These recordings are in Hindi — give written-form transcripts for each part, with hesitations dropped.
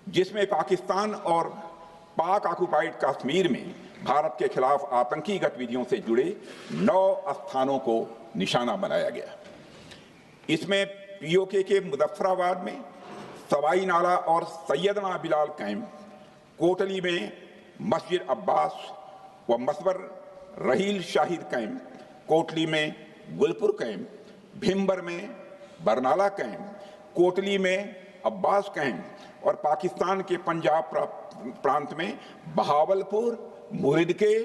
जिसमें पाकिस्तान और पाक ऑक्युपाइड कश्मीर में भारत के खिलाफ आतंकी गतिविधियों से जुड़े 9 स्थानों को निशाना बनाया गया। इसमें पीओके के मुजफ्फराबाद में सवाई नाला और सैयदना बिलाल कैंप, कोटली में मस्जिद अब्बास व मसबर रहील शाहिद कैंप, कोटली में गुलपुर कैंप, भिम्बर में बरनाला कैंप, कोटली में अब्बास कैंप और पाकिस्तान के पंजाब प्रांत में बहावलपुर, मुरिदके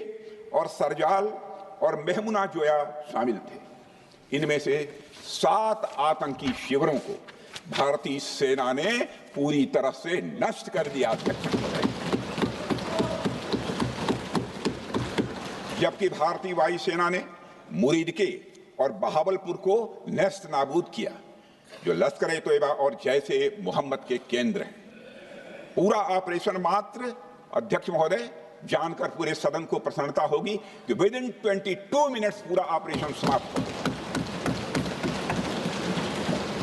और सरजाल और मेहमुना जोया शामिल थे। इनमें से 7 आतंकी शिविरों को भारतीय सेना ने पूरी तरह से नष्ट कर दिया, जबकि भारतीय वायुसेना ने मुरिदके और बहावलपुर को नेस्त नाबूद किया, जो लश्कर-ए-तोयबा और जैश ए मोहम्मद के केंद्र हैं। पूरा ऑपरेशन मात्र, अध्यक्ष महोदय, जानकर पूरे सदन को प्रसन्नता होगी कि विदिन 22 मिनट्स पूरा ऑपरेशन समाप्त हो गया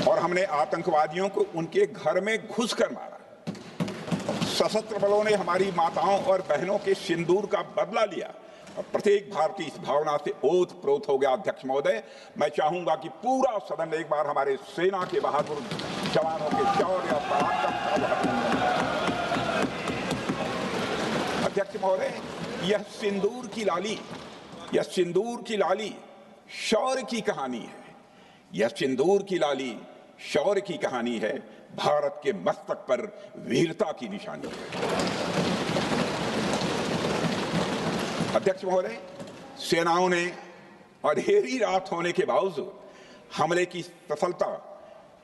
और हमने आतंकवादियों को उनके घर में घुसकर मारा। सशस्त्र बलों ने हमारी माताओं और बहनों के सिंदूर का बदला लिया और प्रत्येक भारतीय इस भावना से ओत-प्रोत हो गया। अध्यक्ष महोदय, मैं चाहूंगा कि पूरा सदन एक बार हमारे सेना के बहादुर जवानों के शौर्य और पराक्रम का। अध्यक्ष महोदय, यह सिंदूर की लाली शौर्य की कहानी है। यह सिंदूर की लाली शौर्य की कहानी है, भारत के मस्तक पर वीरता की निशानी है। अध्यक्ष महोदय, सेनाओं ने अंधेरी रात होने के बावजूद हमले की सफलता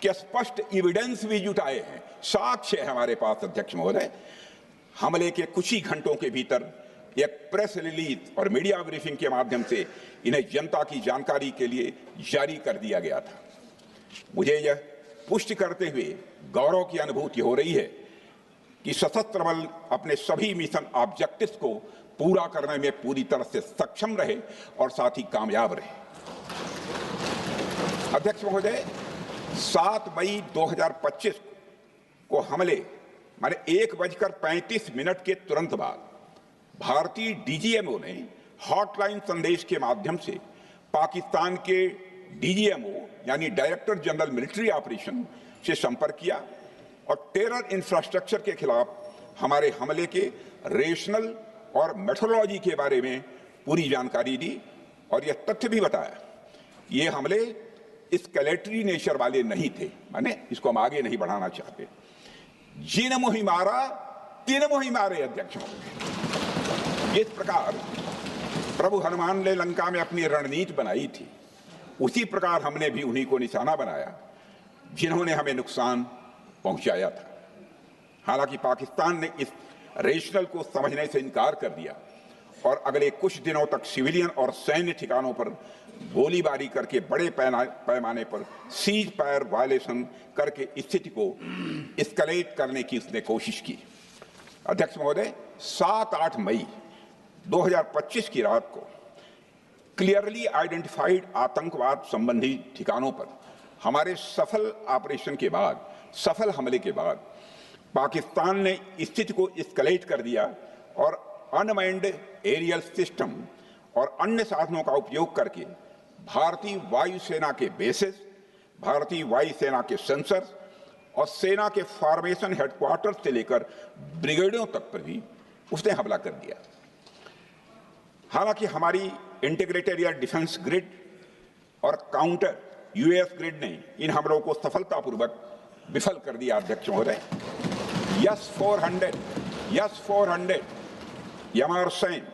के स्पष्ट एविडेंस भी जुटाए हैं, साक्ष्य है हमारे पास। अध्यक्ष महोदय, हमले के कुछ ही घंटों के भीतर एक प्रेस रिलीज और मीडिया ब्रीफिंग के माध्यम से इन्हें जनता की जानकारी के लिए जारी कर दिया गया था। मुझे यह पुष्टि करते हुए गौरव की अनुभूति हो रही है कि सशस्त्र बल अपने सभी मिशन ऑब्जेक्टिव्स को पूरा करने में पूरी तरह से सक्षम रहे और साथ ही कामयाब रहे। अध्यक्ष महोदय, 7 मई 2025 को हमले माने 1:35 के तुरंत बाद भारतीय डीजीएमओ ने हॉटलाइन संदेश के माध्यम से पाकिस्तान के डीजीएमओ यानी डायरेक्टर जनरल मिलिट्री ऑपरेशन से संपर्क किया और टेरर इंफ्रास्ट्रक्चर के खिलाफ हमारे हमले के रेशनल और मेथोडोलॉजी के बारे में पूरी जानकारी दी और यह तथ्य भी बताया कि ये हमले एस्केलेटरी नेचर वाले नहीं थे, माने इसको हम आगे नहीं बढ़ाना चाहते। जिन मोहि मारा तीन मोहि मारे। अध्यक्ष महोदय, जिस प्रकार प्रभु हनुमान ने लंका में अपनी रणनीति बनाई थी, उसी प्रकार हमने भी उन्हीं को निशाना बनाया जिन्होंने हमें नुकसान पहुंचाया था। हालांकि पाकिस्तान ने इस रेशनल को समझने से इनकार कर दिया और अगले कुछ दिनों तक सिविलियन और सैन्य ठिकानों पर गोलीबारी करके बड़े पैमाने पर सीज फायर वायलेशन करके स्थिति को एस्केलेट करने की उसने कोशिश की। अध्यक्ष महोदय, 7-8 मई 2025 की रात को क्लियरली आइडेंटिफाइड आतंकवाद संबंधी ठिकानों पर हमारे सफल ऑपरेशन के बाद, सफल हमले के बाद पाकिस्तान ने स्थिति को एस्केलेट कर दिया और अनमैन्ड एरियल सिस्टम और अन्य साधनों का उपयोग करके भारतीय वायुसेना के बेसेस, भारतीय वायुसेना के सेंसर्स और सेना के फॉर्मेशन हेडक्वार्टर्स से लेकर ब्रिगेडों तक पर भी उसने हमला कर दिया। हालांकि हमारी इंटीग्रेटेड एयर डिफेंस ग्रिड और काउंटर यूएस ग्रिड ने इन हमलों को सफलतापूर्वक विफल कर दिया। अध्यक्ष महोदय, यस-400 यमारसैन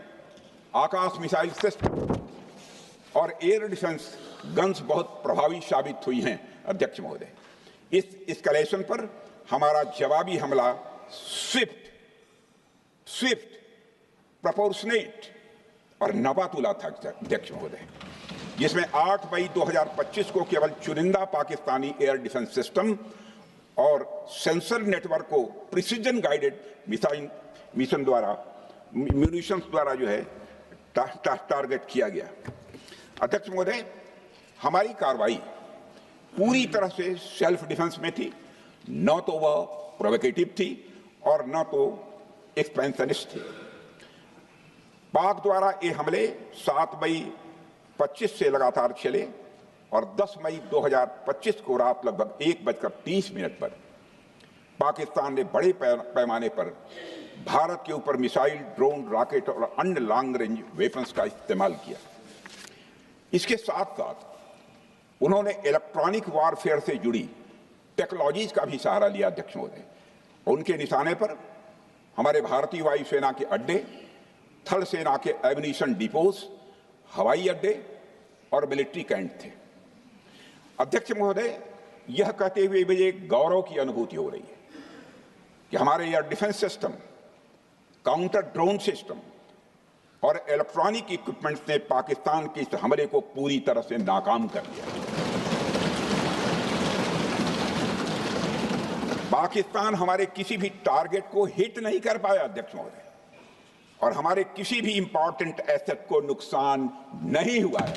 आकाश मिसाइल सिस्टम और एयर डिफेंस गन्स बहुत प्रभावी साबित हुई हैं। अध्यक्ष महोदय, इस एस्केलेशन पर हमारा जवाबी हमला स्विफ्ट, प्रोपोर्शनेट और नवातुला था। अध्यक्ष महोदय, जिसमें 8 मई 2025 को केवल चुनिंदा पाकिस्तानी एयर डिफेंस सिस्टम और सेंसर नेटवर्क को प्रिसीजन गाइडेड मिशन द्वारा म्यूनिशंस द्वारा जो है टारगेट किया गया। अध्यक्ष महोदय, हमारी कार्रवाई पूरी तरह से सेल्फ डिफेंस में थी, न तो वह प्रोवोकेटिव थी और न तो एक्सपेंशनिस्ट थे। पाक द्वारा ये हमले 7 मई 25 से लगातार चले और 10 मई 2025 को रात लगभग 1:30 पर पाकिस्तान ने बड़े पैमाने पर भारत के ऊपर मिसाइल, ड्रोन, रॉकेट और अन्य लॉन्ग रेंज वेपन्स का इस्तेमाल किया। इसके साथ साथ उन्होंने इलेक्ट्रॉनिक वॉरफेयर से जुड़ी टेक्नोलॉजीज का भी सहारा लिया। अध्यक्ष महोदय, उनके निशाने पर हमारे भारतीय वायुसेना के अड्डे, थल सेना के एम्यूनिशन डिपोज, हवाई अड्डे और मिलिट्री कैंट थे। अध्यक्ष महोदय, यह कहते हुए मुझे गौरव की अनुभूति हो रही है कि हमारे air defence system, counter drone system और इलेक्ट्रॉनिक इक्विपमेंट्स ने पाकिस्तान के इस हमले को पूरी तरह से नाकाम कर दिया। पाकिस्तान हमारे किसी भी टारगेट को हिट नहीं कर पाया अध्यक्ष महोदय, और हमारे किसी भी इंपॉर्टेंट एसेट को नुकसान नहीं हुआ है।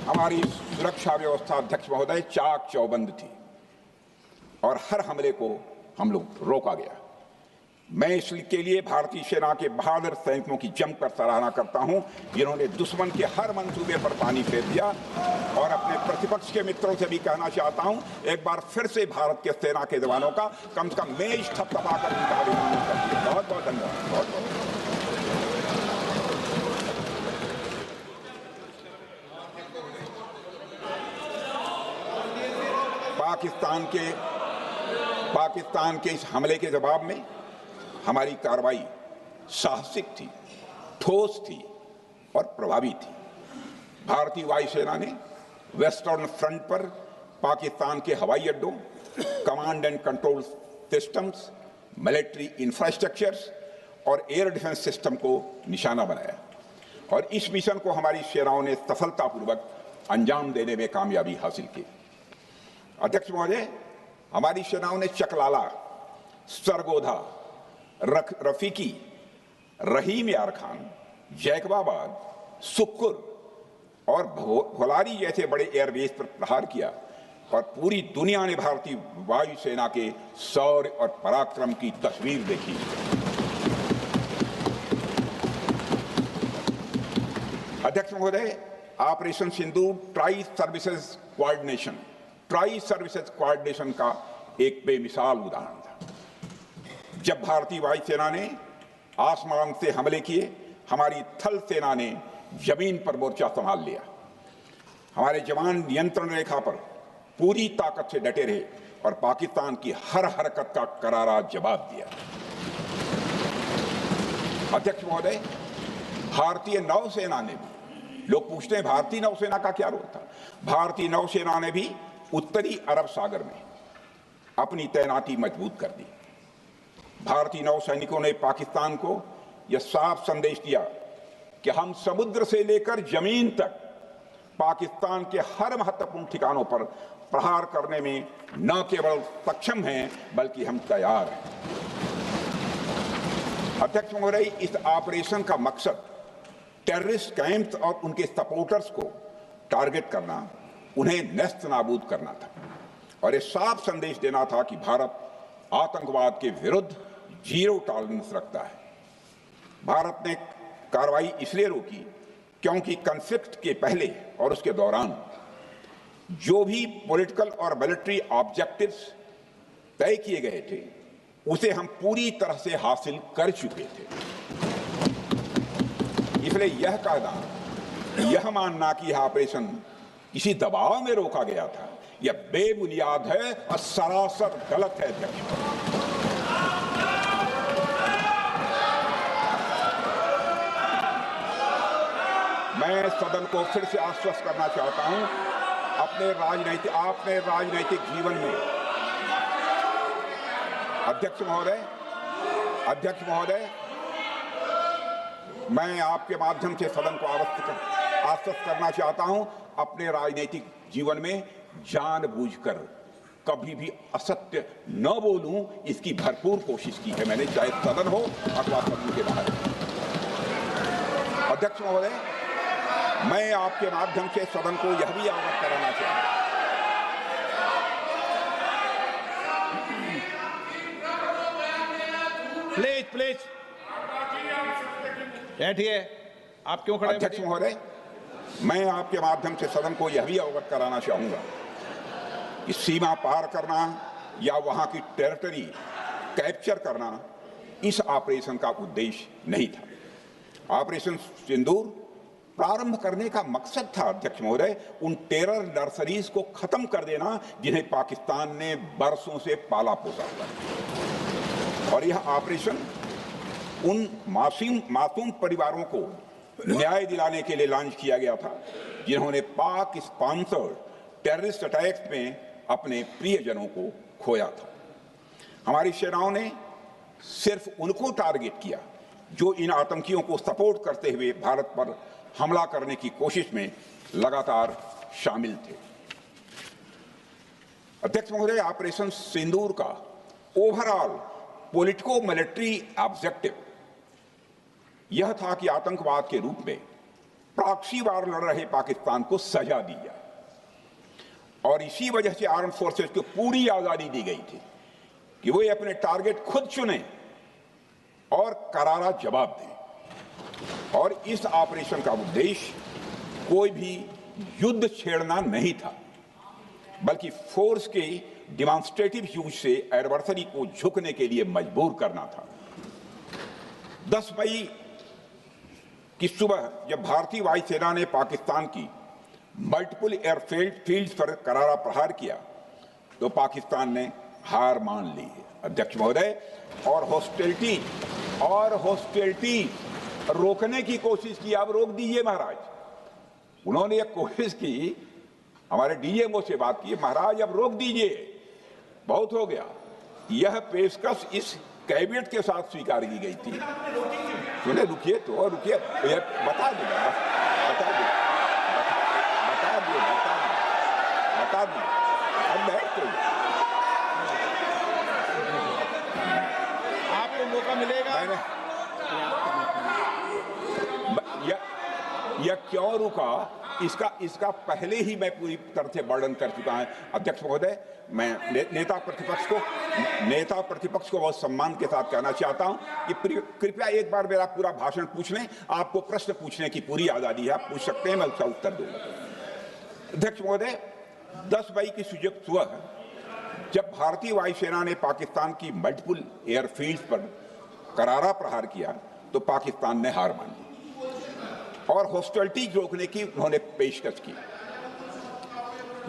हमारी सुरक्षा व्यवस्था अध्यक्ष महोदय चाक चौबंद थी और हर हमले को हम लोग रोका गया। मैं इसके लिए भारतीय सेना के बहादुर सैनिकों की जमकर सराहना करता हूं, जिन्होंने दुश्मन के हर मंसूबे पर पानी फेर दिया। और अपने प्रतिपक्ष के मित्रों से भी कहना चाहता हूं, एक बार फिर से भारत के सेना के जवानों का कम से कम मेज थपथपाकर उनका अभिनंदन करिए। बहुत बहुत धन्यवाद। बहुत बहुत पाकिस्तान के इस हमले के जवाब में हमारी कार्रवाई साहसिक थी, ठोस थी और प्रभावी थी। भारतीय वायुसेना ने वेस्टर्न फ्रंट पर पाकिस्तान के हवाई अड्डों, command and control systems, military infrastructures और एयर डिफेंस सिस्टम को निशाना बनाया और इस मिशन को हमारी सेनाओं ने सफलतापूर्वक अंजाम देने में कामयाबी हासिल की। अध्यक्ष महोदय, हमारी सेनाओं ने चकलाला, सरगोधा, रफीकी, रहीम यार खान, जैकबाबाद, सुक्कुर और भोलारी जैसे बड़े एयरबेस पर प्रहार किया और पूरी दुनिया ने भारतीय वायुसेना के शौर्य और पराक्रम की तस्वीर देखी। अध्यक्ष महोदय, ऑपरेशन सिंदूर ट्राई सर्विसेज कोऑर्डिनेशन का एक बेमिसाल उदाहरण था। जब भारतीय वायुसेना ने आसमान से हमले किए, हमारी थल सेना ने जमीन पर मोर्चा संभाल लिया। हमारे जवान नियंत्रण रेखा पर पूरी ताकत से डटे रहे और पाकिस्तान की हर हरकत का करारा जवाब दिया। अध्यक्ष महोदय, भारतीय नौसेना ने भी, लोग पूछते हैं भारतीय नौसेना का क्या रोल था, भारतीय नौसेना ने भी उत्तरी अरब सागर में अपनी तैनाती मजबूत कर दी। भारतीय नौसैनिकों ने पाकिस्तान को यह साफ संदेश दिया कि हम समुद्र से लेकर जमीन तक पाकिस्तान के हर महत्वपूर्ण ठिकानों पर प्रहार करने में न केवल सक्षम हैं बल्कि हम तैयार हैं। अध्यक्ष महोदय, इस ऑपरेशन का मकसद टेररिस्ट कैंप्स और उनके सपोर्टर्स को टारगेट करना, उन्हें नेस्त नाबूद करना था और यह साफ संदेश देना था कि भारत आतंकवाद के विरुद्ध जीरो टॉलरेंस रखता है। भारत ने कार्रवाई इसलिए रोकी क्योंकि कॉन्फ्लिक्ट के पहले और उसके दौरान जो भी पॉलिटिकल और मिलिट्री ऑब्जेक्टिव्स तय किए गए थे उसे हम पूरी तरह से हासिल कर चुके थे। इसलिए यह कहना, यह मानना कि यह ऑपरेशन किसी दबाव में रोका गया था, यह बेबुनियाद है और सरासर गलत है। मैं सदन को फिर से आश्वस्त करना चाहता हूं, आपने राजनैतिक जीवन में अध्यक्ष महोदय, मैं आपके माध्यम से सदन को आश्वस्त करना चाहता हूं, अपने राजनीतिक जीवन में जानबूझकर कभी भी असत्य न बोलूं, इसकी भरपूर कोशिश की है मैंने, चाहे सदन हो अथवा सदन के बाहर। अध्यक्ष महोदय, मैं आपके माध्यम से सदन को यह भी अवगत कराना चाहता हूं प्लीज बैठिए। आप क्यों खड़े? अध्यक्ष महोदय, मैं आपके माध्यम से सदन को यह भी अवगत कराना चाहूंगा कि सीमा पार करना या वहां की टेरिटरी कैप्चर करना इस ऑपरेशन का उद्देश्य नहीं था। ऑपरेशन सिंदूर प्रारंभ करने का मकसद था अध्यक्ष महोदय उन टेरर नर्सरीज को खत्म कर देना जिन्हें पाकिस्तान ने बरसों से पाला पोसा था। और यह ऑपरेशन उन मासूम परिवारों को न्याय दिलाने के लिए लॉन्च किया गया था जिन्होंने पाक स्पॉन्सर्ड टेररिस्ट अटैक्स में अपने प्रियजनों को खोया था। हमारी सेनाओं ने सिर्फ उनको टारगेट किया जो इन आतंकियों को सपोर्ट करते हुए भारत पर हमला करने की कोशिश में लगातार शामिल थे। अध्यक्ष महोदय, ऑपरेशन सिंदूर का ओवरऑल पॉलिटिको मिलिट्री ऑब्जेक्टिव यह था कि आतंकवाद के रूप में प्रॉक्सी वार लड़ रहे पाकिस्तान को सजा दी जाए और इसी वजह से आर्म फोर्सेस को पूरी आजादी दी गई थी कि वे अपने टारगेट खुद चुनें और करारा जवाब दें। और इस ऑपरेशन का उद्देश्य कोई भी युद्ध छेड़ना नहीं था बल्कि फोर्स के डिमॉन्स्ट्रेटिव यूज से एडवर्सरी को झुकने के लिए मजबूर करना था। 10 मई की सुबह जब भारतीय वायुसेना ने पाकिस्तान की मल्टीपल एयरफील्ड्स पर करारा प्रहार किया तो पाकिस्तान ने हार मान ली है अध्यक्ष महोदय। और हॉस्टिलिटी रोकने की कोशिश की। अब रोक दीजिए महाराज। उन्होंने एक कोशिश की, हमारे डीएमओ से बात की, महाराज अब रोक दीजिए, बहुत हो गया। यह पेशकश इस कैबिनेट के साथ स्वीकार की गई थी। सुने, रुकिए तो रुकिए, बता दूंगा, बता दूंगा। अब बैठ तो आपको मौका मिलेगा। यह क्यों रुका इसका पहले ही मैं पूरी तरह से वर्णन कर चुका हूं अध्यक्ष महोदय। मैं नेता प्रतिपक्ष को बहुत सम्मान के साथ कहना चाहता हूं कि कृपया एक बार मेरा पूरा भाषण पूछ लें। आपको प्रश्न पूछने की पूरी आजादी है, आप पूछ सकते हैं, मैं उसका उत्तर दूंगा। अध्यक्ष महोदय, 10 मई की सुबह जब भारतीय वायुसेना ने पाकिस्तान की मल्टीपल एयरफील्ड्स पर करारा प्रहार किया तो पाकिस्तान ने हार मान ली और हॉस्टिलिटी रोकने की उन्होंने पेशकश की।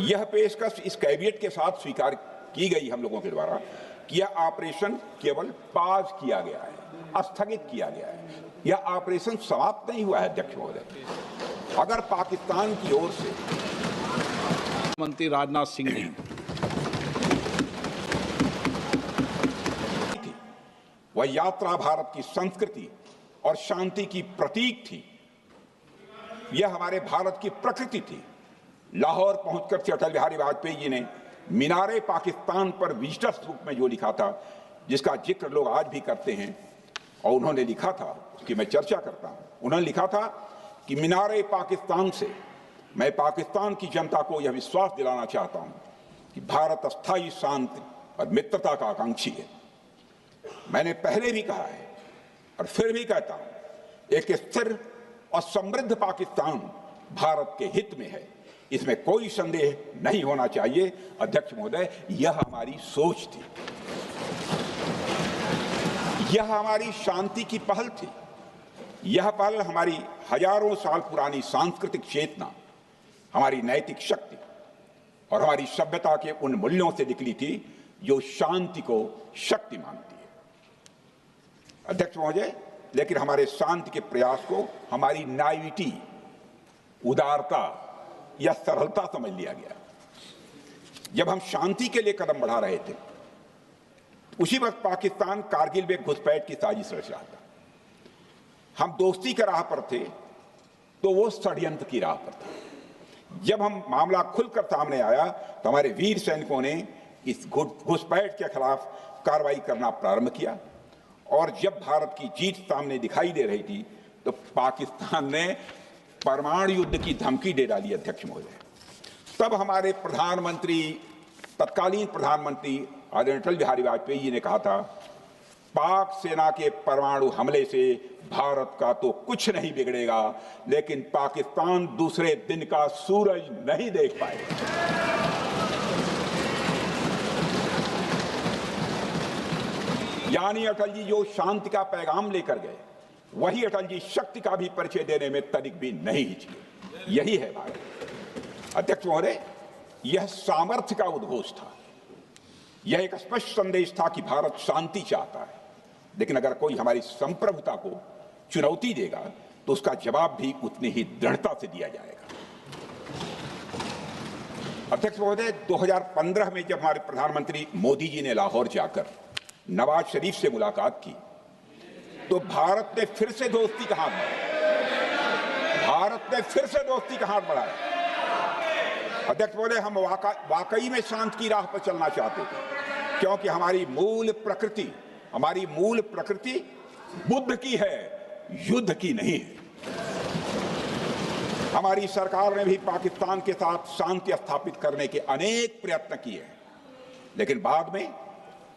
यह पेशकश इस कैबिनेट के साथ स्वीकार की गई हम लोगों के द्वारा कि यह ऑपरेशन केवल पाज किया गया है, स्थगित किया गया है। यह ऑपरेशन समाप्त नहीं हुआ है अध्यक्ष महोदय। अगर पाकिस्तान की ओर से मंत्री राजनाथ सिंह ने वह यात्रा भारत की संस्कृति और शांति की प्रतीक थी, यह हमारे भारत की प्रकृति थी। लाहौर पहुंचकर अटल बिहारी वाजपेयी जी ने मीनारे पाकिस्तान पर विजिटर्स रूप में जो लिखा था, जिसका जिक्र लोग आज भी करते हैं, और उन्होंने लिखा था, उसकी मैं चर्चा करता हूं। उन्होंने लिखा था कि मीनारे पाकिस्तान से मैं पाकिस्तान की जनता को यह विश्वास दिलाना चाहता हूं कि भारत अस्थायी शांति और मित्रता का आकांक्षी है। मैंने पहले भी कहा है और फिर भी कहता हूं, एक स्थिर और समृद्ध पाकिस्तान भारत के हित में है, इसमें कोई संदेह नहीं होना चाहिए। अध्यक्ष महोदय, यह हमारी सोच थी, यह हमारी शांति की पहल थी। यह पहल हमारी हजारों साल पुरानी सांस्कृतिक चेतना, हमारी नैतिक शक्ति और हमारी सभ्यता के उन मूल्यों से निकली थी जो शांति को शक्ति मानती है अध्यक्ष महोदय। लेकिन हमारे शांति के प्रयास को हमारी नाइविटी, उदारता या सरलता समझ लिया गया। जब हम शांति के लिए कदम बढ़ा रहे थे, उसी वक्त पाकिस्तान कारगिल में घुसपैठ की साजिश रच रहा था। हम दोस्ती के राह पर थे तो वो षड्यंत्र की राह पर था। जब हम मामला खुलकर सामने आया तो हमारे वीर सैनिकों ने इस घुसपैठ के खिलाफ कार्रवाई करना प्रारंभ किया और जब भारत की जीत सामने दिखाई दे रही थी तो पाकिस्तान ने परमाणु युद्ध की धमकी दे डाली अध्यक्ष महोदय। तब हमारे तत्कालीन प्रधानमंत्री आदरणीय अटल बिहारी वाजपेयी जी ने कहा था पाक सेना के परमाणु हमले से भारत का तो कुछ नहीं बिगड़ेगा, लेकिन पाकिस्तान दूसरे दिन का सूरज नहीं देख पाएगा। यानी अटल जी जो शांति का पैगाम लेकर गए, वही अटल जी शक्ति का भी परिचय देने में तनिक भी नहीं हिचके। यही है भारत। अध्यक्ष महोदय, यह सामर्थ्य का उद्घोष था। यह एक स्पष्ट संदेश था कि भारत शांति चाहता है, लेकिन अगर कोई हमारी संप्रभुता को चुनौती देगा तो उसका जवाब भी उतनी ही दृढ़ता से दिया जाएगा। अध्यक्ष महोदय, 2015 में जब हमारे प्रधानमंत्री मोदी जी ने लाहौर जाकर नवाज शरीफ से मुलाकात की, तो भारत ने फिर से दोस्ती का हाथ बढ़ाया। भारत ने फिर से दोस्ती का हाथ बढ़ाया। अध्यक्ष महोदय, हम वाकई में शांति की राह पर चलना चाहते थे, क्योंकि हमारी मूल प्रकृति बुद्ध की है, युद्ध की नहीं है। हमारी सरकार ने भी पाकिस्तान के साथ शांति स्थापित करने के अनेक प्रयत्न किए हैं, लेकिन बाद में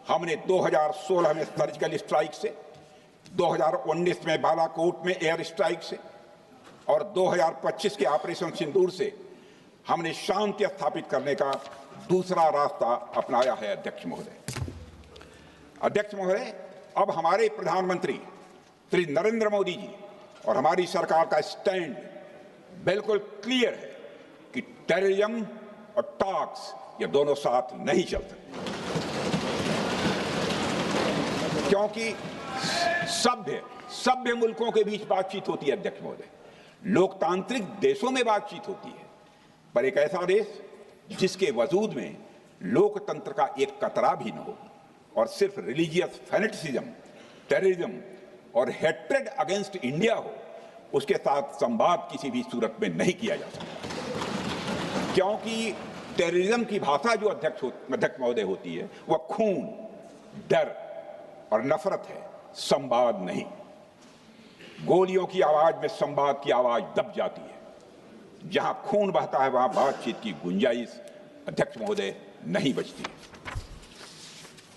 हमने 2016 में सर्जिकल स्ट्राइक से, 2019 में बालाकोट में एयर स्ट्राइक से और 2025 के ऑपरेशन सिंदूर से हमने शांति स्थापित करने का दूसरा रास्ता अपनाया है। अध्यक्ष महोदय, अब हमारे प्रधानमंत्री श्री नरेंद्र मोदी जी और हमारी सरकार का स्टैंड बिल्कुल क्लियर है कि टेररिज्म और टॉक्स ये दोनों साथ नहीं चल सकते, क्योंकि सभ्य मुल्कों के बीच बातचीत होती है। अध्यक्ष महोदय, लोकतांत्रिक देशों में बातचीत होती है, पर एक ऐसा देश जिसके वजूद में लोकतंत्र का एक कतरा भी न हो और सिर्फ रिलीजियस फैनेटिसिज्म, टेररिज्म और हेट्रेड अगेंस्ट इंडिया हो, उसके साथ संवाद किसी भी सूरत में नहीं किया जा सकता। क्योंकि टेररिज्म की भाषा जो अध्यक्ष महोदय होती है, वह खून, डर और नफरत है, संवाद नहीं। गोलियों की आवाज में संवाद की आवाज दब जाती है। जहां खून बहता है वहां बातचीत की गुंजाइश अध्यक्ष महोदय नहीं बचती।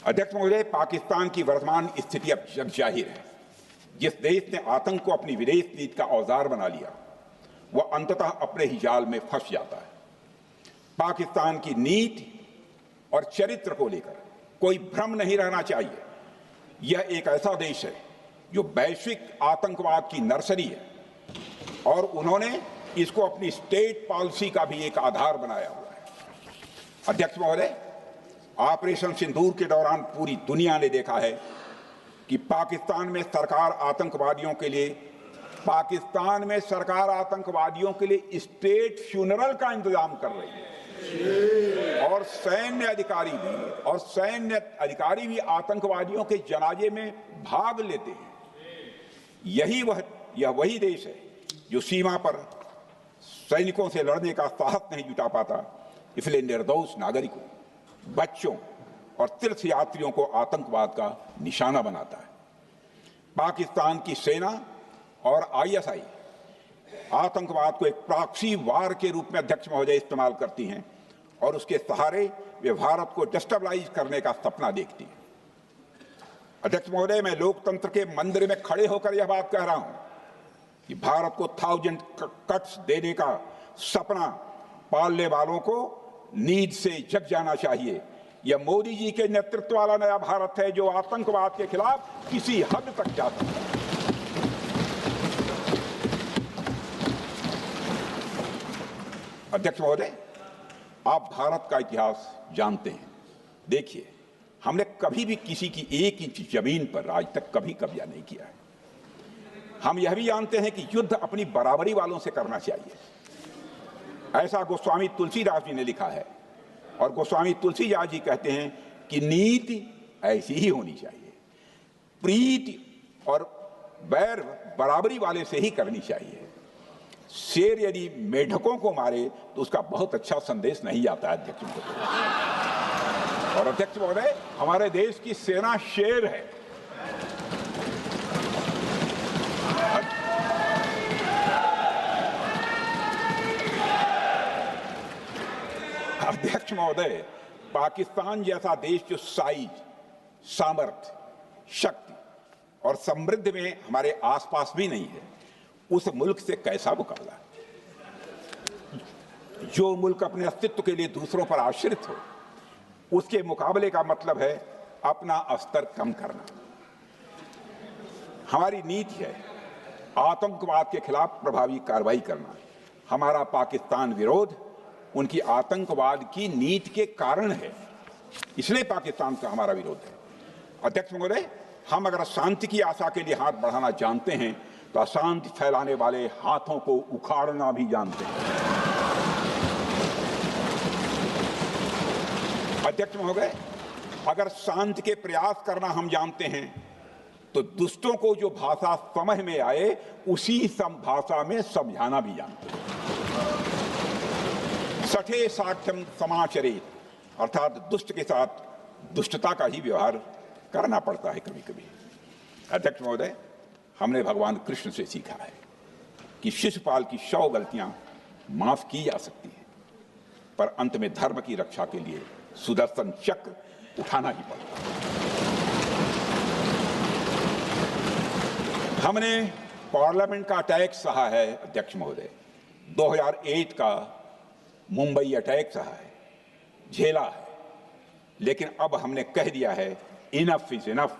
अध्यक्ष महोदय, पाकिस्तान की वर्तमान स्थिति अब जग जाहिर है। जिस देश ने आतंक को अपनी विदेश नीति का औजार बना लिया, वह अंततः अपने ही जाल में फंस जाता है। पाकिस्तान की नीति और चरित्र को लेकर कोई भ्रम नहीं रहना चाहिए। यह एक ऐसा देश है जो वैश्विक आतंकवाद की नर्सरी है और उन्होंने इसको अपनी स्टेट पॉलिसी का भी एक आधार बनाया हुआ है। अध्यक्ष महोदय, ऑपरेशन सिंदूर के दौरान पूरी दुनिया ने देखा है कि पाकिस्तान में सरकार आतंकवादियों के लिए स्टेट फ्यूनरल का इंतजाम कर रही है और सैन्य अधिकारी भी आतंकवादियों के जनाजे में भाग लेते हैं। यह वही देश है जो सीमा पर सैनिकों से लड़ने का साहस नहीं जुटा पाता, इसलिए निर्दोष नागरिकों, बच्चों और तीर्थ यात्रियों को आतंकवाद का निशाना बनाता है। पाकिस्तान की सेना और आईएसआई आतंकवाद को एक प्रॉक्सी वार के रूप में अध्यक्ष महोदय इस्तेमाल करती हैं और उसके सहारे वे भारत को डिस्टेबलाइज करने का सपना देखती है। अध्यक्ष महोदय, मैं लोकतंत्र के मंदिर में खड़े होकर यह बात कह रहा हूं कि भारत को 1000 कट्स देने का सपना पालने वालों को नींद से जग जाना चाहिए। यह मोदी जी के नेतृत्व वाला नया भारत है जो आतंकवाद के खिलाफ किसी हद तक जा सकता है। अध्यक्ष महोदय, आप भारत का इतिहास जानते हैं। देखिए, हमने कभी भी किसी की 1 इंच जमीन पर आज तक कभी कब्जा नहीं किया है। हम यह भी जानते हैं कि युद्ध अपनी बराबरी वालों से करना चाहिए। ऐसा गोस्वामी तुलसीदास जी ने लिखा है और गोस्वामी तुलसीदास जी कहते हैं कि नीति ऐसी ही होनी चाहिए, प्रीति और बैर बराबरी वाले से ही करनी चाहिए। शेर यदि मेढकों को मारे तो उसका बहुत अच्छा संदेश नहीं आता है अध्यक्ष महोदय। और अध्यक्ष महोदय, हमारे देश की सेना शेर है। अध्यक्ष महोदय, पाकिस्तान जैसा देश जो साइज, सामर्थ्य, शक्ति और समृद्धि में हमारे आसपास भी नहीं है, उस मुल्क से कैसा मुकाबला? जो मुल्क अपने अस्तित्व के लिए दूसरों पर आश्रित हो, उसके मुकाबले का मतलब है अपना स्तर कम करना। हमारी नीति है आतंकवाद के खिलाफ प्रभावी कार्रवाई करना। हमारा पाकिस्तान विरोध उनकी आतंकवाद की नीति के कारण है, इसलिए पाकिस्तान का हमारा विरोध है। अध्यक्ष महोदय, हम अगर शांति की आशा के लिए हाथ बढ़ाना जानते हैं तो अशांति फैलाने वाले हाथों को उखाड़ना भी जानते हैं। अध्यक्ष महोदय, अगर शांति के प्रयास करना हम जानते हैं तो दुष्टों को जो भाषा समझ में आए उसी भाषा में समझाना भी जानते हैं। सठे साठ्यम समाचरेत, अर्थात दुष्ट के साथ दुष्टता का ही व्यवहार करना पड़ता है कभी कभी। अध्यक्ष महोदय, हमने भगवान कृष्ण से सीखा है कि शिशुपाल की 100 गलतियां माफ की जा सकती हैं, पर अंत में धर्म की रक्षा के लिए सुदर्शन चक्र उठाना ही पड़ता है। हमने पार्लियामेंट का अटैक सहा है अध्यक्ष महोदय, 2008 का मुंबई अटैक सहा है, झेला है, लेकिन अब हमने कह दिया है इनफ इज इनफ।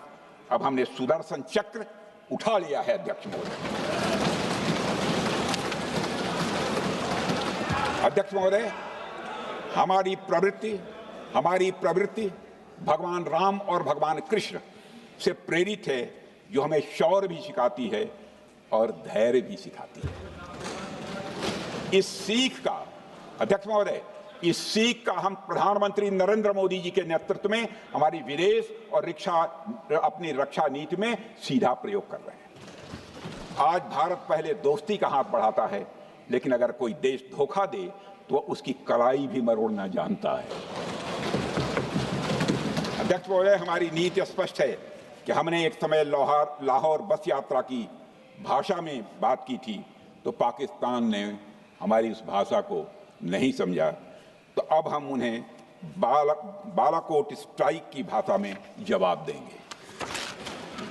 अब हमने सुदर्शन चक्र उठा लिया है अध्यक्ष महोदय। अध्यक्ष महोदय, हमारी प्रवृत्ति भगवान राम और भगवान कृष्ण से प्रेरित है, जो हमें शौर्य भी सिखाती है और धैर्य भी सिखाती है। इस सीख का अध्यक्ष महोदय, इस सीख का हम प्रधानमंत्री नरेंद्र मोदी जी के नेतृत्व में हमारी विदेश और अपनी रक्षा नीति में सीधा प्रयोग कर रहे हैं। आज भारत पहले दोस्ती का हाथ बढ़ाता है, लेकिन अगर कोई देश धोखा दे तो उसकी कलाई भी मरोड़ना जानता है। अध्यक्ष महोदय, हमारी नीति स्पष्ट है कि हमने एक समय लाहौर बस यात्रा की भाषा में बात की थी तो पाकिस्तान ने हमारी उस भाषा को नहीं समझा, तो अब हम उन्हें बालाकोट स्ट्राइक की भाषा में जवाब देंगे।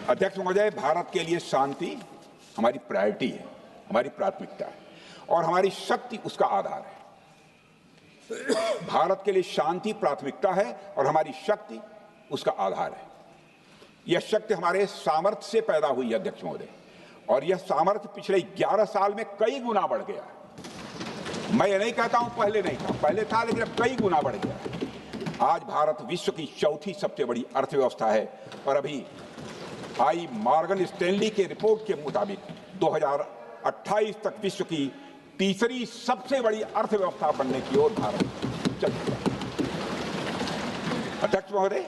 अध्यक्ष महोदय, भारत के लिए शांति हमारी प्रायोरिटी है, हमारी प्राथमिकता है और हमारी शक्ति उसका आधार है। भारत के लिए शांति प्राथमिकता है और हमारी शक्ति उसका आधार है। यह शक्ति हमारे सामर्थ्य से पैदा हुई है अध्यक्ष महोदय, और यह सामर्थ्य पिछले 11 साल में कई गुना बढ़ गया है। मैं ये नहीं कहता हूं पहले नहीं था, पहले था, लेकिन अब कई गुना बढ़ गया है। आज भारत विश्व की चौथी सबसे बड़ी अर्थव्यवस्था है और अभी आई मॉर्गन स्टैनली के रिपोर्ट के मुताबिक 2028 तक विश्व की तीसरी सबसे बड़ी अर्थव्यवस्था बनने की ओर भारत चल रहा है। अध्यक्ष महोदय,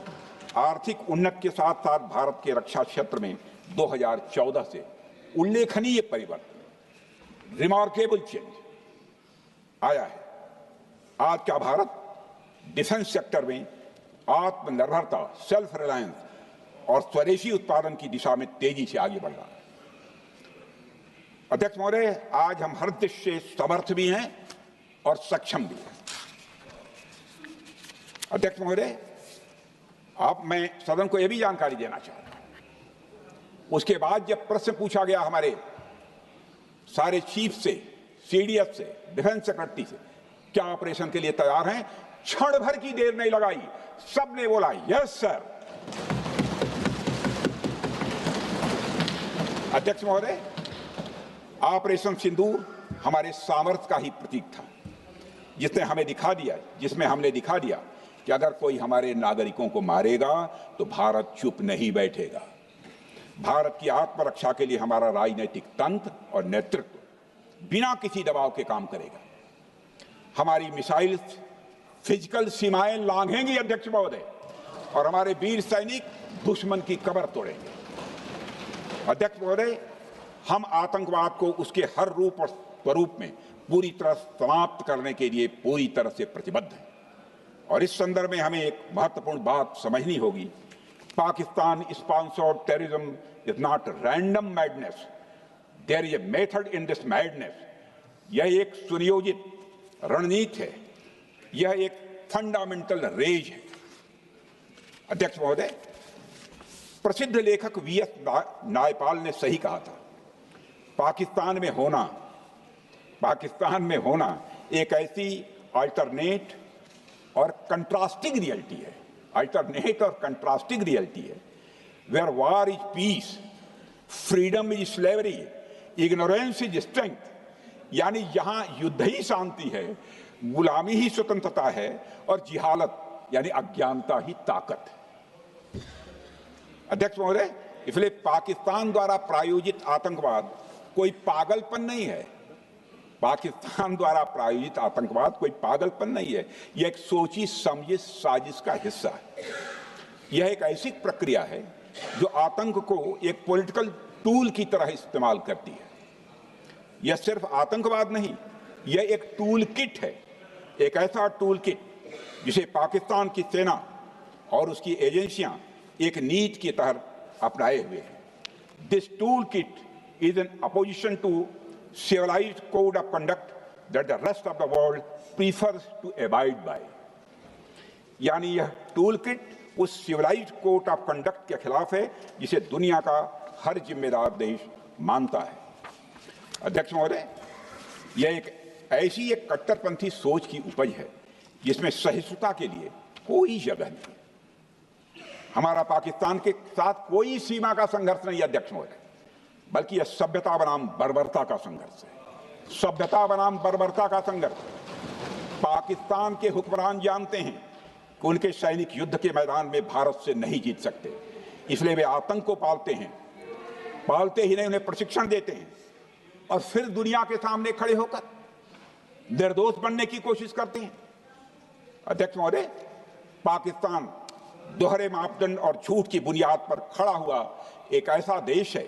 आर्थिक उन्नति के साथ साथ भारत के रक्षा क्षेत्र में 2014 से उल्लेखनीय परिवर्तन, रिमार्केबल चेंज आया है। आज का भारत डिफेंस सेक्टर में आत्मनिर्भरता, सेल्फ रिलायंस और स्वदेशी उत्पादन की दिशा में तेजी से आगे बढ़ रहा है। अध्यक्ष महोदय, आज हम हर दृष्टि से समर्थ भी हैं और सक्षम भी हैं। अध्यक्ष महोदय, मैं सदन को यह भी जानकारी देना चाहता हूं, उसके बाद जब प्रश्न पूछा गया हमारे सारे चीफ से, सीडीएफ से, डिफेंस सेक्रेटरी से, क्या ऑपरेशन के लिए तैयार हैं, क्षण भर की देर नहीं लगाई, सबने बोला यस सर। अध्यक्ष महोदय, ऑपरेशन सिंदूर हमारे सामर्थ्य का ही प्रतीक था, जिसमें हमने दिखा दिया कि अगर कोई हमारे नागरिकों को मारेगा तो भारत चुप नहीं बैठेगा। भारत की आत्मरक्षा के लिए हमारा राजनीतिक तंत्र और नेतृत्व बिना किसी दबाव के काम करेगा। हमारी मिसाइल फिजिकल सीमाएं लांघेंगी अध्यक्ष महोदय, और हमारे वीर सैनिक दुश्मन की कमर तोड़ेंगे। अध्यक्ष महोदय, हम आतंकवाद को उसके हर रूप और स्वरूप में पूरी तरह समाप्त करने के लिए पूरी तरह से प्रतिबद्ध हैं, और इस संदर्भ में हमें एक महत्वपूर्ण बात समझनी होगी। Pakistan sponsored terrorism is not random madness, there is a method in this madness. यह एक सुनियोजित रणनीति है, यह एक फंडामेंटल रेज है। अध्यक्ष महोदय, प्रसिद्ध लेखक वीएस नायपाल ने सही कहा था, पाकिस्तान में होना एक ऐसी अल्टरनेट और कंट्रास्टिंग रियलिटी है, where war is peace, freedom is slavery, ignorance is strength, यानी यहां युद्ध ही शांति है, गुलामी ही स्वतंत्रता है और जिहालत यानी अज्ञानता ही ताकत है। अध्यक्ष महोदय, इसलिए पाकिस्तान द्वारा प्रायोजित आतंकवाद कोई पागलपन नहीं है। पाकिस्तान द्वारा प्रायोजित आतंकवाद कोई पागलपन नहीं है, यह एक सोची समझी साजिश का हिस्सा है। यह एक ऐसी प्रक्रिया है जो आतंक को एक पॉलिटिकल टूल की तरह इस्तेमाल करती है। यह सिर्फ आतंकवाद नहीं, यह एक टूल किट है, एक ऐसा टूल किट जिसे पाकिस्तान की सेना और उसकी एजेंसियां एक नीति के तहत अपनाए हुए हैं। This tool kit is in opposition to civilized code of conduct that the rest of the world prefers to abide by. यानी यह टूल किट उस सिविलाइज्ड कोड ऑफ कंडक्ट के खिलाफ है जिसे दुनिया का हर जिम्मेदार देश मानता है। अध्यक्ष महोदय, यह एक ऐसी कट्टरपंथी सोच की उपज है जिसमें सहिष्णुता के लिए कोई जगह नहीं। हमारा पाकिस्तान के साथ कोई सीमा का संघर्ष नहीं है अध्यक्ष महोदय, बल्कि यह सभ्यता बनाम बर्बरता का संघर्ष है। सभ्यता बनाम बर्बरता का संघर्ष। पाकिस्तान के हुक्मरान जानते हैं कि उनके सैनिक युद्ध के मैदान में भारत से नहीं जीत सकते, इसलिए वे आतंक को पालते हैं, पालते ही नहीं उन्हें प्रशिक्षण देते हैं और फिर दुनिया के सामने खड़े होकर निर्दोष बनने की कोशिश करते हैं। अध्यक्ष महोदय, पाकिस्तान दोहरे मापदंड और झूठ की बुनियाद पर खड़ा हुआ एक ऐसा देश है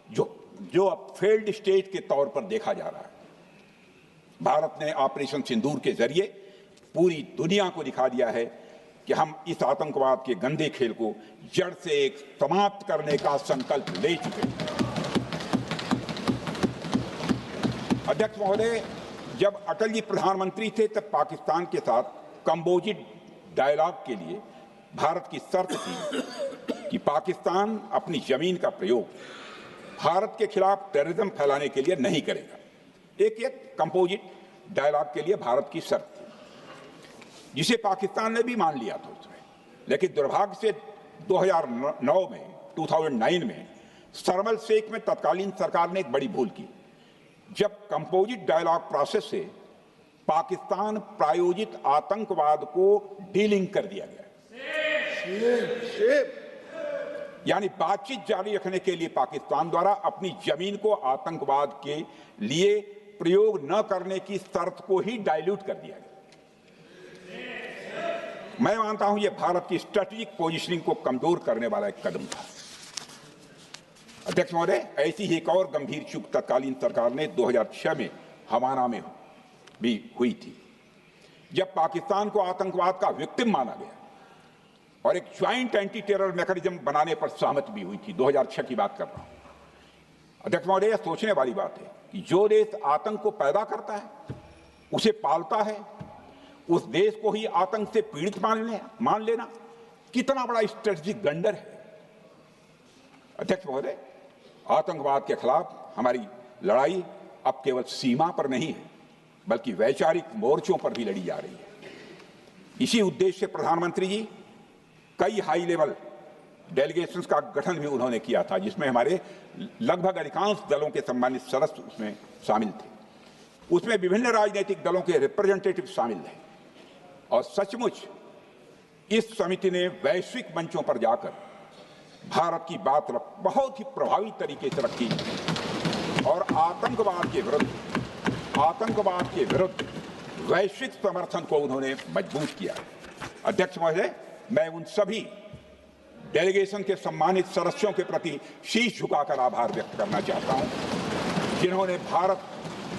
जो अब फेल्ड स्टेट के तौर पर देखा जा रहा है। भारत ने ऑपरेशन सिंदूर के जरिए पूरी दुनिया को दिखा दिया है कि हम इस आतंकवाद के गंदे खेल को जड़ से एक समाप्त करने का संकल्प ले चुके हैं। अध्यक्ष महोदय, जब अटल जी प्रधानमंत्री थे तब पाकिस्तान के साथ कंबोजिट डायलॉग के लिए भारत की शर्त थी कि पाकिस्तान अपनी जमीन का प्रयोग भारत के खिलाफ टेररिज्म फैलाने के लिए नहीं करेगा। एक कंपोजिट डायलॉग के लिए भारत की शर्त थी, जिसे पाकिस्तान ने भी मान लिया था उसमें। लेकिन दुर्भाग्य से 2009 में शर्म एल शेख में तत्कालीन सरकार ने एक बड़ी भूल की, जब कंपोजिट डायलॉग प्रोसेस से पाकिस्तान प्रायोजित आतंकवाद को डीलिंक कर दिया गया। यानी बातचीत जारी रखने के लिए पाकिस्तान द्वारा अपनी जमीन को आतंकवाद के लिए प्रयोग न करने की शर्त को ही डाइल्यूट कर दिया गया। मैं मानता हूं यह भारत की स्ट्रेटेजिक पोजीशनिंग को कमजोर करने वाला एक कदम था। अध्यक्ष महोदय, ऐसी ही एक और गंभीर चूक तत्कालीन सरकार ने 2006 में हवाना में भी हुई थी, जब पाकिस्तान को आतंकवाद का विक्टिम माना गया और एक ज्वाइंट एंटी टेरर मैकेनिज्म बनाने पर सहमति भी हुई थी। 2006 की बात कर रहा हूं। अध्यक्ष महोदय, यह सोचने वाली बात है कि जो देश आतंक को पैदा करता है, उसे पालता है, उस देश को ही आतंक से पीड़ित मान लेना कितना बड़ा स्ट्रेटेजिक ब्लंडर है। अध्यक्ष महोदय, आतंकवाद के खिलाफ हमारी लड़ाई अब केवल सीमा पर नहीं है, बल्कि वैचारिक मोर्चों पर भी लड़ी जा रही है। इसी उद्देश्य से प्रधानमंत्री जी कई हाई लेवल डेलीगेशंस का गठन भी उन्होंने किया था, जिसमें हमारे लगभग अधिकांश दलों के सम्मानित सदस्य उसमें शामिल थे। उसमें विभिन्न राजनीतिक दलों के रिप्रेजेंटेटिव शामिल थे और सचमुच इस समिति ने वैश्विक मंचों पर जाकर भारत की बात बहुत ही प्रभावी तरीके से रखी और आतंकवाद के विरुद्ध वैश्विक समर्थन को उन्होंने मजबूत किया। अध्यक्ष महोदय, मैं उन सभी डेलीगेशन के सम्मानित सदस्यों के प्रति शीश झुकाकर आभार व्यक्त करना चाहता हूं, जिन्होंने भारत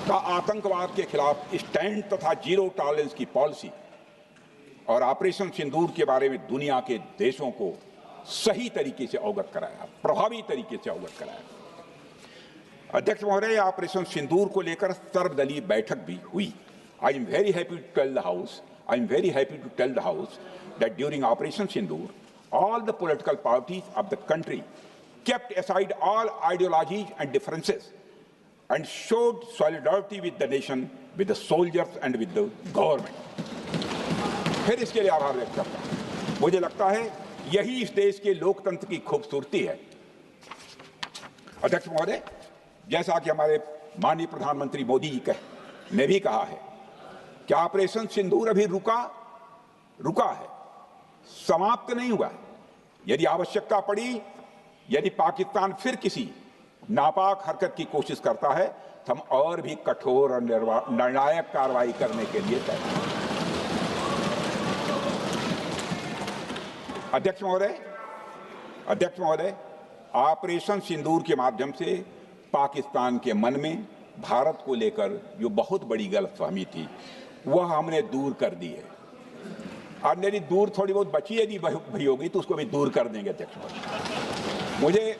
का आतंकवाद के खिलाफ स्टैंड तथा जीरो टॉलरेंस की पॉलिसी और ऑपरेशन सिंदूर के बारे में दुनिया के देशों को सही तरीके से अवगत कराया, प्रभावी तरीके से अवगत कराया। अध्यक्ष महोदय, ऑपरेशन सिंदूर को लेकर सर्वदलीय बैठक भी हुई। I am very happy to tell the house that during Operation Sindoor, all the political parties of the country kept aside all ideologies and differences and showed solidarity with the nation, with the soldiers and with the government. फिर इसके लिए आभार व्यक्त करता हूं। मुझे लगता है यही इस देश के लोकतंत्र की खूबसूरती है। अध्यक्ष महोदय, जैसा कि हमारे माननीय प्रधानमंत्री मोदी जी ने भी कहा है कि ऑपरेशन सिंदूर अभी रुका है, समाप्त नहीं हुआ है। यदि आवश्यकता पड़ी, यदि पाकिस्तान फिर किसी नापाक हरकत की कोशिश करता है तो हम और भी कठोर और निर्णायक कार्रवाई करने के लिए तैयार हैं। अध्यक्ष महोदय, ऑपरेशन सिंदूर के माध्यम से पाकिस्तान के मन में भारत को लेकर जो बहुत बड़ी गलतफहमी थी वह हमने दूर कर दी है। और मेरी दूर थोड़ी बहुत बची यदि भई होगी तो उसको भी दूर कर देंगे। अध्यक्ष महोदय, मुझे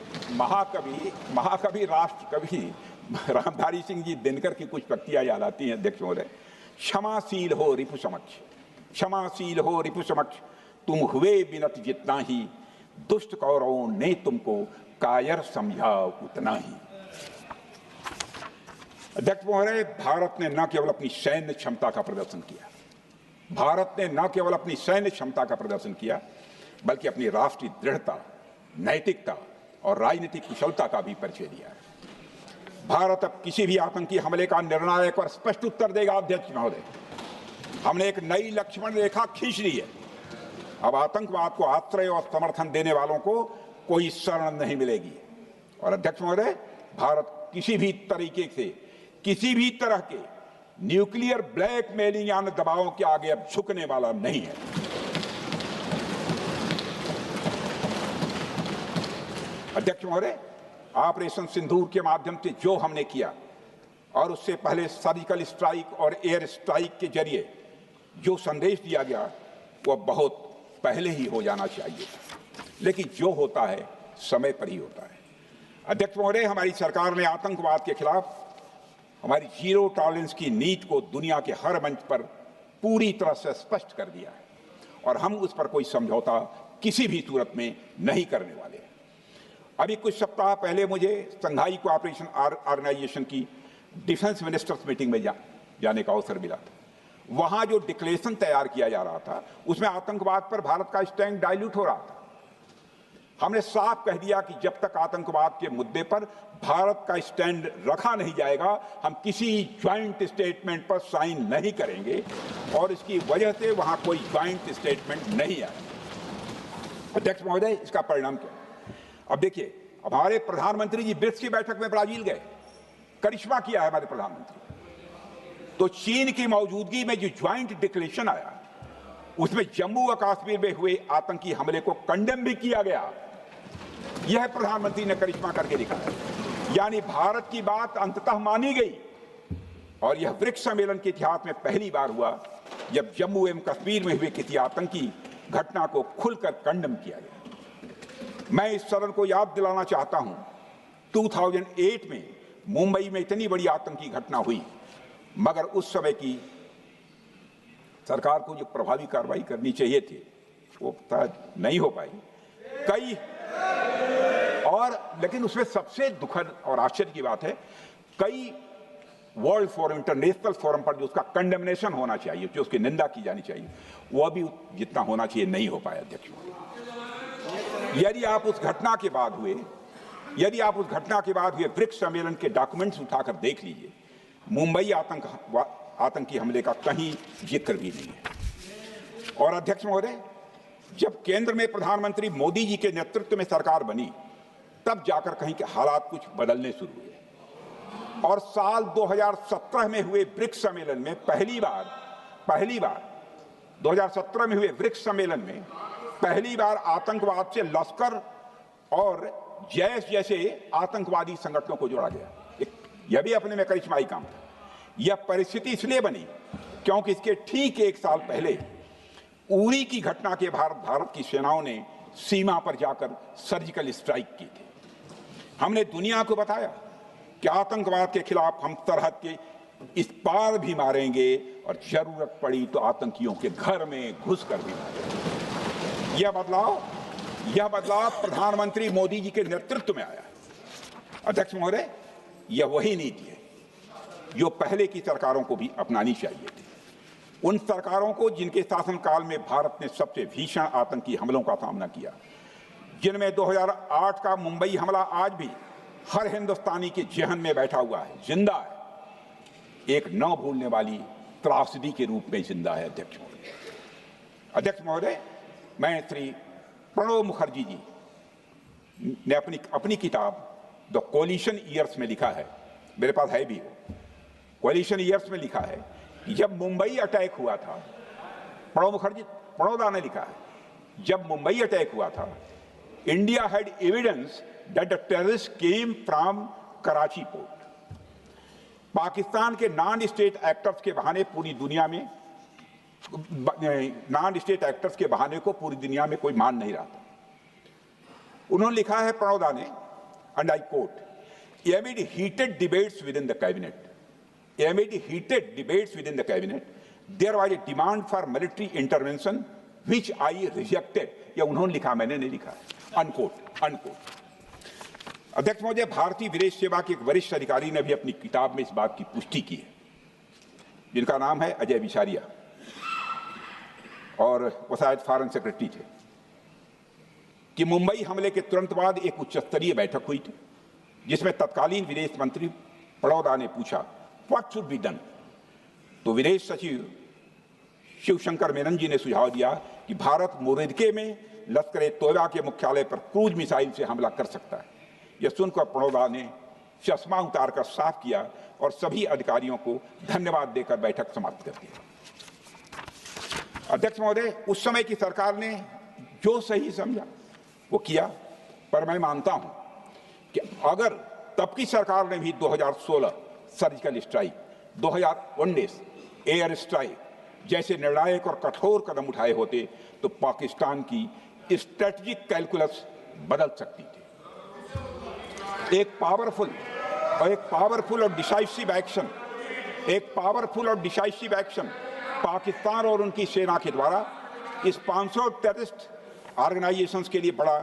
महाकवि राष्ट्रकवि रामधारी सिंह जी दिनकर की कुछ पंक्तियां याद आती हैं। अध्यक्ष महोदय, क्षमाशील हो रिपु समक्ष, तुम हुए विनत जितना ही, दुष्ट कौरवों ने तुमको कायर समझा उतना ही। अध्यक्ष महोदय, भारत ने न केवल अपनी सैन्य क्षमता का प्रदर्शन किया, बल्कि अपनी राष्ट्रीय दृढ़ता, नैतिकता और राजनीतिक कुशलता का भी परिचय दिया है। भारत अब किसी भी आतंकी हमले का निर्णायक और स्पष्ट उत्तर देगा। अध्यक्ष महोदय, हमने एक नई लक्ष्मण रेखा खींच ली है। अब आतंकवाद को आश्रय और समर्थन देने वालों को कोई शरण नहीं मिलेगी। और अध्यक्ष महोदय, भारत किसी भी तरह के न्यूक्लियर ब्लैकमेलिंग या दबावों के आगे अब झुकने वाला नहीं है। अध्यक्ष महोदय, ऑपरेशन सिंदूर के माध्यम से जो हमने किया और उससे पहले सर्जिकल स्ट्राइक और एयर स्ट्राइक के जरिए जो संदेश दिया गया वह बहुत पहले ही हो जाना चाहिए, लेकिन जो होता है समय पर ही होता है। अध्यक्ष महोदय, हमारी सरकार ने आतंकवाद के खिलाफ हमारी जीरो टॉलरेंस की नीति को दुनिया के हर मंच पर पूरी तरह से स्पष्ट कर दिया है और हम उस पर कोई समझौता किसी भी सूरत में नहीं करने वाले हैं। अभी कुछ सप्ताह पहले मुझे शंघाई कोऑपरेशन ऑर्गेनाइजेशन की डिफेंस मिनिस्टर्स मीटिंग में जाने का अवसर मिला था। वहां जो डिक्लेरेशन तैयार किया जा रहा था उसमें आतंकवाद पर भारत का स्टैंड डाइल्यूट हो रहा था। हमने साफ कह दिया कि जब तक आतंकवाद के मुद्दे पर भारत का स्टैंड रखा नहीं जाएगा, हम किसी ज्वाइंट स्टेटमेंट पर साइन नहीं करेंगे और इसकी वजह से वहां कोई ज्वाइंट स्टेटमेंट नहीं आया। अध्यक्ष महोदय, इसका परिणाम क्या? अब देखिए, हमारे प्रधानमंत्री जी ब्रिक्स की बैठक में ब्राजील गए, करिश्मा किया है हमारे प्रधानमंत्री। तो चीन की मौजूदगी में जो ज्वाइंट डिक्लेरेशन आया उसमें जम्मू व कश्मीर में हुए आतंकी हमले को कंडेम भी किया गया। यह प्रधानमंत्री ने करिश्मा करके दिखाया, यानी भारत की बात अंततः मानी गई। और यह ब्रिक्स सम्मेलन के इतिहास में पहली बार हुआ जब जम्मू एवं कश्मीर में हुए किसी आतंकी घटना को खुलकर कंडेम किया गया। मैं इस सदन को याद दिलाना चाहता हूं, 2008 में मुंबई में इतनी बड़ी आतंकी घटना हुई, मगर उस समय की सरकार को जो प्रभावी कार्रवाई करनी चाहिए थी वो नहीं हो पाई। लेकिन उसमें सबसे दुखद और आश्चर्य की बात है, कई वर्ल्ड फोरम, इंटरनेशनल फोरम पर जो उसका कंडेमनेशन होना चाहिए, जो उसकी निंदा की जानी चाहिए, वह भी जितना होना चाहिए नहीं हो पाया। अध्यक्ष, यदि आप उस घटना के बाद हुए ब्रिक्स सम्मेलन के डॉक्यूमेंट्स उठाकर देख लीजिए, मुंबई आतंकी हमले का कहीं जिक्र भी नहीं है। और अध्यक्ष महोदय, जब केंद्र में प्रधानमंत्री मोदी जी के नेतृत्व में सरकार बनी तब जाकर कहीं के हालात कुछ बदलने शुरू हुए और साल 2017 में हुए ब्रिक्स सम्मेलन में पहली बार 2017 में हुए ब्रिक्स सम्मेलन में पहली बार आतंकवाद से लश्कर और जैश जैसे आतंकवादी संगठनों को जोड़ा गया। यह भी अपने में करिश्माई काम था। यह परिस्थिति इसलिए बनी क्योंकि इसके ठीक एक साल पहले उरी की घटना के भारत की सेनाओं ने सीमा पर जाकर सर्जिकल स्ट्राइक की थी। हमने दुनिया को बताया कि आतंकवाद के खिलाफ हम सरहद के इस पार भी मारेंगे और जरूरत पड़ी तो आतंकियों के घर में घुसकर भी मारेंगे। यह बदलाव यह बदलाव प्रधानमंत्री मोदी जी के नेतृत्व में आया है। अध्यक्ष महोदय, यह वही नीति है जो पहले की सरकारों को भी अपनानी चाहिए थी। उन सरकारों को जिनके शासनकाल में भारत ने सबसे भीषण आतंकी हमलों का सामना किया, जिनमें 2008 का मुंबई हमला आज भी हर हिंदुस्तानी के जेहन में बैठा हुआ है, जिंदा है, एक न भूलने वाली त्रासदी के रूप में जिंदा है। अध्यक्ष महोदय, मैं श्री प्रणब मुखर्जी जी ने अपनी किताब द कोलिशन ईयर्स में लिखा है, मेरे पास है भी, कोलिशन ईयर्स में लिखा है कि जब मुंबई अटैक हुआ था, प्रणोदा ने लिखा है, जब मुंबई अटैक हुआ था, India had evidence that the terrorist came from Karachi port. Pakistan के नॉन स्टेट एक्टर्स के बहाने पूरी दुनिया में, नॉन स्टेट एक्टर्स के बहाने को पूरी दुनिया में कोई मान नहीं रहा था। उन्होंने लिखा है प्रणोदा ने, and I quote, amid heated debates within the cabinet, there was a demand for military intervention which I rejected. यह उन्होंने लिखा, मैंने नहीं लिखा, अनकोट। अध्यक्ष महोदय, भारतीय विदेश सेवा के एक वरिष्ठ अधिकारी ने भी अपनी किताब में इस बात की पुष्टि की है, जिनका नाम है अजय बिसारिया, और वो शायद फॉरेन सेक्रेटरी थे, कि मुंबई हमले के तुरंत बाद एक उच्च स्तरीय बैठक हुई थी जिसमें तत्कालीन विदेश मंत्री प्रणोदा ने पूछा व्हाट शुड बी डन। तो विदेश सचिव शिवशंकर मेनन जी ने सुझाव दिया कि भारत मोरदके में लश्कर-ए-तोयबा के मुख्यालय पर क्रूज मिसाइल से हमला कर सकता है। यह सुनकर प्रणोदा ने चश्मा उतारकर साफ किया और सभी अधिकारियों को धन्यवाद देकर बैठक समाप्त कर दी। अध्यक्ष महोदय, उस समय की सरकार ने जो सही समझा वो किया, पर मैं मानता हूं कि अगर तब की सरकार ने भी 2016 सर्जिकल स्ट्राइक, 2019 एयर स्ट्राइक जैसे निर्णायक और कठोर कदम उठाए होते तो पाकिस्तान की स्ट्रेटेजिक कैलकुलस बदल सकती थी। एक पावरफुल और डिसाइसिव एक्शन पाकिस्तान और उनकी सेना के द्वारा इस 500 टेररिस्ट ऑर्गेनाइजेशंस के लिए बड़ा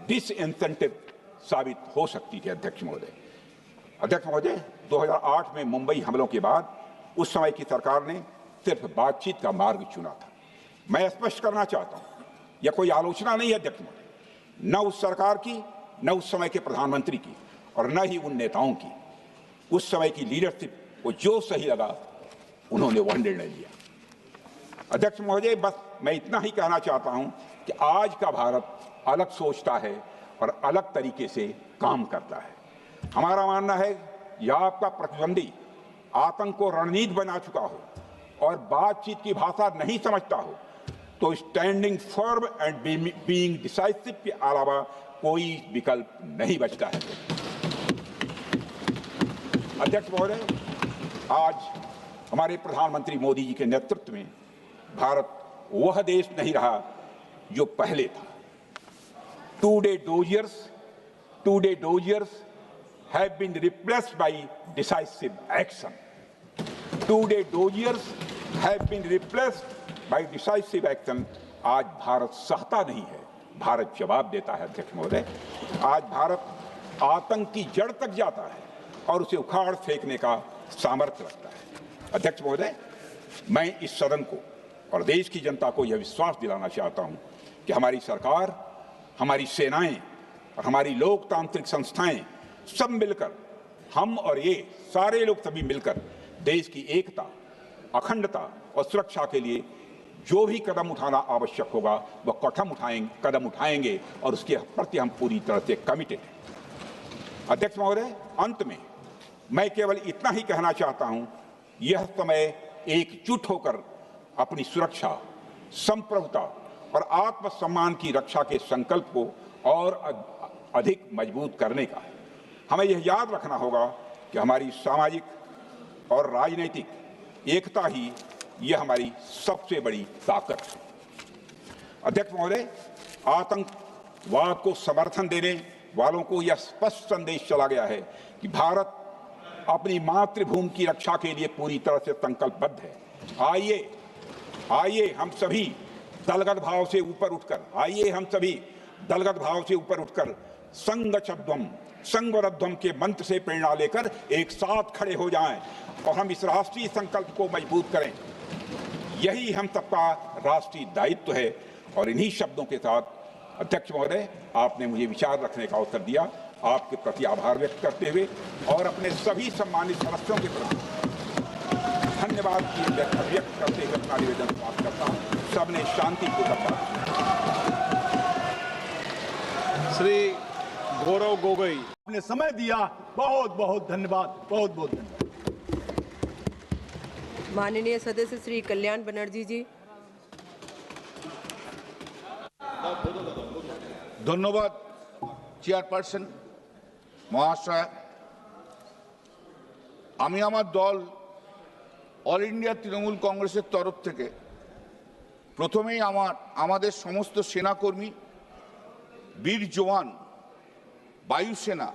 डिसइंसेंटिव साबित हो सकती थी। अध्यक्ष महोदय, 2008 में मुंबई हमलों के बाद उस समय की सरकार ने सिर्फ बातचीत का मार्ग चुना था। मैं स्पष्ट करना चाहता हूं, यह कोई आलोचना नहीं है अध्यक्ष महोदय, न उस सरकार की, न उस समय के प्रधानमंत्री की, और न ही उन नेताओं की। उस समय की लीडरशिप को जो सही लगा उन्होंने वह निर्णय लिया। अध्यक्ष महोदय, बस मैं इतना ही कहना चाहता हूं कि आज का भारत अलग सोचता है और अलग तरीके से काम करता है। हमारा मानना है यह आपका प्रतिद्वंदी आतंक को रणनीति बना चुका हो और बातचीत की भाषा नहीं समझता हो तो standing firm and being decisive के अलावा कोई विकल्प नहीं बचता है। अध्यक्ष महोदय, आज हमारे प्रधानमंत्री मोदी जी के नेतृत्व में भारत वह देश नहीं रहा जो पहले था। Two-day doziers have been replaced by decisive action. Two-day doziers have been replaced by decisive action. आज भारत सहता नहीं है, भारत जवाब देता है। अध्यक्ष महोदय, आज भारत आतंक की जड़ तक जाता है और उसे उखाड़ फेंकने का सामर्थ्य रखता है। अध्यक्ष महोदय, मैं इस सदन को और देश की जनता को यह विश्वास दिलाना चाहता हूं कि हमारी सरकार, हमारी सेनाएं और हमारी लोकतांत्रिक संस्थाएं सब मिलकर, हम और ये सारे लोग सभी मिलकर देश की एकता, अखंडता और सुरक्षा के लिए जो भी कदम उठाना आवश्यक होगा वह कदम उठाएंगे और उसके प्रति हम पूरी तरह से कमिटेड हैं। अध्यक्ष महोदय, अंत में मैं केवल इतना ही कहना चाहता हूं, यह समय एकजुट होकर अपनी सुरक्षा, संप्रभुता और आत्मसम्मान की रक्षा के संकल्प को और अधिक मजबूत करने का है। हमें यह याद रखना होगा कि हमारी सामाजिक और राजनीतिक एकता ही यह हमारी सबसे बड़ी ताकत है। अध्यक्ष महोदय, आतंकवाद को समर्थन देने वालों को यह स्पष्ट संदेश चला गया है कि भारत अपनी मातृभूमि की रक्षा के लिए पूरी तरह से संकल्पबद्ध है। आइए हम सभी दलगत भाव से ऊपर उठकर, आइए हम सभी दलगत भाव से ऊपर उठकर संगच्छध्वम संगवरध्वम के मंत्र से प्रेरणा लेकर एक साथ खड़े हो जाएं और हम इस राष्ट्रीय संकल्प को मजबूत करें। यही हम सबका राष्ट्रीय दायित्व है। और इन्हीं शब्दों के साथ अध्यक्ष महोदय, आपने मुझे विचार रखने का अवसर दिया। आपके प्रति आभार व्यक्त करते हुए और अपने सभी सम्मानित सदस्यों के प्रति धन्यवाद की व्यक्त करते हुए अपना निवेदन समाप्त करता हूँ। सबने शांतिपूर्वक श्री गौरव गोगोई आपने समय दिया, बहुत बहुत धन्यवाद, बहुत बहुत धन्यवाद। माननीय सदस्य श्री कल्याण बनर्जी जी। ধন্যবাদ চেয়ারপারসন মহাশয়। আমি আমার দল অল ইন্ডিয়া তৃণমূল কংগ্রেসের তরফ থেকে প্রথমেই আমাদের সমস্ত সেনাকর্মী, বীর জওয়ান, বায়ুসেনা,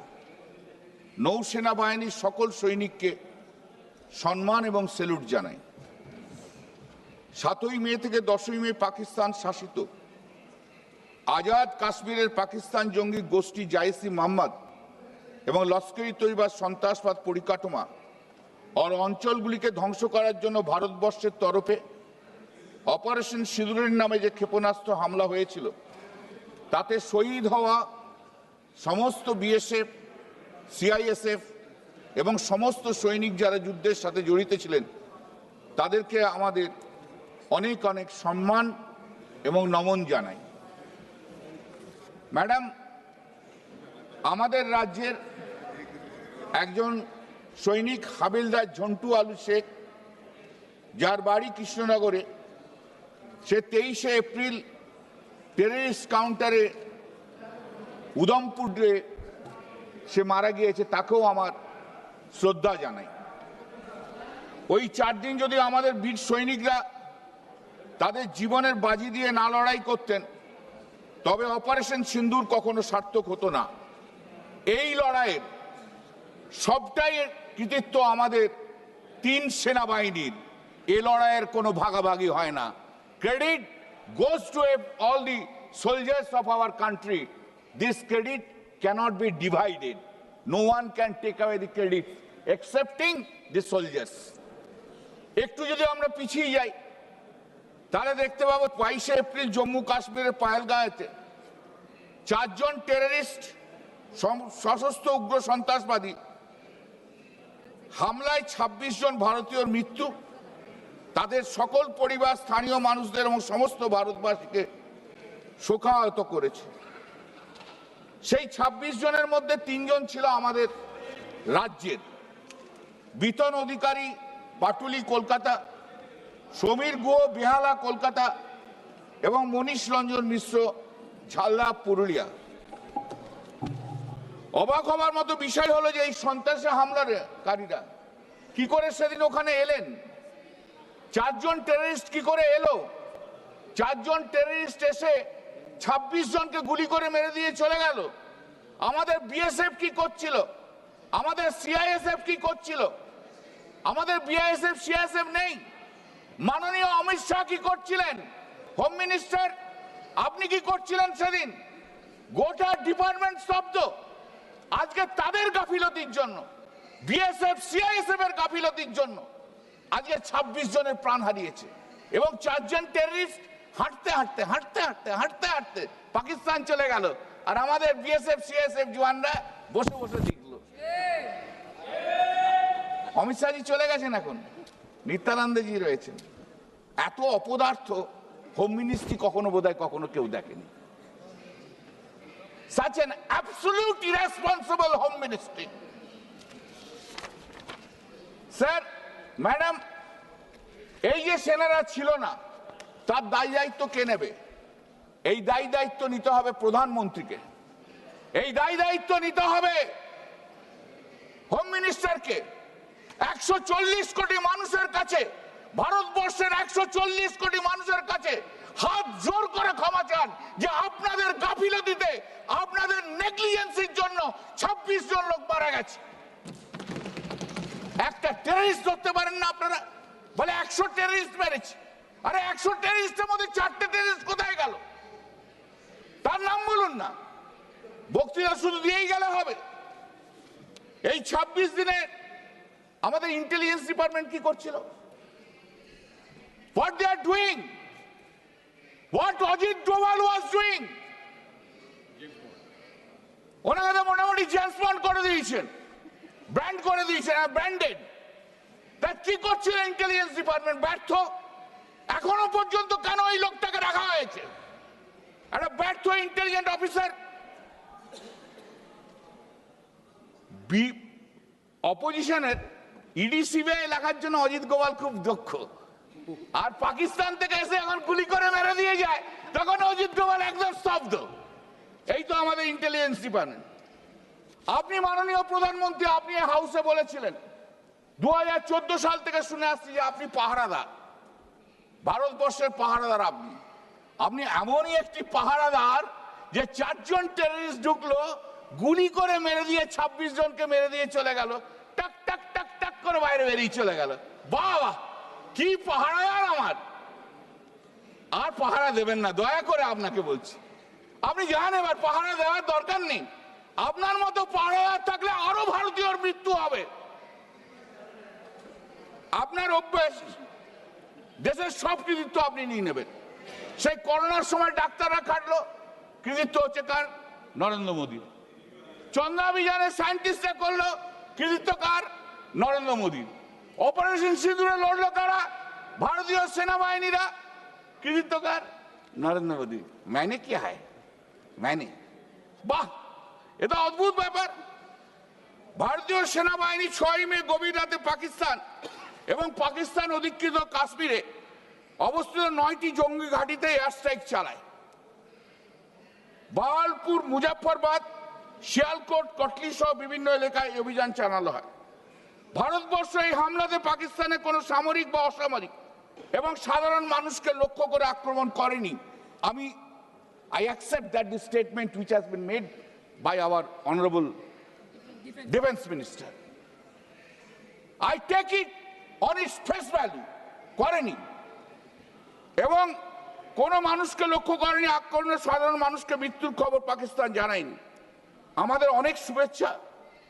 নৌসেনা বাহিনীর সকল সৈনিককে সম্মান এবং স্যালুট জানাই। 7ই মে থেকে 10ই মে পাকিস্তান শাসিত আজাদ কাশ্মীরের পাকিস্তান জঙ্গি গোষ্ঠী জাইসি মোহাম্মদ এবং লস্করি তৈবার সন্ত্রাসবাদ পরিকাঠামো আর অঞ্চলগুলিকে ধ্বংস করার জন্য ভারতবর্ষের তরফে অপারেশন সিঁদুরের নামে যে ক্ষেপণাস্ত্র হামলা হয়েছিল, তাতে শহীদ হওয়া সমস্ত বিএসএফ, সিআইএসএফ এবং সমস্ত সৈনিক যারা যুদ্ধের সাথে জড়িত ছিলেন, তাদেরকে আমাদের অনেক অনেক সম্মান এবং নমন জানাই। ম্যাডাম, আমাদের রাজ্যের একজন সৈনিক হাবিলদার ঝন্টু আলু শেখ, যার বাড়ি কৃষ্ণনগরে, সে 23শে এপ্রিল টেররিস্ট কাউন্টারে উধমপুরে সে মারা গিয়েছে, তাকেও আমার শ্রদ্ধা জানাই। ওই 4 দিন যদি আমাদের বীর সৈনিকরা তাদের জীবনের বাজি দিয়ে না লড়াই করতেন, তবে অপারেশন সিন্দুর কখনো সার্থক হতো না। এই লড়াইয়ের সবটাই কৃতিত্ব আমাদের 3 সেনাবাহিনীর। এই লড়াইয়ের কোনো ভাগাভাগি হয় না। Credit goes to all the soldiers of our country. This credit cannot be divided. No one can take away the credit excepting the soldiers. একটু যদি আমরা পিছিয়ে যাই তাহলে দেখতে পাবো 22শে এপ্রিল জম্মু কাশ্মীরের পাহেলগাঁওতে 4 জন টেররিস্ট সশস্ত্র উগ্র সন্ত্রাসবাদী হামলায় 26 জন ভারতীয়র মৃত্যু, তাদের সকল পরিবার, স্থানীয় মানুষদের এবং সমস্ত ভারতবাসীকে শোকাহত করেছে। সেই 26 জনের মধ্যে 3 জন ছিল আমাদের রাজ্যের। বিতন অধিকারী পাটুলি কলকাতা, সমীর গুহ বেহালা কলকাতা এবং মনীষ রঞ্জন মিশ্র ঝালদা পুরুলিয়া। অবাক হবার মতো বিষয় হলো যে এই সন্ত্রাসী হামলাকারীরা কি করে সেদিন ওখানে এলেন। 4 জন টেররিস্ট কি করে এলো? 4 জন টেররিস্ট এসে 26 জনকে গুলি করে মেরে দিয়ে চলে গেল। আমাদের বিএসএফ কি করছিল? আমাদের সিআইএসএফ কি করছিল? আমাদের বিএসএফ সিআইএসএফ নেই। মাননীয় অমিত শাহ কি করছিলেন? হোম মিনিস্টার আপনি কি করছিলেন সেদিন? গোটা ডিপার্টমেন্ট স্তব্ধ। আজকে তাদের গাফিলতির জন্য, বিএসএফ সিআইএসএফ এর গাফিলতির জন্য আজকে 26 জনের প্রাণ হারিয়েছে এবং 4 জন টেররিস্ট হাঁটতে হাঁটতে হাঁটতে হাঁটতে হাঁটতে হাঁটতে পাকিস্তান চলে গেল, আর আমাদের বিএসএফ সিআইএসএফ জওয়ানরা বসে বসে দেখলো। অমিত শাহজি চলে গেছেন, এখন নিত্যানন্দজি রয়েছেন। এত অপদার্থ হোম মিনিস্ট্রি কখনো বোধহয় কখনো কেউ দেখেনি। Such an absolute irresponsible home ministry. Sir, madam, এই যে সেনারা ছিল না, তার দায় দায়িত্ব কে নেবে? এই দায় দায়িত্ব নিতে হবে প্রধানমন্ত্রীকে, এই দায় দায়িত্ব নিতে হবে হোম মিনিস্টারকে। 140 কোটি মানুষের কাছে, ভারতবর্ষের 140 কোটি মানুষের কাছে হাত জোর করে ক্ষমা চান যে আপনাদের গাফিলতিতে, আপনাদের নেগলিজেন্সির জন্য 26 জন লোক মারা গেছে। একটা টেররিস্ট ধরতে পারেন না আপনারা? বলে 100 টেররিস্ট মেরেছে। আরে 100 টেররিস্টের মধ্যে 4টে টেররিস্ট কোথায় গেল? তার নাম বলুন না, বক্তৃতা শুধু দিয়েই গেলে হবে। এই 26 দিনে আমাদের ইন্টেলিজেন্স ডিপার্টমেন্ট কি করছিল? What they are doing, what Ajit Doval was doing, ওনাকে মোটামুটি জেমস বন্ড করে দিয়েছেন, ব্র্যান্ড করে দিয়েছেন, ব্র্যান্ডেড। তা কি করছিল ইন্টেলিজেন্স ডিপার্টমেন্ট? ব্যর্থ। এখনো পর্যন্ত কেন এই লোকটাকে রাখা হয়েছে? একটা ব্যর্থ ইন্টেলিজেন্ট অফিসার। অপোজিশনের ইডি সিবিআই লেখার জন্য অজিত গোয়াল খুব দক্ষ, আর পাকিস্তান থেকে এসে এখন গুলি করে মেরে দিয়ে যায়, তখন অজিত গোয়াল একদম স্তব্ধ। এই তো আমাদের ইন্টেলিজেন্স ডিপার্টমেন্ট। আপনি মাননীয় প্রধানমন্ত্রী, আপনি হাউসে বলেছিলেন 2014 সাল থেকে শুনে আসছি যে আপনি পাহারাদার, ভারতবর্ষের পাহারাদার। আপনি এমনই একটি পাহারাদার যে 4 জন টেররিস্ট ঢুকলো, গুলি করে মেরে দিয়ে 26 জনকে মেরে দিয়ে চলে গেল, টাক টাক টাক টাক করে বাইরে বেরিয়ে চলে গেল। বাবা, কি পাহারাদার আমার! আর পাহারা দেবেন না, দয়া করে আপনাকে বলছি। আপনি যান, এবার পাহারা দেওয়ার দরকার নেই। আপনার মতো পাহারাদার থাকলে আরো ভারতীয়র মৃত্যু হবে। আপনার অভ্যেস, দেশের সব কৃতিত্ব আপনি নিয়ে নেবেন। সেই করোনার সময় ডাক্তাররা খাটলো, কৃতিত্ব হচ্ছে কার? নরেন্দ্র মোদী। চন্দ্রাভিযানে সায়েন্টিস্টরা করলো, কৃতিত্ব কার? নরেন্দ্র মোদী। অপারেশন সিঁদুরে লড়লো কারা? ভারতীয় সেনাবাহিনীরা। কৃতিত্ব কার? নরেন্দ্র মোদী। मैंने क्या है, मैंने। বাহ, এটা অদ্ভুত ব্যাপার। ভারতীয় সেনাবাহিনী 6 মে গভীর রাতে পাকিস্তান এবং পাকিস্তান অধিকৃত কাশ্মীরে অবস্থিত 9টি জঙ্গি ঘাঁটিতে এয়ার স্ট্রাইক চালায়। বাহালপুর, মুজাফফরবাদ, শিয়ালকোট, কটলি সহ বিভিন্ন এলাকায় অভিযান চালানো হয়। ভারতবর্ষ এই হামলাতে পাকিস্তানে কোনো সামরিক বা অসামরিক এবং সাধারণ মানুষকে লক্ষ্য করে আক্রমণ করেনি। I accept that the statement which has been made by our honorable defense minister. I take it on its face value. করেনি, এবং কোন মানুষকে লক্ষ্য করেনি, আক্রমণে সাধারণ মানুষকে মৃত্যুর খবর পাকিস্তান জানায়নি। আমাদের অনেক শুভেচ্ছা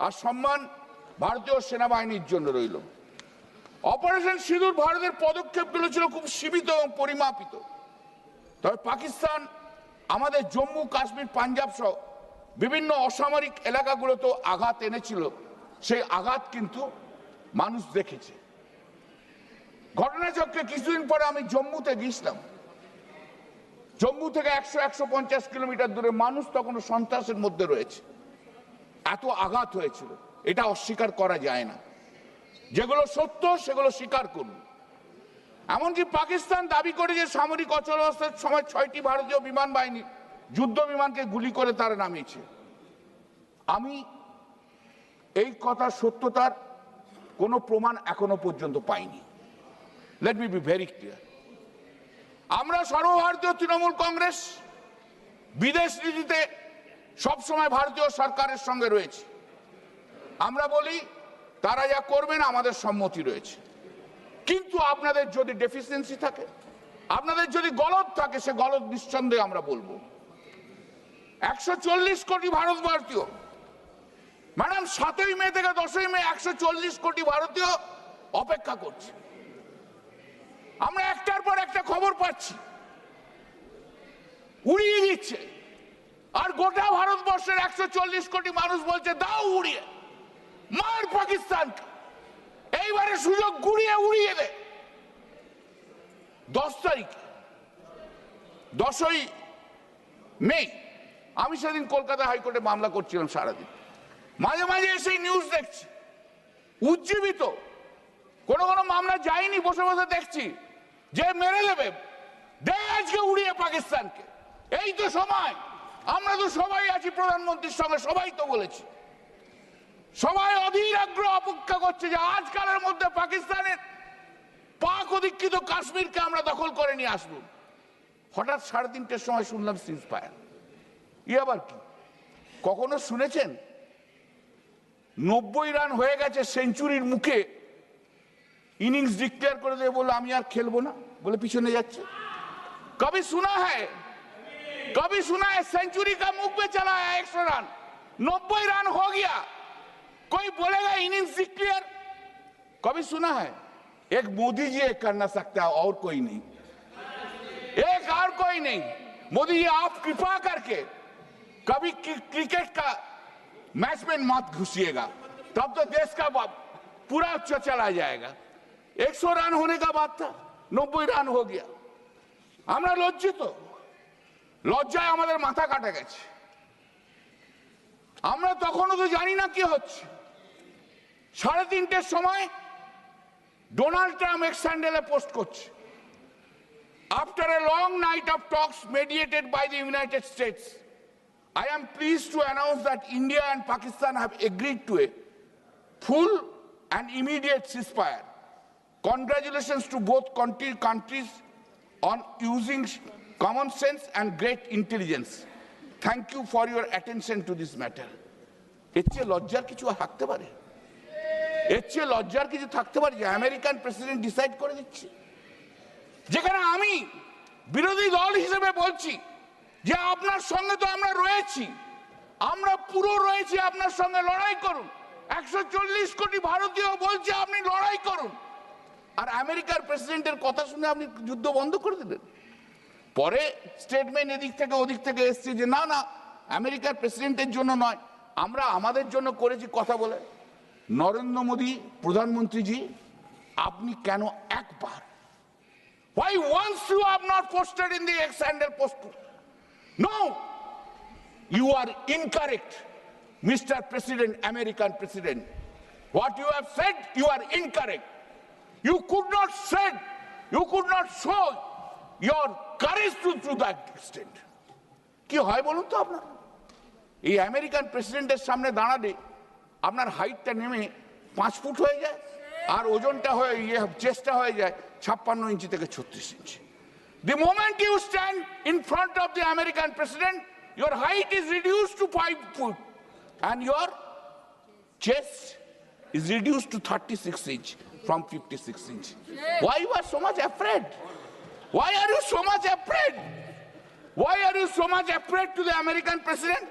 আর সম্মান ভারতীয় সেনাবাহিনীর জন্য রইল। অপারেশন সিঁদুর ভারতের পদক্ষেপগুলো ছিল খুব সীমিত এবং পরিমাপিত, তবে পাকিস্তান আমাদের জম্মু, কাশ্মীর, পাঞ্জাব সহ বিভিন্ন অসামরিক এলাকাগুলোতেও আঘাত এনেছিল। সেই আঘাত কিন্তু মানুষ দেখেছে। ঘটনাচক্রে কিছুদিন পরে আমি জম্মুতে গিয়েছিলাম। জম্মু থেকে 100-150 কিলোমিটার দূরে মানুষ তখনও সন্ত্রাসের মধ্যে রয়েছে। এত আঘাত হয়েছিল, এটা অস্বীকার করা যায় না। যেগুলো সত্য সেগুলো স্বীকার করুন। এমনকি পাকিস্তান দাবি করে যে সামরিক অচলাবস্থার সময় 6টি ভারতীয় বিমান বাহিনী যুদ্ধ বিমানকে গুলি করে তারা নামিয়েছে। আমি এই কথা সত্যতার কোনো প্রমাণ এখনো পর্যন্ত পাইনি। Let me be very clear. আমরা সর্বভারতীয় তৃণমূল কংগ্রেস বিদেশ নীতিতে সবসময় ভারতীয় সরকারের সঙ্গে রয়েছে। আমরা বলি তারা যা করবেন আমাদের সম্মতি রয়েছে, কিন্তু আপনাদের যদি ডেফিসিয়েন্সি থাকে, আপনাদের যদি গলদ থাকে, সে গলদ নিঃসন্দেহে আমরা বলবো। 140 কোটি ভারতবর্ষীয়, ম্যাডাম 7ই মে থেকে 10ই মে 140 কোটি ভারতীয় অপেক্ষা করছে। আমরা একটার পর একটা খবর পাচ্ছি, উড়িয়ে দিচ্ছে, আর গোটা ভারতবর্ষের 140 কোটি মানুষ বলছে দাও উড়িয়ে, মার পাকিস্তানকে, এইবারে সুযোগ গুড়িয়ে উড়িয়ে দে। 10 তারিখ, 10ই মে, আমি সেদিন কলকাতা হাইকোর্টে মামলা করছিলাম সারাদিন। মাঝে মাঝে এসে নিউজ দেখছি, উজ্জীবিত কোন কোন মামলা যায়নি, বসে বসে দেখছি যে মেরে দেবে, দে আজকে উড়িয়ে পাকিস্তানকে। এই তো সময়, আমরা তো সবাই আছি প্রধানমন্ত্রীর সঙ্গে, সবাই তো বলেছি, সবাই অধীর আগ্রহ অপেক্ষা করছে যে আজকালের মধ্যে পাকিস্তানের পাক অধিকৃত কাশ্মীরকে আমরা দখল করে নিয়ে আসবো। হঠাৎ 3:30টার সময় শুনলাম সিজ ফায়ার। আবার কি? কখনো শুনেছেন 90 রান হয়ে গেছে, সেঞ্চুরির মুখে ইনিংস ডিক্লেয়ার করে দিয়ে বললো আমি আর খেলবো না, বলে পিছনে যাচ্ছে? কবি শোনা হ্যায়? कभी सुना है सेंचुरी का मुख पे चला है 100 रन, 90 रन हो गया, कोई बोलेगा इनिंग्स डिक्लेयर? कभी सुना है? एक मोदी जी एक करना सकता है और कोई नहीं, एक और कोई नहीं। मोदी जी आप कृपा करके कभी क्रिकेट का मैच में मत घुसिएगा, तब तो देश का पूरा चला जाएगा। 100 रन होने का बात था, 90 রান हो गया। আমরা লজ্জিত, লজ্জায় আমাদের মাথা কাটা গেছে। আমরা তখনও তো জানি না কি হচ্ছে। 3:30টার সময় ডোনাল্ড ট্রাম্প এক্স হ্যান্ডেলে পোস্ট করছে, After a long night of talks mediated by the United States, I am pleased to announce that India and Pakistan have agreed to a full and immediate ceasefire. Congratulations to both countries on using common sense and great intelligence. Thank you for your attention to this matter. এর চেয়ে লজ্জার কিছু থাকতে পারে? এর চেয়ে লজ্জার কিছু থাকতে পারে যে আমেরিকান প্রেসিডেন্ট ডিসাইড করে দিচ্ছে? যেখানে আমি বিরোধী দল হিসেবে বলছি যে আপনার সঙ্গে তো আমরা রয়েছি, আমরা পুরো রয়েছি, আপনার সঙ্গে লড়াই করুন। 140 কোটি ভারতীয় বলছে আপনি লড়াই করুন, আর আমেরিকার প্রেসিডেন্টের কথা শুনে আপনি যুদ্ধ বন্ধ করে দিলেন। পরে স্টেটমেন্ট এদিক থেকে ওদিক থেকে এসছে যে না না, আমেরিকার প্রেসিডেন্টের জন্য নয়, আমরা আমাদের জন্য করেছি কথা বলে। নরেন্দ্র মোদী প্রধানমন্ত্রীজি, আপনি কেন একবার, why once you have not posted in the X-handle post? No, you are incorrect, Mr. President, American President. What you have said, you are incorrect. You could not say, you could not show your courage to that extent. কি হয় বলুন তো আপনার? এই আমেরিকান প্রেসিডেন্টের সামনে দাঁড়ালে আপনার হাইটটা নেমে 5 ফুট হয়ে যায়, আর ওজনটা হয়ে চেস্টটা হয়ে যায় 56 ইঞ্চি থেকে 36 ইঞ্চি। The moment you stand in front of the American president, your height is reduced to 5 foot and your chest is reduced to 36 inch from 56 inch. Why you are so much afraid? Why are you so much afraid? Why are you so much afraid to the American president?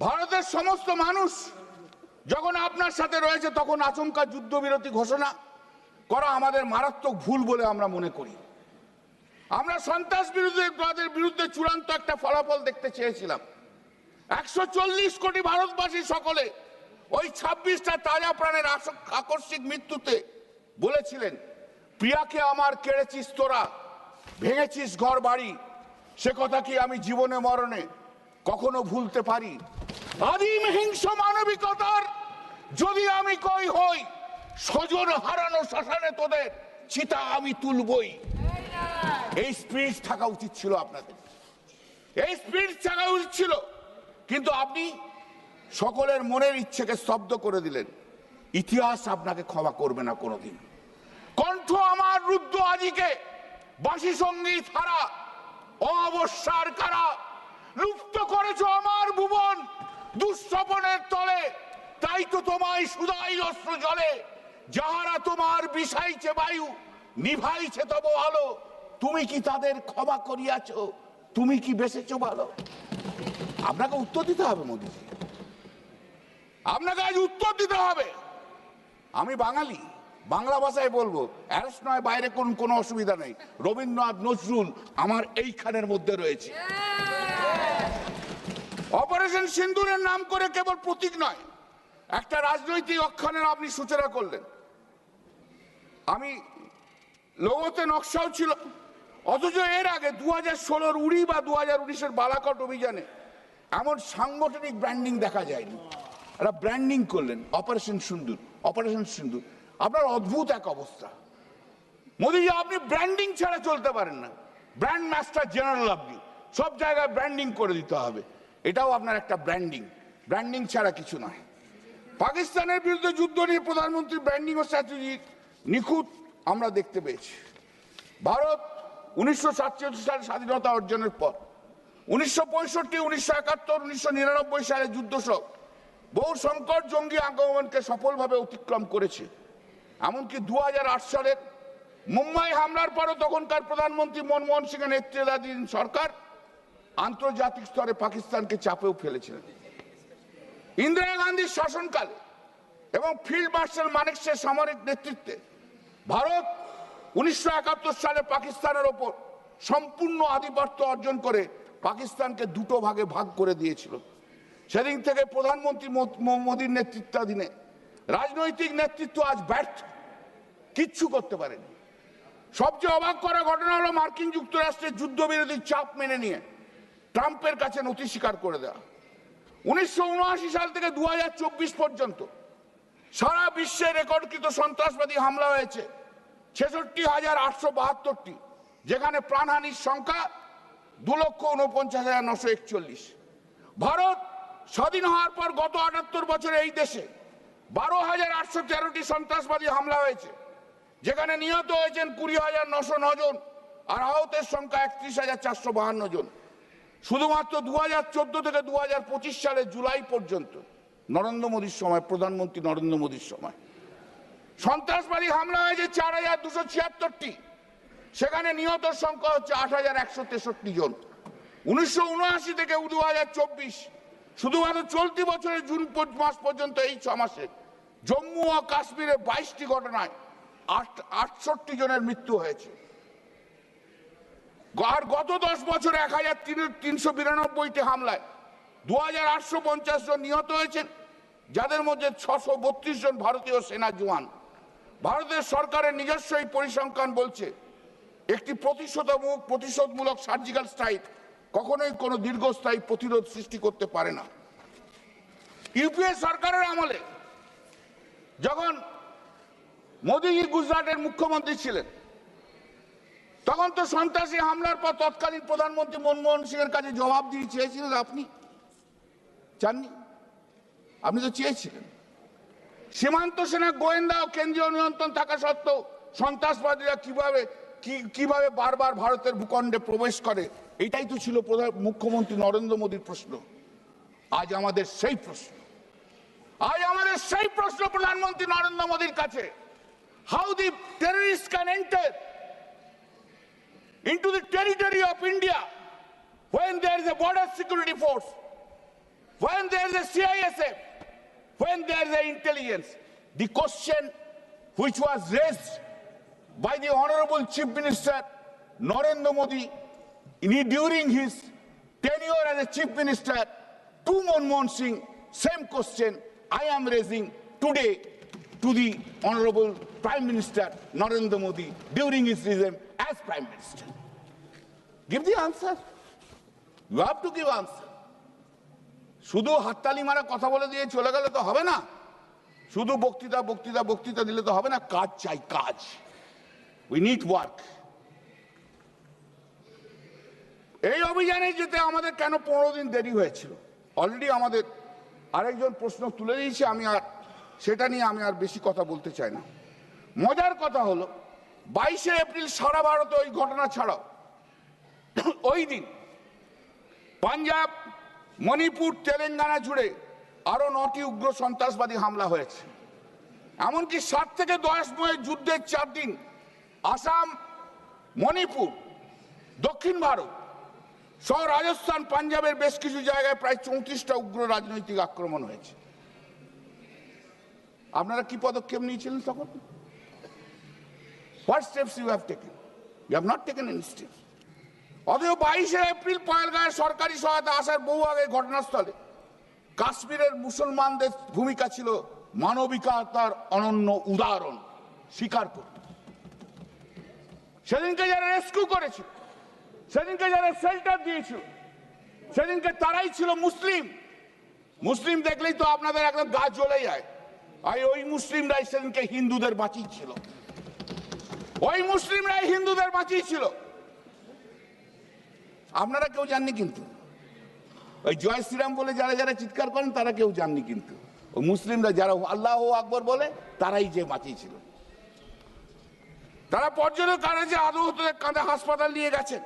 ভারতের সমস্ত মানুষ যখন আপনার সাথে রয়েছে তখন আচমকা যুদ্ধবিরতি ঘোষণা করা আমাদের মারাত্মক ভুল বলে আমরা মনে করি। আমরা সন্ত্রাসবাদের বিরুদ্ধে চূড়ান্ত একটা ফলাফল দেখতে চেয়েছিলাম। 140 কোটি ভারতবাসী সকলে ওই 26টা তাজা প্রাণের আকস্মিক মৃত্যুতে বলেছিলেন, প্রিয়াকে আমার কেড়েছিস তোরা, ভেঙেছিস ঘর বাড়ি, সে কথা কি আমি জীবনে মরণে কখনো ভুলতে পারি? আদিম হিংস্র মানবিকতার যদি আমি কই হই, স্বজন হারানো শ্মশানে তোদের চিতা আমি তুলবই। এই স্পিরিট থাকা উচিত ছিল আপনাদের, এই স্পিরিট থাকা উচিত ছিল, কিন্তু আপনি সকলের মনের ইচ্ছেকে স্তব্ধ করে দিলেন। ইতিহাস আপনাকে ক্ষমা করবে না কোনোদিন। কণ্ঠ আমার রুদ্ধ আজিকে বাঁশি সঙ্গীত হারা অমাবস্যার কারা, লুপ্ত করেছ আমার ভুবন দুঃস্বপনের তলে, তাই তো তোমায় সুদাই অস্ত্র জলে, যাহারা তোমার বিষাইছে বায়ু নিভাইছে তব আলো, তুমি কি তাদের ক্ষমা করিয়াছ? তুমি কি বেঁচেছো ভালো? আপনাকে উত্তর দিতে হবে মোদীজি, আপনাকে আজ উত্তর দিতে হবে। আমি বাঙালি, বাংলা ভাষায় বলবো, অ্যারেস্ট নয়, বাইরে কোনো অসুবিধা নেই। রবীন্দ্রনাথ নজরুল আমার এইখানের মধ্যে রয়েছে। অপারেশন সিন্দুরের নাম করে কেবল প্রতীক নয়, একটা রাজনৈতিক অক্ষানের আপনি সূচনা করলেন। আমি লোগোতে নকশাও ছিল, অথচ এর আগে 2016 উড়ি বা 2019-এর বালাকট অভিযানে এমন সাংগঠনিক ব্র্যান্ডিং দেখা যায়নি। একটা ব্র্যান্ডিং করলেন অপারেশন সিন্দুর, অপারেশন সিন্দুর। আপনার অদ্ভুত এক অবস্থা মোদীজি, আপনি ব্র্যান্ডিং ছাড়া চলতে পারেন না। ব্র্যান্ড মাস্টার জেনারেল আপনি, সব জায়গায় ব্র্যান্ডিং করে দিতে হবে, এটাও আপনার একটা ব্র্যান্ডিং। ব্র্যান্ডিং ছাড়া কিছু নয়। পাকিস্তানের বিরুদ্ধে যুদ্ধ নিয়ে প্রধানমন্ত্রী ব্র্যান্ডিং ও স্ট্র্যাটেজি নিখুঁত আমরা দেখতে পেয়েছি। ভারত 1947 সালে স্বাধীনতা অর্জনের পর 1965, 1971, 1999 সালে যুদ্ধ সহ বহু সংকট জঙ্গি আক্রমণকে সফলভাবে অতিক্রম করেছে। এমনকি 2008 সালের মুম্বাই হামলার পরও তখনকার প্রধানমন্ত্রী মনমোহন সিংয়ের নেতৃত্বাধীন সরকার আন্তর্জাতিক স্তরে পাকিস্তানকে চাপেও ফেলেছিলেন। ইন্দিরা গান্ধীর শাসনকালে এবং ফিল্ড মার্শাল মানেকশের সামরিক নেতৃত্বে ভারত 1971 সালে পাকিস্তানের ওপর সম্পূর্ণ আধিপত্য অর্জন করে পাকিস্তানকে দুটো ভাগে ভাগ করে দিয়েছিল। সেদিন থেকে প্রধানমন্ত্রী মোদীর নেতৃত্বাধীনে রাজনৈতিক নেতৃত্ব আজ ব্যর্থ, কিচ্ছু করতে পারেনি। সবচেয়ে অবাক করা ঘটনা হলো মার্কিন যুক্তরাষ্ট্রের যুদ্ধবিরোধী চাপ মেনে নিয়ে ট্রাম্পের কাছে নথি স্বীকার করে দেওয়া। 1979 সাল থেকে 2024 পর্যন্ত সারা বিশ্বে রেকর্ডকৃত সন্ত্রাসবাদী হামলা হয়েছে 66,872টি, যেখানে প্রাণহানির সংখ্যা 2,49,941। ভারত স্বাধীন হওয়ার পর গত 78 বছরে এই দেশে 12,813টি সন্ত্রাসবাদী হামলা হয়েছে, যেখানে নিহত হয়েছেন 20,909 জন আর আহতের সংখ্যা 31,452 জন। শুধুমাত্র 2014 থেকে 2025 সালের জুলাই পর্যন্ত নরেন্দ্র মোদীর সময়, প্রধানমন্ত্রী নরেন্দ্র মোদীর সময় সন্ত্রাসবাদী হামলা হয়েছে 4,276টি, সেখানে নিহতর সংখ্যা হচ্ছে 8,163 জন। 1979 থেকে 2024 শুধুমাত্র চলতি বছরের জুন মাস পর্যন্ত এই 6 মাসে জম্মু ও কাশ্মীরে 22টি ঘটনায় 68 জনের মৃত্যু হয়েছে। আর গত 10 বছরে 1,392টি হামলায় 2,850 জন নিহত হয়েছেন, যাদের মধ্যে 632 জন ভারতীয় সেনা জওয়ান। ভারতের সরকারের নিজস্ব এই পরিসংখ্যান বলছে একটি প্রতিশোধমূলক সার্জিক্যাল স্ট্রাইক কখনোই কোনো দীর্ঘস্থায়ী প্রতিরোধ সৃষ্টি করতে পারে না। ইউপিএ সরকারের আমলে যখন মোদীজি গুজরাটের মুখ্যমন্ত্রী ছিলেন, তখন তো সন্ত্রাসী হামলার পর তৎকালীন প্রধানমন্ত্রী মনমোহন সিং এর কাছে জবাব দিয়ে চেয়েছিলেন, আপনি চাননি? আপনি তো চেয়েছিলেন। সীমান্ত সেনা, গোয়েন্দা ও কেন্দ্রীয় নিয়ন্ত্রণ থাকা সত্ত্বেও সন্ত্রাসবাদীরা কিভাবে বারবার ভারতের ভূখণ্ডে প্রবেশ করে, এটাই তো ছিল মুখ্যমন্ত্রী নরেন্দ্র মোদীর প্রশ্ন। আজ আমাদের সেই প্রশ্ন প্রধানমন্ত্রী নরেন্দ্র মোদীর কাছে, how the terrorist can enter into the territory of India when there is a border security force, when there is a CISF, when there is a intelligence. The question which was raised by the Honorable Chief Minister Narendra Modi during his tenure as a Chief Minister to Manmohan Singh, same question I am raising today to the Honorable Prime Minister Narendra Modi during his regime as Prime Minister. Give the answer. You have to give answer. শুধু হাততালি মারা কথা বলে দিয়ে চলে গেলে তো হবে না, শুধু বক্তৃতা দিলে তো হবে না, কাজ চাই, কাজ। We need work. এই অভিযানে যেতে আমাদের কেন 15 দিন দেরি হয়েছিল? অলরেডি আমাদের আরেকজন প্রশ্ন তুলে দিয়েছে, সেটা নিয়ে আমি আর বেশি কথা বলতে চাই না। মজার কথা হলো 22 এপ্রিল সারা ভারতে ওই ঘটনা ছাড়াও ওই দিন পাঞ্জাব, মণিপুর, তেলেঙ্গানা জুড়ে আরো 9টি উগ্র সন্ত্রাসবাদী হামলা হয়েছে। এমনকি 7 থেকে 10 মে যুদ্ধের 4 দিন আসাম, মণিপুর, দক্ষিণ ভারত সহ রাজস্থান, পাঞ্জাবের বেশ কিছু জায়গায় প্রায় 34টা উগ্র রাজনৈতিক আক্রমণ হয়েছে। আপনারা কি পদক্ষেপ নিয়েছিলেন তখন? What steps you have taken? You have not taken any steps. অথচ 22 এপ্রিল পহেলগাঁওয়ে সরকারি সহায়তা আসার বহু আগে ঘটনাস্থলে কাশ্মীরের মুসলমানদের ভূমিকা ছিল মানবিকতার অনন্য উদাহরণ, স্বীকার করত। সেদিনকে যারা রেস্কিউ করেছিল, সেদিনকে যারা শেল্টার দিয়েছিল, সেদিনকে তারাই ছিল মুসলিম। মুসলিম দেখলেই তো আপনাদের একদম গা জ্বলে যায়। আর ওই মুসলিমরাই সেদিনকে হিন্দুদের বাঁচিয়েছিল, ওই মুসলিমরাই হিন্দুদের বাঁচিয়েছিল। আপনারা কেউ জাননি, কিন্তু ওই জয় শ্রীরাম বলে যারা যারা চিৎকার করেন তারা কেউ জাননি, কিন্তু ওই মুসলিমরা যারা আল্লাহ আকবর বলে তারাই যে বাঁচিয়েছিল। তারা পর্যটক কাজে আহতদের কাঁধে হাসপাতাল নিয়ে গেছেন।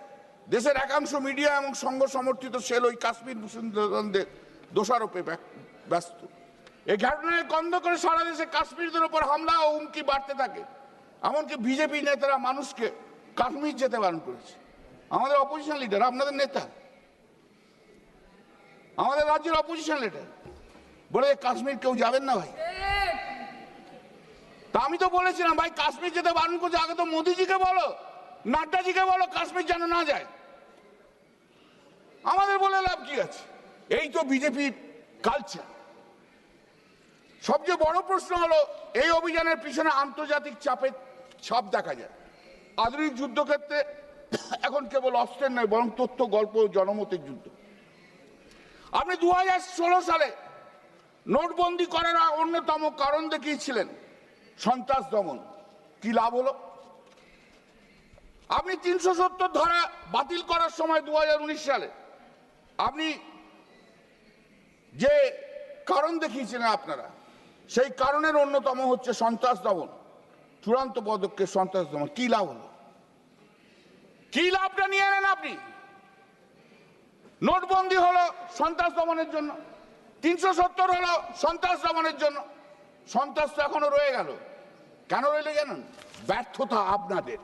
দেশের একাংশ মিডিয়া এবং সংঘ সমর্থিত সেল ওই কাশ্মীর মুসলিমদের দোষারোপে ব্যস্ত। এই ঘটনায় কেন্দ্র করে সারা দেশে কাশ্মীরদের উপর হামলা ও হুমকি বাড়তে থাকে। এমনকি বিজেপি নেতারা মানুষকে কাশ্মীর যেতে বারণ করেছে। আমাদের অপোজিশন লিডার, আপনাদের নেতা, রাজ্যের অপোজিশন লিডার বলে কাশ্মীর কেউ যাবেন না ভাই। তা আমি তো বলেছিলাম ভাই কাশ্মীর যেতে বারণ করছে, আগে তো মোদিজিকে বলো, নাড্ডাজিকে বলো কাশ্মীর যেন না যায়। আমাদের বলে লাভ কি আছে? এই তো বিজেপির কালচার। সবচেয়ে বড় প্রশ্ন হলো এই অভিযানের পিছনে আন্তর্জাতিক চাপের ছাপ দেখা যায়। আধুনিক যুদ্ধক্ষেত্রে এখন কেবল অস্ত্রের নয় বরং তথ্য, গল্প, জনমতের যুদ্ধ। আপনি 2016 সালে নোটবন্দি করার অন্যতম কারণ দেখিয়েছিলেন সন্ত্রাস দমন। কি লাভ হলো? আপনি 370 ধারা বাতিল করার সময় 2019 সালে আপনি যে কারণ দেখিয়েছিলেন আপনারা, সেই কারণের অন্যতম হচ্ছে সন্ত্রাস দমন। চূড়ান্ত পদক্ষেপ সন্ত্রাস দমন। কি লাভ হলো? কি লাভটা নিয়ে এলেন আপনি? নোটবন্দি হলো সন্ত্রাস দমনের জন্য, 370 হলো সন্ত্রাস দমনের জন্য। সন্ত্রাস তো এখনো রয়ে গেল। কেন রইলে জানেন? ব্যর্থতা আপনাদের,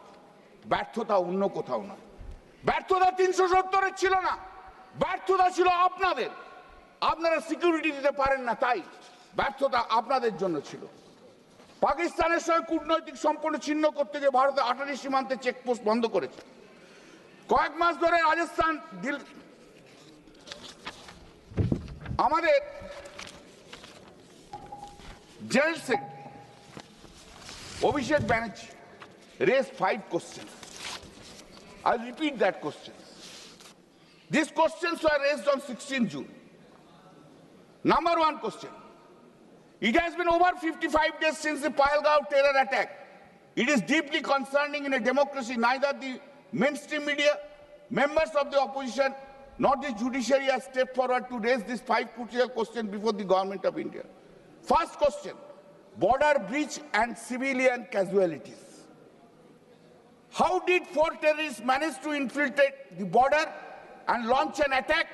ব্যর্থতা অন্য কোথাও না। ব্যর্থতা 370-এর ছিল না, ব্যর্থতা ছিল আপনাদের। আপনারা সিকিউরিটি দিতে পারেন না, তাই ব্যর্থতা আপনাদের জন্য ছিল। পাকিস্তানের সঙ্গে কূটনৈতিক সম্পর্ক ছিন্ন করতে গিয়ে ভারতে 28 সীমান্তে চেকপোস্ট বন্ধ করেছে। কয়েক মাস ধরে রাজস্থান, আমাদের general secretary Abhishek Banerjee raised 5 questions. I'll repeat that question. These questions were raised on 16 June. Number 1 question. It has been over 55 days since the Pahalgaon terror attack. It is deeply concerning in a democracy. Neither the mainstream media, members of the opposition, nor the judiciary has stepped forward to raise these 5 crucial questions before the government of India. First question. Border breach and civilian casualties. How did 4 terrorists manage to infiltrate the border and launch an attack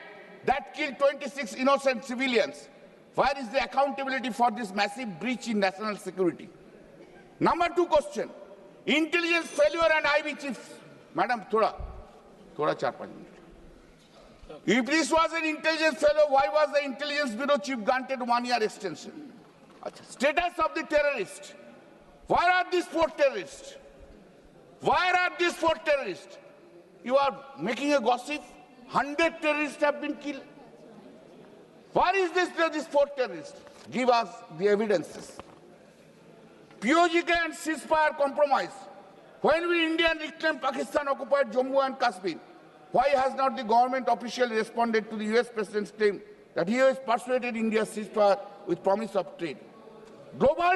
that killed 26 innocent civilians? Where is the accountability for this massive breach in national security? Number 2 question. Intelligence failure and IB chiefs. Madam, thoda 4-5 minutes. If this was an intelligence failure, why was the intelligence bureau chief granted 1-year extension? Status of the terrorists. Where are these 4 terrorists? Where are these 4 terrorists? You are making a gossip. 100 terrorists have been killed. Where is these 4 terrorists? Give us the evidences. POJK and ceasefire compromise. When will India reclaim Pakistan occupied Jammu and Kashmir? Why has not the government officially responded to the US President's claim that he has persuaded India's ceasefire with promise of trade? Global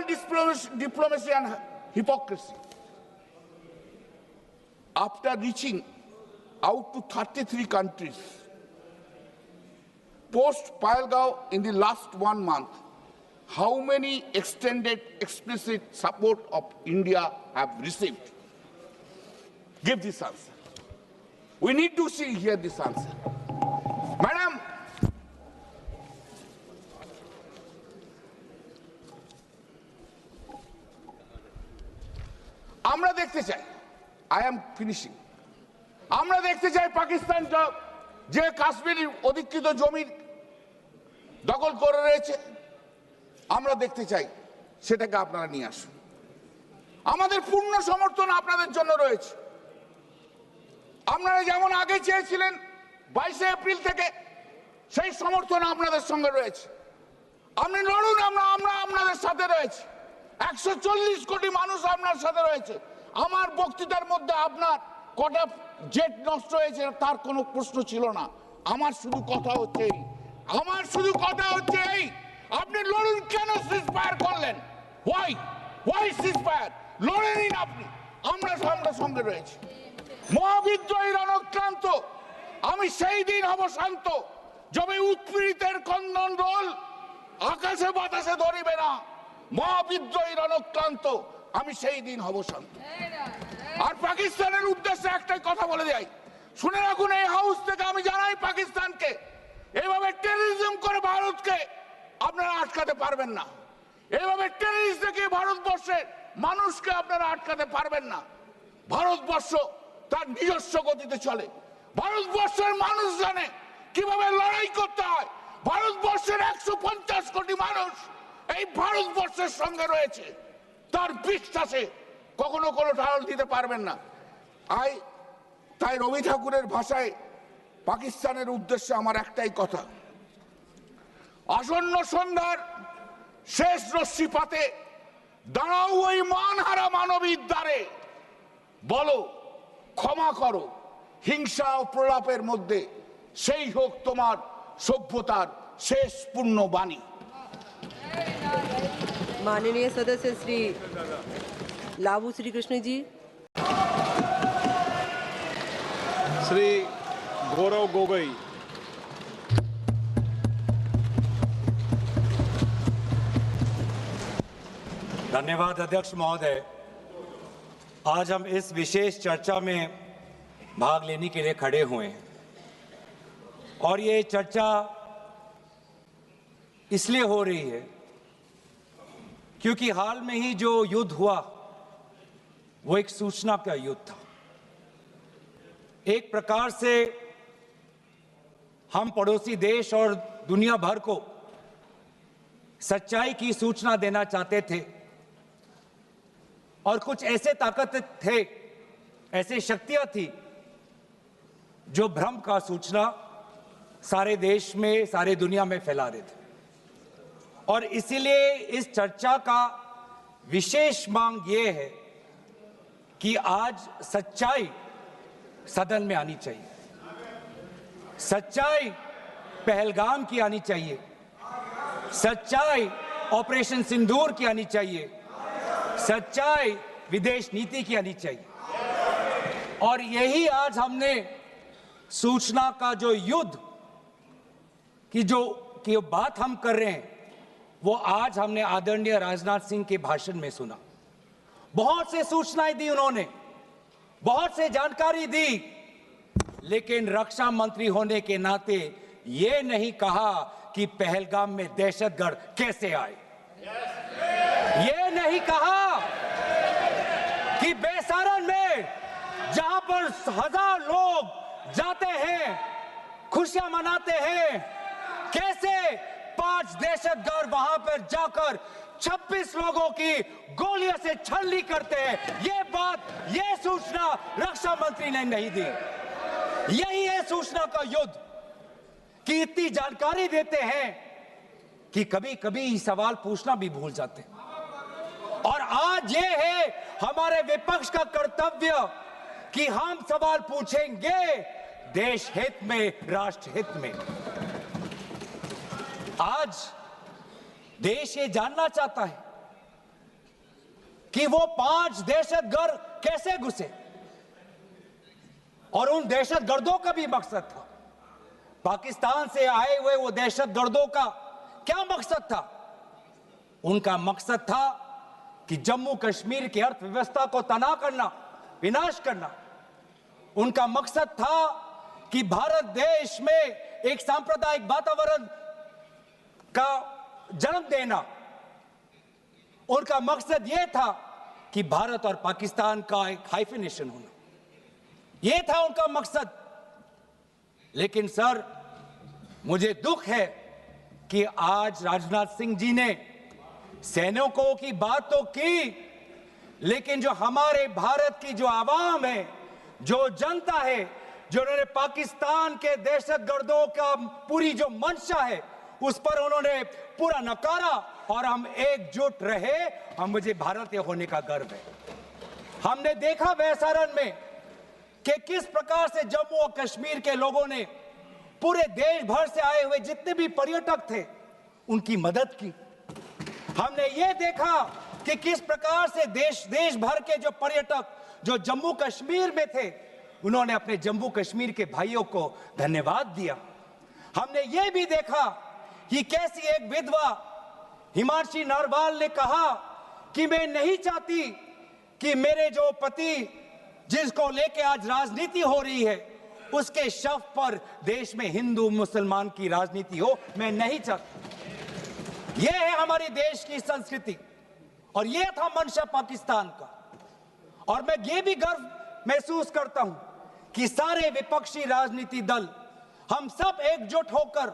diplomacy and hypocrisy. After reaching out to 33 countries, post-Pahalgaon in the last 1 month, how many extended explicit support of India have received? Give this answer. We need to hear this answer. Madam, আমরা দেখতে চাই, I am finishing. আমরা দেখতে চাই পাকিস্তান যে কাশ্মীরের অধিকৃত জমি দখল করে রয়েছে, আমরা দেখতে চাই সেটাকে আপনারা নিয়ে আসুন। আমাদের পূর্ণ সমর্থন আপনাদের জন্য রয়েছে। আপনারা যেমন আগে চেয়েছিলেন 22 এপ্রিল থেকে, সেই সমর্থন আপনাদের সঙ্গে রয়েছে। আপনি লড়ুন, আমরা আপনাদের সাথে রয়েছি। 140 কোটি মানুষ আপনার সাথে রয়েছে। আমার বক্তৃতার মধ্যে আপনার কটা জেট নষ্ট হয়েছে তার কোনো প্রশ্ন ছিল না। আমার শুধু কথা হচ্ছে এই, আপনি লড়ুন। কেন সিজফায়ার করলেন? Why ceasefire? লড়ে নিন আপনি, আমরা সঙ্গে রয়েছি। মহাবিদ্রোহী রণক্রান্ত, আমি সেই দিন হব শান্ত যবে উৎপীড়িতের কন্দন রোল আকাশে বাতাসে ধরিবে না। মহাবিদ্রোহী রণক্রান্ত, আমি সেই দিন হব শান্ত। আর পাকিস্তানের উদ্দেশ্যে একটাই কথা বলে যাই, শুনে রাখুন, এই হাউস থেকে আমি জানাই পাকিস্তানকে, এইভাবে টেররিজম করে ভারতকে আপনারা আটকাতে পারবেন না। এইভাবে টেররিস্ট থেকে ভারতবর্ষের মানুষকে আপনারা আটকাতে পারবেন না। ভারতবর্ষ তার নিজস্ব গতিতে চলে। ভারতবর্ষের মানুষ জানে কিভাবে লড়াই করতে হয়। ভারত মানুষ এই ভারতবর্ষের সঙ্গে রয়েছে, তার বিশ্বাসে কখনো কোনো ঢাল দিতে পারবেন না। তাই রবি ঠাকুরের ভাষায় পাকিস্তানের উদ্দেশ্যে আমার একটাই কথা, আসন্ন সন্ধ্যার শেষ রশ্মিপাতে দাঁড়াও ওই মানহারা মানবীর দ্বারে, বলো ক্ষমা করো হিংসা ও প্রলাপের মধ্যে, সেই হোক তোমার সভ্যতার শেষ পূর্ণ বাণী। माननीय सदस्य श्री लाभू श्री कृष्ण जी। श्री गौरव गोगोई। धन्यवाद अध्यक्ष महोदय। आज हम इस विशेष चर्चा में भाग लेने के लिए खड़े हुए हैं और ये चर्चा इसलिए हो रही है क्योंकि हाल में ही जो युद्ध हुआ वो एक सूचना का युद्ध था। एक प्रकार से हम पड़ोसी देश और दुनिया भर को सच्चाई की सूचना देना चाहते थे और कुछ ऐसे ताकत थे, ऐसे शक्तियां थी जो भ्रम का सूचना सारे देश में, सारे दुनिया में फैला रहे थे। और इसीलिए इस चर्चा का विशेष मांग ये है कि आज सच्चाई सदन में आनी चाहिए, सच्चाई पहलगाम की आनी चाहिए, सच्चाई ऑपरेशन सिंदूर की आनी चाहिए, सच्चाई विदेश नीति की आनी चाहिए। और यही आज हमने सूचना का जो युद्ध की बात हम कर रहे हैं वो आज हमने आदरणीय राजनाथ सिंह के भाषण में सुना। बहुत से सूचनाएं दी उन्होंने, बहुत से जानकारी दी, लेकिन रक्षा मंत्री होने के नाते ये नहीं कहा कि पहलगाम में दहशतगर्द कैसे आए, ये नहीं कहा कि बेसारन में जहां पर 1000 लोग जाते हैं, खुशियां मनाते हैं, कैसे 5 दहशतगर्द वहां पर जाकर 26 लोगों की गोलियों से छलनी करते हैं। ये सूचना रक्षा मंत्री ने नहीं दी। यही है सूचना का युद्ध कि इतनी जानकारी देते हैं कि कभी कभी सवाल पूछना भी भूल जाते हैं। और आज ये है हमारे विपक्ष का कर्तव्य कि हम सवाल पूछेंगे देश हित में, राष्ट्र हित में। आज देश ये जानना चाहता है कि वो 5 दहशतगर्द कैसे घुसे और उन दहशतगर्दों का भी मकसद था। पाकिस्तान से आए हुए वो दहशतगर्दों का क्या मकसद था? उनका मकसद था कि जम्मू कश्मीर की अर्थव्यवस्था को तनाव करना, विनाश करना। उनका मकसद था कि भारत देश में एक सांप्रदायिक वातावरण का जन्म देना। उनका मकसद यह था कि भारत और पाकिस्तान का एक हाइफिनेशन होना, यह था उनका मकसद। लेकिन सर, मुझे दुख है कि आज राजनाथ सिंह जी ने सैनिकों की बात तो की, लेकिन जो हमारे भारत की जो आवाम है, जो जनता है, जो उन्होंने पाकिस्तान के दहशतगर्दों का पूरी जो मंशा है उस पर उन्होंने पूरा नकारा और हम एकजुट रहे। हम मुझे भारतीय होने का गर्व है। हमने देखा वैसारन में कि किस प्रकार से जम्मू और कश्मीर के लोगों ने पूरे देश भर से आए हुए जितने भी पर्यटक थे उनकी मदद की। हमने ये देखा कि किस प्रकार से देश भर के जो पर्यटक जो जम्मू कश्मीर में थे उन्होंने अपने जम्मू कश्मीर के भाइयों को धन्यवाद दिया। हमने ये भी देखा कि कैसी एक विधवा हिमांशी नरवाल ने कहा कि मैं नहीं चाहती कि मेरे जो पति जिसको लेके आज राजनीति हो रही है उसके शव पर देश में हिंदू मुसलमान की राजनीति हो, मैं नहीं चाहती। यह है हमारे देश की संस्कृति और यह था मंशा पाकिस्तान का। और मैं ये भी गर्व महसूस करता हूं कि सारे विपक्षी राजनीति दल हम सब एकजुट होकर,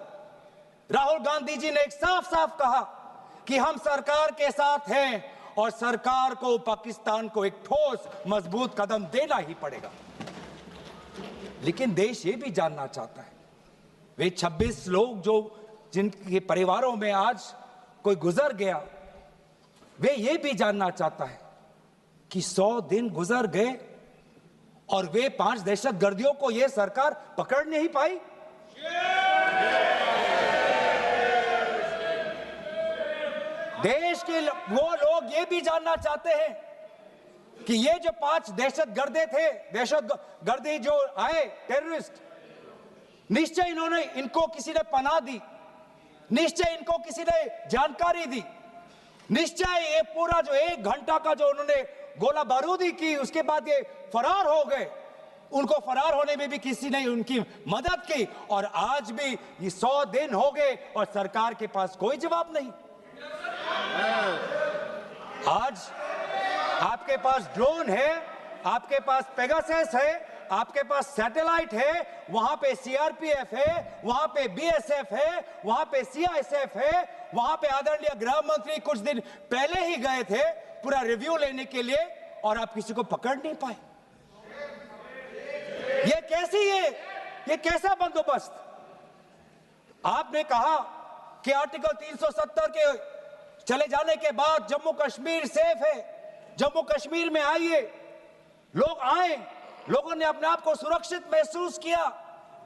राहुल गांधी जी ने एक साफ साफ कहा कि हम सरकार के साथ हैं और सरकार को पाकिस्तान को एक ठोस मजबूत कदम देना ही पड़ेगा। लेकिन देश ये भी जानना चाहता है, वे 26 लोग जो जिनके परिवारों में आज कोई गुजर गया, वे ये भी जानना चाहता है कि 100 दिन गुजर गए और वे 5 दहशतगर्दियों को ये सरकार पकड़ नहीं पाई। देश के वो लोग ये भी जानना चाहते हैं कि ये जो 5 दहशतगर्दे थे, दहशतगर्दी जो आए टेररिस्ट, निश्चय इनको किसी ने पनाह दी, निश्चय इनको किसी ने जानकारी दी, निश्चय ये पूरा जो 1 घंटा का जो उन्होंने गोला बारूदी की, उसके बाद ये फरार हो गए, उनको फरार होने में भी किसी ने उनकी मदद की। और आज भी ये 100 दिन हो गए और सरकार के पास कोई जवाब नहीं। आज आपके पास ड्रोन है, आपके पास पेगासस है, आपके पास सैटेलाइट है, वहां पे सीआरपीएफ है, वहां पे बीएसएफ है, वहां पे सीआईएसएफ है, वहां पे आदरणीय गृह मंत्री कुछ दिन पहले ही गए थे पूरा रिव्यू लेने के लिए, और आप किसी को पकड़ नहीं पाए। ये कैसा बंदोबस्त? आपने कहा कि आर्टिकल 370 के चले जाने के बाद जम्मू कश्मीर सेफ है, जम्मू कश्मीर में आइए, लोग आए, लोगों ने अपने आप को सुरक्षित महसूस किया।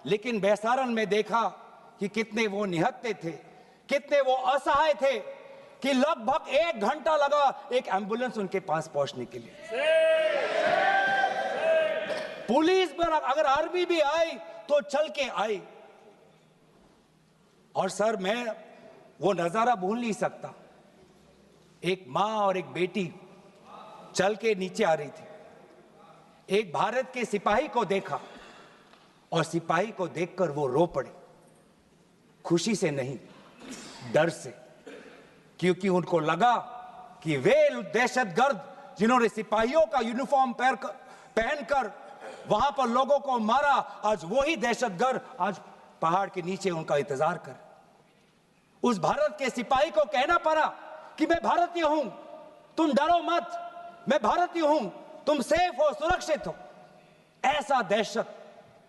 लेकिन बेसारन में देखा कि कितने वो निहत्थे थे, कितने वो असहाय थे कि लगभग 1 घंटा लगा एक एम्बुलेंस उनके पास पहुंचने के लिए। पुलिस पर अगर आर्मी भी आई तो चल के आई। और सर, मैं वो नजारा भूल नहीं सकता, एक मां और एक बेटी चल के नीचे आ रही थी, एक भारत के सिपाही को देखा और सिपाही को देखकर वो रो पड़े, खुशी से नहीं, डर से, क्योंकि उनको लगा कि वे दहशतगर्द जिन्होंने सिपाहियों का यूनिफॉर्म पहनकर वहां पर लोगों को मारा, आज वही दहशतगर्द आज पहाड़ के नीचे उनका इंतजार कर। उस भारत के सिपाही को कहना पड़ा कि मैं भारतीय हूं, तुम डरो मत, मैं भारतीय हूं, तुम सेफ हो, सुरक्षित हो। ऐसा दहशत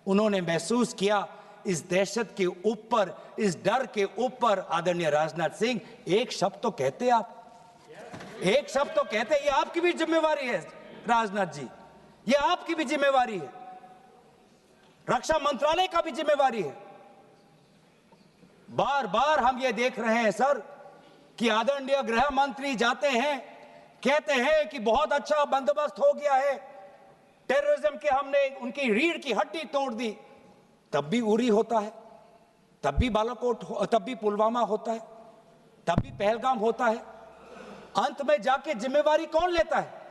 उन्होंने महसूस किया। इस दहशत के ऊपर, इस डर के ऊपर आदरणीय राजनाथ सिंह एक शब्द तो कहते, आप एक शब्द तो कहते, ये आपकी भी जिम्मेवारी है राजनाथ जी, ये आपकी भी जिम्मेवारी है, रक्षा मंत्रालय का भी जिम्मेवारी है। बार बार हम ये देख रहे हैं सर कि आदरणीय गृह मंत्री जाते हैं, कहते हैं कि बहुत अच्छा बंदोबस्त हो गया है, टेररिज्म के हमने उनकी रीढ़ की हड्डी तोड़ दी, तब भी उरी होता है, तब भी बालाकोट, तब भी पुलवामा होता है, तब भी पहलगाम होता है। अंत में जाके जिम्मेवारी कौन लेता है?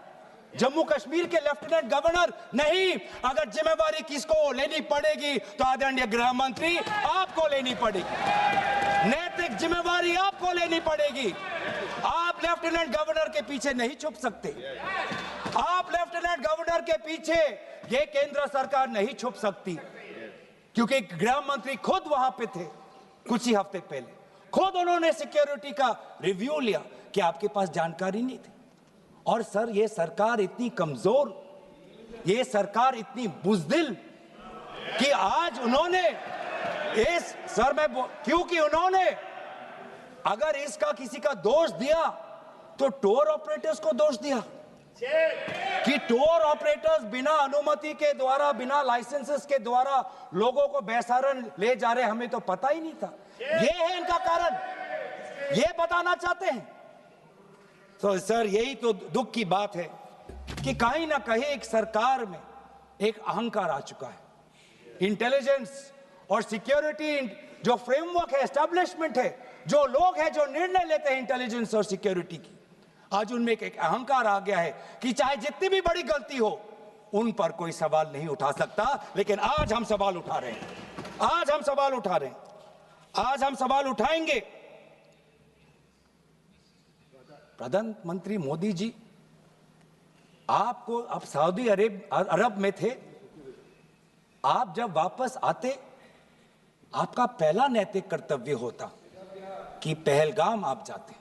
जम्मू कश्मीर के लेफ्टिनेंट गवर्नर नहीं। अगर जिम्मेवारी किसको लेनी पड़ेगी तो आदरणीय गृह मंत्री आपको लेनी पड़ेगी, नैतिक जिम्मेवारी आपको लेनी पड़ेगी। आप लेफ्टिनेंट गवर्नर के पीछे नहीं छुप सकते, आप लेफ्टिनेंट गवर्नर के पीछे ये केंद्र सरकार नहीं छुप सकती, क्योंकि गृह मंत्री खुद वहां पे थे कुछ ही हफ्ते पहले, खुद उन्होंने सिक्योरिटी का रिव्यू लिया कि आपके पास जानकारी नहीं थी। और सर, ये सरकार इतनी कमजोर, ये सरकार इतनी बुज़दिल कि आज उन्होंने इस सर में, क्योंकि उन्होंने अगर इसका किसी का दोष दिया तो टूर ऑपरेटर्स को दोष दिया कि टूर ऑपरेटर्स बिना अनुमति के द्वारा, बिना लाइसेंसेस के द्वारा लोगों को बेसारन ले जा रहे, हमें तो पता ही नहीं था। ये है इनका कारण, ये बताना चाहते हैं। तो सर, यही तो दुख की बात है कि कहीं ना कहीं एक सरकार में एक अहंकार आ चुका है। इंटेलिजेंस और सिक्योरिटी जो फ्रेमवर्क है, एस्टैब्लिशमेंट है, जो लोग हैं जो निर्णय लेते हैं इंटेलिजेंस और सिक्योरिटी की, आज उनमें एक अहंकार आ गया है कि चाहे जितनी भी बड़ी गलती हो उन पर कोई सवाल नहीं उठा सकता। लेकिन आज हम सवाल उठा रहे हैं, आज हम सवाल उठा रहे हैं, आज हम सवाल उठाएंगे। प्रधानमंत्री मोदी जी, आपको, आप सऊदी अरब में थे, आप जब वापस आते आपका पहला नैतिक कर्तव्य होता कि पहलगाम आप जाते,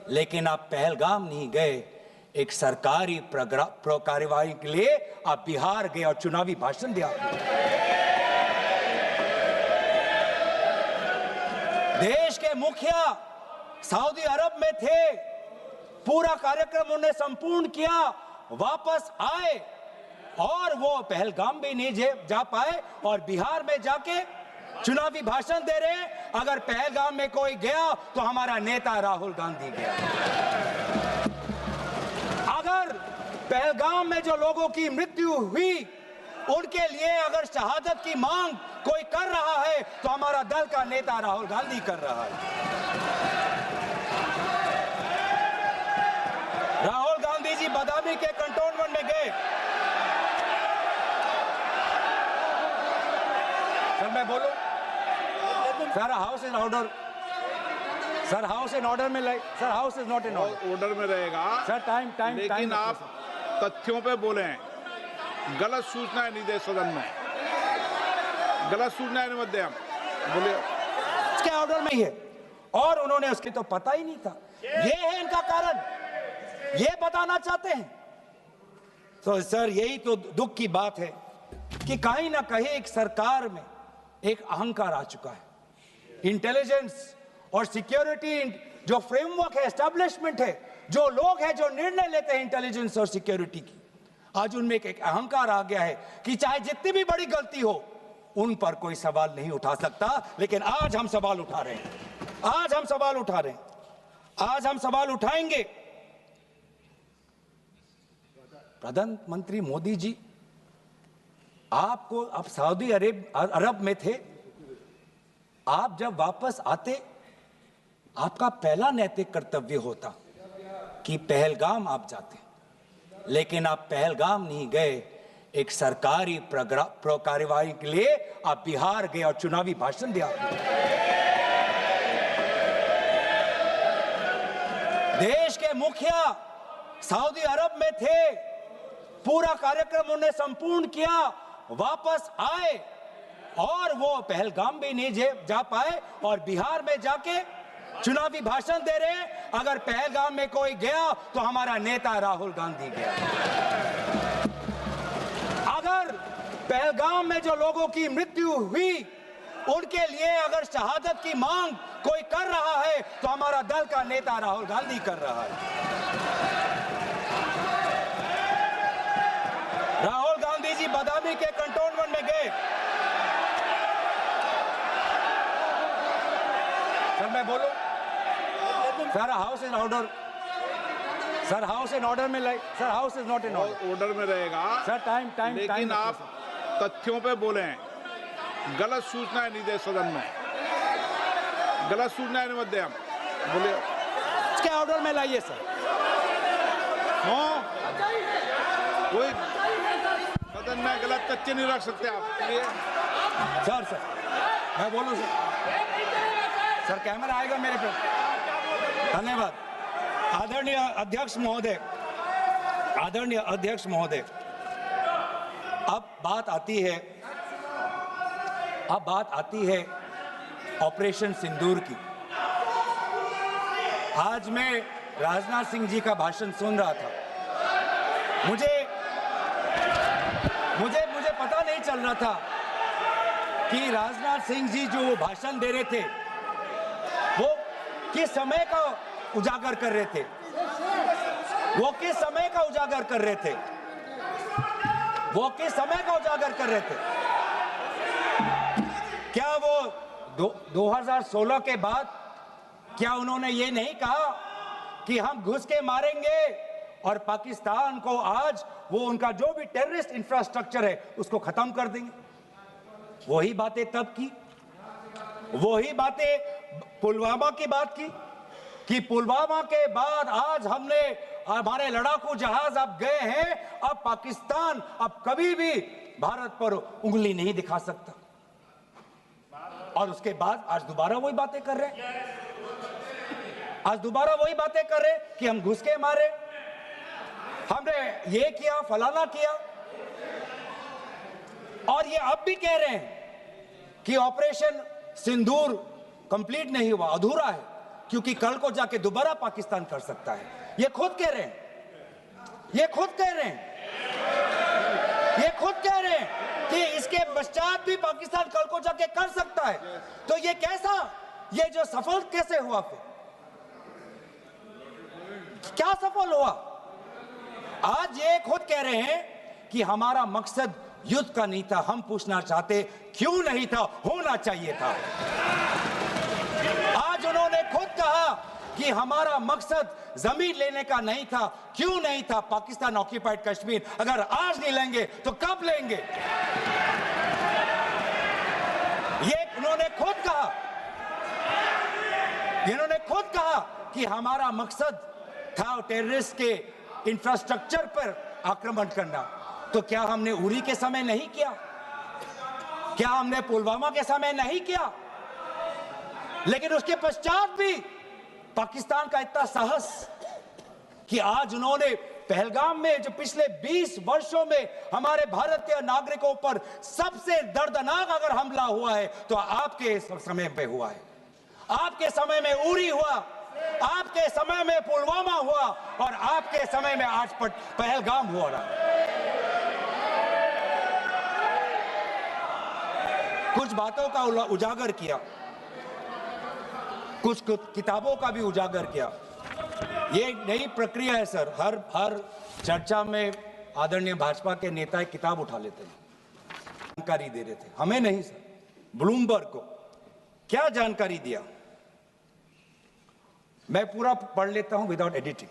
लेकिन आप पहलगाम नहीं गए। एक सरकारी कार्यवाही के लिए आप बिहार गए और चुनावी भाषण दिया। देश के मुखिया सऊदी अरब में थे, पूरा कार्यक्रम उन्हें संपूर्ण किया, वापस आए और वो पहलगाम भी नहीं जा पाए और बिहार में जाके चुनावी भाषण दे रहे हैं। अगर पहलगाम में कोई गया तो हमारा नेता राहुल गांधी गया। अगर पहलगाम में जो लोगों की मृत्यु हुई उनके लिए अगर शहादत की मांग कोई कर रहा है तो हमारा दल का नेता राहुल गांधी कर रहा है। राहुल गांधी जी बदामी के कंटोनमेंट में गए। सर मैं बोलूं? Sir house in order. Sir house in order में like. Sir house is not in order. Order में रहेगा सर टाइम लेकिन आप तथ्यों पे बोले, गलत सूचनाएं नहीं दे सदन में, गलत सूचनाएं मत दे। हम बोले इसके ऑर्डर में ही है और उन्होंने उसकी तो पता ही नहीं था। ये है इनका कारण, ये बताना चाहते हैं। तो सर यही तो दुख की बात है कि कहीं ना कहीं एक सरकार में एक अहंकार आ चुका है। इंटेलिजेंस और सिक्योरिटी जो फ्रेमवर्क है, एस्टैब्लिशमेंट है, जो लोग हैं जो निर्णय लेते हैं इंटेलिजेंस और सिक्योरिटी की, आज उनमें एक अहंकार आ गया है कि चाहे जितनी भी बड़ी गलती हो उन पर कोई सवाल नहीं उठा सकता। लेकिन आज हम सवाल उठा रहे हैं, आज हम सवाल उठा रहे हैं, आज हम सवाल उठाएंगे। प्रधानमंत्री मोदी जी, आपको आप सऊदी अरब में थे, आप जब वापस आते आपका पहला नैतिक कर्तव्य होता कि पहलगाम आप जाते, लेकिन आप पहलगाम नहीं गए। एक सरकारी कार्यवाही के लिए आप बिहार गए और चुनावी भाषण दिया। देश के मुखिया सऊदी अरब में थे, पूरा कार्यक्रम उन्हें संपूर्ण किया, वापस आए और वो पहलगाम भी नहीं जा पाए और बिहार में जाके चुनावी भाषण दे रहे हैं। अगर पहलगाम में कोई गया तो हमारा नेता राहुल गांधी गया। अगर पहलगाम में जो लोगों की मृत्यु हुई उनके लिए अगर शहादत की मांग कोई कर रहा है तो हमारा दल का नेता राहुल गांधी कर रहा है। राहुल गांधी जी बदामी के कंटोनमेंट में गए। सर मैं बोलूं? Sir house in order. Sir house in order में like. Sir house is not in order. Order में रहेगा सर टाइम लेकिन आप तथ्यों पे बोले, गलत सूचनाएं नहीं दे सदन में, गलत सूचनाएं मत दे। हम बोले इसके ऑर्डर में लाइए सर। कोई सदन में गलत तथ्य नहीं रख सकते आप। सर मैं बोलूं सर कैमरा आएगा मेरे पे। धन्यवाद। आदरणीय अध्यक्ष महोदय, अब बात आती है ऑपरेशन सिंदूर की। आज मैं राजनाथ सिंह जी का भाषण सुन रहा था। मुझे पता नहीं चल रहा था कि राजनाथ सिंह जी जो भाषण दे रहे थे वो किस समय का उजागर कर रहे थे, क्या वो 2016 के बाद क्या उन्होंने ये नहीं कहा कि हम घुस के मारेंगे और पाकिस्तान को आज वो उनका जो भी टेररिस्ट इंफ्रास्ट्रक्चर है उसको खत्म कर देंगे? वही बातें तब की, वही बातें पुलवामा की बात की कि पुलवामा के बाद आज हमारे लड़ाकू जहाज अब गए हैं, अब पाकिस्तान अब कभी भी भारत पर उंगली नहीं दिखा सकता। और उसके बाद आज दोबारा वही बातें कर रहे हैं, कि हम घुस के मारे, हमने ये किया, फलाना किया। और ये अब भी कह रहे हैं कि ऑपरेशन सिंदूर कंप्लीट नहीं हुआ, अधूरा है। क्योंकि कल को जाके दोबारा पाकिस्तान कर सकता है। ये खुद कह रहे हैं, ये खुद कह रहे हैं, ये खुद कह रहे हैं कि इसके पश्चात भी पाकिस्तान कल को जाके कर सकता है। तो ये कैसा, ये जो सफल कैसे हुआ, फिर क्या सफल हुआ? आज ये खुद कह रहे हैं कि हमारा मकसद युद्ध का नहीं था। हम पूछना चाहते क्यों नहीं था, होना चाहिए था। आज उन्होंने खुद कहा कि हमारा मकसद जमीन लेने का नहीं था। क्यों नहीं था? पाकिस्तान ऑक्यूपाइड कश्मीर अगर आज नहीं लेंगे तो कब लेंगे? ये उन्होंने खुद कहा, इन्होंने खुद कहा कि हमारा मकसद था टेररिस्ट के इंफ्रास्ट्रक्चर पर आक्रमण करना। तो क्या हमने उरी के समय नहीं किया? क्या हमने पुलवामा के समय नहीं किया? लेकिन उसके पश्चात भी पाकिस्तान का इतना साहस कि आज उन्होंने पहलगाम में, जो पिछले 20 वर्षों में हमारे भारतीय नागरिकों पर सबसे दर्दनाक अगर हमला हुआ है तो आपके समय पे हुआ है। आपके समय में उरी हुआ, आपके समय में पुलवामा हुआ और आपके समय में आज पहलगाम हो रहा है। कुछ बातों का उजागर किया, कुछ किताबों का भी उजागर किया। ये नई प्रक्रिया है सर, हर चर्चा में आदरणीय भाजपा के नेता एक किताब उठा लेते हैं, जानकारी दे रहे थे। हमें नहीं सर, ब्लूमबर्ग को क्या जानकारी दिया, मैं पूरा पढ़ लेता हूं without editing.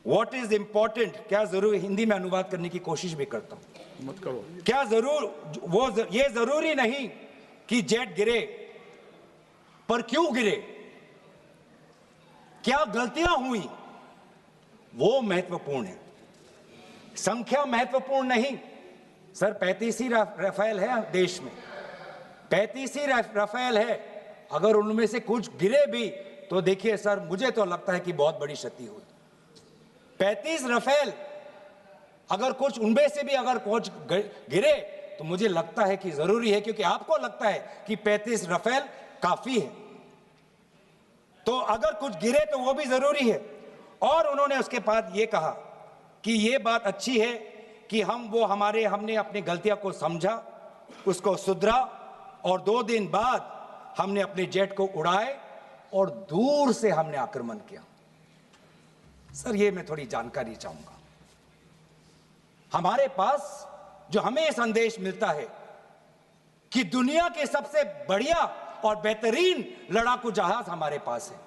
What is important, क्या जरूरी, हिंदी में अनुवाद करने की कोशिश भी करता हूं, मत करो। क्या ये जरूरी नहीं कि जेट गिरे, पर क्यों गिरे, क्या गलतियां हुई, वो महत्वपूर्ण है। संख्या महत्वपूर्ण नहीं सर। 35 ही राफेल है देश में, 35 ही राफेल है। अगर उनमें से कुछ गिरे भी तो देखिए सर, मुझे तो लगता है कि बहुत बड़ी क्षति हुई। 35 राफेल, अगर कुछ उनमें से भी अगर कुछ गिरे तो मुझे लगता है कि जरूरी है, क्योंकि आपको लगता है कि 35 राफेल काफी है, तो अगर कुछ गिरे तो वो भी जरूरी है। और उन्होंने उसके बाद ये कहा कि ये बात अच्छी है कि हमने अपनी गलतियों को समझा, उसको सुधरा, और 2 दिन बाद हमने अपने जेट को उड़ाए और दूर से हमने आक्रमण किया। सर ये मैं थोड़ी जानकारी चाहूंगा। हमारे पास जो हमें संदेश मिलता है कि दुनिया के सबसे बढ़िया और बेहतरीन लड़ाकू जहाज हमारे पास है,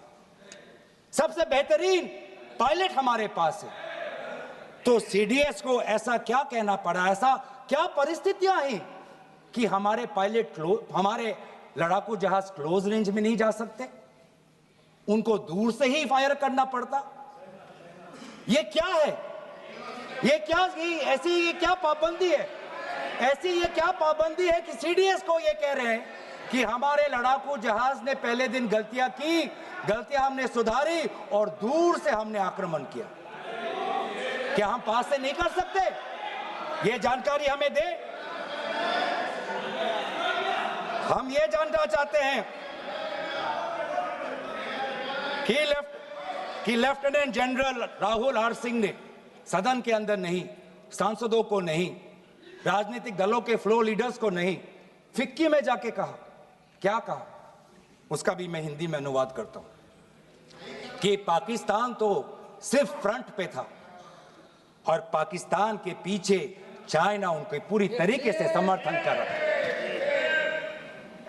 सबसे बेहतरीन पायलट हमारे पास है, तो सीडीएस को ऐसा क्या कहना पड़ा, ऐसा क्या परिस्थितियां हैं कि हमारे पायलट हमारे लड़ाकू जहाज क्लोज रेंज में नहीं जा सकते, उनको दूर से ही फायर करना पड़ता? ये क्या है? ये क्या पाबंदी है? ऐसी ये क्या पाबंदी है कि सीडीएस को ये कह रहे हैं कि हमारे लड़ाकू जहाज ने पहले दिन गलतियां की, गलतियां हमने सुधारी और दूर से हमने आक्रमण किया। क्या हम पास से नहीं कर सकते? ये जानकारी हमें दे। हम ये जानना चाहते हैं कि lieutenant general Rahul R Singh ने सदन के अंदर नहीं, सांसदों को नहीं, राजनीतिक दलों के फ्लोर लीडर्स को नहीं, फिक्की में जाके कहा। क्या कहा उसका भी मैं हिंदी में अनुवाद करता हूं कि पाकिस्तान तो सिर्फ फ्रंट पे था और पाकिस्तान के पीछे चाइना उनके पूरी तरीके से समर्थन कर रहा है।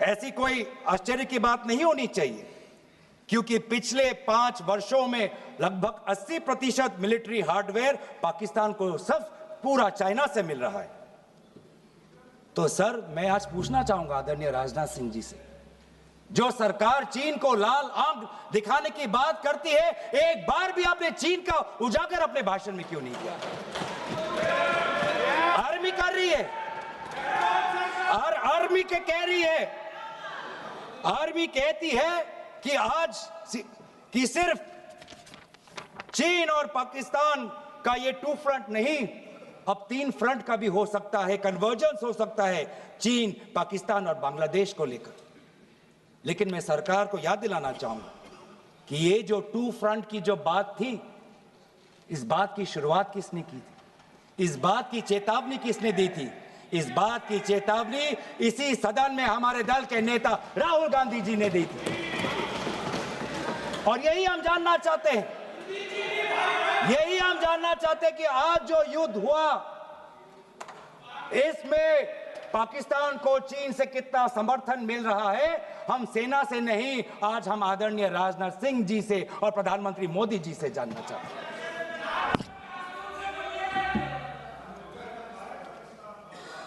ऐसी कोई आश्चर्य की बात नहीं होनी चाहिए, क्योंकि पिछले 5 वर्षों में लगभग 80% मिलिट्री हार्डवेयर पाकिस्तान को सब पूरा चाइना से मिल रहा है। तो सर मैं आज पूछना चाहूंगा आदरणीय राजनाथ सिंह जी से, जो सरकार चीन को लाल आंख दिखाने की बात करती है, एक बार भी आपने चीन का उजागर अपने भाषण में क्यों नहीं किया? आर्मी कर रही है, और आर्मी के कह रही है, आर्मी कहती है कि आज कि सिर्फ चीन और पाकिस्तान का ये 2 फ्रंट नहीं, अब 3 फ्रंट का भी हो सकता है, कन्वर्जेंस हो सकता है चीन, पाकिस्तान और बांग्लादेश को लेकर। लेकिन मैं सरकार को याद दिलाना चाहूंगा कि ये जो टू फ्रंट की जो बात थी, इस बात की शुरुआत किसने की थी? इस बात की चेतावनी किसने दी थी? इस बात की चेतावनी इसी सदन में हमारे दल के नेता राहुल गांधी जी ने दी थी। और यही हम जानना चाहते हैं, यही हम जानना चाहते हैं कि आज जो युद्ध हुआ, इसमें पाकिस्तान को चीन से कितना समर्थन मिल रहा है। हम सेना से नहीं, आज हम आदरणीय राजनाथ सिंह जी से और प्रधानमंत्री मोदी जी से जानना चाहते हैं।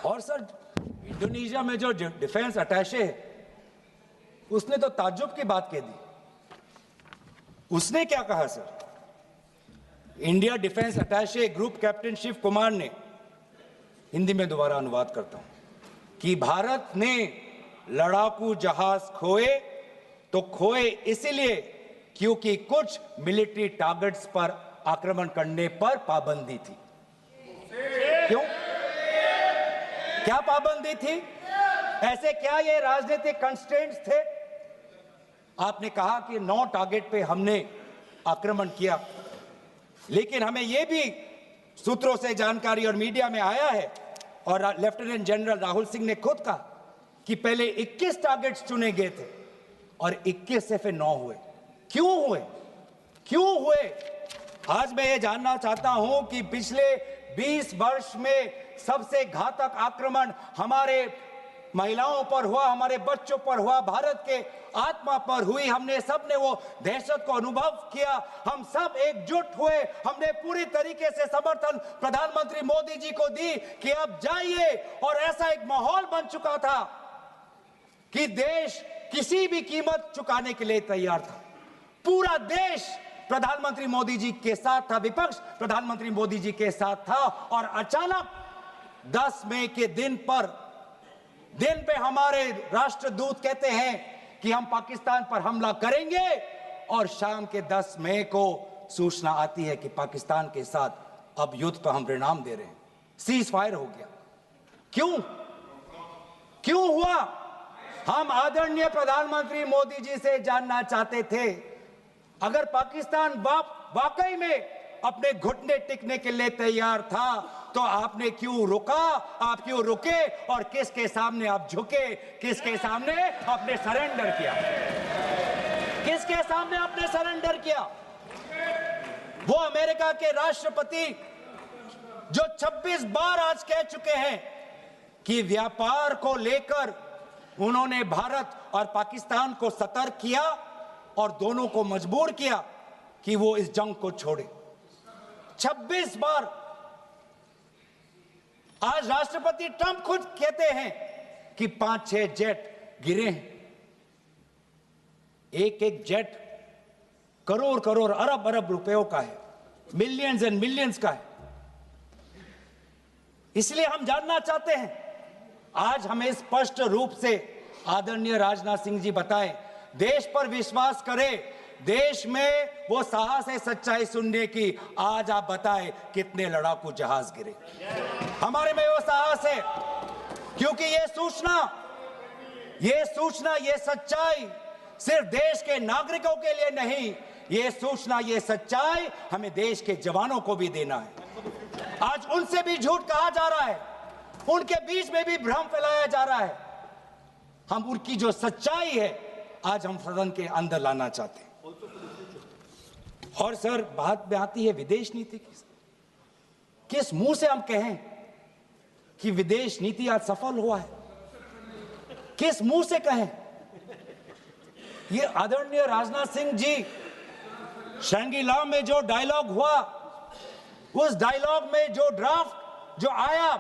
और सर, इंडोनेशिया में जो डिफेंस अटैचे है, उसने तो ताज्जुब की बात कह दी। उसने क्या कहा sir? India defence attache group captain Shiv Kumar ने, हिंदी में दोबारा अनुवाद करता हूं, कि भारत ने लड़ाकू जहाज खोए तो खोए इसलिए क्योंकि कुछ मिलिट्री टारगेट्स पर आक्रमण करने पर पाबंदी थी। क्यों? क्या पाबंदी थी? ऐसे क्या ये राजनीतिक कंस्ट्रेंट्स थे? आपने कहा कि 9 टारगेट पे हमने आक्रमण किया, लेकिन हमें यह भी सूत्रों से जानकारी और मीडिया में आया है, और लेफ्टिनेंट जनरल राहुल सिंह ने खुद कहा कि पहले 21 टारगेट्स चुने गए थे और 21 से फिर 9 हुए। क्यों हुए? क्यों हुए? आज मैं ये जानना चाहता हूं कि पिछले 20 वर्ष में सबसे घातक आक्रमण हमारे महिलाओं पर हुआ, हमारे बच्चों पर हुआ, भारत के आत्मा पर हुई। हमने सब ने वो दहशत को अनुभव किया, हम सब एकजुट हुए, हमने पूरी तरीके से समर्थन प्रधानमंत्री मोदी जी को दी कि अब जाइए। और ऐसा एक माहौल बन चुका था कि देश किसी भी कीमत चुकाने के लिए तैयार था। पूरा देश प्रधानमंत्री मोदी जी के साथ था, विपक्ष प्रधानमंत्री मोदी जी के साथ था। और अचानक 10 मई के दिन पे हमारे राष्ट्रदूत कहते हैं कि हम पाकिस्तान पर हमला करेंगे, और शाम के 10 मई को सूचना आती है कि पाकिस्तान के साथ अब युद्ध पर हम परिणाम दे रहे हैं, सीज फायर हो गया। क्यों? क्यों हुआ? हम आदरणीय प्रधानमंत्री मोदी जी से जानना चाहते थे, अगर पाकिस्तान वाकई में अपने घुटने टिकने के लिए तैयार था तो आपने क्यों रुका? आप क्यों रुके? और किसके सामने आप झुके? किसके सामने आपने सरेंडर किया? किसके सामने आपने सरेंडर किया? वो अमेरिका के राष्ट्रपति जो 26 बार आज कह चुके हैं कि व्यापार को लेकर उन्होंने भारत और पाकिस्तान को सतर्क किया और दोनों को मजबूर किया कि वो इस जंग को छोड़े। 26 बार। आज राष्ट्रपति ट्रंप खुद कहते हैं कि 5-6 जेट गिरे हैं। एक एक जेट करोड़ करोड़ अरब अरब रुपयों का है, मिलियंस एंड मिलियंस का है। इसलिए हम जानना चाहते हैं, आज हमें स्पष्ट रूप से आदरणीय राजनाथ सिंह जी बताएं, देश पर विश्वास करें, देश में वो साहस है सच्चाई सुनने की। आज आप बताएं कितने लड़ाकू जहाज गिरे? हमारे में वो साहस है, क्योंकि ये सूचना, ये सच्चाई सिर्फ देश के नागरिकों के लिए नहीं, ये सूचना, ये सच्चाई हमें देश के जवानों को भी देना है। आज उनसे भी झूठ कहा जा रहा है, उनके बीच में भी भ्रम फैलाया जा रहा है। हम उनकी जो सच्चाई है आज हम सदन के अंदर लाना चाहते हैं। और सर, बात में आती है विदेश नीति की। किस मुंह से हम कहें कि विदेश नीति आज सफल हुआ है? किस मुंह से कहें? ये आदरणीय राजनाथ सिंह जी, शंगी-ला में जो डायलॉग हुआ, उस डायलॉग में जो ड्राफ्ट जो आया,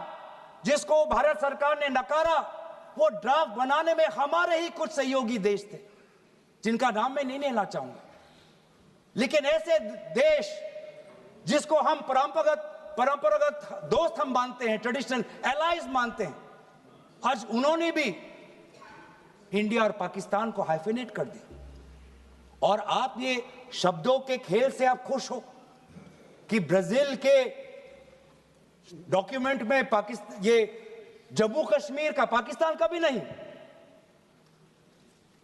जिसको भारत सरकार ने नकारा, वो ड्राफ्ट बनाने में हमारे ही कुछ सहयोगी देश थे, जिनका नाम मैं नहीं लेना चाहूंगा। लेकिन ऐसे देश जिसको हम परंपरागत दोस्त हम मानते हैं, ट्रेडिशनल एलाइज मानते हैं, आज उन्होंने भी इंडिया और पाकिस्तान को हाइफिनेट कर दिया। और आप ये शब्दों के खेल से आप खुश हो कि ब्राजील के डॉक्यूमेंट में पाकिस्तान, ये जम्मू कश्मीर का पाकिस्तान का भी नहीं,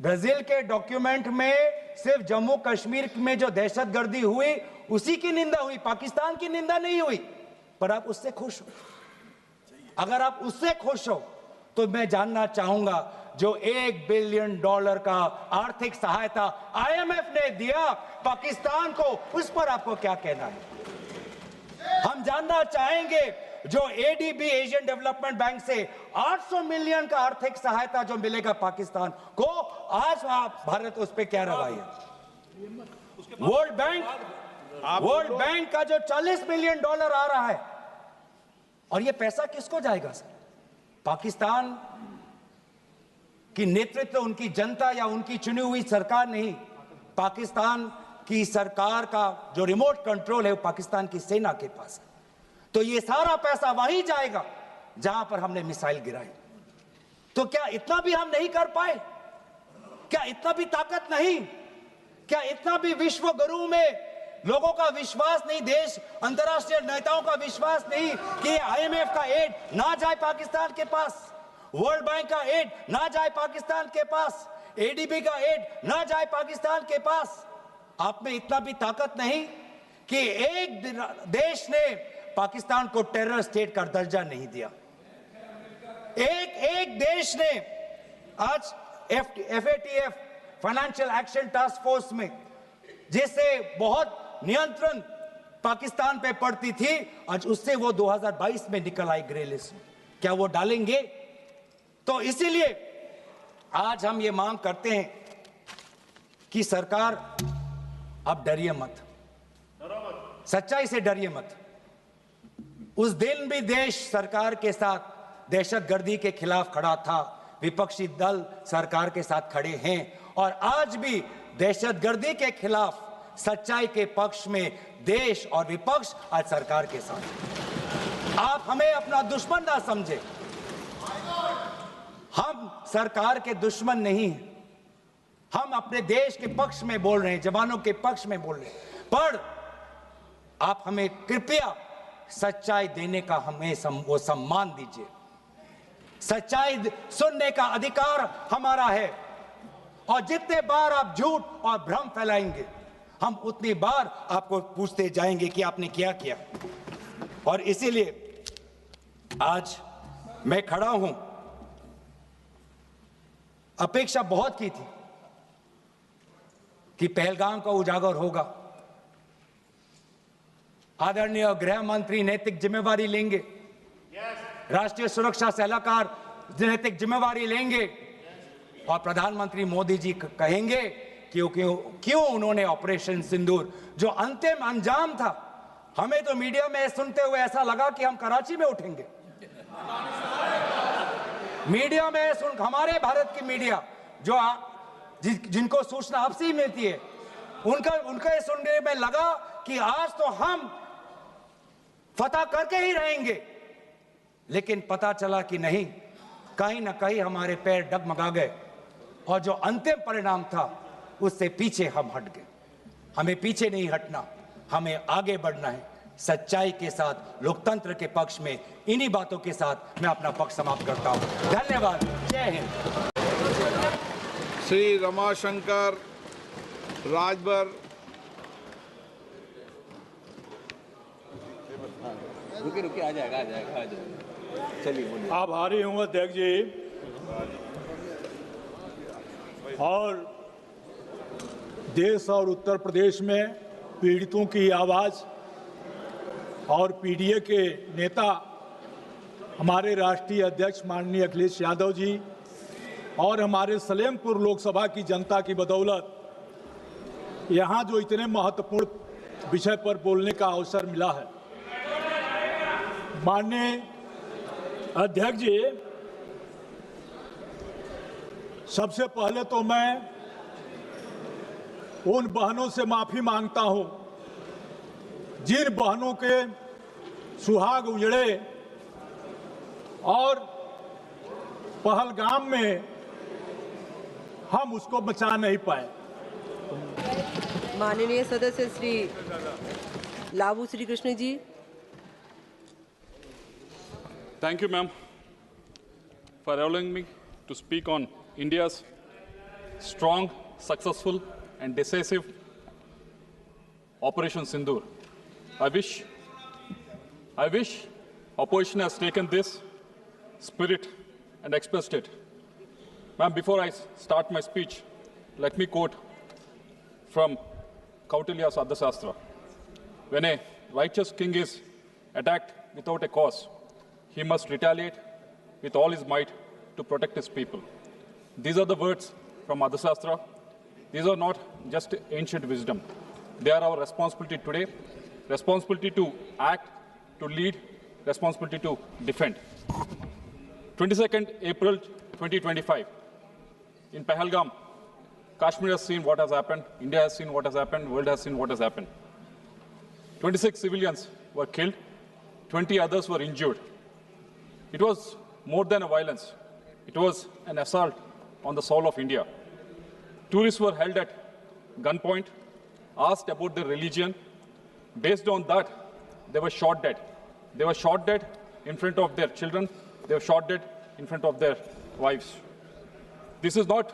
ब्राजील के डॉक्यूमेंट में सिर्फ जम्मू कश्मीर में जो दहशतगर्दी हुई उसी की निंदा हुई, पाकिस्तान की निंदा नहीं हुई। पर आप उससे खुश हो? अगर आप उससे खुश हो तो मैं जानना चाहूंगा जो $1 बिलियन का आर्थिक सहायता IMF ने दिया पाकिस्तान को, उस पर आपको क्या कहना है? हम जानना चाहेंगे जो ADB एशियन डेवलपमेंट बैंक से 800 मिलियन का आर्थिक सहायता जो मिलेगा पाकिस्तान को, आज भारत उस पर क्या रवाई है? वर्ल्ड बैंक का जो $40 मिलियन आ रहा है, और ये पैसा किसको जाएगा सर? पाकिस्तान की नेतृत्व उनकी जनता या उनकी चुनी हुई सरकार नहीं, पाकिस्तान की सरकार का जो रिमोट कंट्रोल है वो पाकिस्तान की सेना के पास है। तो ये सारा पैसा वहीं जाएगा जहां पर हमने मिसाइल गिराई। तो क्या इतना भी हम नहीं कर पाए? क्या इतना भी ताकत नहीं? क्या इतना भी विश्व गुरु में लोगों का विश्वास नहीं, देश अंतर्राष्ट्रीय नेताओं का विश्वास नहीं कि IMF का एड ना जाए पाकिस्तान के पास, वर्ल्ड बैंक का एड ना जाए पाकिस्तान के पास, ADB का एड ना जाए पाकिस्तान के पास? आप में इतना भी ताकत नहीं कि एक देश ने पाकिस्तान को टेरर स्टेट का दर्जा नहीं दिया। एक देश ने आज FATF financial action task force में, जिससे बहुत नियंत्रण पाकिस्तान पे पड़ती थी, आज उससे वो 2022 में निकल आई ग्रे लिस्ट। क्या वो डालेंगे? तो इसीलिए आज हम ये मांग करते हैं कि सरकार अब डरिए मत, सच्चाई से डरिए मत। उस दिन भी देश सरकार के साथ दहशतगर्दी के खिलाफ खड़ा था, विपक्षी दल सरकार के साथ खड़े हैं, और आज भी दहशतगर्दी के खिलाफ सच्चाई के पक्ष में देश और विपक्ष आज सरकार के साथ। आप हमें अपना दुश्मन ना समझे, हम सरकार के दुश्मन नहीं हैं, हम अपने देश के पक्ष में बोल रहे हैं, जवानों के पक्ष में बोल रहे हैं। पर आप हमें कृपया सच्चाई देने का हमें वो सम्मान दीजिए। सच्चाई सुनने का अधिकार हमारा है, और जितने बार आप झूठ और भ्रम फैलाएंगे, हम उतनी बार आपको पूछते जाएंगे कि आपने क्या किया। और इसीलिए आज मैं खड़ा हूं। अपेक्षा बहुत की थी कि पहलगाम का उजागर होगा, आदरणीय गृह मंत्री नैतिक जिम्मेवारी लेंगे, राष्ट्रीय सुरक्षा सलाहकार नैतिक जिम्मेवारी लेंगे, और प्रधानमंत्री मोदी जी कहेंगे क्यों उन्होंने ऑपरेशन सिंदूर जो अंतिम अंजाम था, हमें तो मीडिया में सुनते हुए ऐसा लगा कि हम कराची में उठेंगे। मीडिया में हमारे भारत की मीडिया जो जिनको सूचना आपसे ही मिलती है, उनका सुनने में लगा कि आज तो हम फतह करके ही रहेंगे, लेकिन पता चला कि नहीं, कहीं ना कहीं हमारे पैर डगमगा गए, और जो अंतिम परिणाम था उससे पीछे हम हट गए। हमें पीछे नहीं हटना, हमें आगे बढ़ना है सच्चाई के साथ, लोकतंत्र के पक्ष में। इन्हीं बातों के साथ मैं अपना पक्ष समाप्त करता हूं। धन्यवाद। जय हिंद। श्री रमाशंकर राजभर। रुकिए आ जाएगा। चलिए बोलिए। आभारी हूँ अध्यक्ष जी, और देश और उत्तर प्रदेश में पीड़ितों की आवाज़ और PDA के नेता हमारे राष्ट्रीय अध्यक्ष माननीय अखिलेश यादव जी और हमारे सलेमपुर लोकसभा की जनता की बदौलत यहाँ जो इतने महत्वपूर्ण विषय पर बोलने का अवसर मिला है। माननीय अध्यक्ष जी, सबसे पहले तो मैं उन बहनों से माफी मांगता हूं जिन बहनों के सुहाग उजड़े और पहलगाम में हम उसको बचा नहीं पाए। माननीय सदस्य Shri लाबू Shri Krishna ji. Thank you, ma'am, for allowing me to speak on India's strong, successful and decisive Operation Sindoor. I wish opposition has taken this spirit and expressed it. Ma'am, before I start my speech, let me quote from Kautilya's Ardhashastra. When a righteous king is attacked without a cause, he must retaliate with all his might to protect his people. These are the words from Ardhashastra. These are not just ancient wisdom. They are our responsibility today, responsibility to act, to lead, responsibility to defend. 22nd April 2025, in Pahalgam, Kashmir has seen what has happened, India has seen what has happened, world has seen what has happened. 26 civilians were killed, 20 others were injured. It was more than a violence. It was an assault on the soul of India. Tourists were held at gunpoint, asked about their religion. Based on that, they were shot dead. They were shot dead in front of their children. They were shot dead in front of their wives. This is not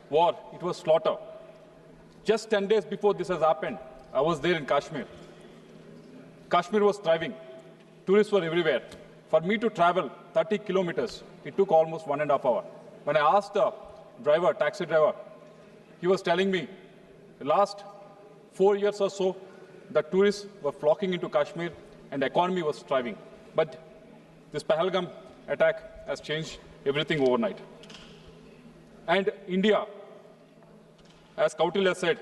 war, it was slaughter. Just 10 days before this has happened, I was there in Kashmir. Kashmir was thriving. Tourists were everywhere. For me to travel 30 kilometers, it took almost 1.5 hours. When I asked the driver, taxi driver, he was telling me the last 4 years or so, the tourists were flocking into Kashmir and the economy was thriving. But this Pahalgam attack has changed everything overnight. And India, as Kautilya said,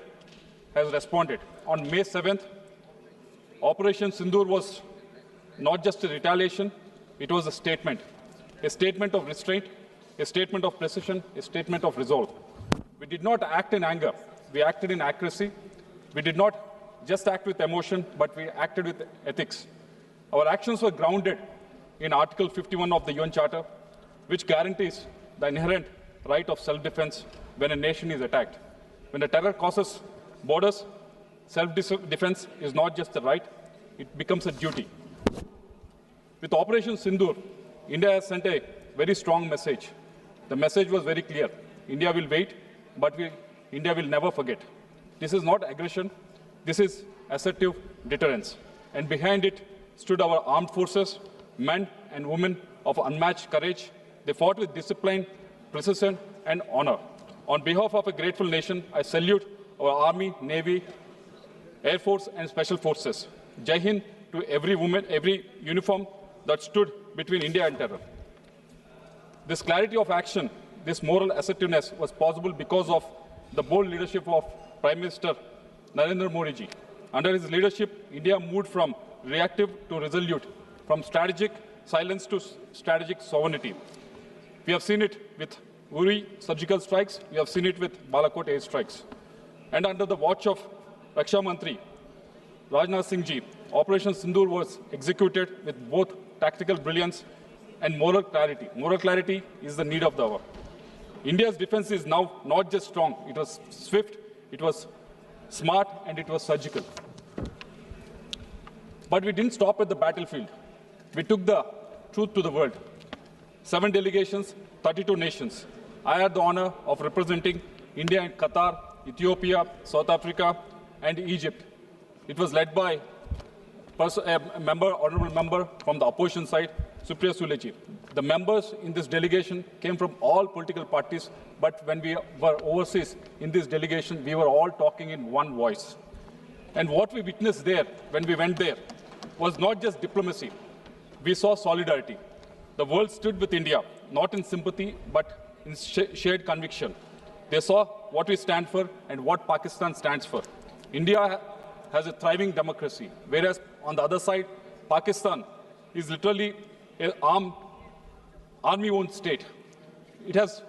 has responded. On May 7th, Operation Sindoor was not just a retaliation, it was a statement of restraint, a statement of precision, a statement of resolve. We did not act in anger, we acted in accuracy. We did not just act with emotion, but we acted with ethics. Our actions were grounded in Article 51 of the UN Charter, which guarantees the inherent right of self-defense when a nation is attacked. When the terror crosses borders, self-defense is not just a right, it becomes a duty. With Operation Sindoor, India has sent a very strong message. The message was very clear. India will wait, but India will never forget. This is not aggression, this is assertive deterrence. And behind it stood our armed forces, men and women of unmatched courage. They fought with discipline, precision, and honor. On behalf of a grateful nation, I salute our Army, Navy, Air Force, and Special Forces. Jai Hind to every woman, every uniform that stood between India and terror. This clarity of action, this moral assertiveness was possible because of the bold leadership of Prime Minister Narendra Modi ji. Under his leadership, India moved from reactive to resolute, from strategic silence to strategic sovereignty. We have seen it with Uri surgical strikes, we have seen it with Balakot air strikes. And under the watch of Raksha Mantri, Rajnath Singh ji, Operation Sindoor was executed with both tactical brilliance and moral clarity. Moral clarity is the need of the hour. India's defense is now not just strong, it was swift, it was smart, and it was surgical. But we didn't stop at the battlefield. We took the truth to the world. 7 delegations, 32 nations. I had the honor of representing India in Qatar, Ethiopia, South Africa, and Egypt. It was led by honorable member from the opposition side, Supriya Sule ji. The members in this delegation came from all political parties, but when we were overseas in this delegation, we were all talking in one voice. And what we witnessed there, when we went there, was not just diplomacy. We saw solidarity. The world stood with India, not in sympathy, but in shared conviction. They saw what we stand for and what Pakistan stands for. India has a thriving democracy, whereas on the other side, Pakistan is literally an army-owned state. It has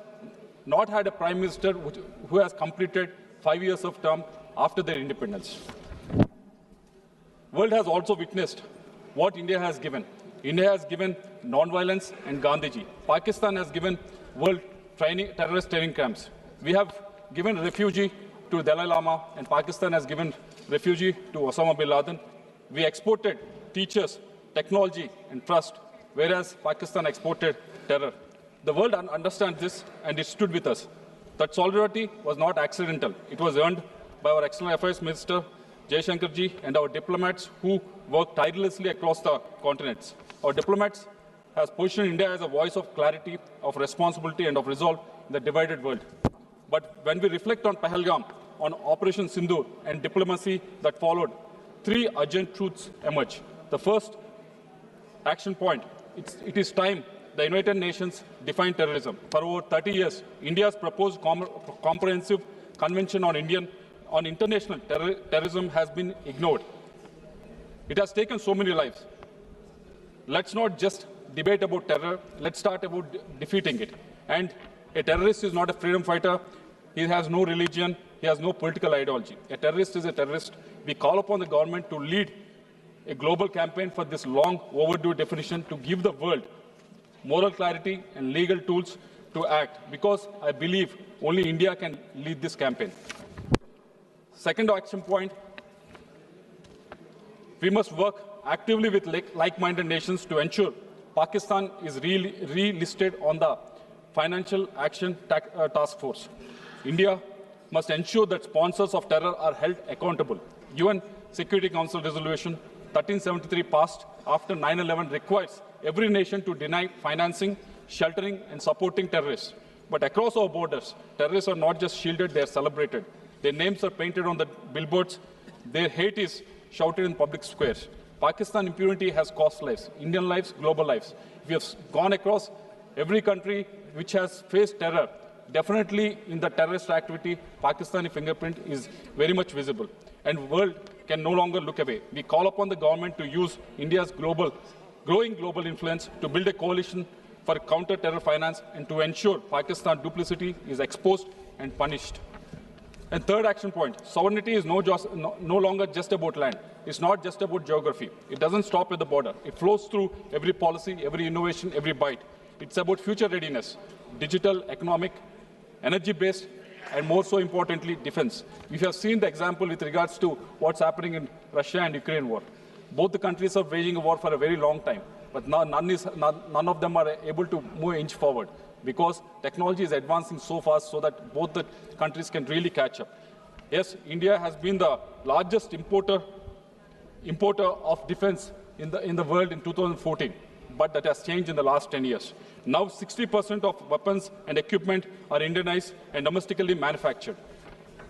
not had a prime minister who has completed 5 years of term after their independence. World has also witnessed what India has given. India has given non-violence and Gandhiji. Pakistan has given world terrorist training camps. We have given refugee to Dalai Lama, and Pakistan has given refugee to Osama bin Laden. We exported teachers, technology, and trust, whereas Pakistan exported terror. The world understands this, and it stood with us. That solidarity was not accidental. It was earned by our External Affairs Minister Jaishankar ji and our diplomats who work tirelessly across the continents. Our diplomats has positioned India as a voice of clarity, of responsibility and of resolve in the divided world. But when we reflect on Pahalgam, on Operation Sindoor and diplomacy that followed, three urgent truths emerge. The first action point, it is time the United Nations defined terrorism. For over 30 years, India's proposed comprehensive convention on international terrorism has been ignored. It has taken so many lives. Let's not just debate about terror, let's start about defeating it. And a terrorist is not a freedom fighter, he has no religion, he has no political ideology. A terrorist is a terrorist. We call upon the government to lead a global campaign for this long overdue definition to give the world moral clarity and legal tools to act, because I believe only India can lead this campaign. Second action point, we must work actively with like-minded nations to ensure Pakistan is relisted on the Financial Action Task Force. India must ensure that sponsors of terror are held accountable. UN Security Council Resolution 1373 passed after 9/11 requires every nation to deny financing, sheltering and supporting terrorists. But across our borders, terrorists are not just shielded, they are celebrated. Their names are painted on the billboards. Their hate is shouted in public squares. Pakistan impunity has cost lives, Indian lives, global lives. We have gone across every country which has faced terror. Definitely in the terrorist activity, Pakistani fingerprint is very much visible. And the world can no longer look away. We call upon the government to use India's growing global influence to build a coalition for counter-terror finance and to ensure Pakistan duplicity is exposed and punished. And third action point, sovereignty is no longer just about land. It's not just about geography. It doesn't stop at the border. It flows through every policy, every innovation, every bite. It's about future readiness, digital, economic, energy-based, and more so importantly, defense. We have seen the example with regards to what's happening in Russia and Ukraine war. Both the countries are waging a war for a very long time, but none of them are able to move an inch forward, because technology is advancing so fast so that both the countries can really catch up. Yes, India has been the largest importer of defense in the world in 2014, but that has changed in the last 10 years. Now 60% of weapons and equipment are Indianized and domestically manufactured.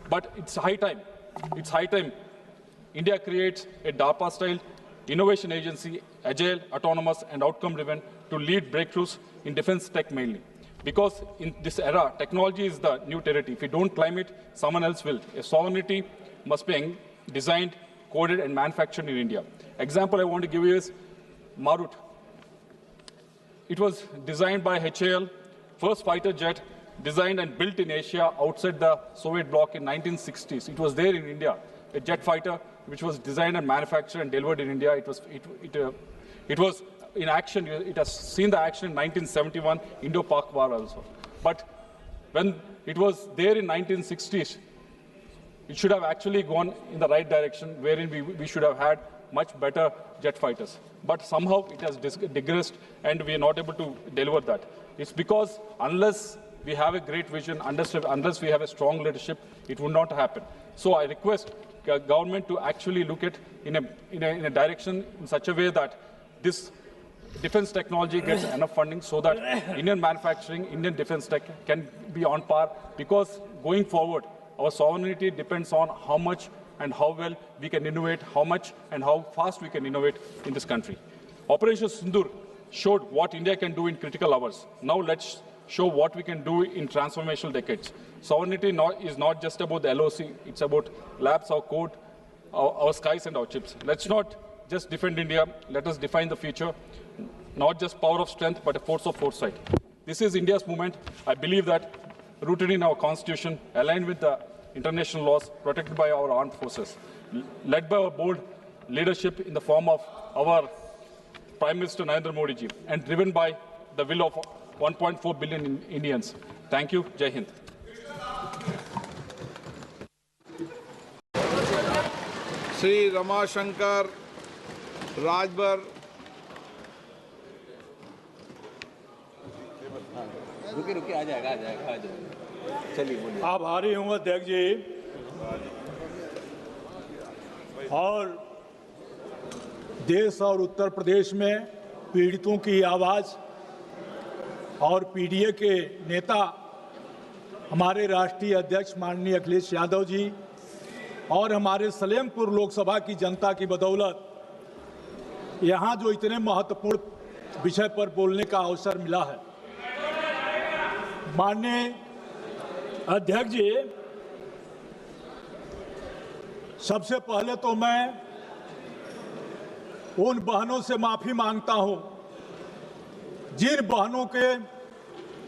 But it's high time India creates a DARPA-style innovation agency, agile, autonomous and outcome-driven, to lead breakthroughs in defense tech mainly. Because in this era, technology is the new territory. If we don't climb it, someone else will. A sovereignty must be designed, coded and manufactured in India. Example I want to give you is Marut. It was designed by HAL, first fighter jet designed and built in Asia outside the Soviet bloc in 1960s. It was there in India, a jet fighter which was designed and manufactured and delivered in India. It was in action. It has seen the action in 1971 Indo-Pak War also. But when it was there in 1960s, it should have actually gone in the right direction, wherein we should have had much better jet fighters. But somehow it has digressed and we are not able to deliver that. It's because unless we have a great vision, unless we have a strong leadership, it would not happen. So I request government to actually look at in a direction in such a way that this defense technology gets enough funding so that Indian manufacturing, Indian defense tech can be on par, because going forward, our sovereignty depends on how much and how well we can innovate, how much and how fast we can innovate in this country. Operation Sindoor showed what India can do in critical hours. Now let's show what we can do in transformational decades. Sovereignty is not just about the LOC, it's about labs, our code, our skies and our chips. Let's not just defend India, let us define the future, not just power of strength, but a force of foresight. This is India's movement. I believe that rooted in our constitution, aligned with the international laws, protected by our armed forces, led by our bold leadership in the form of our Prime Minister Narendra Modi ji, and driven by the will of 1.4 billion Indians. Thank you. Jai Hind. Sri Ramashankar Rajbar. रुकिए आ जाएगा चलिए बोलिए। आभारी हूँ अध्यक्ष जी। और देश और उत्तर प्रदेश में पीड़ितों की आवाज़ और पीडीए के नेता हमारे राष्ट्रीय अध्यक्ष माननीय अखिलेश यादव जी और हमारे सलेमपुर लोकसभा की जनता की बदौलत यहाँ जो इतने महत्वपूर्ण विषय पर बोलने का अवसर मिला है। माननीय अध्यक्ष जी, सबसे पहले तो मैं उन बहनों से माफी मांगता हूं जिन बहनों के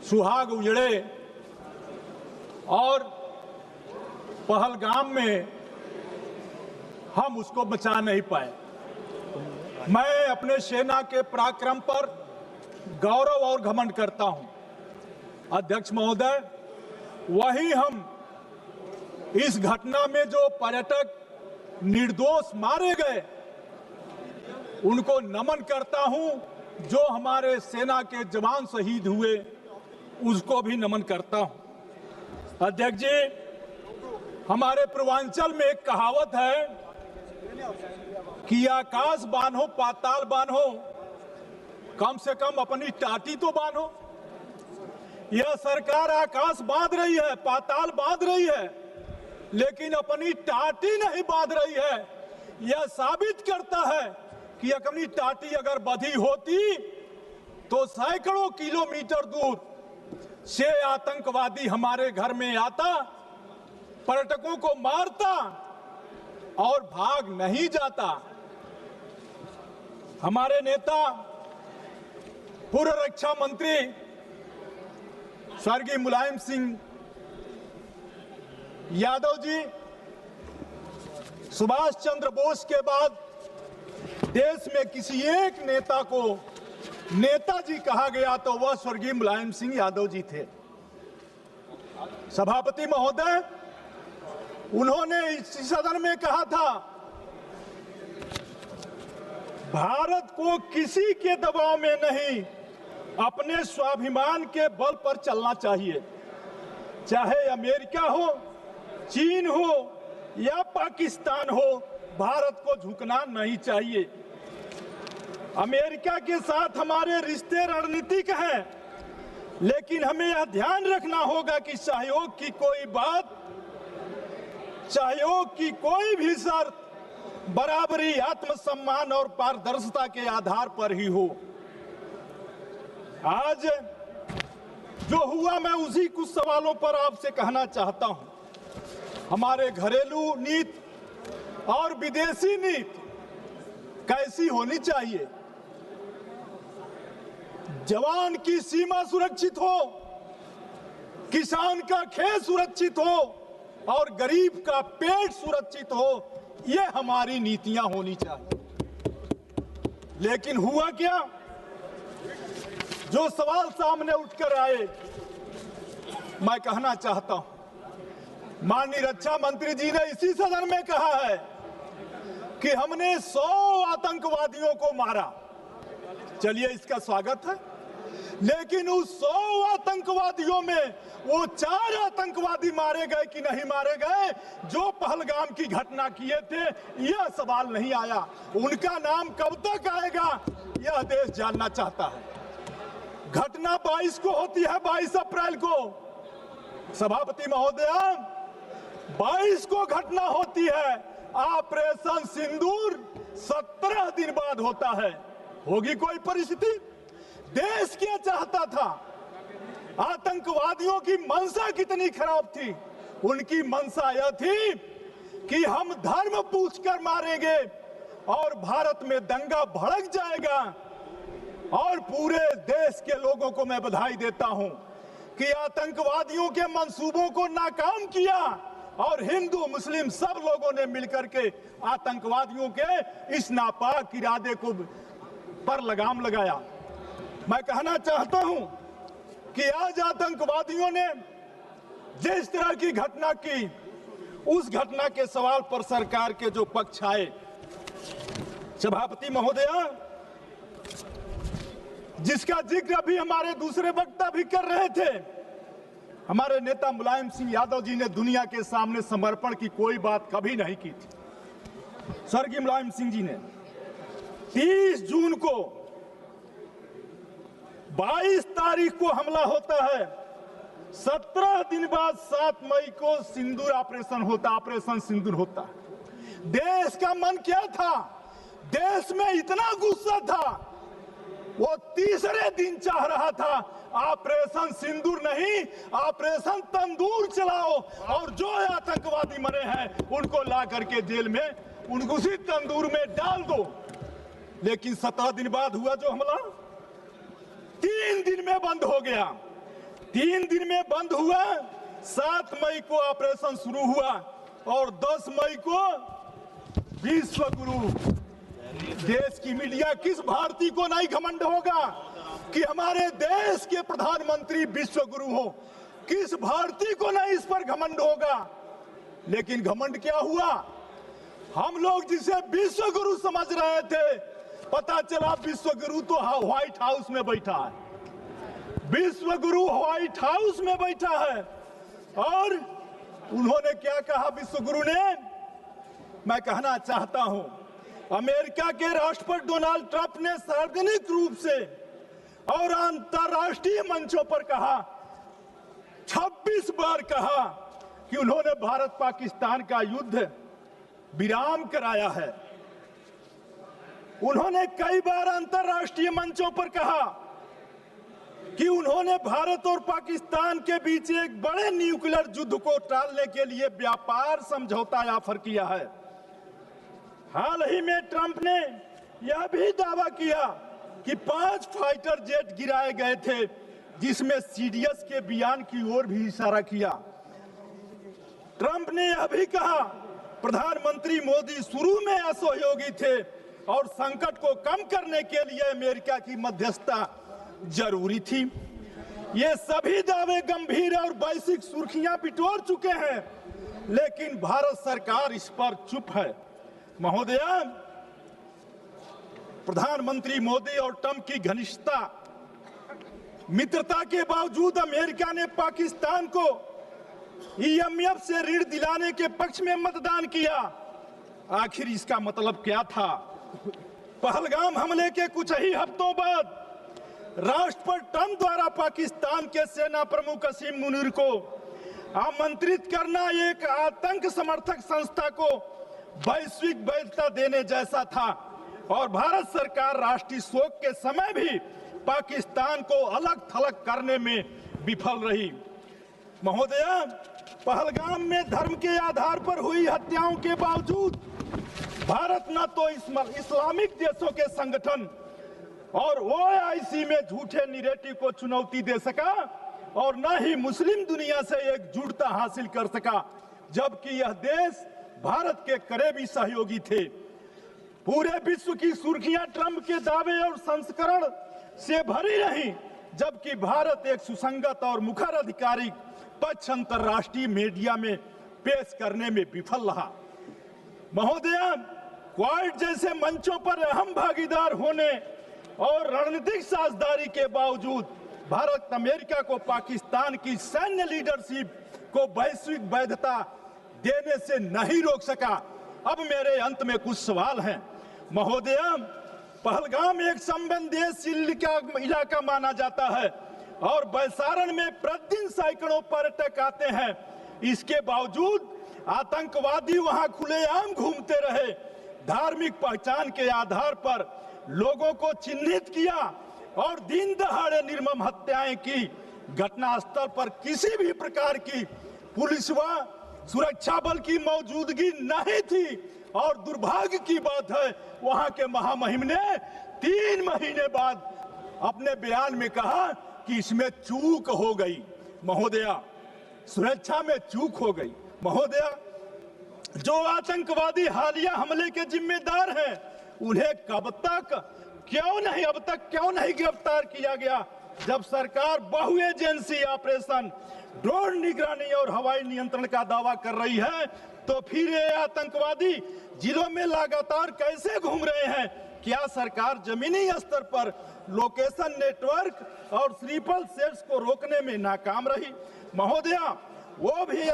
सुहाग उजड़े और पहलगाम में हम उसको बचा नहीं पाए। मैं अपने सेना के पराक्रम पर गौरव और घमंड करता हूं। अध्यक्ष महोदय, वहीं हम इस घटना में जो पर्यटक निर्दोष मारे गए उनको नमन करता हूं, जो हमारे सेना के जवान शहीद हुए उसको भी नमन करता हूं। अध्यक्ष जी, हमारे पूर्वांचल में एक कहावत है कि आकाश बांधो पाताल बांधो, कम से कम अपनी टाटी तो बांधो। यह सरकार आकाश बांध रही है, पाताल बांध रही है, लेकिन अपनी टाटी नहीं बांध रही है। यह साबित करता है कि अपनी टाटी अगर बंधी होती तो सैकड़ों किलोमीटर दूर से आतंकवादी हमारे घर में आता, पर्यटकों को मारता और भाग नहीं जाता। हमारे नेता पूर्व रक्षा मंत्री स्वर्गीय मुलायम सिंह यादव जी, सुभाष चंद्र बोस के बाद देश में किसी एक नेता को नेताजी कहा गया तो वह स्वर्गीय मुलायम सिंह यादव जी थे। सभापति महोदय, उन्होंने इस सदन में कहा था, भारत को किसी के दबाव में नहीं, अपने स्वाभिमान के बल पर चलना चाहिए। चाहे अमेरिका हो, चीन हो या पाकिस्तान हो, भारत को झुकना नहीं चाहिए। अमेरिका के साथ हमारे रिश्ते रणनीतिक हैं, लेकिन हमें यह ध्यान रखना होगा कि सहयोग की कोई बात, सहयोग की कोई भी शर्त बराबरी, आत्मसम्मान और पारदर्शिता के आधार पर ही हो। आज जो हुआ, मैं उसी कुछ सवालों पर आपसे कहना चाहता हूं। हमारे घरेलू नीति और विदेशी नीति कैसी होनी चाहिए? जवान की सीमा सुरक्षित हो, किसान का खेत सुरक्षित हो और गरीब का पेट सुरक्षित हो, ये हमारी नीतियां होनी चाहिए। लेकिन हुआ क्या? जो सवाल सामने उठकर आए, मैं कहना चाहता हूं, माननीय रक्षा मंत्री जी ने इसी सदन में कहा है कि हमने 100 आतंकवादियों को मारा। चलिए, इसका स्वागत है, लेकिन उस 100 आतंकवादियों में वो 4 आतंकवादी मारे गए कि नहीं मारे गए जो पहलगाम की घटना किए थे, यह सवाल नहीं आया। उनका नाम कब तक आएगा, यह देश जानना चाहता है। घटना 22 को होती है, 22 अप्रैल को। सभापति महोदया, 22 को घटना होती है, ऑपरेशन सिंदूर 17 दिन बाद होता है। होगी कोई परिस्थिति? देश क्या चाहता था? आतंकवादियों की मंशा कितनी खराब थी? उनकी मंशा यह थी कि हम धर्म पूछकर मारेंगे और भारत में दंगा भड़क जाएगा। और पूरे देश के लोगों को मैं बधाई देता हूं कि आतंकवादियों के मंसूबों को नाकाम किया और हिंदू मुस्लिम सब लोगों ने मिलकर के आतंकवादियों के इस नापाक इरादे को पर लगाम लगाया। मैं कहना चाहता हूं कि आज आतंकवादियों ने जिस तरह की घटना की, उस घटना के सवाल पर सरकार के जो पक्ष आए, सभापति महोदया, जिसका जिक्र अभी हमारे दूसरे वक्ता भी कर रहे थे, हमारे नेता मुलायम सिंह यादव जी ने दुनिया के सामने समर्पण की कोई बात कभी नहीं की थी। स्वर्गीय मुलायम सिंह जी ने 30 जून को 22 तारीख को हमला होता है, 17 दिन बाद 7 मई को सिंदूर ऑपरेशन सिंदूर होता है। देश का मन क्या था? देश में इतना गुस्सा था, वो तीसरे दिन चाह रहा था ऑपरेशन सिंदूर नहीं, ऑपरेशन तंदूर चलाओ और जो आतंकवादी मरे हैं उनको ला करके जेल में उनको उसी तंदूर में डाल दो। लेकिन 17 दिन बाद हुआ जो हमला, 3 दिन में बंद हो गया। 3 दिन में बंद हुआ, 7 मई को ऑपरेशन शुरू हुआ और 10 मई को विश्व गुरु। देश की मीडिया, किस भारतीय को नहीं घमंड होगा कि हमारे देश के प्रधानमंत्री विश्व गुरु हो? किस भारतीय को नहीं इस पर घमंड होगा? लेकिन घमंड क्या हुआ? हम लोग जिसे विश्व गुरु समझ रहे थे, पता चला विश्व गुरु तो व्हाइट हाउस में बैठा है। विश्व गुरु व्हाइट हाउस में बैठा है। और उन्होंने क्या कहा विश्व गुरु ने? मैं कहना चाहता हूं, अमेरिका के राष्ट्रपति डोनाल्ड ट्रंप ने सार्वजनिक रूप से और अंतरराष्ट्रीय मंचों पर कहा, 26 बार कहा कि उन्होंने भारत पाकिस्तान का युद्ध विराम कराया है। उन्होंने कई बार अंतरराष्ट्रीय मंचों पर कहा कि उन्होंने भारत और पाकिस्तान के बीच एक बड़े न्यूक्लियर युद्ध को टालने के लिए व्यापार समझौता ऑफर किया है। हाल ही में ट्रंप ने यह भी दावा किया कि 5 फाइटर जेट गिराए गए थे, जिसमें सीडीएस के बयान की ओर भी इशारा किया। ट्रंप ने यह भी कहा प्रधानमंत्री मोदी शुरू में असहयोगी थे और संकट को कम करने के लिए अमेरिका की मध्यस्थता जरूरी थी। ये सभी दावे गंभीर और वैश्विक सुर्खियां बिटोर चुके हैं, लेकिन भारत सरकार इस पर चुप है। महोदया, प्रधानमंत्री मोदी और ट्रंप की घनिष्ठता मित्रता के बावजूद अमेरिका ने पाकिस्तान को IMF से ऋण दिलाने के पक्ष में मतदान किया। आखिर इसका मतलब क्या था? पहलगाम हमले के कुछ ही हफ्तों बाद राष्ट्रपति ट्रंप द्वारा पाकिस्तान के सेना प्रमुख असीम मुनीर को आमंत्रित करना एक आतंक समर्थक संस्था को वैश्विक वैधता देने जैसा था और भारत सरकार राष्ट्रीय शोक के समय भी पाकिस्तान को अलग थलग करने में विफल रही। महोदया, पहलगाम में धर्म के आधार पर हुई हत्याओं के बावजूद भारत न तो इस्लामिक देशों के संगठन और OIC में झूठे निरेटिव को चुनौती दे सका और न ही मुस्लिम दुनिया से एकजुटता हासिल कर सका, जबकि यह देश भारत के करीबी सहयोगी थे। पूरे विश्व की सुर्खियां ट्रंप के दावे और संस्करण से भरी रही, जबकि भारत एक सुसंगत और मुखर आधिकारिक पक्ष अंतरराष्ट्रीय मीडिया में पेश करने में विफल रहा। महोदया, क्वाड जैसे मंचों पर अहम भागीदार होने और रणनीतिक साझेदारी के बावजूद भारत अमेरिका को पाकिस्तान की सैन्य लीडरशिप को वैश्विक वैधता देने से नहीं रोक सका। अब मेरे अंत में कुछ सवाल हैं। महोदया, पहलगाम एक संवेदनशील इलाका माना जाता है और बैसारण में प्रतिदिन सैकड़ों पर्यटक आते हैं। इसके बावजूद आतंकवादी वहां खुलेआम घूमते रहे, धार्मिक पहचान के आधार पर लोगों को चिन्हित किया और दिन दहाड़े निर्मम हत्याएं की। घटनास्थल पर किसी भी प्रकार की पुलिस व सुरक्षा बल की मौजूदगी नहीं थी और दुर्भाग्य की बात है वहां के महामहिम ने 3 महीने बाद अपने बयान में कहा कि इसमें चूक हो गई। महोदया, सुरक्षा में चूक हो गई। महोदया, जो आतंकवादी हालिया हमले के जिम्मेदार हैं उन्हें अब तक क्यों नहीं गिरफ्तार किया गया, जब सरकार बहु एजेंसी ऑपरेशन, ड्रोन निगरानी और हवाई नियंत्रण का दावा कर रही है, तो फिर ये आतंकवादी जिलों में लगातार कैसे घूम रहे हैं? क्या सरकार जमीनी स्तर पर लोकेशन नेटवर्क और स्लीपर सेल्स को रोकने में नाकाम रही? महोदया, वो भी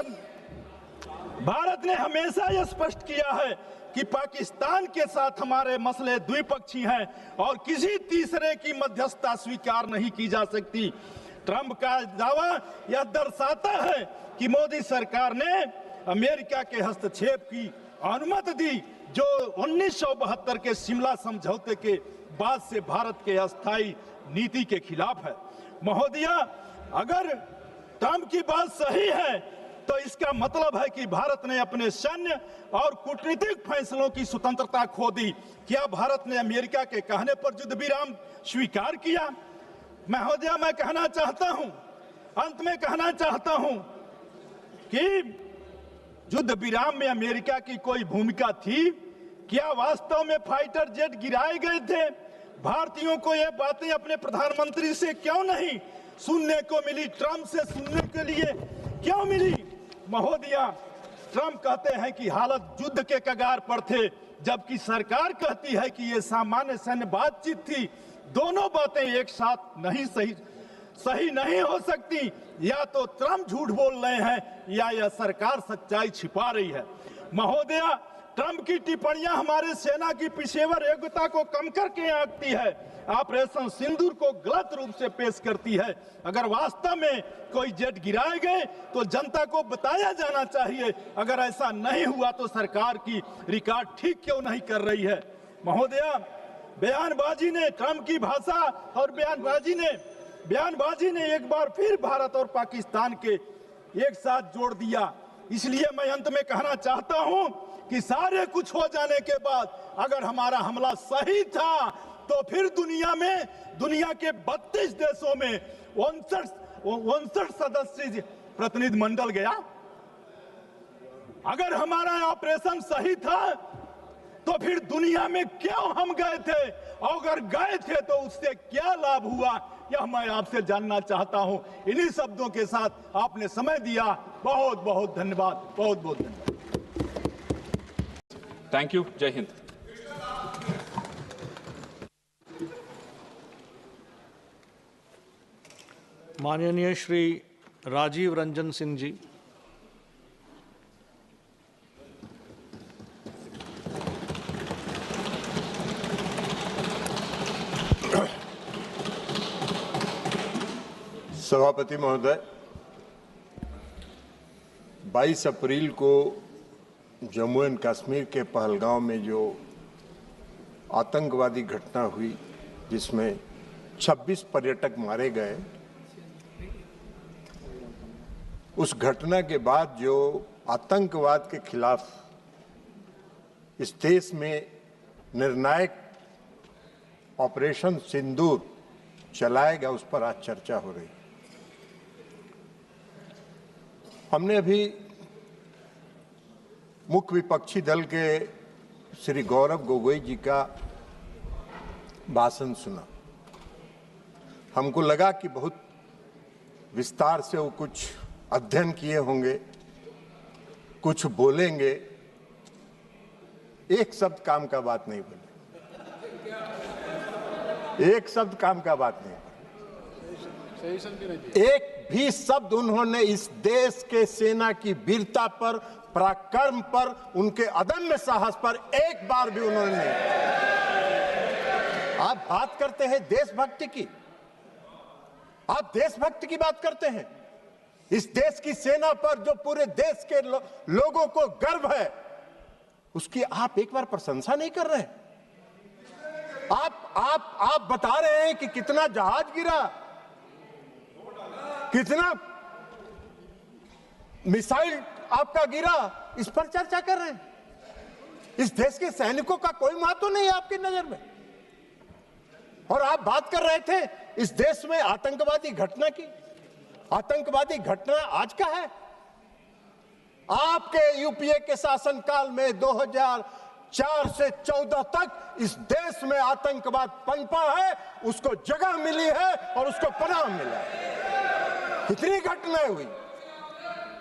भारत ने हमेशा यह स्पष्ट किया है कि पाकिस्तान के साथ हमारे मसले द्विपक्षीय हैं और किसी तीसरे की मध्यस्थता स्वीकार नहीं की जा सकती। ट्रंप का दावा यह दर्शाता है कि मोदी सरकार ने अमेरिका के हस्तक्षेप की अनुमति दी, जो 1972 के शिमला समझौते के बाद से भारत के अस्थायी नीति के खिलाफ है। महोदया, अगर ट्रंप की बात सही है तो इसका मतलब है कि भारत ने अपने सैन्य और कूटनीतिक फैसलों की स्वतंत्रता खो दी। क्या भारत ने अमेरिका के कहने पर युद्ध विराम स्वीकार किया? महोदया, मैं कहना चाहता हूं, अंत में कहना चाहता हूं कि युद्ध विराम में अमेरिका की कोई भूमिका थी? क्या वास्तव में फाइटर जेट गिराए गए थे? भारतीयों को ये बातें अपने प्रधानमंत्री से क्यों नहीं सुनने को मिली? ट्रंप से सुनने के लिए क्यों मिली? महोदया, ट्रंप कहते हैं कि हालत युद्ध के कगार पर थे, जबकि सरकार कहती है कि ये सामान्य सैन्य बातचीत थी। दोनों बातें एक साथ नहीं सही नहीं हो सकती। या तो ट्रंप झूठ बोल रहे हैं या यह सरकार सच्चाई छिपा रही है। महोदया, ट्रंप की टिप्पणियां हमारे सेना की पेशेवर योग्यता को कम करके आंकती है, ऑपरेशन सिंदूर को गलत रूप से पेश करती है। अगर वास्तव में कोई जेट गिराए गए तो जनता को बताया जाना चाहिए। अगर ऐसा नहीं हुआ तो सरकार की रिकॉर्ड ठीक क्यों नहीं कर रही है? महोदया, बयानबाजी ने ट्रंप की भाषा और बयानबाजी ने एक बार फिर भारत और पाकिस्तान के एक साथ जोड़ दिया। इसलिए मैं अंत में कहना चाहता हूं कि सारे कुछ हो जाने के बाद अगर हमारा हमला सही था तो फिर दुनिया के 32 देशों में 59 सदस्य प्रतिनिधि मंडल गया। अगर हमारा ऑपरेशन सही था तो फिर दुनिया में क्यों हम गए थे? अगर गए थे तो उससे क्या लाभ हुआ, यह मैं आपसे जानना चाहता हूं। इन्हीं शब्दों के साथ आपने समय दिया, बहुत बहुत धन्यवाद, बहुत बहुत धन्यवाद। Thank you. जय हिंद। माननीय श्री राजीव रंजन सिंह जी। सभापति महोदय, 22 अप्रैल को जम्मू एंड कश्मीर के पहलगांव में जो आतंकवादी घटना हुई जिसमें 26 पर्यटक मारे गए, उस घटना के बाद जो आतंकवाद के खिलाफ इस देश में निर्णायक ऑपरेशन सिंदूर चलाएगा, उस पर आज चर्चा हो रही। हमने अभी मुख्य विपक्षी दल के श्री गौरव गोगोई जी का भाषण सुना। हमको लगा कि बहुत विस्तार से वो कुछ अध्ययन किए होंगे, कुछ बोलेंगे। एक शब्द काम का बात नहीं बोले, एक शब्द काम का बात नहीं बोले। एक भी शब्द उन्होंने इस देश के सेना की वीरता पर, पराक्रम पर, उनके अदम्य साहस पर एक बार भी उन्होंने नहीं। आप बात करते हैं देशभक्ति की, आप देशभक्ति की बात करते हैं। इस देश की सेना पर जो पूरे देश के लोगों को गर्व है, उसकी आप एक बार प्रशंसा नहीं कर रहे हैं। आप बता रहे हैं कि कितना जहाज गिरा, कितना मिसाइल आपका गिरा, इस पर चर्चा कर रहे हैं। इस देश के सैनिकों का कोई महत्व नहीं है आपकी नजर में। और आप बात कर रहे थे इस देश में आतंकवादी घटना की। आतंकवादी घटना आज का है। आपके यूपीए के शासनकाल में 2004 से 14 तक इस देश में आतंकवाद पनपा है, उसको जगह मिली है और उसको पनाह मिला है। कितनी घटनाएं हुई,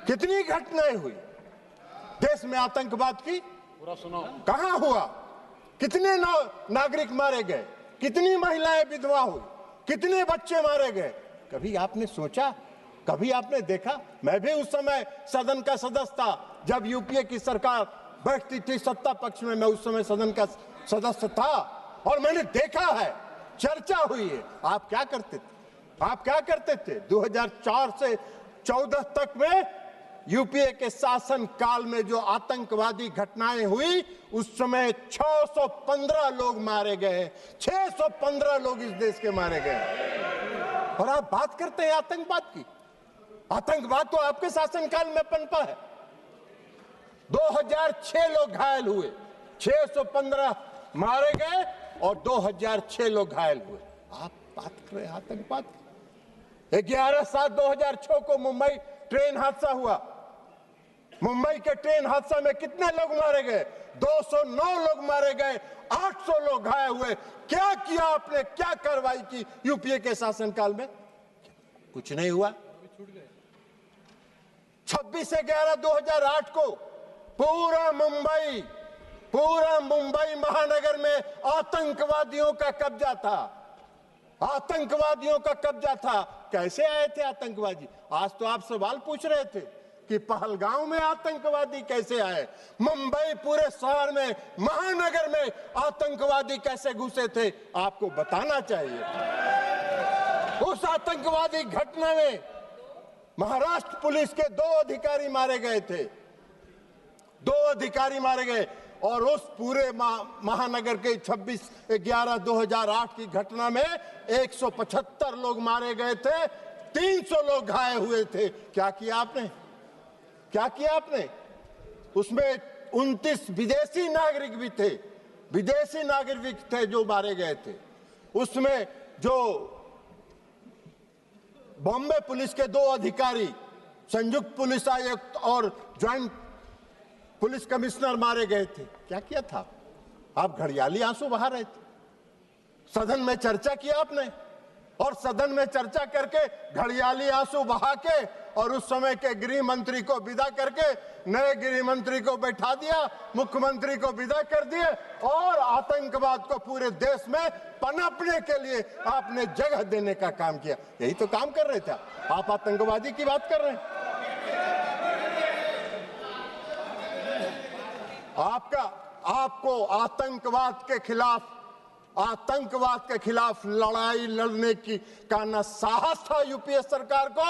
कितनी घटनाएं हुई देश में आतंकवाद की। कहां हुआ, कितने नागरिक मारे गए, कितनी महिलाएं विधवा हुई, कितने बच्चे मारे गए। कभी आपने सोचा, कभी आपने देखा? मैं भी उस समय सदन का सदस्य था जब यूपीए की सरकार बैठती थी सत्ता पक्ष में, मैं उस समय सदन का सदस्य था और मैंने देखा है, चर्चा हुई है। आप क्या करते थे? आप क्या करते थे? 2004 से 14 तक में यूपीए के शासन काल में जो आतंकवादी घटनाएं हुई, उस समय 615 लोग मारे गए, 615 लोग इस देश के मारे गए। और आप बात करते हैं आतंकवाद की। आतंकवाद तो आपके शासनकाल में पनपा है। 2006 लोग घायल हुए, 615 मारे गए और 2006 लोग घायल हुए। आप बात कर रहे हैं आतंकवाद की। 11/7/2006 को मुंबई ट्रेन हादसा हुआ। मुंबई के ट्रेन हादसा में कितने लोग मारे गए? 209 लोग मारे गए, 800 लोग घायल हुए। क्या किया आपने? क्या कार्रवाई की यूपीए के शासनकाल में? कुछ नहीं हुआ। 26/11/2008 को पूरा मुंबई महानगर में आतंकवादियों का कब्जा था। आतंकवादियों का कब्जा था। कैसे आए थे आतंकवादी? आज तो आप सवाल पूछ रहे थे कि पहलगांव में आतंकवादी कैसे आए, मुंबई पूरे शहर में, महानगर में आतंकवादी कैसे घुसे थे, आपको बताना चाहिए। उस आतंकवादी घटना में महाराष्ट्र पुलिस के 2 अधिकारी मारे गए थे, 2 अधिकारी मारे गए। और उस पूरे महानगर के 26/11/2008 की घटना में 175 लोग मारे गए थे, 300 लोग घायल हुए थे। क्या किया आपने? क्या किया आपने? उसमें 29 विदेशी नागरिक भी थे, विदेशी नागरिक थे जो मारे गए थे। उसमें जो बॉम्बे पुलिस के 2 अधिकारी, संयुक्त पुलिस आयुक्त और ज्वाइंट पुलिस कमिश्नर मारे गए थे। क्या किया था? आप घड़ियाली आंसू बहा रहे थे। सदन में चर्चा किया आपने, और सदन में चर्चा करके घड़ियाली आंसू बहा के और उस समय के गृह मंत्री को विदा करके नए गृह मंत्री को बैठा दिया, मुख्यमंत्री को विदा कर दिए और आतंकवाद को पूरे देश में पनपने के लिए आपने जगह देने का काम किया। यही तो काम कर रहे थे आप। आतंकवादी की बात कर रहे हैं। आपको आतंकवाद के खिलाफ लड़ाई लड़ने का न साहस था यूपीए सरकार को,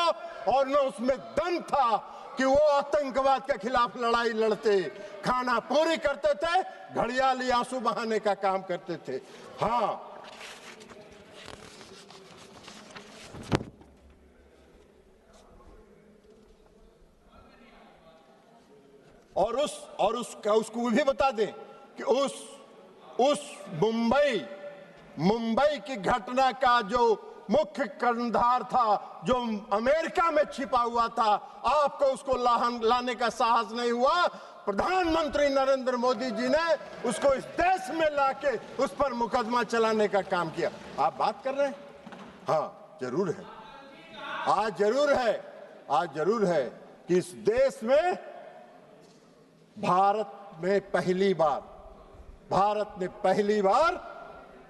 और न उसमें दम था कि वो आतंकवाद के खिलाफ लड़ाई लड़ते। खाना पूरी करते थे, घड़ियाली आंसू बहाने का काम करते थे। हाँ, और उसको भी बता दें कि उस मुंबई की घटना का जो मुख्य कर्णधार था, जो अमेरिका में छिपा हुआ था, आपको उसको लाने का साहस नहीं हुआ। प्रधानमंत्री नरेंद्र मोदी जी ने उसको इस देश में लाके उस पर मुकदमा चलाने का काम किया। आप बात कर रहे हैं? हाँ, जरूर है। आज जरूर है कि इस देश में भारत ने पहली बार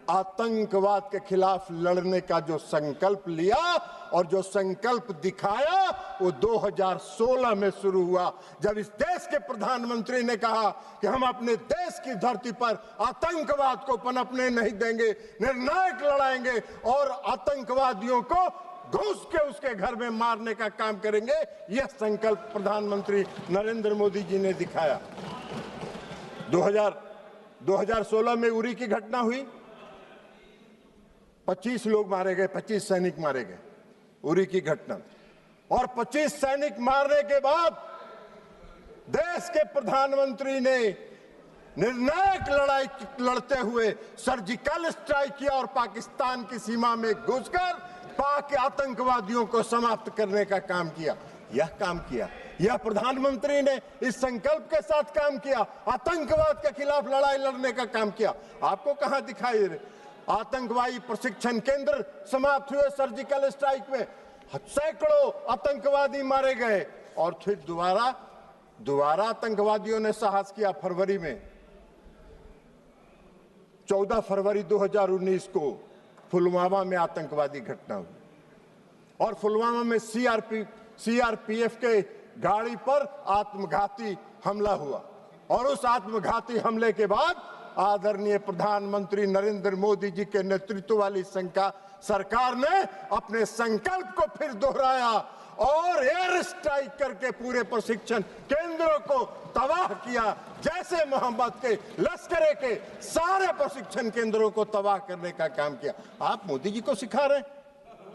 आतंकवाद के खिलाफ लड़ने का जो संकल्प लिया और जो संकल्प दिखाया, वो 2016 में शुरू हुआ, जब इस देश के प्रधानमंत्री ने कहा कि हम अपने देश की धरती पर आतंकवाद को पनपने नहीं देंगे, निर्णायक लड़ाएंगे और आतंकवादियों को घुस के उसके घर में मारने का काम करेंगे। यह संकल्प प्रधानमंत्री नरेंद्र मोदी जी ने दिखाया। 2016 में उरी की घटना हुई, 25 लोग मारे गए, 25 सैनिक मारे गए उरी की घटना। और 25 सैनिक मारने के बाद देश के प्रधानमंत्री ने निर्णायक लड़ाई लड़ते हुए सर्जिकल स्ट्राइक किया और पाकिस्तान की सीमा में घुसकर पाक आतंकवादियों को समाप्त करने का काम किया। यह प्रधानमंत्री ने इस संकल्प के साथ काम किया, आतंकवाद के खिलाफ लड़ाई लड़ने का काम किया। आपको कहां दिखाई दे? आतंकवादी प्रशिक्षण केंद्र समाप्त हुए सर्जिकल स्ट्राइक में, सैकड़ों आतंकवादी मारे गए। और फिर दोबारा आतंकवादियों ने साहस किया। फरवरी में 14 फरवरी 2019 को पुलवामा में आतंकवादी घटना हुई और पुलवामा में सीआरपीएफ के गाड़ी पर आत्मघाती हमला हुआ। और उस आत्मघाती हमले के बाद आदरणीय प्रधानमंत्री नरेंद्र मोदी जी के नेतृत्व वाली सरकार ने अपने संकल्प को फिर दोहराया और एयर स्ट्राइक करके पूरे प्रशिक्षण केंद्रों को तबाह किया। जैसे मोहम्मद के लश्करे के सारे प्रशिक्षण केंद्रों को तबाह करने का काम किया। आप मोदी जी को सिखा रहे हैं,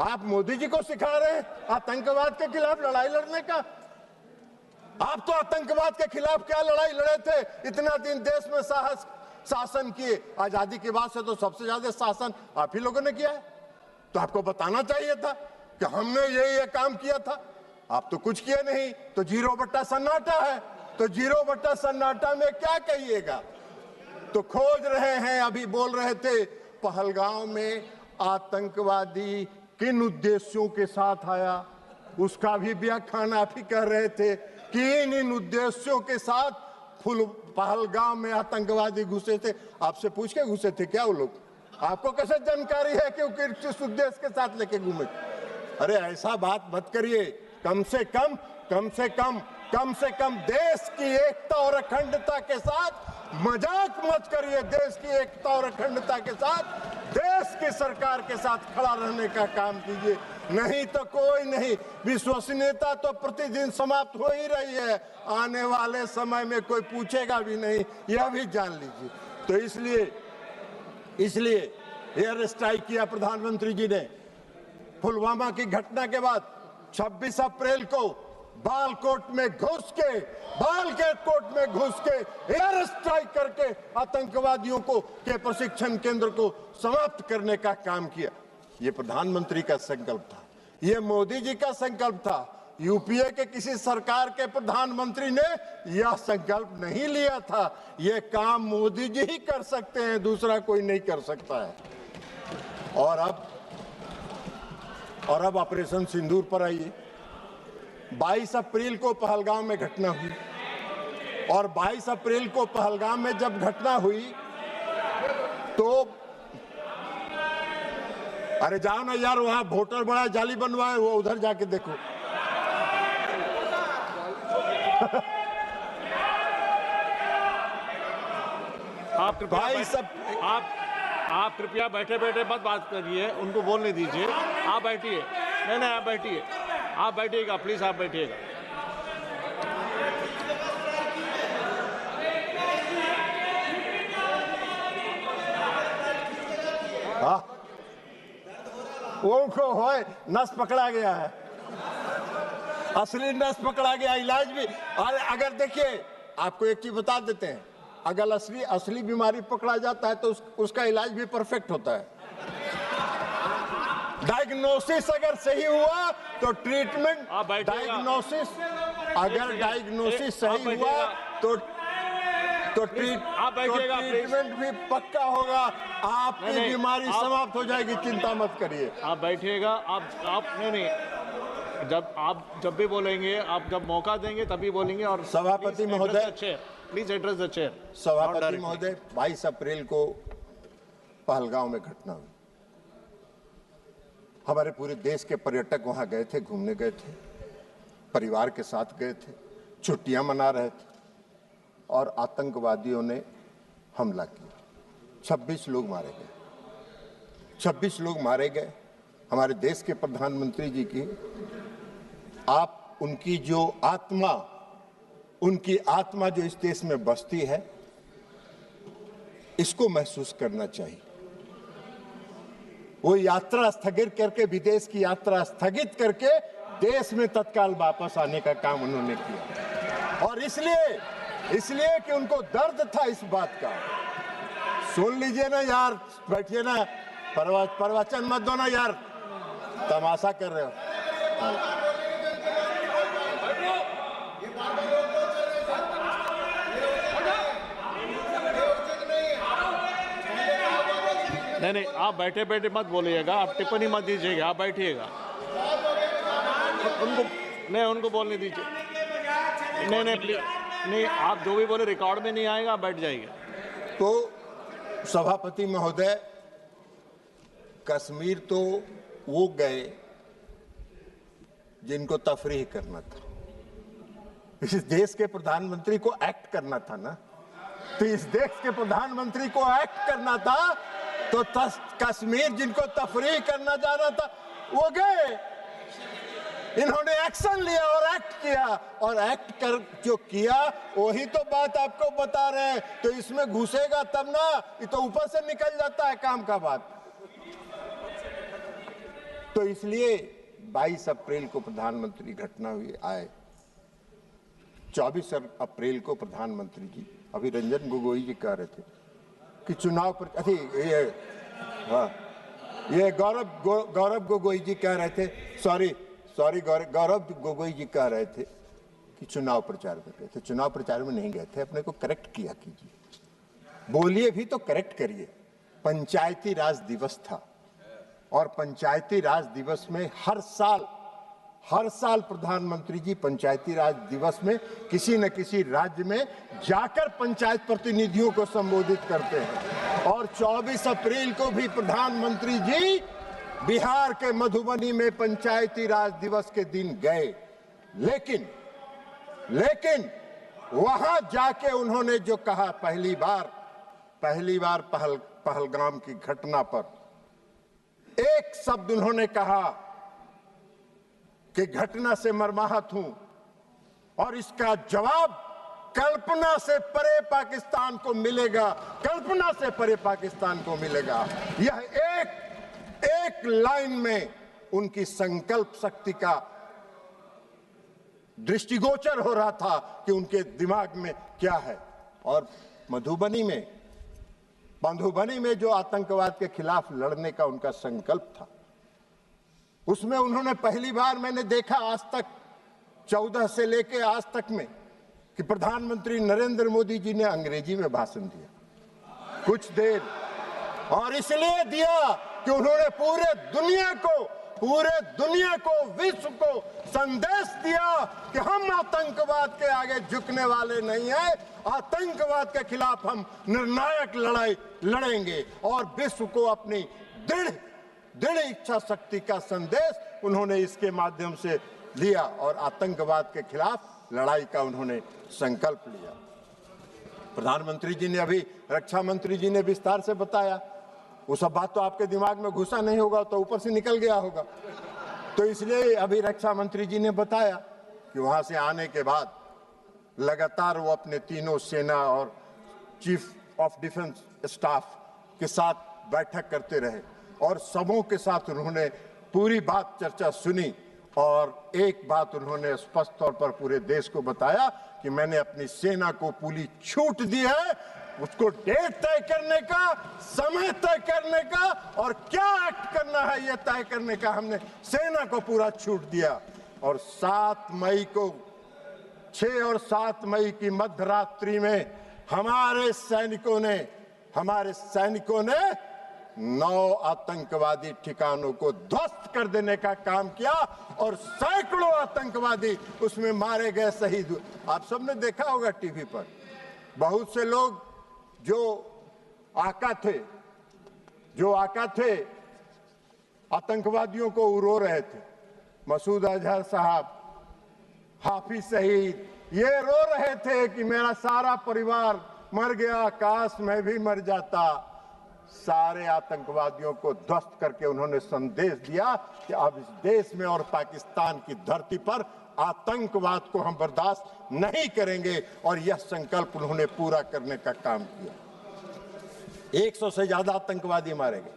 आप मोदी जी को सिखा रहे हैं आतंकवाद के खिलाफ लड़ाई लड़ने का। आप तो आतंकवाद के खिलाफ क्या लड़ाई लड़े थे, इतना दिन देश में शासन किए। आजादी के बाद से तो सबसे ज्यादा शासन आप ही लोगों ने किया है, तो आपको बताना चाहिए था कि हमने ये काम किया था। आप तो कुछ किए नहीं, तो 0 सन्नाटा है। तो 0 सन्नाटा में क्या कहिएगा? तो खोज रहे हैं, अभी बोल रहे थे पहलगांव में आतंकवादी किन उद्देश्यों के साथ आया, उसका भी व्याख्यान आप ही कर रहे थे कि इन उद्देश्यों के साथ पहलगाम में आतंकवादी घुसे थे। आपसे पूछ के घुसे थे क्या वो लोग? आपको कैसे जानकारी है कि वो किस उद्देश्य के साथ लेके घूमे? अरे ऐसा बात मत करिए। कम से कम देश की एकता और अखंडता के साथ मजाक मत करिए। देश की एकता और अखंडता के साथ देश की सरकार के साथ खड़ा रहने का काम कीजिए, नहीं तो कोई नहीं। विश्वसनीयता तो प्रतिदिन समाप्त हो ही रही है, आने वाले समय में कोई पूछेगा भी नहीं, यह भी जान लीजिए। तो इसलिए एयर स्ट्राइक किया प्रधानमंत्री जी ने। पुलवामा की घटना के बाद 26 अप्रैल को बालकोट में घुस के एयर स्ट्राइक करके आतंकवादियों को के प्रशिक्षण केंद्र को समाप्त करने का काम किया। ये प्रधानमंत्री का संकल्प था, ये मोदी जी का संकल्प था। यूपीए के किसी सरकार के प्रधानमंत्री ने यह संकल्प नहीं लिया था। ये काम मोदी जी ही कर सकते हैं, दूसरा कोई नहीं कर सकता है। और अब ऑपरेशन सिंदूर पर आइए। 22 अप्रैल को पहलगाम में घटना हुई, और 22 अप्रैल को पहलगाम में जब घटना हुई तो अरे जाओ ना यार, वहां वोटर बड़ा जाली बनवाए, वो उधर जाके देखो। आप कृपया बैठे बैठे मत बात करिए, उनको बोलने दीजिए। आप बैठिए। नहीं आप बैठिए, आप बैठिएगा प्लीज, आप बैठिएगा। हाँ, उनको होए नस पकड़ा गया है, असली नस पकड़ा गया। इलाज भी, अगर देखिए आपको एक चीज बता देते हैं, अगर असली बीमारी पकड़ा जाता है तो उसका इलाज भी परफेक्ट होता है। डायग्नोसिस अगर सही हुआ तो ट्रीटमेंट, अगर डायग्नोसिस सही हुआ तो ट्रीटमेंट भी पक्का होगा। आपकी बीमारी समाप्त हो जाएगी, चिंता मत करिए। आप बैठिएगा। आप नहीं, जब भी बोलेंगे, आप जब मौका देंगे तभी बोलेंगे। और सभापति महोदय, प्लीज एड्रेस द चेयर। सभापति महोदय, 22 अप्रैल को पहलगांव में घटना हुई। हमारे पूरे देश के पर्यटक वहां गए थे, घूमने गए थे, परिवार के साथ गए थे, छुट्टियां मना रहे थे, और आतंकवादियों ने हमला किया। 26 लोग मारे गए। 26 लोग मारे गए। हमारे देश के प्रधानमंत्री जी की उनकी आत्मा जो इस देश में बसती है, इसको महसूस करना चाहिए। वो यात्रा स्थगित करके, विदेश की यात्रा स्थगित करके देश में तत्काल वापस आने का काम उन्होंने किया। और इसलिए कि उनको दर्द था इस बात का। सुन लीजिए ना यार, बैठिए ना, प्रवचन मत दो ना यार, तमाशा कर रहे हो। नहीं आप बैठे बैठे मत बोलिएगा, आप टिप्पणी मत दीजिएगा, आप बैठिएगा। उनको बोलने दीजिए। नहीं प्लीज, नहीं आप जो भी बोले रिकॉर्ड में नहीं आएगा, आप बैठ जाइए। तो सभापति महोदय, कश्मीर तो वो गए जिनको तफरीह करना था, इस देश के प्रधानमंत्री को एक्ट करना था ना, तो इस देश के प्रधानमंत्री को एक्ट करना था, तो कश्मीर जिनको तफरीह करना जाना था वो गए, इन्होंने एक्शन लिया और एक्ट किया, और एक्ट कर जो किया वही तो बात आपको बता रहे हैं। तो इसमें घुसेगा तब ना, ये तो ऊपर से निकल जाता है काम का बात। तो इसलिए 22 अप्रैल को प्रधानमंत्री घटना हुई आए, 24 अप्रैल को प्रधानमंत्री जी, अभी रंजन गोगोई जी कह रहे थे कि चुनाव पर, ये गौरव गोगोई जी कह रहे थे, सॉरी गौरव गोगोई जी कह रहे थे कि चुनाव प्रचार में गए थे। चुनाव प्रचार में नहीं गए थे, अपने को करेक्ट किया कीजिए, बोलिए भी तो करेक्ट करिए। पंचायती राज दिवस था, और पंचायती राज दिवस में हर साल प्रधानमंत्री जी पंचायती राज दिवस में किसी न किसी राज्य में जाकर पंचायत प्रतिनिधियों को संबोधित करते हैं। और 24 अप्रैल को भी प्रधानमंत्री जी बिहार के मधुबनी में पंचायती राज दिवस के दिन गए, लेकिन वहां जाके उन्होंने जो कहा, पहली बार पहलगाम की घटना पर एक शब्द उन्होंने कहा कि घटना से मर्माहत हूं, और इसका जवाब कल्पना से परे पाकिस्तान को मिलेगा, कल्पना से परे पाकिस्तान को मिलेगा। यह एक लाइन में उनकी संकल्प शक्ति का दृष्टिगोचर हो रहा था कि उनके दिमाग में क्या है। और मधुबनी में जो आतंकवाद के खिलाफ लड़ने का उनका संकल्प था, उसमें उन्होंने पहली बार मैंने देखा आज तक 14 से लेके आज तक में कि प्रधानमंत्री नरेंद्र मोदी जी ने अंग्रेजी में भाषण दिया कुछ देर, और इसलिए दिया कि उन्होंने पूरे दुनिया को विश्व को संदेश दिया कि हम आतंकवाद के आगे झुकने वाले नहीं हैं, आतंकवाद के खिलाफ हम निर्णायक लड़ाई लड़ेंगे। और विश्व को अपनी दृढ़ इच्छा शक्ति का संदेश उन्होंने इसके माध्यम से लिया, और आतंकवाद के खिलाफ लड़ाई का उन्होंने संकल्प लिया। प्रधानमंत्री जी ने, अभी रक्षा मंत्री जी ने विस्तार से बताया, वो सब बात तो आपके दिमाग में घुसा नहीं होगा, तो ऊपर से निकल गया होगा। तो इसलिए अभी रक्षा मंत्री जी ने बताया कि वहां से आने के बाद लगातार वो अपने तीनों सेना और चीफ ऑफ डिफेंस स्टाफ के साथ बैठक करते रहे, और सबों के साथ उन्होंने पूरी बात चर्चा सुनी, और एक बात उन्होंने स्पष्ट तौर पर पूरे देश को बताया कि मैंने अपनी सेना को पूरी छूट दी है, उसको डेट तय करने का, समय तय करने का, और क्या एक्ट करना है यह तय करने का हमने सेना को पूरा छूट दिया। और 7 मई को, 6 और 7 मई की मध्यरात्रि में हमारे सैनिकों ने 9 आतंकवादी ठिकानों को ध्वस्त कर देने का काम किया, और सैकड़ों आतंकवादी उसमें मारे गए, शहीद हुए। आप सबने देखा होगा टीवी पर, बहुत से लोग जो आका थे आतंकवादियों को रो रहे थे, मसूद अजहर साहब, हाफिज शहीद, ये रो रहे थे कि मेरा सारा परिवार मर गया, काश मैं भी मर जाता। सारे आतंकवादियों को ध्वस्त करके उन्होंने संदेश दिया कि अब इस देश में और पाकिस्तान की धरती पर आतंकवाद को हम बर्दाश्त नहीं करेंगे, और यह संकल्प उन्होंने पूरा करने का काम किया। 100 से ज्यादा आतंकवादी मारे गए।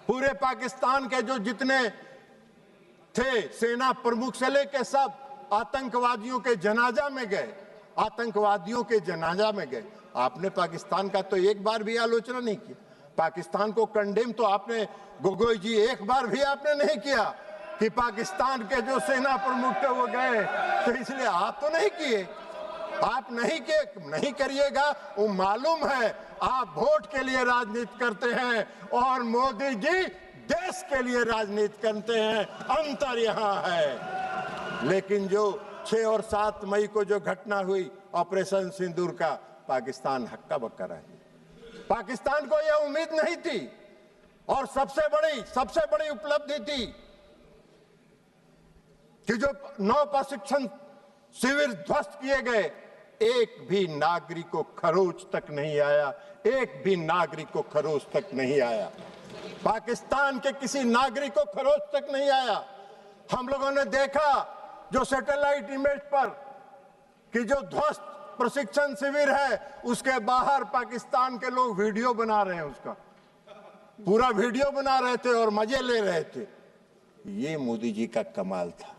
पूरे पाकिस्तान के जो जितने थे सेना प्रमुख से लेकर सब आतंकवादियों के जनाजा में गए। आपने पाकिस्तान का तो एक बार भी आलोचना नहीं की, पाकिस्तान को कंडेम तो आपने, गोगोई जी, एक बार भी आपने नहीं किया कि पाकिस्तान के जो सेना प्रमुख थे वो गए, तो इसलिए आप तो नहीं किए, आप नहीं करिएगा। वो मालूम है आप वोट के लिए राजनीति करते हैं और मोदी जी देश के लिए राजनीति करते हैं, अंतर यहाँ है। लेकिन जो 6 और 7 मई को जो घटना हुई ऑपरेशन सिंदूर का, पाकिस्तान हक्का बक्का रह गया। पाकिस्तान को यह उम्मीद नहीं थी, और सबसे बड़ी उपलब्धि थी कि जो 9 प्रशिक्षण शिविर ध्वस्त किए गए, एक भी नागरिक को खरोच तक नहीं आया, एक भी नागरिक को खरोच तक नहीं आया। पाकिस्तान के किसी नागरिक को खरोच तक नहीं आया। हम लोगों ने देखा जो सैटेलाइट इमेज पर कि जो ध्वस्त प्रशिक्षण शिविर है, उसके बाहर पाकिस्तान के लोग वीडियो बना रहे हैं, उसका पूरा वीडियो बना रहे थे और मजे ले रहे थे। ये मोदी जी का कमाल था।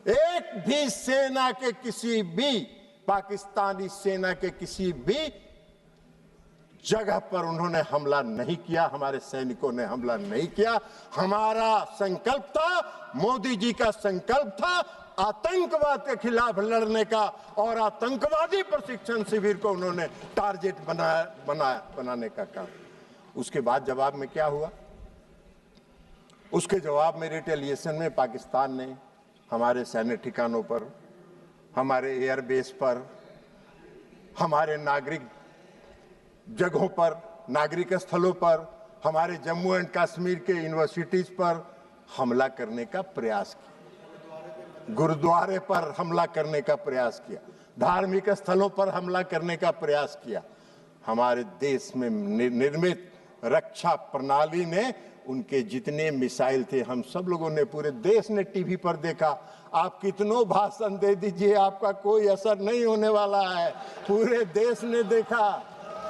एक भी सेना के किसी भी पाकिस्तानी सेना के किसी भी जगह पर उन्होंने हमला नहीं किया, हमारे सैनिकों ने हमला नहीं किया। हमारा संकल्प था, मोदी जी का संकल्प था आतंकवाद के खिलाफ लड़ने का, और आतंकवादी प्रशिक्षण शिविर को उन्होंने टारगेट बनाने का काम। उसके बाद जवाब में क्या हुआ? उसके जवाब में रिटेलिएशन में पाकिस्तान ने हमारे सैन्य ठिकानों पर, हमारे एयरबेस पर, हमारे नागरिक जगहों पर, नागरिक स्थलों पर, हमारे जम्मू एंड कश्मीर के यूनिवर्सिटीज पर हमला करने का प्रयास किया, गुरुद्वारे पर हमला करने का प्रयास किया, धार्मिक स्थलों पर हमला करने का प्रयास किया। हमारे देश में निर्मित रक्षा प्रणाली ने उनके जितने मिसाइल थे, हम सब लोगों ने, पूरे देश ने टीवी पर देखा। आप कितनों भाषण दे दीजिए, आपका कोई असर नहीं होने वाला है। पूरे देश ने देखा।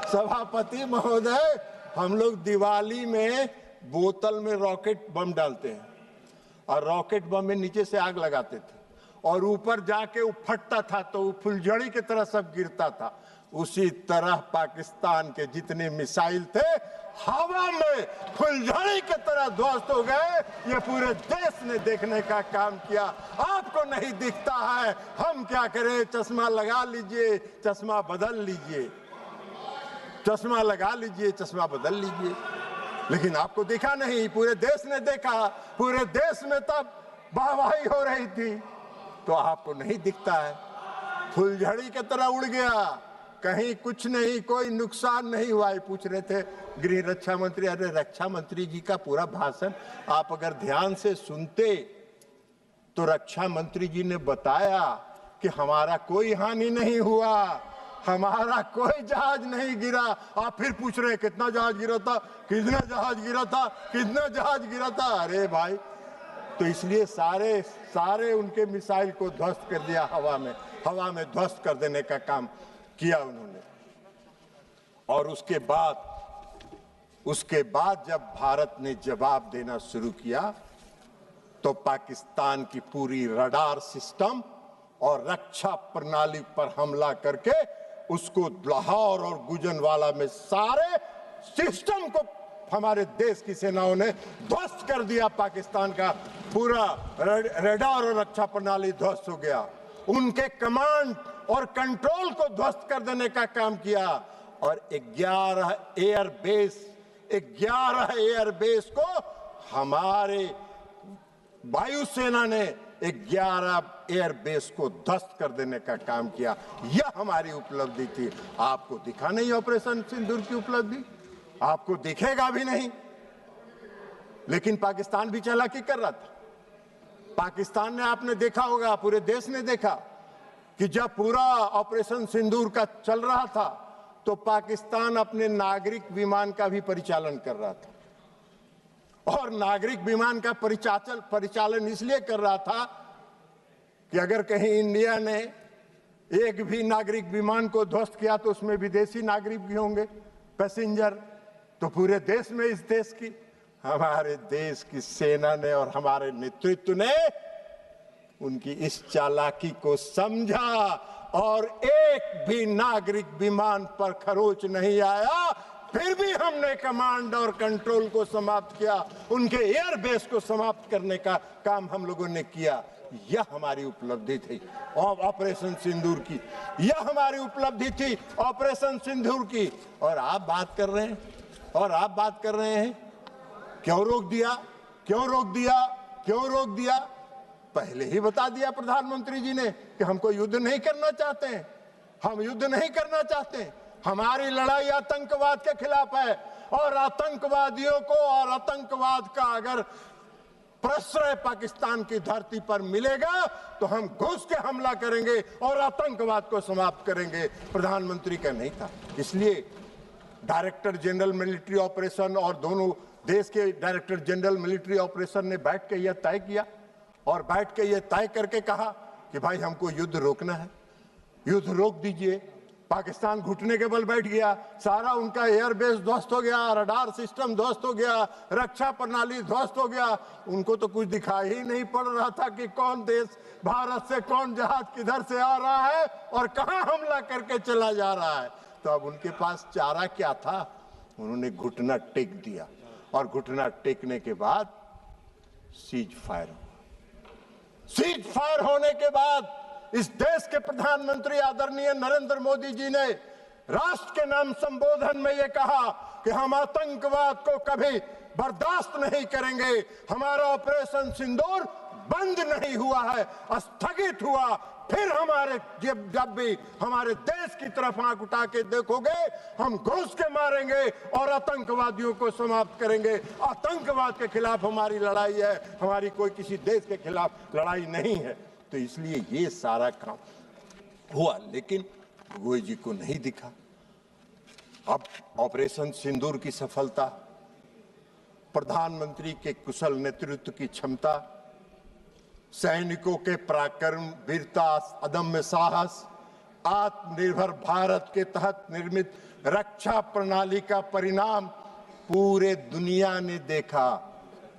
सभापति महोदय, हम लोग दिवाली में बोतल में रॉकेट बम डालते हैं और रॉकेट बम में नीचे से आग लगाते थे और ऊपर जाके वो फटता था तो वो फुलझड़ी की तरह सब गिरता था। उसी तरह पाकिस्तान के जितने मिसाइल थे हवा में फुलझड़ी की तरह ध्वस्त हो गए। ये पूरे देश ने देखने का काम किया। आपको नहीं दिखता है, हम क्या करें? चश्मा लगा लीजिए, चश्मा बदल लीजिए, चश्मा लगा लीजिए, चश्मा बदल लीजिए, लेकिन आपको दिखा नहीं। पूरे देश ने देखा, पूरे देश में तब वाहवाही हो रही थी, तो आपको नहीं दिखता है। फुलझड़ी की तरह उड़ गया, कहीं कुछ नहीं, कोई नुकसान नहीं हुआ। पूछ रहे थे गृह रक्षा मंत्री, अरे रक्षा मंत्री जी का पूरा भाषण आप अगर ध्यान से सुनते तो रक्षा मंत्री जी ने बताया कि हमारा कोई हानि नहीं हुआ, हमारा कोई जहाज नहीं गिरा। आप फिर पूछ रहे कितना जहाज गिरा था, कितना जहाज गिरा था, कितना जहाज गिरा था। अरे भाई, तो इसलिए सारे उनके मिसाइल को ध्वस्त कर दिया, हवा में ध्वस्त कर देने का काम किया उन्होंने। और उसके बाद जब भारत ने जवाब देना शुरू किया तो पाकिस्तान की पूरी रडार सिस्टम और रक्षा प्रणाली पर हमला करके उसको लाहौर और गुजरांवाला में सारे सिस्टम को हमारे देश की सेनाओं ने ध्वस्त कर दिया। पाकिस्तान का पूरा रडार और रक्षा प्रणाली ध्वस्त हो गया। उनके कमांड और कंट्रोल को ध्वस्त कर देने का काम किया। और 11 एयरबेस को हमारे वायुसेना ने 11 एयरबेस को ध्वस्त कर देने का काम किया। यह हमारी उपलब्धि थी। आपको दिखा नहीं ऑपरेशन सिंदूर की उपलब्धि, आपको दिखेगा भी नहीं। लेकिन पाकिस्तान भी चालाकी कर रहा था। पाकिस्तान ने, आपने देखा होगा, पूरे देश ने देखा कि जब पूरा ऑपरेशन सिंदूर का चल रहा था तो पाकिस्तान अपने नागरिक विमान का भी परिचालन कर रहा था। और नागरिक विमान का परिचालन इसलिए कर रहा था कि अगर कहीं इंडिया ने एक भी नागरिक विमान को ध्वस्त किया तो उसमें विदेशी नागरिक भी होंगे, पैसेंजर। तो पूरे देश में, इस देश की, हमारे देश की सेना ने और हमारे नेतृत्व ने उनकी इस चालाकी को समझा और एक भी नागरिक विमान पर खरोच नहीं आया। फिर भी हमने कमांड और कंट्रोल को समाप्त किया, उनके एयरबेस को समाप्त करने का काम हम लोगों ने किया। यह हमारी उपलब्धि थी ऑपरेशन सिंदूर की, यह हमारी उपलब्धि थी ऑपरेशन सिंदूर की। और आप बात कर रहे हैं क्यों रोक दिया, क्यों रोक दिया, क्यों रोक दिया? पहले ही बता दिया प्रधानमंत्री जी ने कि हमको युद्ध नहीं करना चाहते हैं, हम युद्ध नहीं करना चाहते। हमारी लड़ाई आतंकवाद के खिलाफ है और आतंकवादियों को और आतंकवाद का अगर प्रश्रय पाकिस्तान की धरती पर मिलेगा तो हम घुस के हमला करेंगे और आतंकवाद को समाप्त करेंगे। प्रधानमंत्री का नहीं था। इसलिए डायरेक्टर जनरल मिलिट्री ऑपरेशन और दोनों देश के डायरेक्टर जनरल मिलिट्री ऑपरेशन ने बैठ के यह तय किया और बैठ के यह तय करके कहा कि भाई हमको युद्ध रोकना है, युद्ध रोक दीजिए। पाकिस्तान घुटने के बल बैठ गया, सारा उनका एयरबेस ध्वस्त हो गया, रडार सिस्टम ध्वस्त हो गया, रक्षा प्रणाली ध्वस्त हो गया। उनको तो कुछ दिखाई ही नहीं पड़ रहा था कि कौन देश भारत से कौन जहाज किधर से आ रहा है और कहां हमला करके चला जा रहा है। तो अब उनके पास चारा क्या था? उन्होंने घुटना टेक दिया और घुटना टेकने के बाद सीज फायर हुआ। सीज फायर होने के बाद इस देश के प्रधानमंत्री आदरणीय नरेंद्र मोदी जी ने राष्ट्र के नाम संबोधन में यह कहा कि हम आतंकवाद को कभी बर्दाश्त नहीं करेंगे। हमारा ऑपरेशन सिंदूर बंद नहीं हुआ है, स्थगित हुआ। फिर हमारे जब भी हमारे देश की तरफ आंख उठा के देखोगे, हम घुस के मारेंगे और आतंकवादियों को समाप्त करेंगे। आतंकवाद के खिलाफ हमारी लड़ाई है, हमारी कोई किसी देश के खिलाफ लड़ाई नहीं है। तो इसलिए ये सारा काम हुआ, लेकिन गोगोई जी को नहीं दिखा। अब ऑपरेशन सिंदूर की सफलता, प्रधानमंत्री के कुशल नेतृत्व की क्षमता, सैनिकों के पराक्रम, वीरता, अदम्य साहस, आत्मनिर्भर भारत के तहत निर्मित रक्षा प्रणाली का परिणाम पूरे दुनिया ने देखा।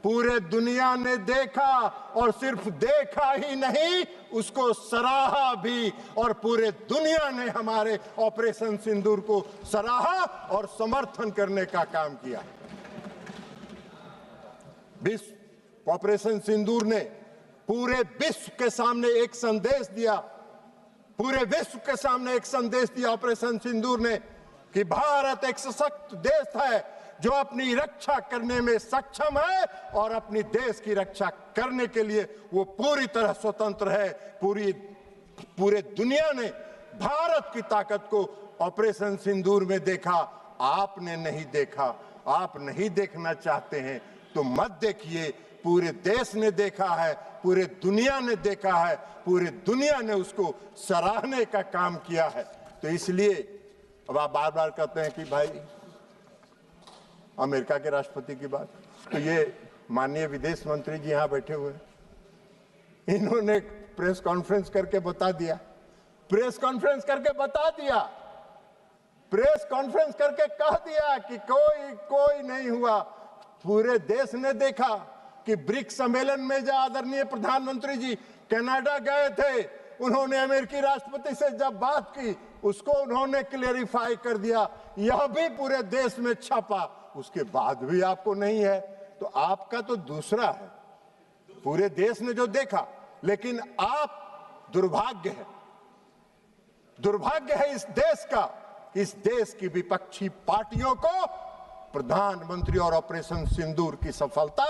पूरे दुनिया ने देखा और सिर्फ देखा ही नहीं, उसको सराहा भी। और पूरे दुनिया ने हमारे ऑपरेशन सिंदूर को सराहा और समर्थन करने का काम किया। विश्व ऑपरेशन सिंदूर ने पूरे विश्व के सामने एक संदेश दिया, पूरे विश्व के सामने एक संदेश दिया ऑपरेशन सिंदूर ने कि भारत एक सशक्त देश है जो अपनी रक्षा करने में सक्षम है और अपनी देश की रक्षा करने के लिए वो पूरी तरह स्वतंत्र है। पूरे दुनिया ने भारत की ताकत को ऑपरेशन सिंदूर में देखा। आपने नहीं देखा, आप नहीं देखना चाहते हैं तो मत देखिए। पूरे देश ने देखा है, पूरे दुनिया ने देखा है, पूरे दुनिया ने उसको सराहने का काम किया है। तो इसलिए अब आप बार बार कहते हैं कि भाई अमेरिका के राष्ट्रपति की बात, तो ये माननीय विदेश मंत्री जी यहाँ बैठे हुए हैं, इन्होंने प्रेस कॉन्फ्रेंस करके बता दिया, प्रेस कॉन्फ्रेंस करके बता दिया, प्रेस कॉन्फ्रेंस करके कह दिया कि कोई नहीं हुआ। पूरे देश ने देखा कि ब्रिक्स सम्मेलन में जब आदरणीय प्रधानमंत्री जी कनाडा गए थे, उन्होंने अमेरिकी राष्ट्रपति से जब बात की, उसको उन्होंने क्लेरिफाई कर दिया, यह भी पूरे देश में छपा। उसके बाद भी आपको नहीं है, तो आपका तो दूसरा है। पूरे देश ने जो देखा, लेकिन आप दुर्भाग्य है इस देश का, इस देश की विपक्षी पार्टियों को प्रधानमंत्री और ऑपरेशन सिंदूर की सफलता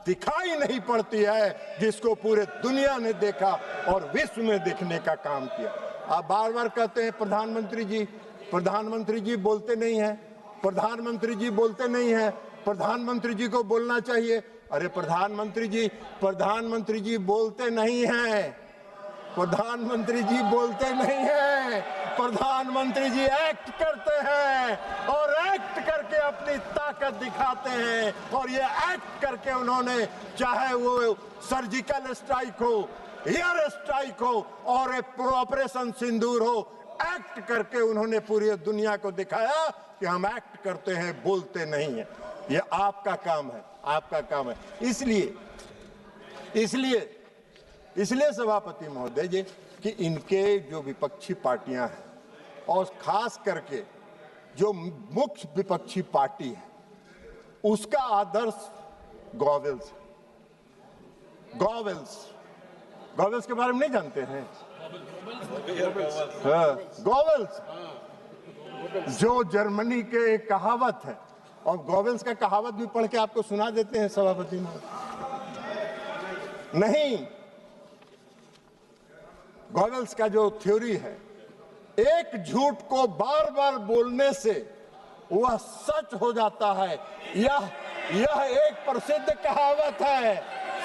दिखाई नहीं पड़ती है, जिसको पूरे दुनिया ने देखा और विश्व में देखने का काम किया। आप बार बार कहते हैं प्रधानमंत्री जी बोलते नहीं हैं, प्रधानमंत्री जी बोलते नहीं हैं, प्रधानमंत्री जी को बोलना चाहिए। अरे प्रधानमंत्री जी बोलते नहीं हैं, प्रधानमंत्री जी बोलते नहीं हैं, प्रधानमंत्री जी एक्ट करते हैं और एक्ट करके अपनी ताकत दिखाते हैं। और ये एक्ट करके उन्होंने, चाहे वो सर्जिकल स्ट्राइक हो, एयर स्ट्राइक हो और ऑपरेशन सिंदूर हो, एक्ट करके उन्होंने पूरी दुनिया को दिखाया कि हम एक्ट करते हैं, बोलते नहीं हैं। ये आपका काम है, आपका काम है। इसलिए सभापति महोदय जी कि इनके जो विपक्षी पार्टियां हैं और खास करके जो मुख्य विपक्षी पार्टी है, उसका आदर्श गॉवेल्स के बारे में नहीं जानते हैं? गॉवेल्स जो जर्मनी के एक कहावत है, और गॉवेल्स का कहावत भी पढ़ के आपको सुना देते हैं सभापति महोदय। नहीं, गॉवेल्स का जो थ्योरी है, एक झूठ को बार बार बोलने से वह सच हो जाता है। यह एक प्रसिद्ध कहावत है,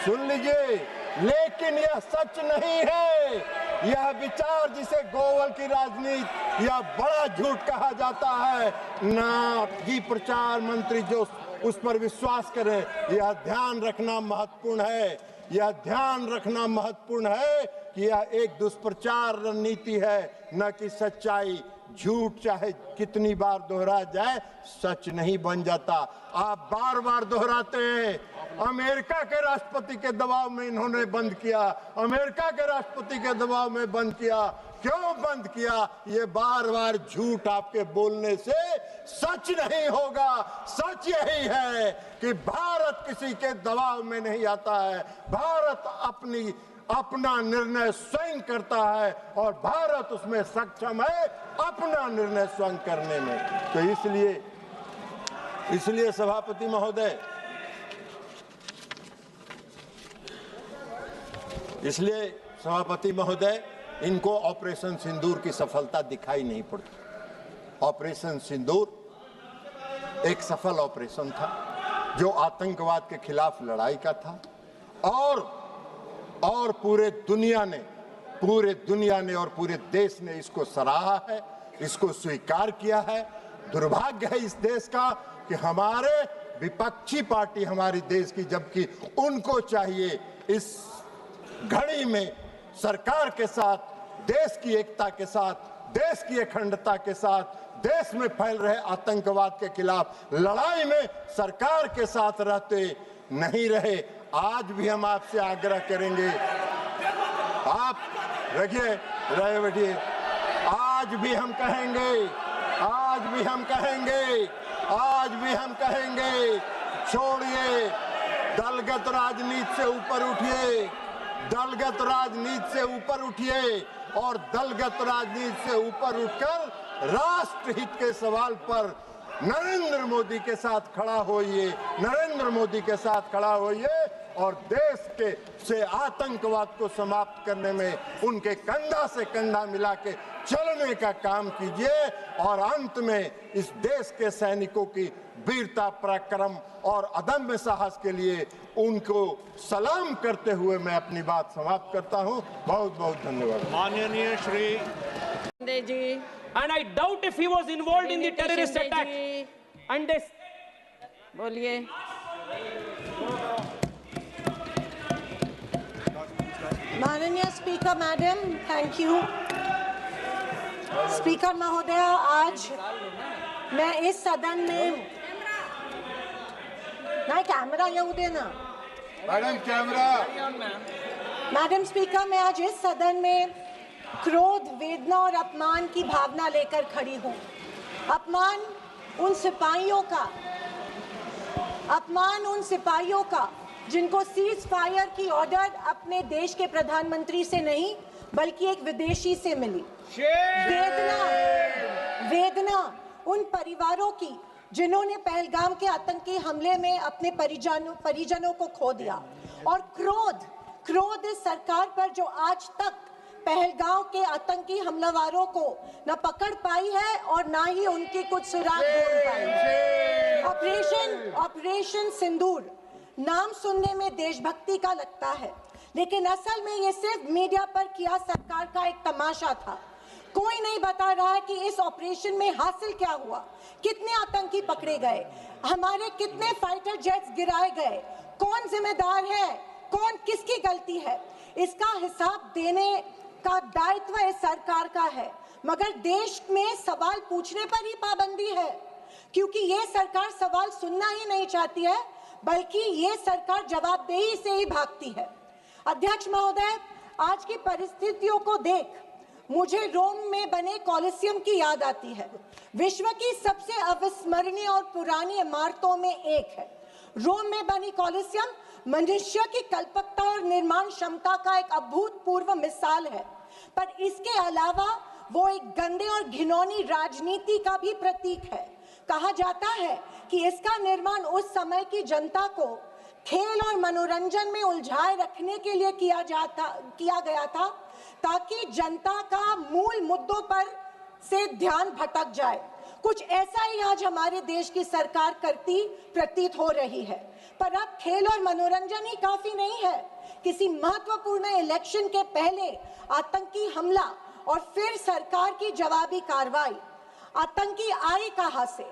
सुन लीजिए, लेकिन यह सच नहीं है। यह विचार जिसे गोवल की राजनीति या बड़ा झूठ कहा जाता है ना, कि प्रचार मंत्री जो उस पर विश्वास करें, यह ध्यान रखना महत्वपूर्ण है। यह ध्यान रखना महत्वपूर्ण है कि यह एक दुष्प्रचार रणनीति है, न कि सच्चाई। झूठ चाहे कितनी बार दोहराया जाए, सच नहीं बन जाता। आप बार बार दोहराते हैं। अमेरिका के राष्ट्रपति के दबाव में इन्होंने बंद किया, अमेरिका के राष्ट्रपति के दबाव में बंद किया। क्यों बंद किया? ये बार बार झूठ आपके बोलने से सच नहीं होगा। सच यही है कि भारत किसी के दबाव में नहीं आता है। भारत अपना निर्णय स्वयं करता है और भारत उसमें सक्षम है अपना निर्णय स्वयं करने में। तो इसलिए सभापति महोदय, इनको ऑपरेशन सिंदूर की सफलता दिखाई नहीं पड़ती। ऑपरेशन सिंदूर एक सफल ऑपरेशन था जो आतंकवाद के खिलाफ लड़ाई का था और पूरे दुनिया ने और पूरे देश ने इसको सराहा है, इसको स्वीकार किया है। दुर्भाग्य है इस देश का कि हमारे विपक्षी पार्टी हमारी देश की, जबकि उनको चाहिए इस घड़ी में सरकार के साथ, देश की एकता के साथ, देश की अखंडता के साथ, देश में फैल रहे आतंकवाद के खिलाफ लड़ाई में सरकार के साथ रहते नहीं रहे। आज भी हम आपसे आग्रह करेंगे, आप रहे बैठिए। आज भी हम कहेंगे, छोड़िए दलगत राजनीति से ऊपर उठिए, दलगत राजनीति से ऊपर उठिए और दलगत राजनीति से ऊपर उठकर राष्ट्रहित के सवाल पर नरेंद्र मोदी के साथ खड़ा होइए, नरेंद्र मोदी के साथ खड़ा होइए और देश से आतंकवाद को समाप्त करने में उनके कंधा से कंधा मिला के चलने का काम कीजिए। और अंत में इस देश के सैनिकों की वीरता, पराक्रम और अदम्य साहस के लिए उनको सलाम करते हुए मैं अपनी बात समाप्त करता हूं। बहुत बहुत धन्यवाद। माननीय श्री जी, and I doubt if he was involved in the terrorist attack. And this, बोलिए। माननीय speaker madam, thank you. Speaker महोदय, आज मैं इस सदन में नहीं, कैमरा येऊ दे ना मैडम, कैमरा। मैडम स्पीकर, मैं आज इस सदन में क्रोध, वेदना और अपमान की भावना लेकर खड़ी हूँ। अपमान उन सिपाहियों का जिनको सीज फायर की ऑर्डर अपने देश के प्रधानमंत्री से नहीं बल्कि एक विदेशी से मिली। वेदना उन परिवारों की जिन्होंने पहलगाम के आतंकी हमले में अपने परिजनों को खो दिया। और क्रोध इस सरकार पर जो आज तक पहलगाम के आतंकी हमलावरों को न पकड़ पाई है और ना ही उनकी कुछ सुराग ढूंढ पाई। ऑपरेशन सिंदूर नाम सुनने में देशभक्ति का लगता है, लेकिन असल में ये सिर्फ मीडिया पर किया सरकार का एक तमाशा था। कोई नहीं बता रहा है कि इस ऑपरेशन में हासिल क्या हुआ, कितने आतंकी पकड़े गए, हमारे कितने फाइटर जेट्स गिराए गए, कौन जिम्मेदार है, कौन किसकी गलती है। इसका हिसाब देने का दायित्व इस सरकार का है, मगर देश में सवाल पूछने पर ही पाबंदी है, क्योंकि ये सरकार सवाल सुनना ही नहीं चाहती है, बल्कि ये सरकार जवाबदेही से ही भागती है। अध्यक्ष महोदय, आज की परिस्थितियों को देख मुझे रोम में बने कॉलिसियम की याद आती है। विश्व की सबसे अविस्मरणीय और पुरानी इमारतों में एक है। रोम में बनी कॉलिसियम मनुष्य की कल्पकता और निर्माण क्षमता का एक अभूतपूर्व मिसाल है, पर इसके अलावा वो एक गंदे और घिनौनी राजनीति का भी प्रतीक है। कहा जाता है कि इसका निर्माण उस समय की जनता को खेल और मनोरंजन में उलझाए रखने के लिए किया गया था, ताकि जनता का मूल मुद्दों पर से ध्यान भटक जाए। कुछ ऐसा ही आज हमारे देश की सरकार करती प्रतीत हो रही है। पर अब खेल और मनोरंजन ही काफी नहीं है। किसी महत्वपूर्ण इलेक्शन के पहले आतंकी हमला और फिर सरकार की जवाबी कार्रवाई। आतंकी आए कहां से,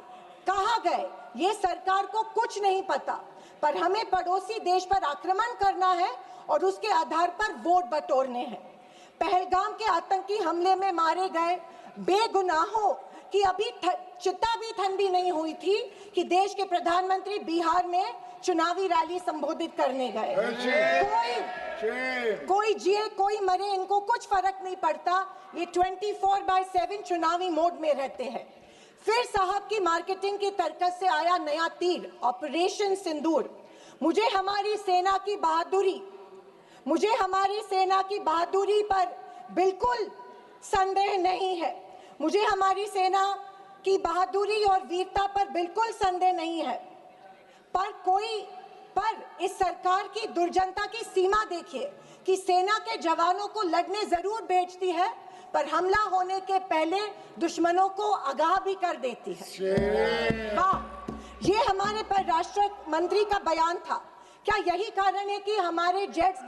कहां गए, ये सरकार को कुछ नहीं पता। पर हमें पड़ोसी देश पर आक्रमण करना है और उसके आधार पर वोट बटोरने हैं। पहलगाम के आतंकी हमले में मारे गए बेगुनाहों की अभी चिता भी ठंडी नहीं हुई थी कि देश के प्रधानमंत्री बिहार में चुनावी रैली संबोधित करने गए। कोई जिए कोई मरे, इनको कुछ फर्क नहीं पड़ता। ये 24/7 चुनावी मोड में रहते हैं। फिर साहब की मार्केटिंग की तरकस से आया नया तीर, ऑपरेशन सिंदूर। मुझे हमारी सेना की बहादुरी पर बिल्कुल संदेह नहीं है। मुझे हमारी सेना की बहादुरी और वीरता पर बिल्कुल संदेह नहीं है। पर इस सरकार की दुर्जनता की सीमा देखिए कि सेना के जवानों को लड़ने जरूर भेजती है, पर हमला होने के पहले दुश्मनों को आगाह भी कर देती है। ये हमारे परराष्ट्र मंत्री का बयान था। क्या यही कारण है कि हमारे जेट्स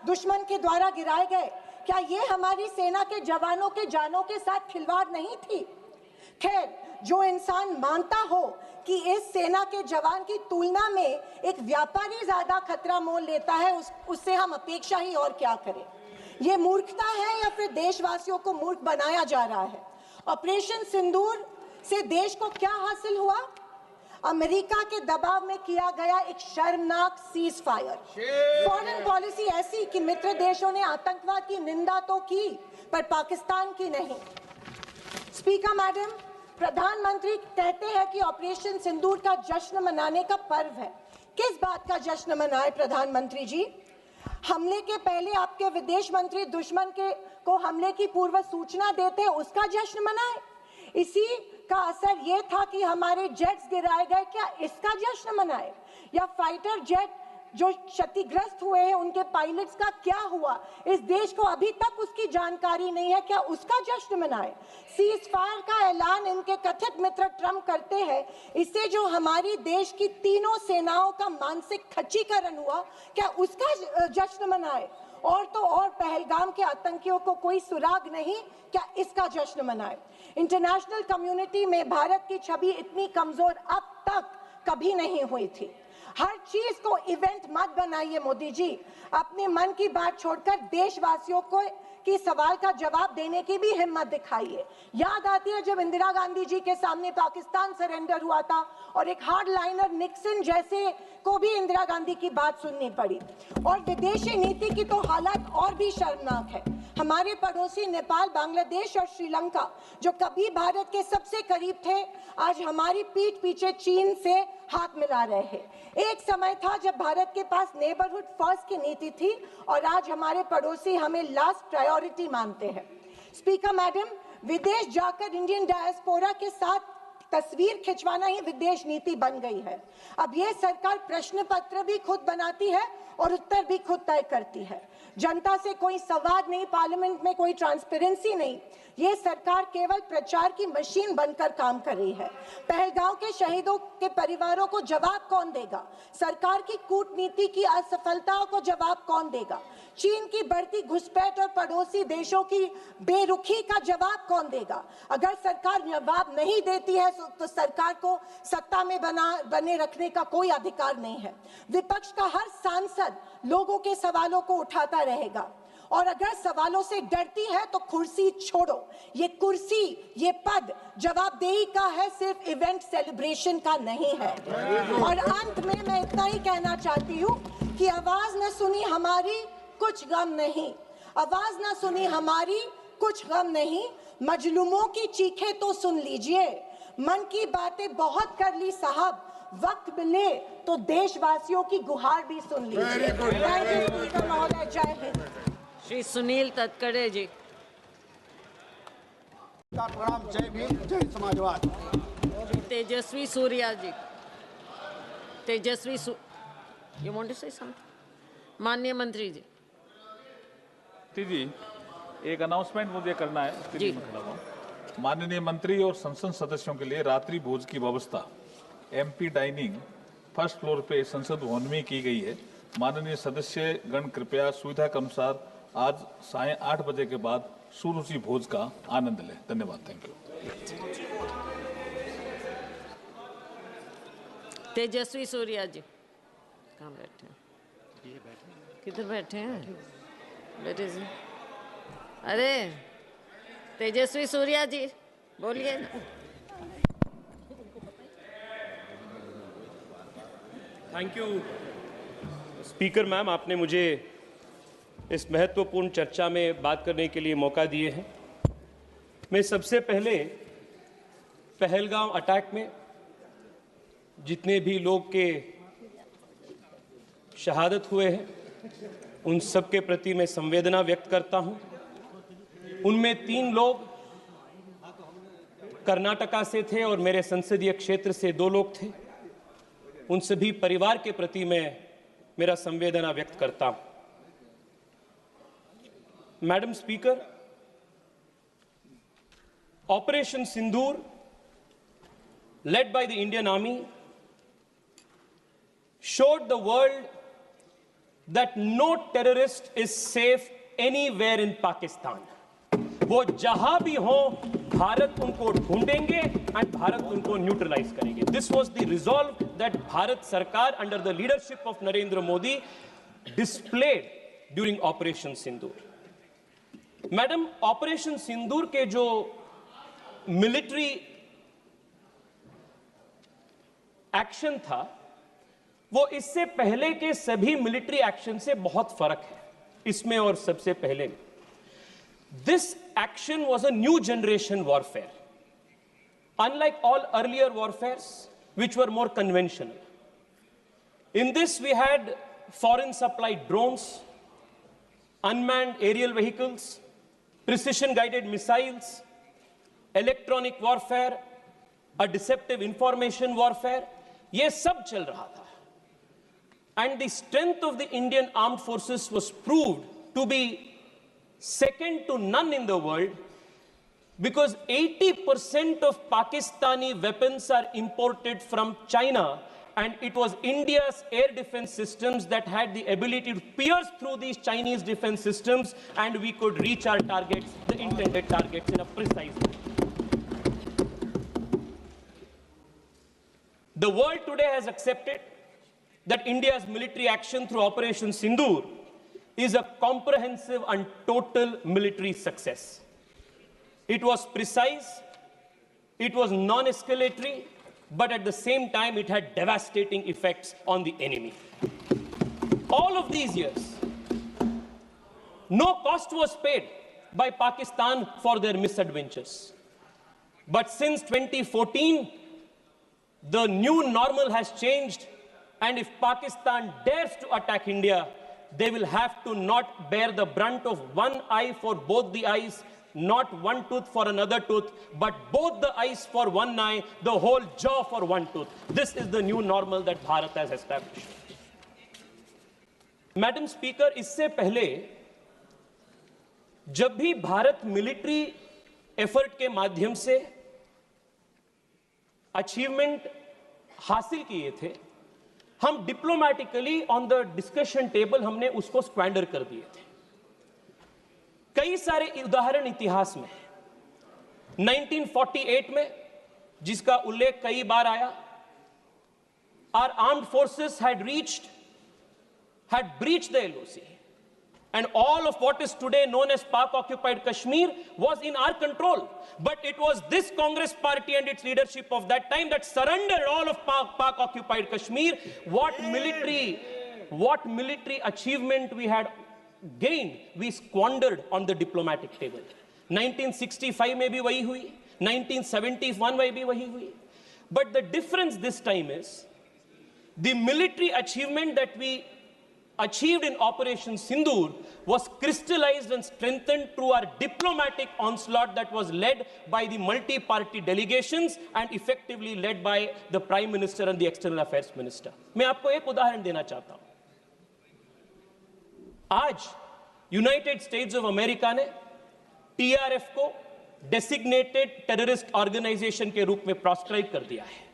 दुश्मन के द्वारा गिराए गए? क्या ये हमारी सेना के जवानों के जानों के साथ खिलवाड़ नहीं थी? खैर, जो इंसान मानता हो कि इस सेना के जवान की तुलना में एक व्यापारी ज्यादा खतरा मोल लेता है, उससे हम अपेक्षा ही और क्या करें। ये मूर्खता है या फिर देशवासियों को मूर्ख बनाया जा रहा है? ऑपरेशन सिंदूर से देश को क्या हासिल हुआ? अमेरिका के दबाव में किया गया एक शर्मनाक सीज फायर। फॉरेन पॉलिसी ऐसी कि मित्र देशों ने आतंकवाद की निंदा तो की, पर पाकिस्तान की नहीं। स्पीकर मैडम, प्रधानमंत्री कहते हैं कि ऑपरेशन सिंदूर का जश्न मनाने का पर्व है। किस बात का जश्न मनाए प्रधानमंत्री जी? हमले के पहले आपके विदेश मंत्री दुश्मन को हमले की पूर्व सूचना देते, उसका जश्न मनाए? इसी का असर ये था कि हमारे जेट्स गिराए गए, क्या इसका जश्न मनाए? या फाइटर जेट जो क्षतिग्रस्त हुए हैं उनके पायलट्स का क्या हुआ? इस देश को अभी तक उसकी जानकारी नहीं है, क्या उसका जश्न मनाए? सीज फायर का ऐलान इनके कथित मित्र ट्रंप करते हैं, इससे जो हमारी देश की तीनों सेनाओं का मानसिक खच्चीकरण हुआ, क्या उसका जश्न मनाए? और तो और पहलगाम के आतंकियों को कोई सुराग नहीं, क्या इसका जश्न मनाए? इंटरनेशनल कम्युनिटी में भारत की छवि इतनी कमजोर अब तक कभी नहीं हुई थी। हर चीज को इवेंट मत बनाइए मोदी जी। अपने मन की बात छोड़कर देशवासियों को की सवाल का जवाब देने की भी हिम्मत दिखाइए। याद आती है जब इंदिरा गांधी जी के सामने पाकिस्तान सरेंडर हुआ था और एक हार्ड लाइनर निक्सन जैसे को भी इंदिरा गांधी की बात सुननी पड़ी। और विदेशी नीति की तो हालत और भी शर्मनाक है। हमारे पड़ोसी नेपाल, बांग्लादेश और श्रीलंका जो कभी भारत के सबसे करीब थे, आज हमारी पीठ पीछे चीन से हाथ मिला रहे हैं। एक समय था जब भारत के पास नेबरहुड फर्स्ट की नीति थी और आज हमारे पड़ोसी हमें लास्ट प्रायोरिटी मानते हैं। स्पीकर मैडम, विदेश जाकर इंडियन डायस्पोरा के साथ तस्वीर खिंचवाना ही विदेश नीति बन गई है। अब ये सरकार प्रश्न पत्र भी खुद बनाती है और उत्तर भी खुद तय करती है। जनता से कोई संवाद नहीं, पार्लियामेंट में कोई ट्रांसपेरेंसी नहीं। ये सरकार केवल प्रचार की मशीन बनकर काम कर रही है। पहलगाम के शहीदों के परिवारों को जवाब कौन देगा? सरकार की कूटनीति की असफलताओं को जवाब कौन देगा? चीन की बढ़ती घुसपैठ और पड़ोसी देशों की बेरुखी का जवाब कौन देगा? अगर सरकार जवाब नहीं देती है तो सरकार को सत्ता में बने रखने का कोई अधिकार नहीं है। विपक्ष का हर सांसद लोगों के सवालों को उठाता रहेगा और अगर सवालों से डरती है तो कुर्सी छोड़ो। ये कुर्सी, ये पद जवाबदेही का है, सिर्फ इवेंट सेलिब्रेशन का नहीं है। और अंत में मैं इतना ही कहना चाहती हूँ कि आवाज न सुनी हमारी कुछ गम नहीं, आवाज न सुनी हमारी कुछ गम नहीं, मजलूमों की चीखें तो सुन लीजिए। मन की बातें बहुत कर ली साहब, वक्त मिले तो देशवासियों की गुहार भी सुन लीजिए। महोदय, जय हिंद। श्री सुनील तटकरे जी। प्रणाम, जय भीम, जय समाजवाद। Tejasvi Surya ji. Tejasvi you want to say something? माननीय मंत्री जी। जी, एक अनाउंसमेंट मुझे करना है, उसके लिए मैं खड़ा हूं। माननीय मंत्री और संसद सदस्यों के लिए रात्रि भोज की व्यवस्था एमपी डाइनिंग फर्स्ट फ्लोर पे संसद भवन में की गई है। माननीय सदस्य गण कृपया सुविधा के अनुसार आज 8:30 बजे के बाद सुरुचि भोज का आनंद लें। धन्यवाद। Thank you. तेजस्वी सूर्या जी कहाँ बैठे हैं? किधर बैठे हैं? बेटे जी, अरे तेजस्वी सूर्या जी बोलिए ना। थैंक यू स्पीकर मैम, आपने मुझे इस महत्वपूर्ण चर्चा में बात करने के लिए मौका दिए हैं। मैं सबसे पहले पहलगाम अटैक में जितने भी लोग के शहादत हुए हैं उन सब के प्रति मैं संवेदना व्यक्त करता हूं। उनमें 3 लोग कर्नाटका से थे और मेरे संसदीय क्षेत्र से 2 लोग थे। उन सभी परिवार के प्रति मैं मेरा संवेदना व्यक्त करता हूं। Madam speaker, operation Sindoor led by the Indian Army showed the world that no terrorist is safe anywhere in Pakistan. वो जहां भी हो भारत उनको ढूंढेंगे and भारत उनको न्यूट्रलाइज करेंगे। This was the resolve that Bharat सरकार under the leadership of Narendra Modi displayed during Operation Sindoor. Madam, operation Sindoor के जो मिलिट्री एक्शन था वो इससे पहले के सभी मिलिट्री एक्शन से बहुत फर्क है इसमें और सबसे पहले। This action was a new generation warfare, unlike all earlier warfares which were more conventional. In this we had foreign supplied drones, unmanned aerial vehicles, precision guided missiles, electronic warfare, a deceptive information warfare. ये सब चल रहा था। And the strength of the Indian armed forces was proved to be second to none in the world, because 80% of Pakistani weapons are imported from China, and it was India's air defense systems that had the ability to pierce through these Chinese defense systems, and we could reach our targets, the intended targets, in a precise way. The world today has accepted that India's military action through Operation Sindoor is a comprehensive and total military success. It was precise, it was non-escalatory, but at the same time it had devastating effects on the enemy. All of these years, no cost was paid by Pakistan for their misadventures. But since 2014, the new normal has changed, and if Pakistan dares to attack India, they will have to not bear the brunt of one eye for both the eyes, not one tooth for another tooth, but both the eyes for one eye, the whole jaw for one tooth. This is the new normal that Bharat has established. Madam Speaker, इससे पहले जब भी भारत मिलिट्री एफर्ट के माध्यम से अचीवमेंट हासिल किए थे, हम डिप्लोमैटिकली ऑन द डिस्कशन टेबल हमने उसको स्क्वैंडर कर दिए थे। कई सारे उदाहरण इतिहास में, 1948 में जिसका उल्लेख कई बार आया, our armed forces had breached the LOC, and all of what is today known as Pak-occupied Kashmir was in our control. But it was this Congress party and its leadership of that time that surrendered all of Pak-occupied Kashmir. What military achievement we had gained, we squandered on the diplomatic table. 1965 में भी वही हुई, 1971 में भी वही हुई. But the difference this time is the military achievement that we achieved in Operation Sindoor was crystallized and strengthened through our diplomatic onslaught that was led by the multi-party delegations and effectively led by the Prime Minister and the External Affairs Minister. मैं आपको एक उदाहरण देना चाहता हूं. आज यूनाइटेड स्टेट्स ऑफ अमेरिका ने TRF को डेसिग्नेटेड टेररिस्ट ऑर्गेनाइजेशन के रूप में प्रोस्क्राइब कर दिया है।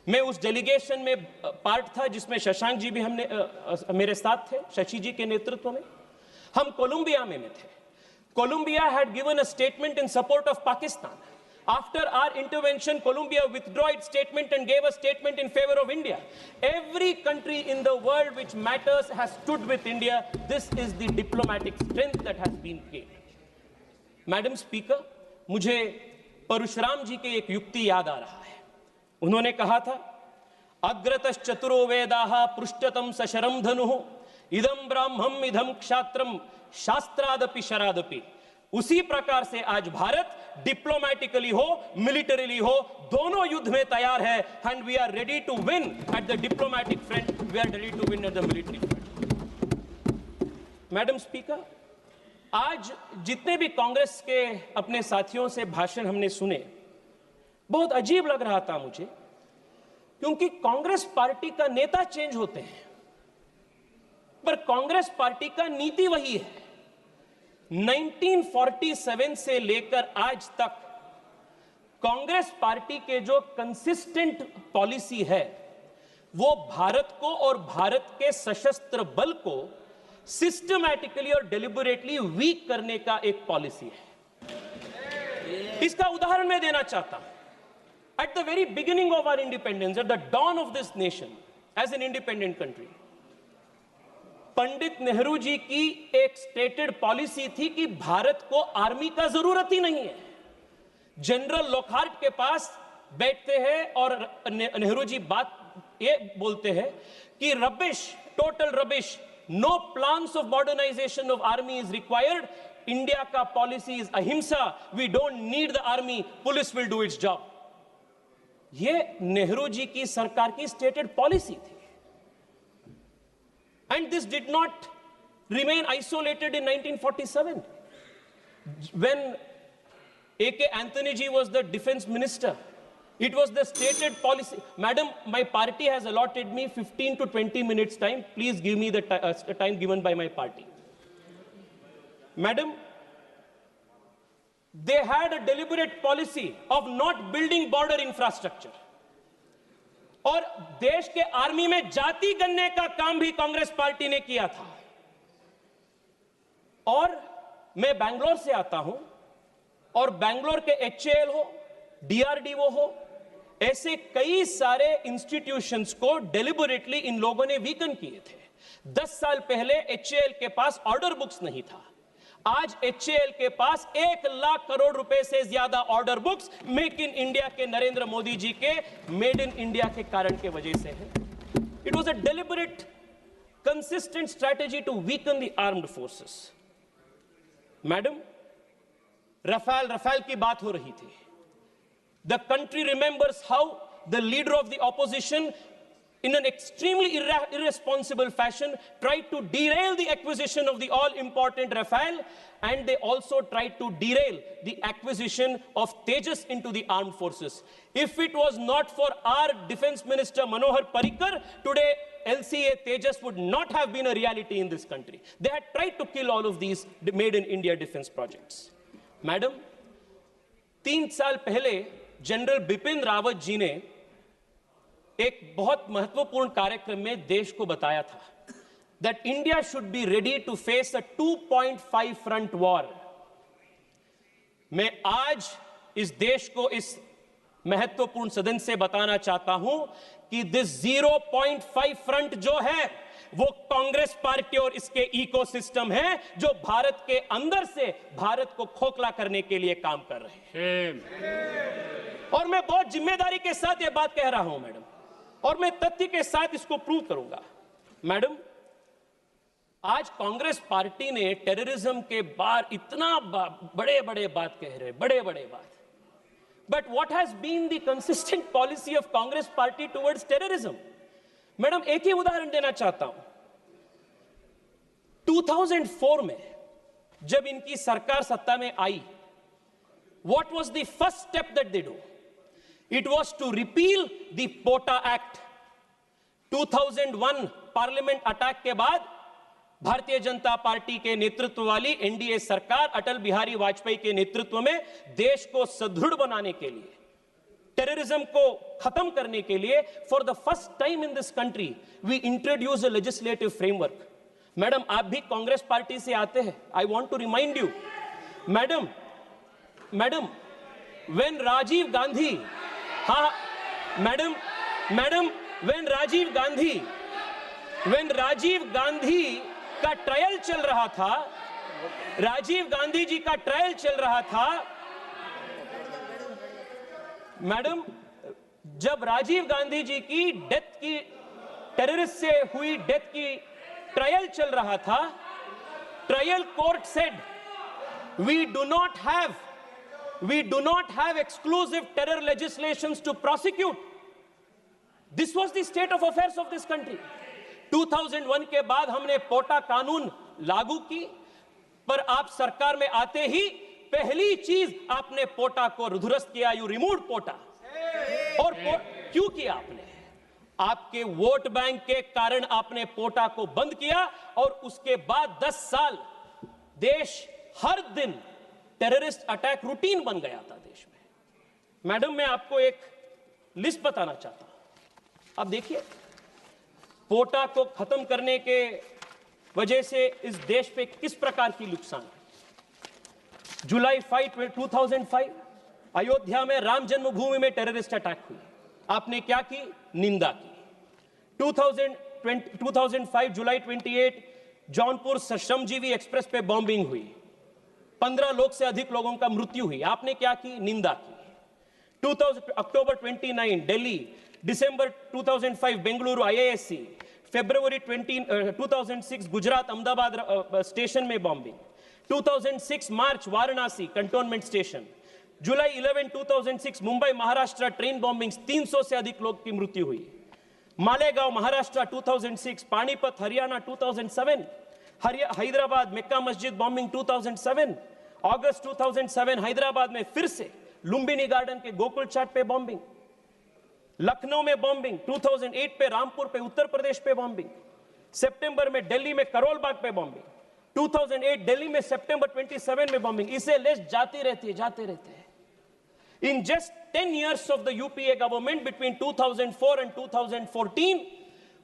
मैं उस डेलीगेशन में पार्ट था जिसमें शशांक जी भी मेरे साथ थे, शशि जी के नेतृत्व में। हम कोलंबिया में थे। Colombia had given a statement in support of Pakistan. After our intervention, Colombia withdrew its statement and gave a statement in favor of India. Every country in the world which matters has stood with India. This is the diplomatic strength that has been gained. Madam Speaker, मुझे परशुराम जी की एक युक्ति याद आ रहा है। उन्होंने कहा था, अग्रतश्चतुरो वेदाः पृष्ठतम सशरम धनुः इदम ब्राह्मम इदम क्षात्रम शास्त्रादपि शरादपि। उसी प्रकार से आज भारत डिप्लोमैटिकली हो, मिलिटरीली हो, दोनों युद्ध में तैयार है। And we are ready to win at the diplomatic front, we are ready to win at the military front. Madam speaker, आज जितने भी कांग्रेस के अपने साथियों से भाषण हमने सुने, बहुत अजीब लग रहा था मुझे, क्योंकि कांग्रेस पार्टी का नेता चेंज होते हैं पर कांग्रेस पार्टी का नीति वही है। 1947 से लेकर आज तक कांग्रेस पार्टी के जो कंसिस्टेंट पॉलिसी है वो भारत को और भारत के सशस्त्र बल को सिस्टमैटिकली और डेलिबरेटली वीक करने का एक पॉलिसी है। इसका उदाहरण मैं देना चाहता हूं। At the very beginning of our independence, at the dawn of this nation, as an independent country, Pandit Nehru ji की एक स्टेटेड पॉलिसी थी कि भारत को आर्मी का जरूरत ही नहीं है। जनरल लॉकहार्ट के पास बैठते हैं और नेहरू जी बात ये बोलते हैं कि rubbish, total rubbish, no plans of modernisation of army is required, India का policy is ahimsa, we don't need the army, police will do its job. ये नेहरू जी की सरकार की स्टेटेड पॉलिसी थी। And this did not remain isolated in 1947. When A.K. Anthony ji was the defense minister, it was the stated policy. Madam, my party has allotted me 15 to 20 minutes time. Please give me the time given by my party. Madam, they had a deliberate policy of not building border infrastructure. और देश के आर्मी में जाति गणने का काम भी कांग्रेस पार्टी ने किया था। और मैं बैंगलोर से आता हूं और बैंगलोर के HAL हो, DRDO हो, ऐसे कई सारे इंस्टीट्यूशंस को डेलिबरेटली इन लोगों ने वीकन किए थे। 10 साल पहले HAL के पास ऑर्डर बुक्स नहीं था। आज HAL के पास 1 लाख करोड़ रुपए से ज्यादा order books make in India के नरेंद्र मोदी जी के मेड इन इंडिया के कारण के वजह से है। It was a deliberate consistent strategy to weaken the armed forces. Madam, Rafale की बात हो रही थी। The country remembers how the leader of the opposition in an extremely irresponsible fashion tried to derail the acquisition of the all-important Rafale, and they also tried to derail the acquisition of Tejas into the armed forces. If it was not for our defense minister Manohar Parrikar, today LCA Tejas would not have been a reality in this country. They had tried to kill all of these made in India defense projects. Madam, 3 साल पहले जनरल बिपिन रावत जी ने एक बहुत महत्वपूर्ण कार्यक्रम में देश को बताया था that India should be ready to face a 2.5 front war. मैं आज इस देश को इस महत्वपूर्ण सदन से बताना चाहता हूं कि दिस 0.5 फ्रंट जो है वो कांग्रेस पार्टी और इसके इकोसिस्टम है जो भारत के अंदर से भारत को खोखला करने के लिए काम कर रहे हैं। और मैं बहुत जिम्मेदारी के साथ ये बात कह रहा हूं मैडम, और मैं तथ्य के साथ इसको प्रूव करूंगा। मैडम, आज कांग्रेस पार्टी ने टेररिज्म के बार इतना बड़े बड़े बात कह रहे, बड़े बड़े बात, but what has been the consistent policy of Congress party towards terrorism? Madam, एक ही उदाहरण देना चाहता हूं। 2004 में जब इनकी सरकार सत्ता में आई, what was the first step that they do? It was to repeal the POTA Act. 2001 parliament attack के बाद भारतीय जनता पार्टी के नेतृत्व वाली एनडीए सरकार अटल बिहारी वाजपेयी के नेतृत्व में देश को सुदृढ़ बनाने के लिए, टेररिज्म को खत्म करने के लिए, for the first time in this country we introduce a legislative framework. Madam, आप भी कांग्रेस पार्टी से आते हैं। I want to remind you, madam, when Rajiv Gandhi, हाँ मैडम, व्हेन राजीव गांधी का ट्रायल चल रहा था, राजीव गांधी जी का ट्रायल चल रहा था, मैडम, जब राजीव गांधी जी की डेथ की, टेररिस्ट से हुई डेथ की ट्रायल चल रहा था, trial court said we do not have exclusive terror legislations to prosecute. This was the state of affairs of this country. 2001 के बाद हमने पोटा कानून लागू की, पर आप सरकार में आते ही पहली चीज आपने पोटा को ध्वस्त किया, यू रिमूव पोटा। और क्यों किया आपने? आपके वोट बैंक के कारण आपने पोटा को बंद किया, और उसके बाद 10 साल देश हर दिन टेररिस्ट अटैक रूटीन बन गया था देश में। मैडम, मैं आपको एक लिस्ट बताना चाहता हूं। अब देखिए, पोटा को खत्म करने के वजह से इस देश पे किस प्रकार की नुकसान है। जुलाई 5, 2005 अयोध्या में राम जन्मभूमि में टेररिस्ट अटैक हुई, आपने क्या की? निंदा की। 2005 जुलाई 28 जौनपुर श्रमजीवी एक्सप्रेस पे बॉम्बिंग हुई, 15 लोग से अधिक लोगों का मृत्यु हुई, आपने क्या की? निंदा की। अक्टूबर 29 दिल्ली, दिसंबर 2005 बेंगलुरु IISc, फरवरी 2006 गुजरात अहमदाबाद स्टेशन में बॉम्बिंग, 2006 मार्च वाराणसी कंटोनमेंट स्टेशन, जुलाई 11 2006 मुंबई महाराष्ट्र ट्रेन बॉम्बिंग, 300 से अधिक लोग की मृत्यु हुई, मालेगांव महाराष्ट्र 2006, पानीपत हरियाणा 2007, हैदराबाद मक्का मस्जिद बॉम्बिंग 2007, अगस्त 2007 हैदराबाद में फिर से लुम्बिनी गार्डन के गोकुल चाट पे बॉम्बिंग, लखनऊ में बॉम्बिंग, 2008 पे रामपुर पे उत्तर प्रदेश पे बॉम्बिंग, सितंबर में दिल्ली में करोल बाग पे बॉम्बिंग, 2008 दिल्ली में सितंबर 27 में बॉम्बिंग। इसे लिस्ट जाते रहते हैं। In just 10 years of the UPA government between 2004 and 2014,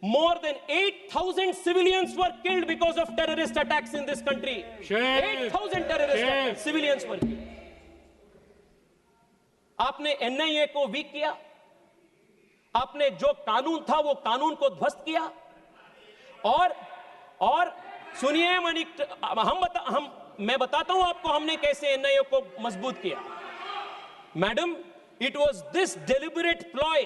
more than 8,000 civilians were killed because of terrorist attacks in this country. 8,000 terrorist civilians were killed. आपने NIA को वीक किया, आपने जो कानून था वो कानून को ध्वस्त किया, और सुनिए मैं बताता हूं आपको हमने कैसे NIA को मजबूत किया। Madam, it was this deliberate ploy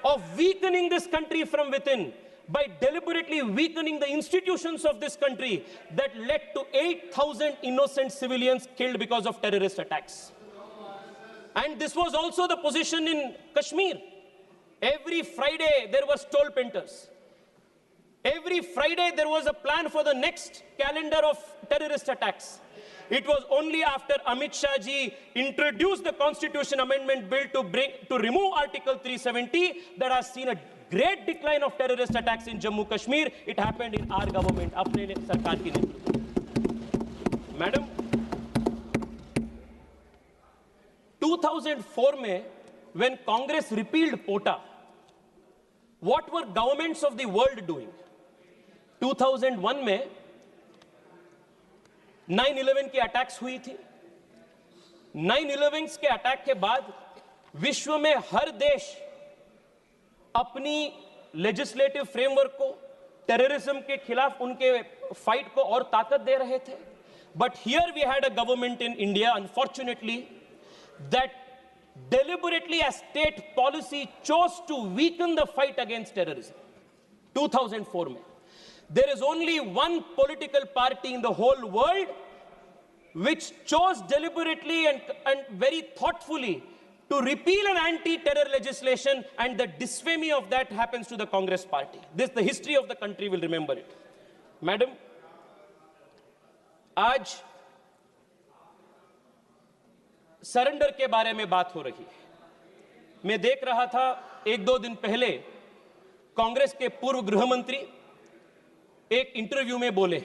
of weakening this country from within, by deliberately weakening the institutions of this country, that led to 8,000 innocent civilians killed because of terrorist attacks. And this was also the position in Kashmir. Every Friday there was toll painters. Every Friday there was a plan for the next calendar of terrorist attacks. It was only after Amit Shah ji introduced the Constitution Amendment Bill to remove Article 370 that has seen a great decline of terrorist attacks in Jammu Kashmir. It happened in our government, अपने सरकार की नेतृत्व। मैडम, 2004 में when Congress repealed POTA, what were governments of the world doing? 2001 में 9/11 की अटैक्स हुई थी। 9/11 के अटैक के बाद विश्व में हर देश अपनी लेजिस्लेटिव फ्रेमवर्क को टेररिज्म के खिलाफ उनके फाइट को और ताकत दे रहे थे। But here we had a government in India, unfortunately, that deliberately as state policy chose to weaken the fight against terrorism. 2004 में there is only one political party in the whole world which chose deliberately and very thoughtfully to repeal an anti-terror legislation, and the disfamy of that happens to the Congress party. This, the history of the country will remember it. Madam, आज सरेंडर के बारे में बात हो रही है। मैं देख रहा था 1-2 दिन पहले कांग्रेस के पूर्व गृह मंत्री एक इंटरव्यू में बोले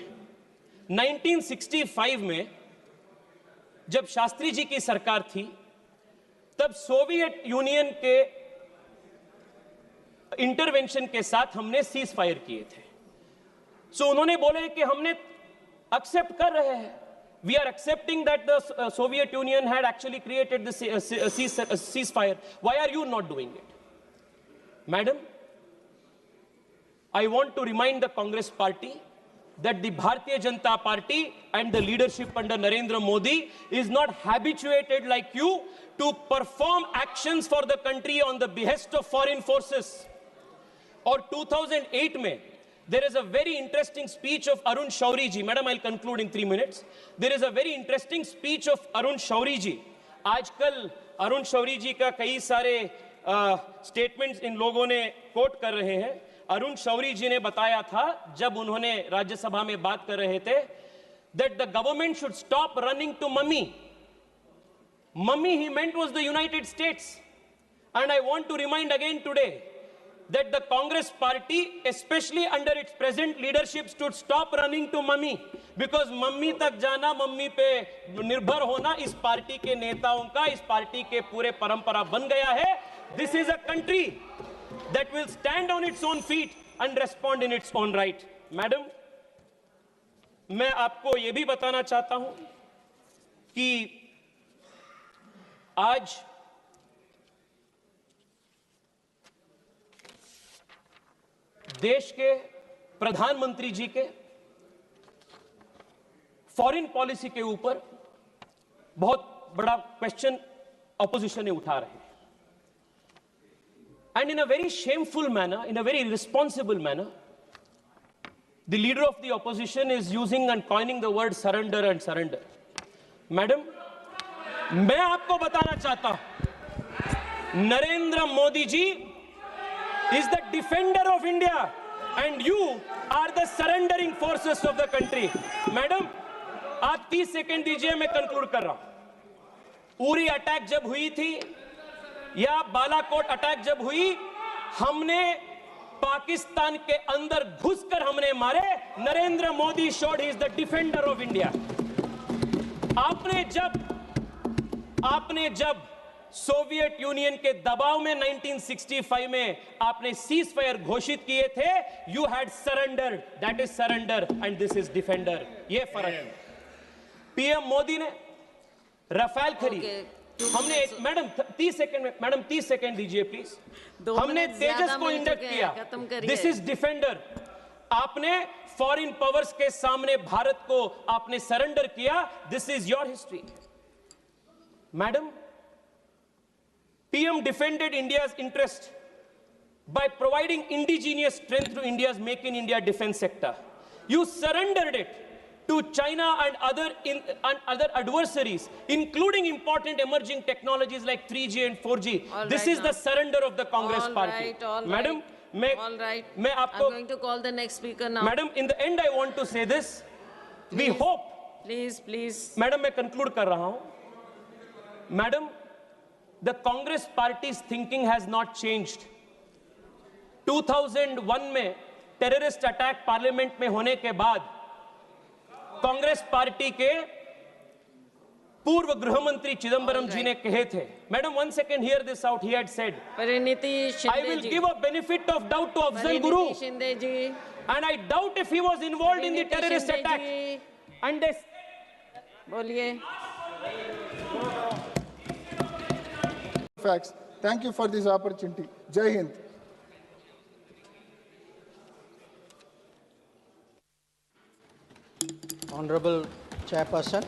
1965 में जब शास्त्री जी की सरकार थी तब सोवियत यूनियन के इंटरवेंशन के साथ हमने सीज फायर किए थे। सो उन्होंने बोले कि हमने एक्सेप्ट कर रहे हैं, we are accepting that the Soviet Union had actually created the ceasefire, why are you not doing it? Madam, I want to remind the Congress party that the Bharatiya Janata Party and the leadership under Narendra Modi is not habituated like you to perform actions for the country on the behest of foreign forces. Or 2008 mein, there is a very interesting speech of Arun Shauri ji. Madam, I'll conclude in 3 minutes. There is a very interesting speech of Arun Shauri ji. आजकल अरुण शौरी जी का कई सारे स्टेटमेंट्स इन लोगों ने कोट कर रहे हैं। अरुण शौरी जी ने बताया था जब उन्होंने राज्यसभा में बात कर रहे थे that the government should stop running to mummy. Mummy he meant was the United States. And I want to remind again today that the Congress party, especially under its present leadership, should stop running to mummy, because mummy तक जाना, मम्मी पे निर्भर होना इस पार्टी के नेताओं का, इस पार्टी के पूरे परंपरा बन गया है। This is a country that will stand on its own feet and respond in its own right. Madam, मैं आपको यह भी बताना चाहता हूं कि आज देश के प्रधानमंत्री जी के फॉरेन पॉलिसी के ऊपर बहुत बड़ा क्वेश्चन ऑपोजिशन ने उठा रहे हैं। And in a very shameful manner, in a very irresponsible manner, the leader of the opposition is using and coining the word surrender and surrender. Madam, मैं आपको बताना चाहता हूं, Narendra Modi ji is the defender of India and you are the surrendering forces of the country. Madam, आप 30 सेकेंड दीजिए, मैं कंक्लूड कर रहा हूं। उरी अटैक जब हुई थी या बालाकोट अटैक जब हुई, हमने पाकिस्तान के अंदर घुसकर हमने मारे। Narendra Modi showed he is the defender of India. आपने जब सोवियत यूनियन के दबाव में 1965 में आपने सीज फायर घोषित किए थे, you had surrender, that is surrender and this is defender. ये फर्क है। पीएम मोदी ने राफेल खरीद, हमने मैडम 30 सेकंड में, मैडम 30 सेकंड दीजिए प्लीज। हमने तेजस को इंडक्ट किया, दिस इज डिफेंडर। आपने फॉरेन पावर्स के सामने भारत को आपने सरेंडर किया, this is your history. Madam, PM defended India's interest by providing indigenous strength to India's Make in India defense sector. You surrendered it to China and other adversaries, including important emerging technologies like 3G and 4G. This is the surrender of the Congress party. Madam, मैं आपको, I'm going to call the next speaker now. Madam, in the end I want to say this. We hope. Please. Madam, मैं conclude कर रहा हूं। Madam, the Congress party's thinking has not changed. 2001 में टेररिस्ट अटैक पार्लियामेंट में होने के बाद कांग्रेस पार्टी के पूर्व गृह मंत्री चिदंबरम जी ने कहे थे, madam 1 second, hear this out, he had said, I will give a benefit of doubt to Afzal Guru, and I doubt if he was involved in the terrorist attack. And they बोलिए। Facts. Thank you for this opportunity. Jai Hind. Honorable Chairperson,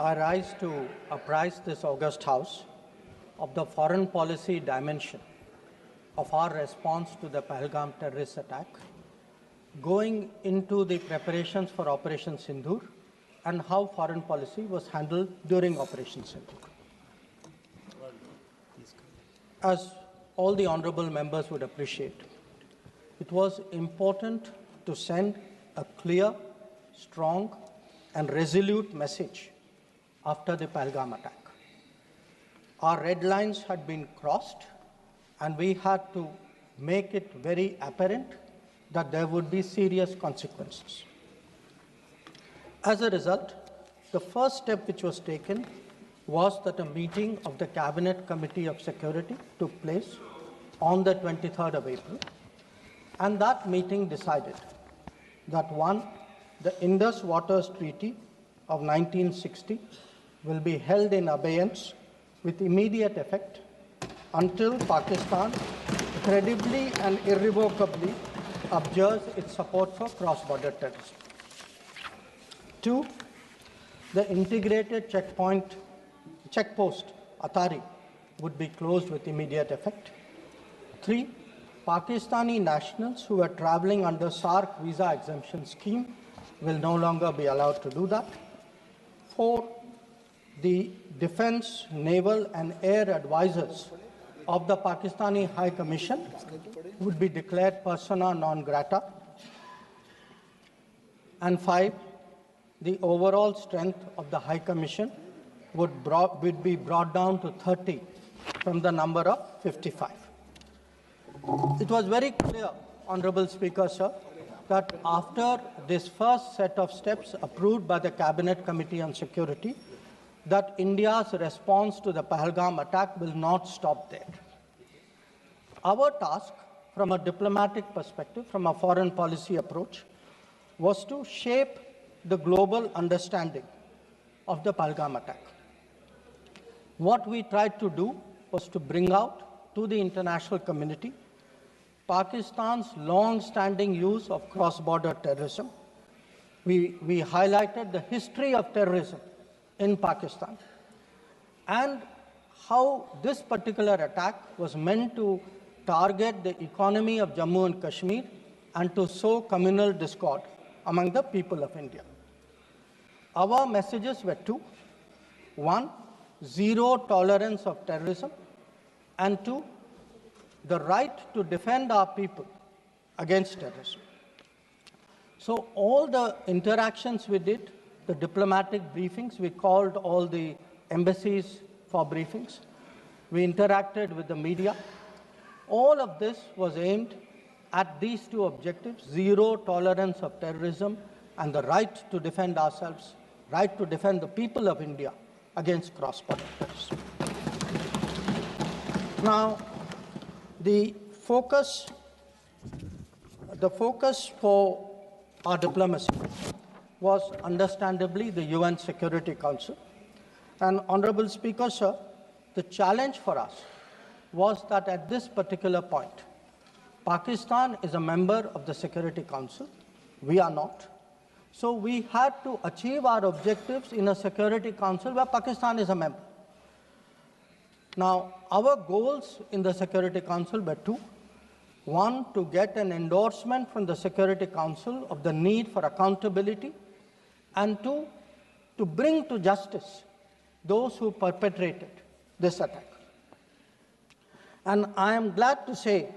I rise to apprise this august House of the foreign policy dimension of our response to the Pahalgam terrorist attack, going into the preparations for Operation Sindoor and how foreign policy was handled during Operation Sindoor. As all the honorable members would appreciate, it was important to send a clear, strong, and resolute message after the Pahalgam attack. Our red lines had been crossed, and we had to make it very apparent that there would be serious consequences. As a result, the first step which was taken was that a meeting of the Cabinet Committee of Security took place on the 23rd of April, and that meeting decided that one, the Indus Waters Treaty of 1960 will be held in abeyance with immediate effect until Pakistan credibly and irrevocably abjures its support for cross-border terrorism. Two, the integrated checkpost Atari would be closed with immediate effect. Three, Pakistani nationals who are traveling under SARC visa exemption scheme will no longer be allowed to do that. Four, the defense, naval and air advisors of the Pakistani High Commission would be declared persona non grata. And five, the overall strength of the High Commission would be brought down to 30 from the number of 55. It was very clear, Honorable Speaker, sir, that after this first set of steps approved by the Cabinet Committee on Security, that India's response to the Pahalgam attack will not stop there. Our task, from a diplomatic perspective, from a foreign policy approach, was to shape the global understanding of the Pahalgam attack. What we tried to do was to bring out to the international community Pakistan's long-standing use of cross-border terrorism. We highlighted the history of terrorism in Pakistan and how this particular attack was meant to target the economy of Jammu and Kashmir and to sow communal discord among the people of India. Our messages were two. One, zero tolerance of terrorism, and two, the right to defend our people against terrorism. So all the interactions we did, the diplomatic briefings, we called all the embassies for briefings, we interacted with the media. All of this was aimed at these two objectives: zero tolerance of terrorism and the right to defend ourselves, right to defend the people of India against cross-border terrorism. Now, the focus for our diplomacy was understandably the UN Security Council. And Honorable Speaker, sir, the challenge for us was that at this particular point, Pakistan is a member of the Security Council. We are not. So we had to achieve our objectives in a Security Council where Pakistan is a member. Now, our goals in the Security Council were two. One, to get an endorsement from the Security Council of the need for accountability, and two, to bring to justice those who perpetrated this attack. And I am glad to say,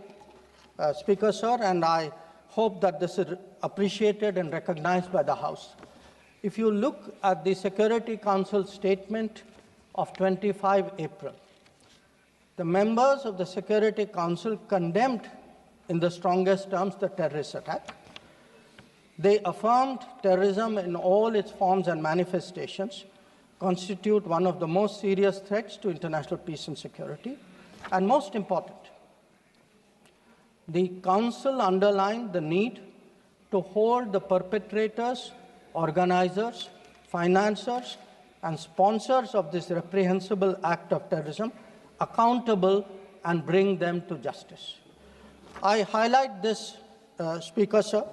Speaker, sir, and I hope that this is appreciated and recognized by the House. If you look at the Security Council statement of 25 April, the members of the Security Council condemned in the strongest terms the terrorist attack. They affirmed terrorism in all its forms and manifestations constitute one of the most serious threats to international peace and security. And most important, the Council underlined the need to hold the perpetrators, organizers, financiers, and sponsors of this reprehensible act of terrorism accountable and bring them to justice. I highlight this, Speaker, sir,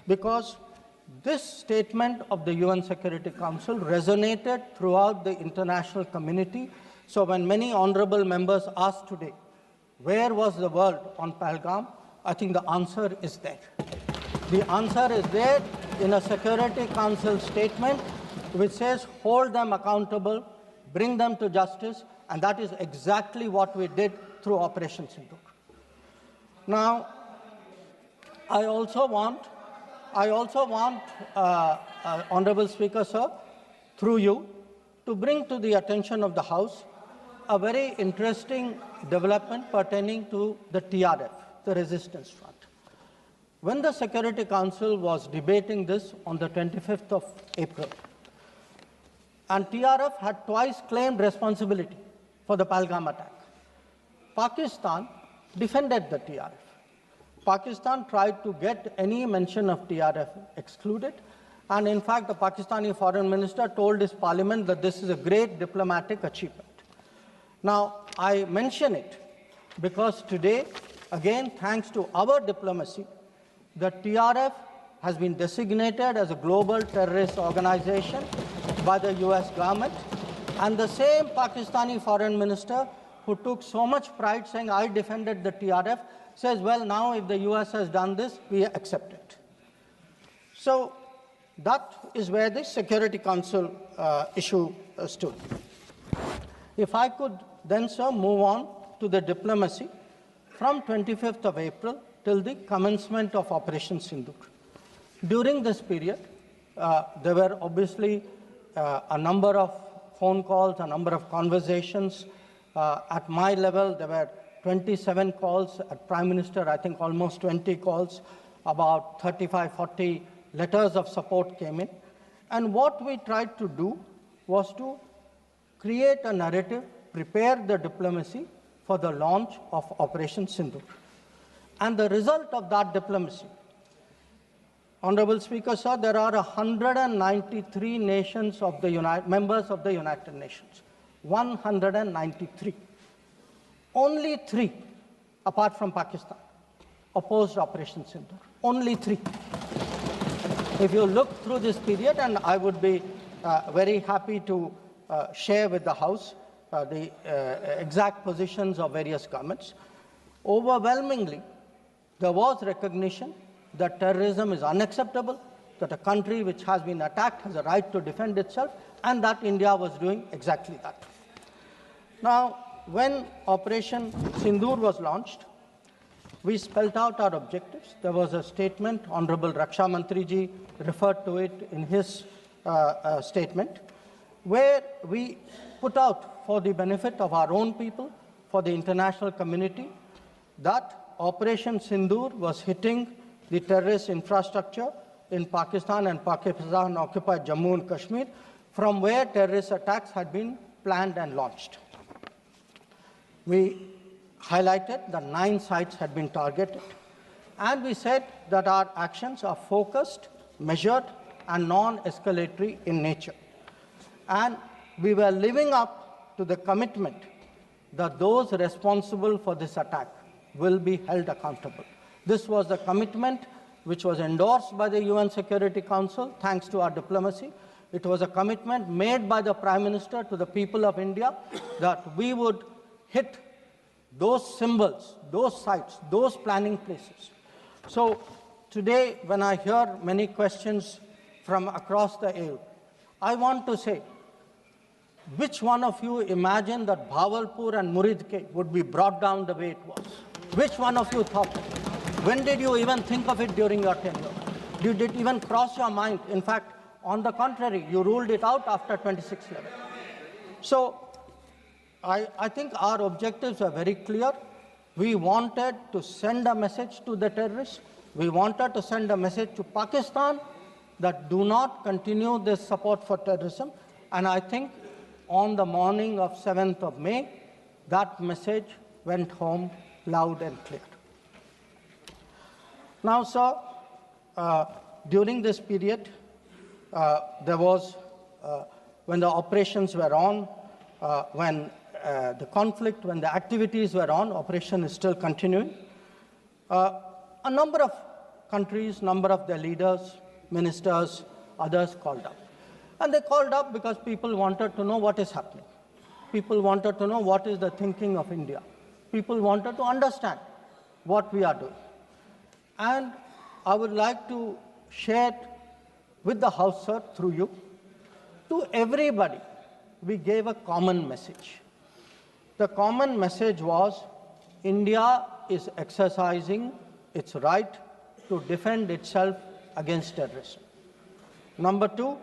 because this statement of the UN Security Council resonated throughout the international community. So when many honorable members asked today, where was the world on Pahalgam? I think the answer is there. The answer is there in a Security Council statement which says hold them accountable, bring them to justice, and that is exactly what we did through Operation Sindoor. Now, I also want, Honorable Speaker, sir, through you, to bring to the attention of the House a very interesting development pertaining to the TRF, the Resistance Front. when the Security Council was debating this on the 25th of April, and TRF had twice claimed responsibility for the Pahalgam attack, Pakistan defended the TRF. Pakistan tried to get any mention of TRF excluded, and in fact, the Pakistani foreign minister told his parliament that this is a great diplomatic achievement. Now, I mention it because today, again, thanks to our diplomacy, the TRF has been designated as a global terrorist organization by the US government, and the same Pakistani foreign minister who took so much pride saying, I defended the TRF, says, well, now if the US has done this, we accept it. So that is where the Security Council issue stood. If I could then, sir, move on to the diplomacy from 25th of April till the commencement of Operation Sindoor. During this period, there were obviously a number of phone calls, a number of conversations. At my level, there were 27 calls. At Prime Minister, I think almost 20 calls. About 35, 40 letters of support came in. And what we tried to do was to create a narrative, prepare the diplomacy for the launch of Operation Sindoor. And the result of that diplomacy, Honorable Speaker, sir, there are 193 nations of the members of the United Nations. 193. Only 3, apart from Pakistan, opposed Operation Sindoor. Only 3. If you look through this period, and I would be very happy to share with the House the exact positions of various governments, overwhelmingly, there was recognition that terrorism is unacceptable, that a country which has been attacked has a right to defend itself, and that India was doing exactly that. Now, when Operation Sindoor was launched, we spelled out our objectives. There was a statement, Honorable Raksha Mantri ji referred to it in his statement, where we put out for the benefit of our own people, for the international community, that Operation Sindoor was hitting the terrorist infrastructure in Pakistan and Pakistan-occupied Jammu and Kashmir, from where terrorist attacks had been planned and launched. We highlighted that 9 sites had been targeted, and we said that our actions are focused, measured, and non-escalatory in nature. And we were living up to the commitment that those responsible for this attack will be held accountable. This was the commitment which was endorsed by the UN Security Council, thanks to our diplomacy. It was a commitment made by the Prime Minister to the people of India that we would hit those symbols, those sites, those planning places. So today, when I hear many questions from across the aisle, I want to say, which one of you imagined that Bhavalpur and Muridke would be brought down the way it was? Which one of you thought it? When did you even think of it during your tenure? Did it even cross your mind? In fact, on the contrary, you ruled it out after 26/11. So I think our objectives are very clear. We wanted to send a message to the terrorists. We wanted to send a message to Pakistan that do not continue this support for terrorism. And I think on the morning of 7th of May, that message went home loud and clear. Now, sir, during this period, there was, when the operations were on, when the conflict, when the activities were on, operation is still continuing. A number of countries, number of their leaders, ministers, others called up. And they called up because people wanted to know what is happening. People wanted to know what is the thinking of India. People wanted to understand what we are doing. And I would like to share with the House, sir, through you, to everybody, we gave a common message. The common message was India is exercising its right to defend itself against terrorism. Number 2,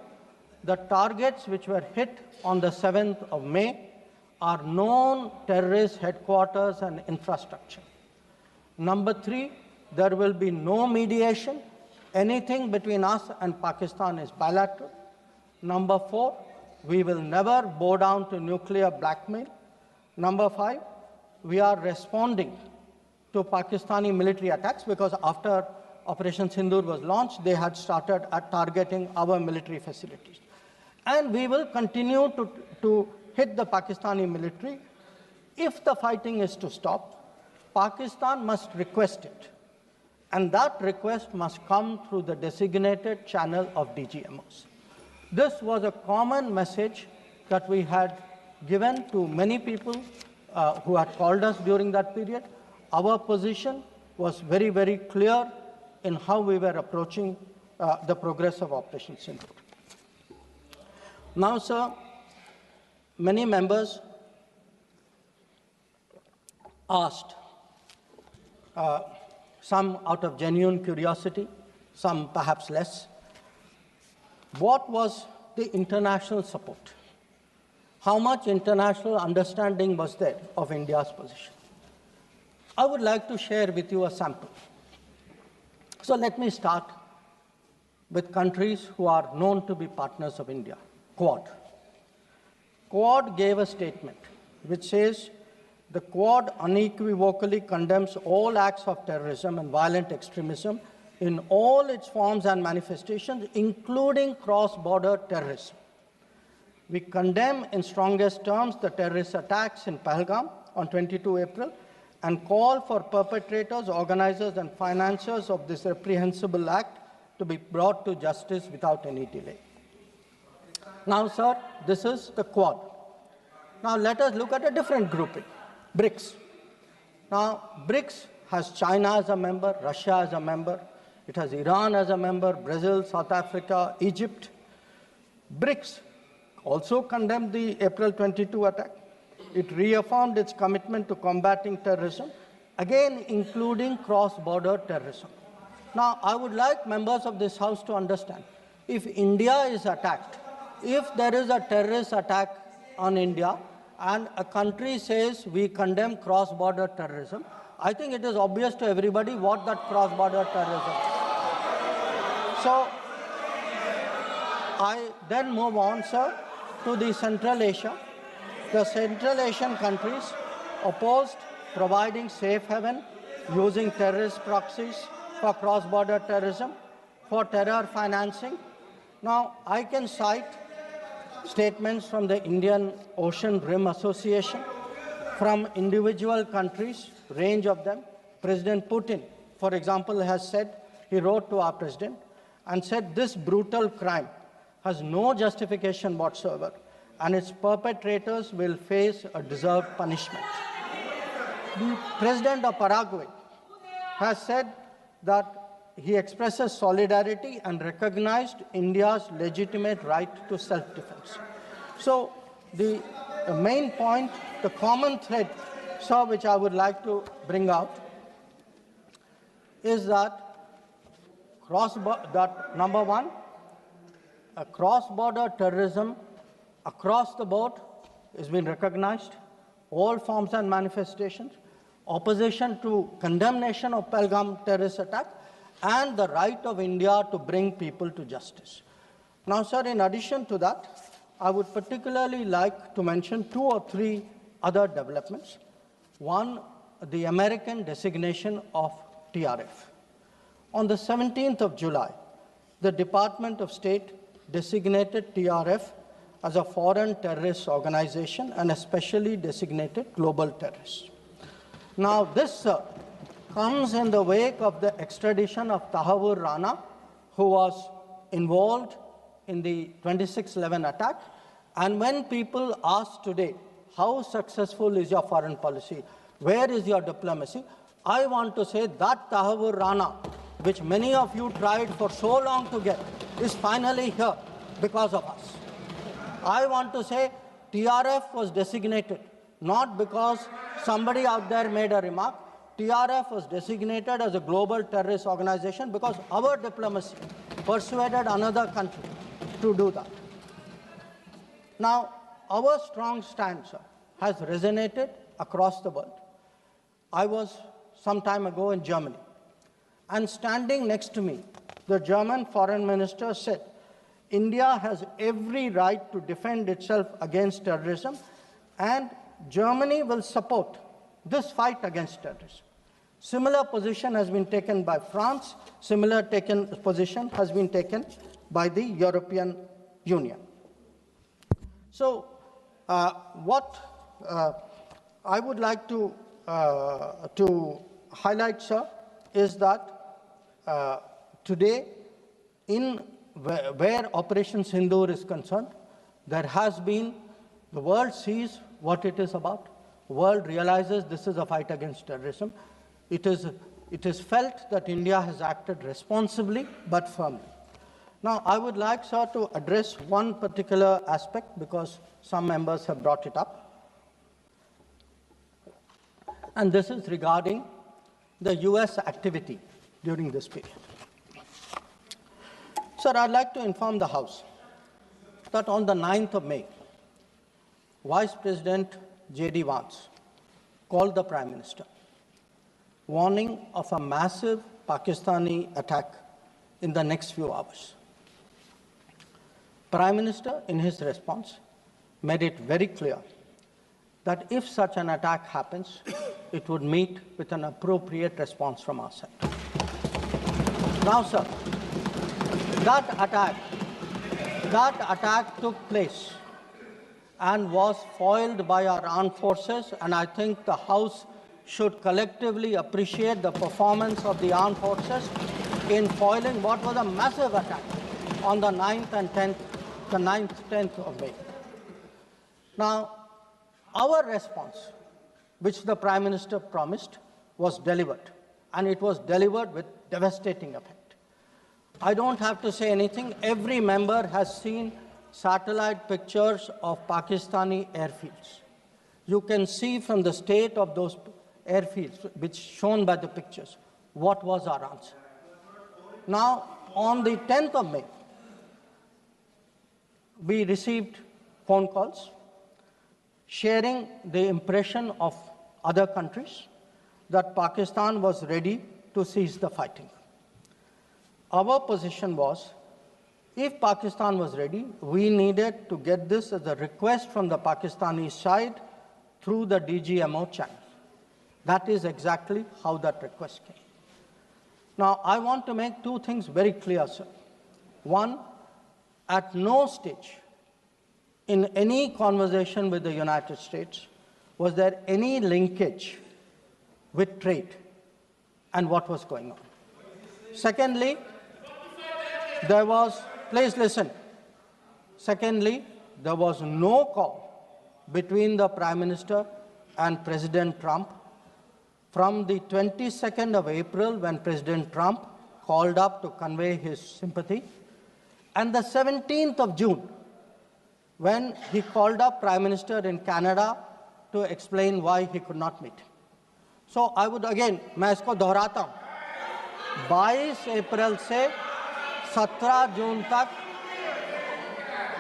the targets which were hit on the 7th of May are known terrorist headquarters and infrastructure. Number 3, There will be no mediation. Anything between us and Pakistan is bilateral. Number 4, we will never bow down to nuclear blackmail. Number 5, we are responding to Pakistani military attacks because after Operation Sindoor was launched, they had started targeting our military facilities. And we will continue to hit the Pakistani military. If the fighting is to stop, Pakistan must request it. And that request must come through the designated channel of DGMOs. This was a common message that we had given to many people who had called us during that period. Our position was very, very clear in how we were approaching the progress of Operation Sindoor. Now, sir, many members asked, some out of genuine curiosity, some perhaps less, what was the international support? How much international understanding was there of India's position? I would like to share with you a sample. So let me start with countries who are known to be partners of India, Quad. Quad gave a statement which says, the Quad unequivocally condemns all acts of terrorism and violent extremism in all its forms and manifestations, including cross-border terrorism. We condemn in strongest terms the terrorist attacks in Pahalgam on 22 April and call for perpetrators, organizers, and financiers of this reprehensible act to be brought to justice without any delay. Now, sir, this is the Quad. Now, let us look at a different grouping, BRICS. Now, BRICS has China as a member, Russia as a member, it has Iran as a member, Brazil, South Africa, Egypt. BRICS also condemned the April 22 attack. It reaffirmed its commitment to combating terrorism, again including cross-border terrorism. Now, I would like members of this House to understand, if India is attacked, if there is a terrorist attack on India, and a country says we condemn cross-border terrorism, I think it is obvious to everybody what that cross-border terrorism is. So, I then move on, sir, to the Central Asia. The Central Asian countries opposed providing safe haven using terrorist proxies for cross-border terrorism, for terror financing. Now, I can cite statements from the Indian Ocean Rim Association, from individual countries, range of them. President Putin, for example, has said, he wrote to our president and said this brutal crime has no justification whatsoever and its perpetrators will face a deserved punishment. The president of Paraguay has said that he expresses solidarity and recognized India's legitimate right to self-defense. So the main point, the common thread, sir, which I would like to bring out is that number one, cross-border terrorism across the board has been recognized, all forms and manifestations, opposition to condemnation of Pahalgam terrorist attack, and the right of India to bring people to justice. Now, sir, in addition to that, I would particularly like to mention 2 or 3 other developments. One, the American designation of TRF. On the 17th of July, the Department of State designated TRF as a foreign terrorist organization and a specially designated global terrorist. Now, this comes in the wake of the extradition of Tahawur Rana, who was involved in the 26/11 attack. And when people ask today, how successful is your foreign policy? Where is your diplomacy? I want to say that Tahawur Rana, which many of you tried for so long to get, is finally here because of us. I want to say TRF was designated not because somebody out there made a remark. TRF was designated as a global terrorist organization because our diplomacy persuaded another country to do that. Now, our strong stance has resonated across the world. I was some time ago in Germany. And standing next to me, the German foreign minister said, India has every right to defend itself against terrorism, and Germany will support this fight against terrorism. Similar position has been taken by France. Similar position has been taken by the European Union. So, what I would like to highlight, sir, is that today, where Operation Sindoor is concerned, there has been, the world sees what it is about. The world realizes this is a fight against terrorism. It is felt that India has acted responsibly but firmly. Now, I would like, sir, to address one particular aspect because some members have brought it up. And this is regarding the US activity during this period. Sir, I'd like to inform the House that on the 9th of May, Vice President J.D. Vance called the Prime Minister, warning of a massive Pakistani attack in the next few hours. Prime Minister, in his response, made it very clear that if such an attack happens, it would meet with an appropriate response from our side. Now, sir, that attack took place and was foiled by our armed forces, and I think the House should collectively appreciate the performance of the armed forces in foiling what was a massive attack on the 9th and 10th of May. Now, our response, which the Prime Minister promised, was delivered, and it was delivered with devastating effect. I don't have to say anything. Every member has seen satellite pictures of Pakistani airfields. You can see from the state of those airfields, which shown by the pictures, what was our answer. Now, on the 10th of May, we received phone calls sharing the impression of other countries that Pakistan was ready to cease the fighting. Our position was, if Pakistan was ready, we needed to get this as a request from the Pakistani side through the DGMO channel. That is exactly how that request came. Now, I want to make two things very clear, sir. One, at no stage in any conversation with the United States was there any linkage with trade and what was going on. Secondly, there was, please listen. Secondly, there was no call between the Prime Minister and President Trump from the 22nd of April, when President Trump called up to convey his sympathy, and the 17th of June, when he called up Prime Minister in Canada to explain why he could not meet. So I would again, मैं इसको दोहराता हूँ, 22 अप्रैल से 17 जून तक।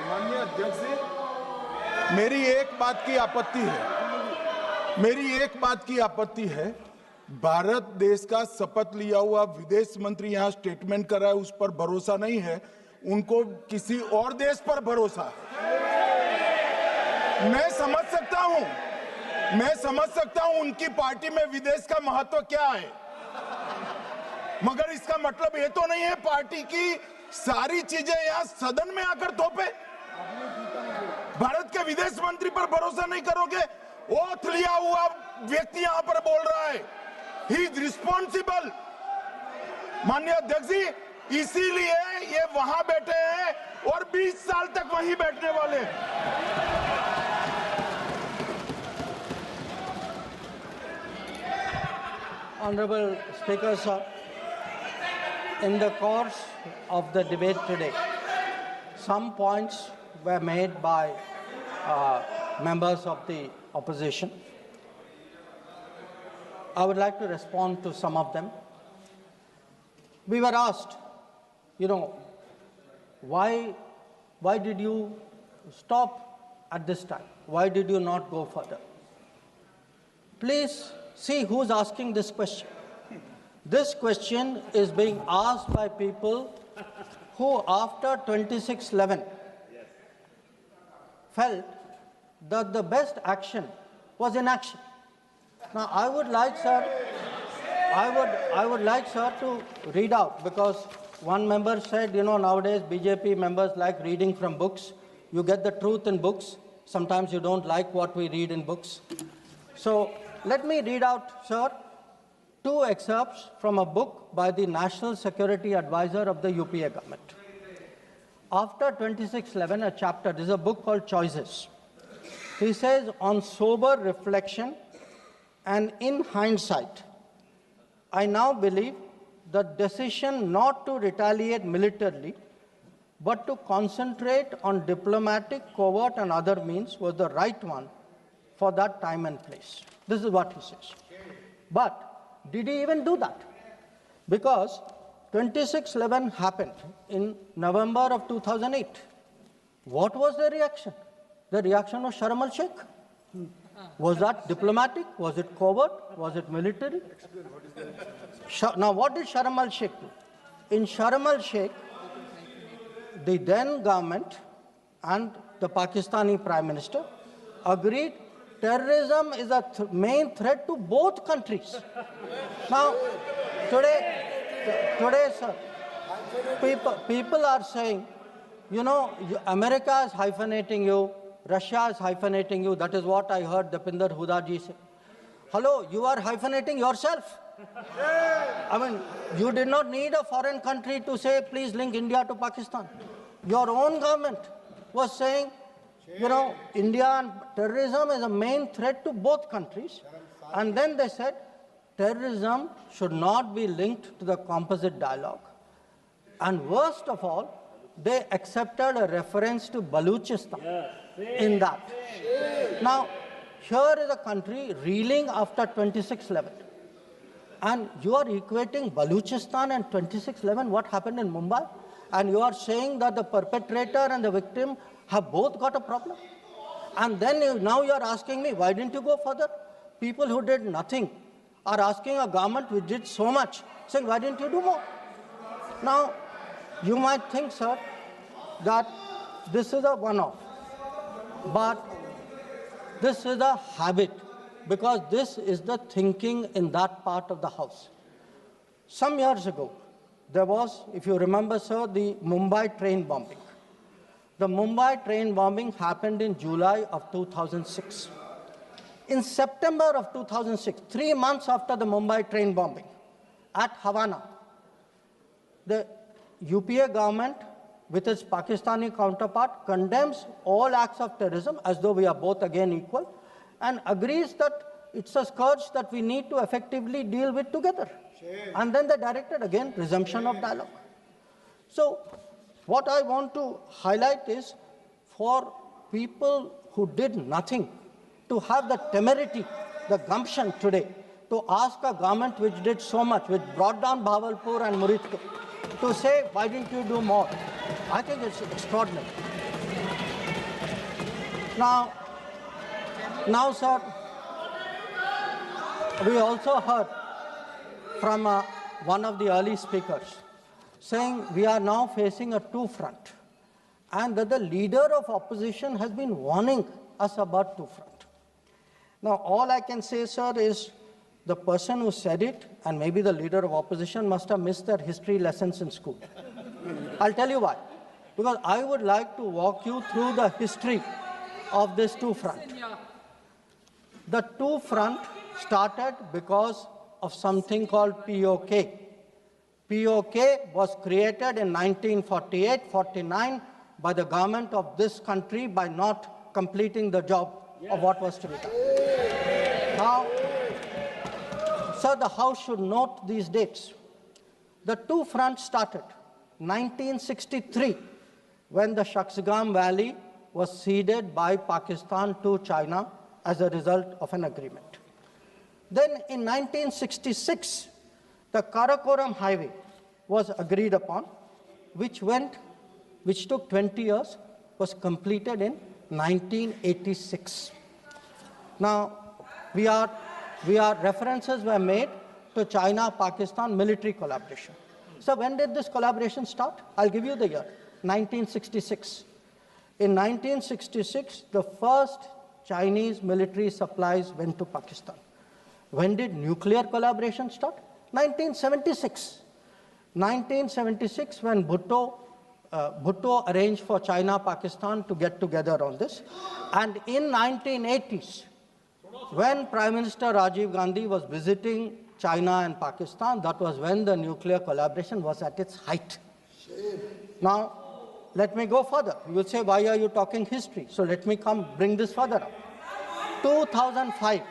माननीय अध्यक्ष जी, मेरी एक बात की आपत्ति है, भारत देश का शपथ लिया हुआ विदेश मंत्री यहाँ स्टेटमेंट कर रहा है, उस पर भरोसा नहीं है, उनको किसी और देश पर भरोसा है। मैं समझ सकता हूं उनकी पार्टी में विदेश का महत्व क्या है, मगर इसका मतलब ये तो नहीं है पार्टी की सारी चीजें यहाँ सदन में आकर थोपे। भारत के विदेश मंत्री पर भरोसा नहीं करोगे? ओथ लिया हुआ व्यक्ति यहाँ पर बोल रहा है, ही इज रिस्पॉन्सिबल। माननीय अध्यक्ष जी, इसीलिए ये वहां बैठे हैं और 20 साल तक वहीं बैठने वाले हैं। Honorable Speaker, sir, in the course of the debate today, some points were made by members of the opposition. I would like to respond to some of them. We were asked, why did you stop at this time? Why did you not go further? Please see who's asking this question. This question is being asked by people who, after 26/11, felt that the best action was inaction. Now, I would like, sir, to read out, because one member said, nowadays BJP members like reading from books. You get the truth in books. Sometimes you don't like what we read in books. So let me read out, sir, 2 excerpts from a book by the National Security Advisor of the UPA government. After 26/11, a chapter, this is a book called Choices. He says, on sober reflection and in hindsight, I now believe the decision not to retaliate militarily, but to concentrate on diplomatic, covert, and other means was the right one for that time and place. This is what he says. But did he even do that? Because 26/11 happened in November of 2008. What was the reaction? The reaction was Sharm el-Sheikh. Was that diplomatic? Was it covert? Was it military? Now, what did Sharm el-Sheikh do? In Sharm el-Sheikh, the then government and the Pakistani Prime Minister agreed terrorism is a main threat to both countries. Now, today, sir, people are saying, America is hyphenating you, Russia is hyphenating you. That is what I heard Deepinder Huda ji say. Hello, you are hyphenating yourself. I mean, you did not need a foreign country to say, please link India to Pakistan. Your own government was saying, India and terrorism is a main threat to both countries. And then they said, terrorism should not be linked to the composite dialogue. And worst of all, they accepted a reference to Baluchistan in that. Now, here is a country reeling after 26/11. And you are equating Baluchistan and 26/11, what happened in Mumbai, and you are saying that the perpetrator and the victim have both got a problem. And then now you are asking me, why didn't you go further? People who did nothing are asking a government which did so much, saying, why didn't you do more? Now, you might think, sir, that this is a one-off, but this is a habit, because this is the thinking in that part of the house. Some years ago, there was, if you remember, sir, the Mumbai train bombing. The Mumbai train bombing happened in July of 2006. In September of 2006, 3 months after the Mumbai train bombing, at Havana, the UPA government, with its Pakistani counterpart, condemns all acts of terrorism, as though we are both again equal, and agrees that it's a scourge that we need to effectively deal with together. And then they directed again resumption of dialogue. So what I want to highlight is, for people who did nothing to have the temerity, the gumption today, to ask a government which did so much, which brought down Bahawalpur and Muridko, to say, why didn't you do more? I think it's extraordinary. Now, sir, we also heard from one of the early speakers saying we are now facing a two-front, and that the leader of opposition has been warning us about two-front. Now, all I can say, sir, is the person who said it, and maybe the leader of opposition, must have missed their history lessons in school. I'll tell you why. Because I would like to walk you through the history of this two-front. The two-front started because of something called POK. POK was created in 1948-49 by the government of this country by not completing the job of what was to be done. Now, sir, the House should note these dates. The two-front started 1963, when the Shaksgam Valley was ceded by Pakistan to China as a result of an agreement. Then in 1966, the Karakoram Highway was agreed upon, which took 20 years, was completed in 1986. Now, references were made to China-Pakistan military collaboration. So when did this collaboration start? I'll give you the year, 1966. In 1966, the first Chinese military supplies went to Pakistan. When did nuclear collaboration start? 1976. 1976, when Bhutto arranged for China, Pakistan to get together on this. And in 1980s, when Prime Minister Rajiv Gandhi was visiting China and Pakistan, that was when the nuclear collaboration was at its height. Now, let me go further. You will say, why are you talking history? So let me bring this further up. 2005,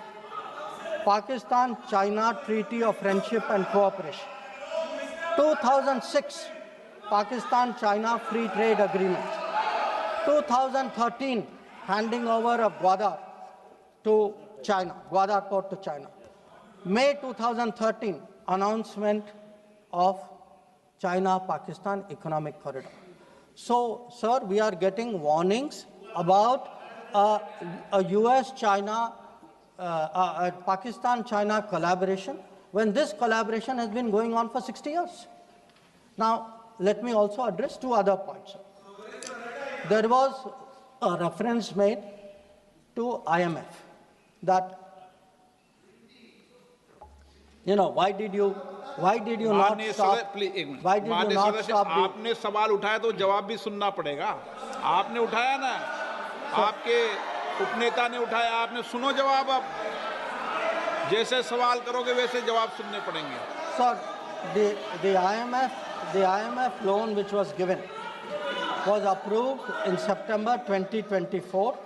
Pakistan-China Treaty of Friendship and Cooperation. 2006, Pakistan-China Free Trade Agreement. 2013, handing over of Gwadar to China, Gwadar port to China. May 2013, announcement of China-Pakistan Economic Corridor. So, sir, we are getting warnings about a US-China, Pakistan-China collaboration when this collaboration has been going on for 60 years. Now, let me also address two other points. There was a reference made to IMF that, you know, why did you not stop? Why did you not stop? आपने सवाल उठाया तो जवाब भी सुनना पड़ेगा. आपने उठाया ना, आपके उपनेता ने उठाया, आपने सुनो जवाब. अब जैसे सवाल करोगे वैसे जवाब सुनने पड़ेंगे. Sir, the IMF loan which was given was approved in September 2024.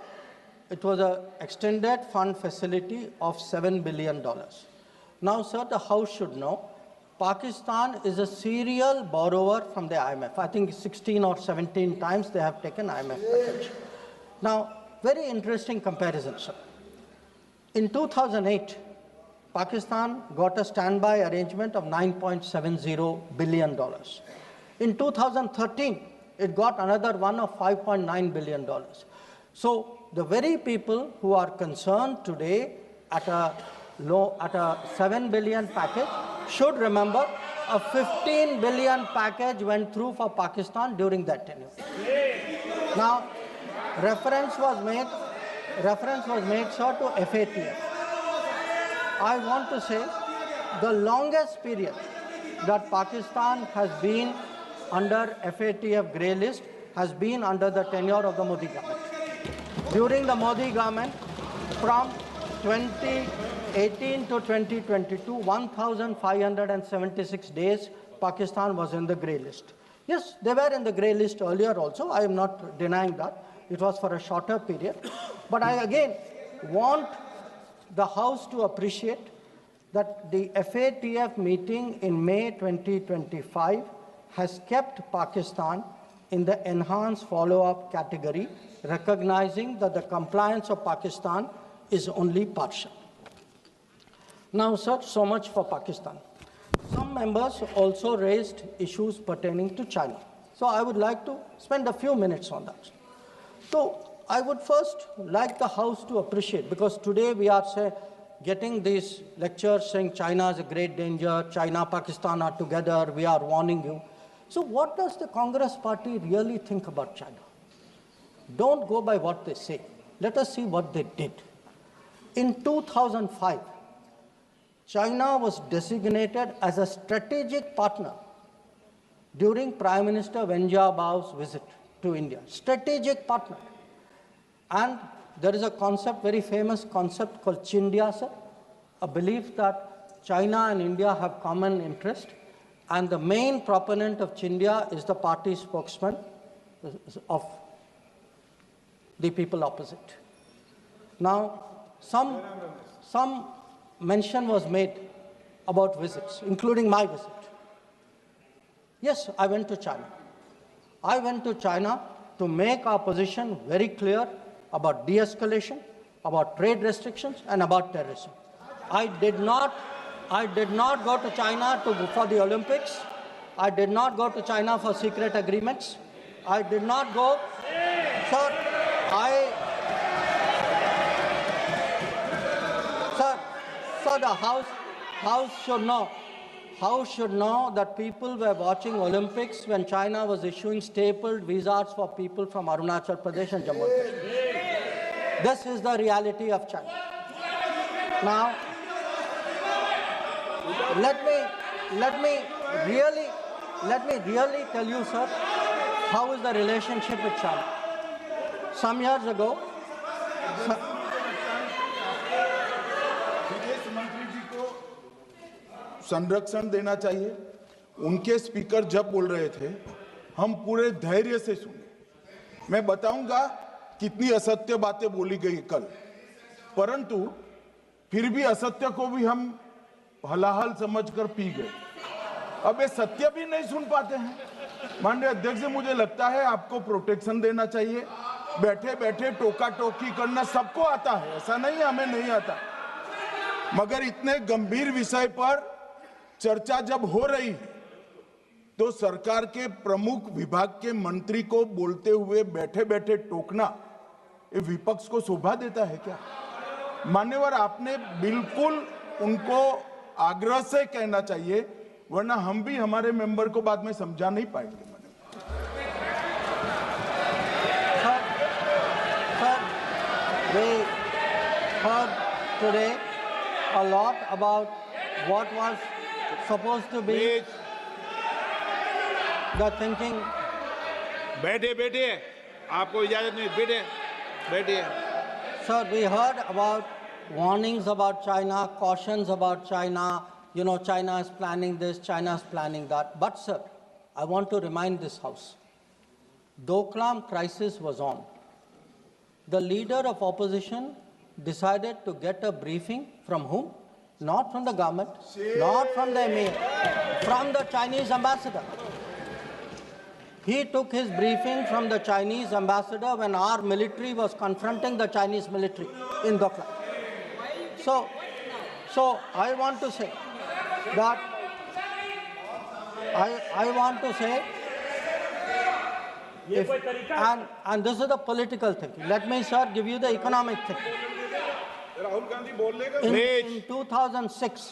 It was an extended fund facility of $7 billion. Now, sir, the House should know, Pakistan is a serial borrower from the IMF. I think 16 or 17 times they have taken IMF package. Now, very interesting comparison, sir. In 2008, Pakistan got a standby arrangement of $9.70 billion. In 2013, it got another one of $5.9 billion. So the very people who are concerned today at a 7 billion package should remember a 15 billion package went through for Pakistan during that tenure. Now, reference was made, sir, to FATF. I want to say the longest period that Pakistan has been under FATF grey list has been under the tenure of the Modi government. During the Modi government, from 2018 to 2022, 1,576 days, Pakistan was in the grey list. Yes, they were in the grey list earlier also. I am not denying that. It was for a shorter period. But I again want the House to appreciate that the FATF meeting in May 2025 has kept Pakistan in the enhanced follow-up category, recognizing that the compliance of Pakistan is only partial. Now, sir, so much for Pakistan. Some members also raised issues pertaining to China. So I would like to spend a few minutes on that. So I would first like the House to appreciate, because today we are getting these lectures saying China is a great danger, China, Pakistan are together, we are warning you. So what does the Congress party really think about China? Don't go by what they say. Let us see what they did. In 2005, China was designated as a strategic partner during Prime Minister Wen Jiabao's visit to India. Strategic partner. And there is a concept, very famous concept called Chindia, sir, a belief that China and India have common interest, and the main proponent of Chindia is the party spokesman of the people opposite. Now, some mention was made about visits, including my visit. Yes, I went to China. I went to China to make our position very clear about de-escalation, about trade restrictions, and about terrorism. I did not go to China for the Olympics. I did not go to China for secret agreements. I did not go, sir, the House should know that people were watching Olympics when China was issuing stapled visas for people from Arunachal Pradesh and Jammu and Kashmir. This is the reality of China. Now, let me really tell you, sir, how is the relationship with China. Some years ago, संरक्षण देना चाहिए। उनके स्पीकर जब बोल रहे थे, हम पूरे धैर्य से सुने। मैं बताऊंगा कितनी असत्य बातें बोली गई कल, परंतु फिर भी असत्य को भी हम हलाहल समझकर पी गए। अब ये सत्य भी नहीं सुन पाते हैं। माननीय अध्यक्ष जी, मुझे लगता है आपको प्रोटेक्शन देना चाहिए। बैठे बैठे टोका टोकी करना सबको आता है, ऐसा नहीं हमें नहीं आता, मगर इतने गंभीर विषय पर चर्चा जब हो रही है तो सरकार के प्रमुख विभाग के मंत्री को बोलते हुए बैठे बैठे टोकना ये विपक्ष को शोभा देता है क्या? मान्यवर, आपने बिल्कुल उनको आग्रह से कहना चाहिए, वरना हम भी हमारे मेंबर को बाद में समझा नहीं पाएंगे। We heard today a lot about what was supposed to be the thinking. बैठे आपको इजाजत नहीं, बैठिए। Sir, we heard about warnings about China, cautions about China. You know, China is planning this, China is planning that. But sir, I want to remind this House, Doklam crisis was on. The leader of opposition decided to get a briefing from whom? Not from the government, not from the emir, from the Chinese ambassador. He took his briefing from the Chinese ambassador when our military was confronting the Chinese military in Doklam. So I want to say that I want to say, and this is the political thinking. Let me, sir, give you the economic thinking. In 2006,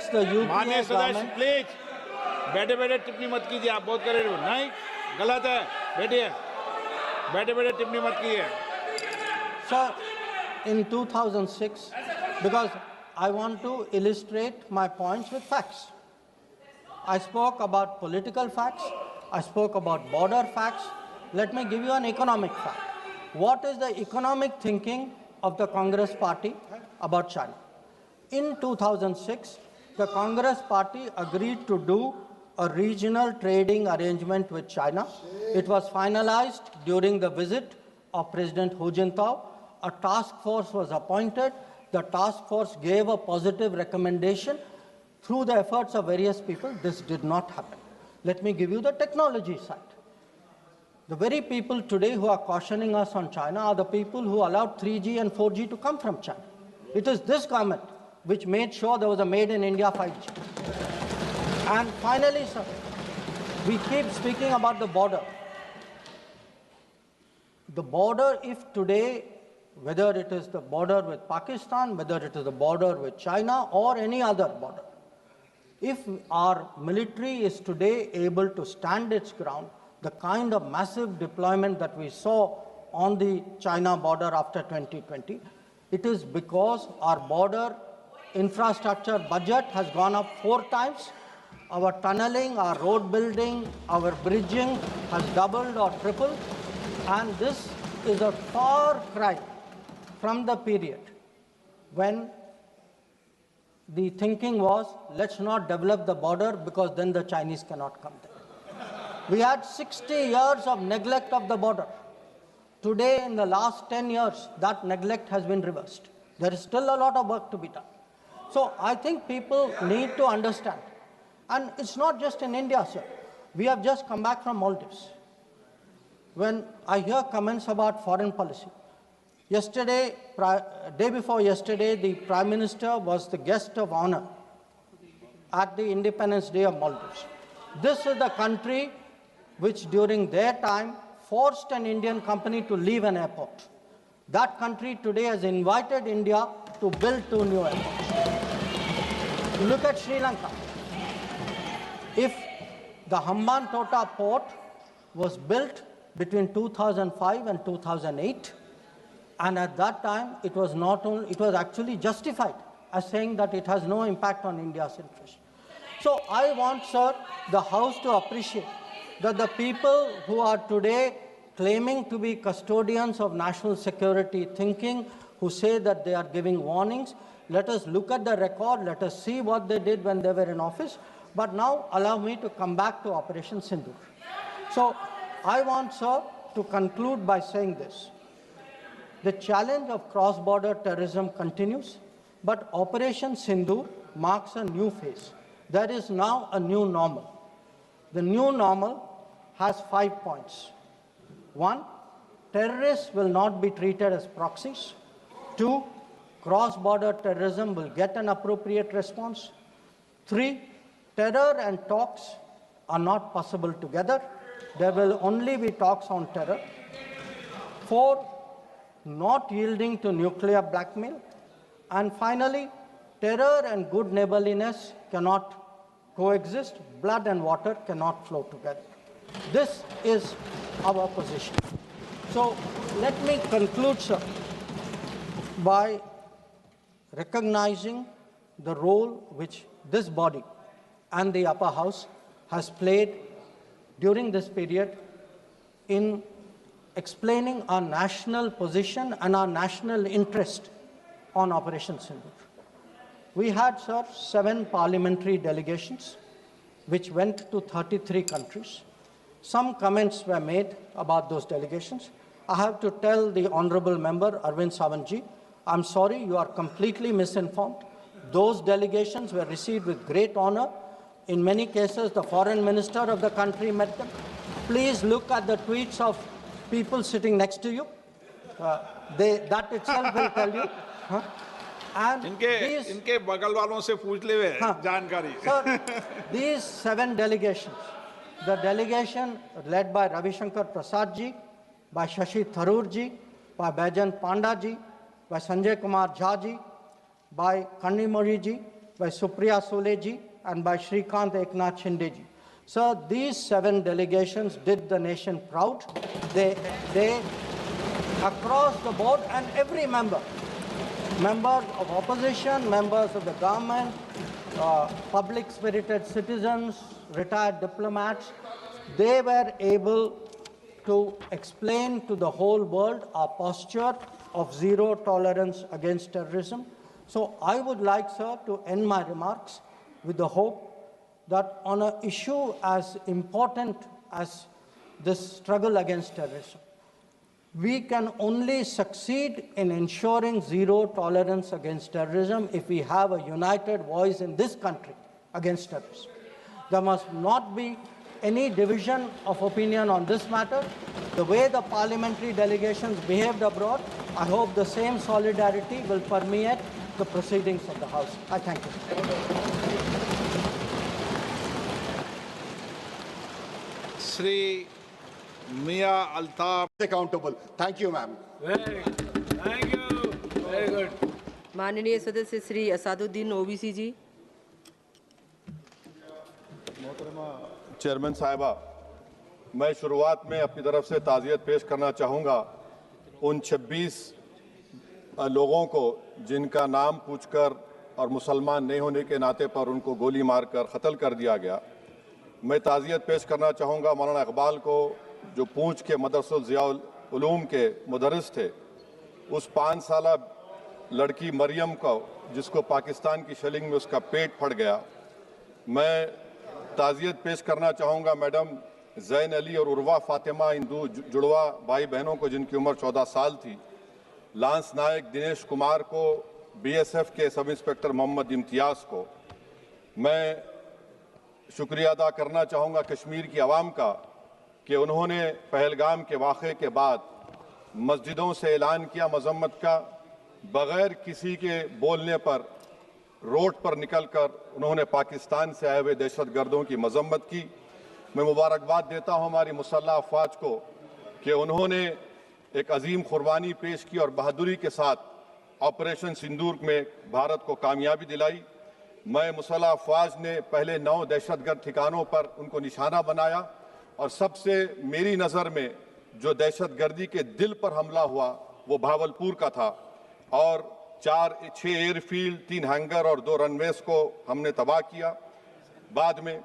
the UPA government. Please बैठे टिप्पणी मत कीजिए, आप बहुत कर रहे हो, नहीं, गलत है, बैठे टिप्पणी मत कीजिए। Sir, in 2006, because I want to illustrate my points with facts. I spoke about political facts, I spoke about border facts. Let me give you an economic fact. What is the economic thinking of the Congress party about China? In 2006, the Congress party agreed to do a regional trading arrangement with China. It was finalized during the visit of President Hu Jintao. A task force was appointed. The task force gave a positive recommendation. Through the efforts of various people, this did not happen. Let me give you the technology side. The very people today who are cautioning us on China are the people who allowed 3G and 4G to come from China. It is this government which made sure there was a made in India 5G. And finally, sir, we keep speaking about the border. The border, if today, whether it is the border with Pakistan, whether it is the border with China or any other border, if our military is today able to stand its ground, the kind of massive deployment that we saw on the China border after 2020, it is because our border infrastructure budget has gone up 4 times. Our tunneling, our road building, our bridging has doubled or tripled. And this is a far cry from the period when the thinking was, let's not develop the border because then the Chinese cannot come there. We had 60 years of neglect of the border. Today, in the last 10 years, that neglect has been reversed. There is still a lot of work to be done. So I think people need to understand. And it's not just in India, sir. We have just come back from Maldives. When I hear comments about foreign policy, yesterday, day before yesterday, the Prime Minister was the guest of honor at the Independence Day of Maldives. This is the country which during their time forced an Indian company to leave an airport. That country today has invited India to build 2 new airports. Look at Sri Lanka. If the Hambantota port was built between 2005 and 2008, and at that time it was actually justified as saying that it has no impact on India's interest. So I want, sir, the House to appreciate that the people who are today claiming to be custodians of national security thinking, who say that they are giving warnings, let us look at the record, let us see what they did when they were in office. But now allow me to come back to Operation Sindoor. So I want, sir, to conclude by saying this. The challenge of cross-border terrorism continues, but Operation Sindoor marks a new phase. There is now a new normal. The new normal has 5 points. 1, terrorists will not be treated as proxies. 2, cross-border terrorism will get an appropriate response. 3, terror and talks are not possible together. There will only be talks on terror. 4, not yielding to nuclear blackmail. And finally, terror and good neighborliness cannot coexist. Blood and water cannot flow together. This is our position. So let me conclude, sir, by recognizing the role which this body and the upper house has played during this period in explaining our national position and our national interest on Operation Sindoor. We had, sir, 7 parliamentary delegations which went to 33 countries. Some comments were made about those delegations. I have to tell the honorable member, Arvind Sawantji, I'm sorry, you are completely misinformed. Those delegations were received with great honor. In many cases, the foreign minister of the country met them. Please look at the tweets of people sitting next to you. That itself will tell you. And इनके बगल वालों से पूछ ले वे जानकारी. Sir, these 7 delegations, the delegation led by Ravi Shankar Prasad ji, by Shashi Tharoor ji, by Baijan Panda ji, by Sanjay Kumar Jha ji, by Kanimori ji, by Supriya Sule ji, and by Shrikant Eknath Shinde ji. So these 7 delegations did the nation proud. They across the board, and every member, members of opposition, members of the government, public-spirited citizens, retired diplomats, they were able to explain to the whole world our posture of zero tolerance against terrorism. So I would like, sir, to end my remarks with the hope that on an issue as important as this struggle against terrorism, we can only succeed in ensuring zero tolerance against terrorism if we have a united voice in this country against terrorism. There must not be any division of opinion on this matter. The way the parliamentary delegations behaved abroad, I hope the same solidarity will permeate the proceedings of the House. I thank you. Shri Mia Altaf. Accountable. Thank you, ma'am. Very good. Thank you. Very good. माननीय सदस्य श्री असादुद्दीन ओबीसी जी. मोहतरमा चेयरमैन साहिबा, मैं शुरुआत में अपनी तरफ से ताज़ियत पेश करना चाहूँगा उन 26 लोगों को जिनका नाम पूछकर और मुसलमान नहीं होने के नाते पर उनको गोली मारकर कत्ल कर दिया गया. मैं ताज़ियत पेश करना चाहूँगा मौलाना इकबाल को, जो पूंछ के मदरसुल ज़ियाउल उलूम के मुदर्रिस थे. उस 5 साला लड़की मरियम को, जिसको पाकिस्तान की शेलिंग में उसका पेट फट गया. मैं ताज़ियत पेश करना चाहूँगा मैडम ज़ैन अली और उर्वा फातिमा, इन 2 जुड़वा भाई बहनों को जिनकी उम्र 14 साल थी. लांस नायक दिनेश कुमार को, बीएसएफ के सब इंस्पेक्टर मोहम्मद इम्तियाज़ को. मैं शुक्रिया अदा करना चाहूँगा कश्मीर की आवाम का कि उन्होंने पहलगाम के वाक़े के बाद मस्जिदों से ऐलान किया मजम्मत का, बग़ैर किसी के बोलने पर रोड पर निकलकर उन्होंने पाकिस्तान से आए हुए दहशतगर्दों की मजम्मत की. मैं मुबारकबाद देता हूँ हमारी मुसल्लह अफ़वाज को कि उन्होंने एक अजीम कुर्बानी पेश की और बहादुरी के साथ ऑपरेशन सिंदूर में भारत को कामयाबी दिलाई. मैं मुसल्लह अफवाज ने पहले 9 दहशतगर्द ठिकानों पर उनको निशाना बनाया और सबसे मेरी नज़र में जो दहशतगर्दी के दिल पर हमला हुआ वो भावलपुर का था और 6 एयरफील्ड, 3 हैंगर और 2 रनवेज को हमने तबाह किया। बाद में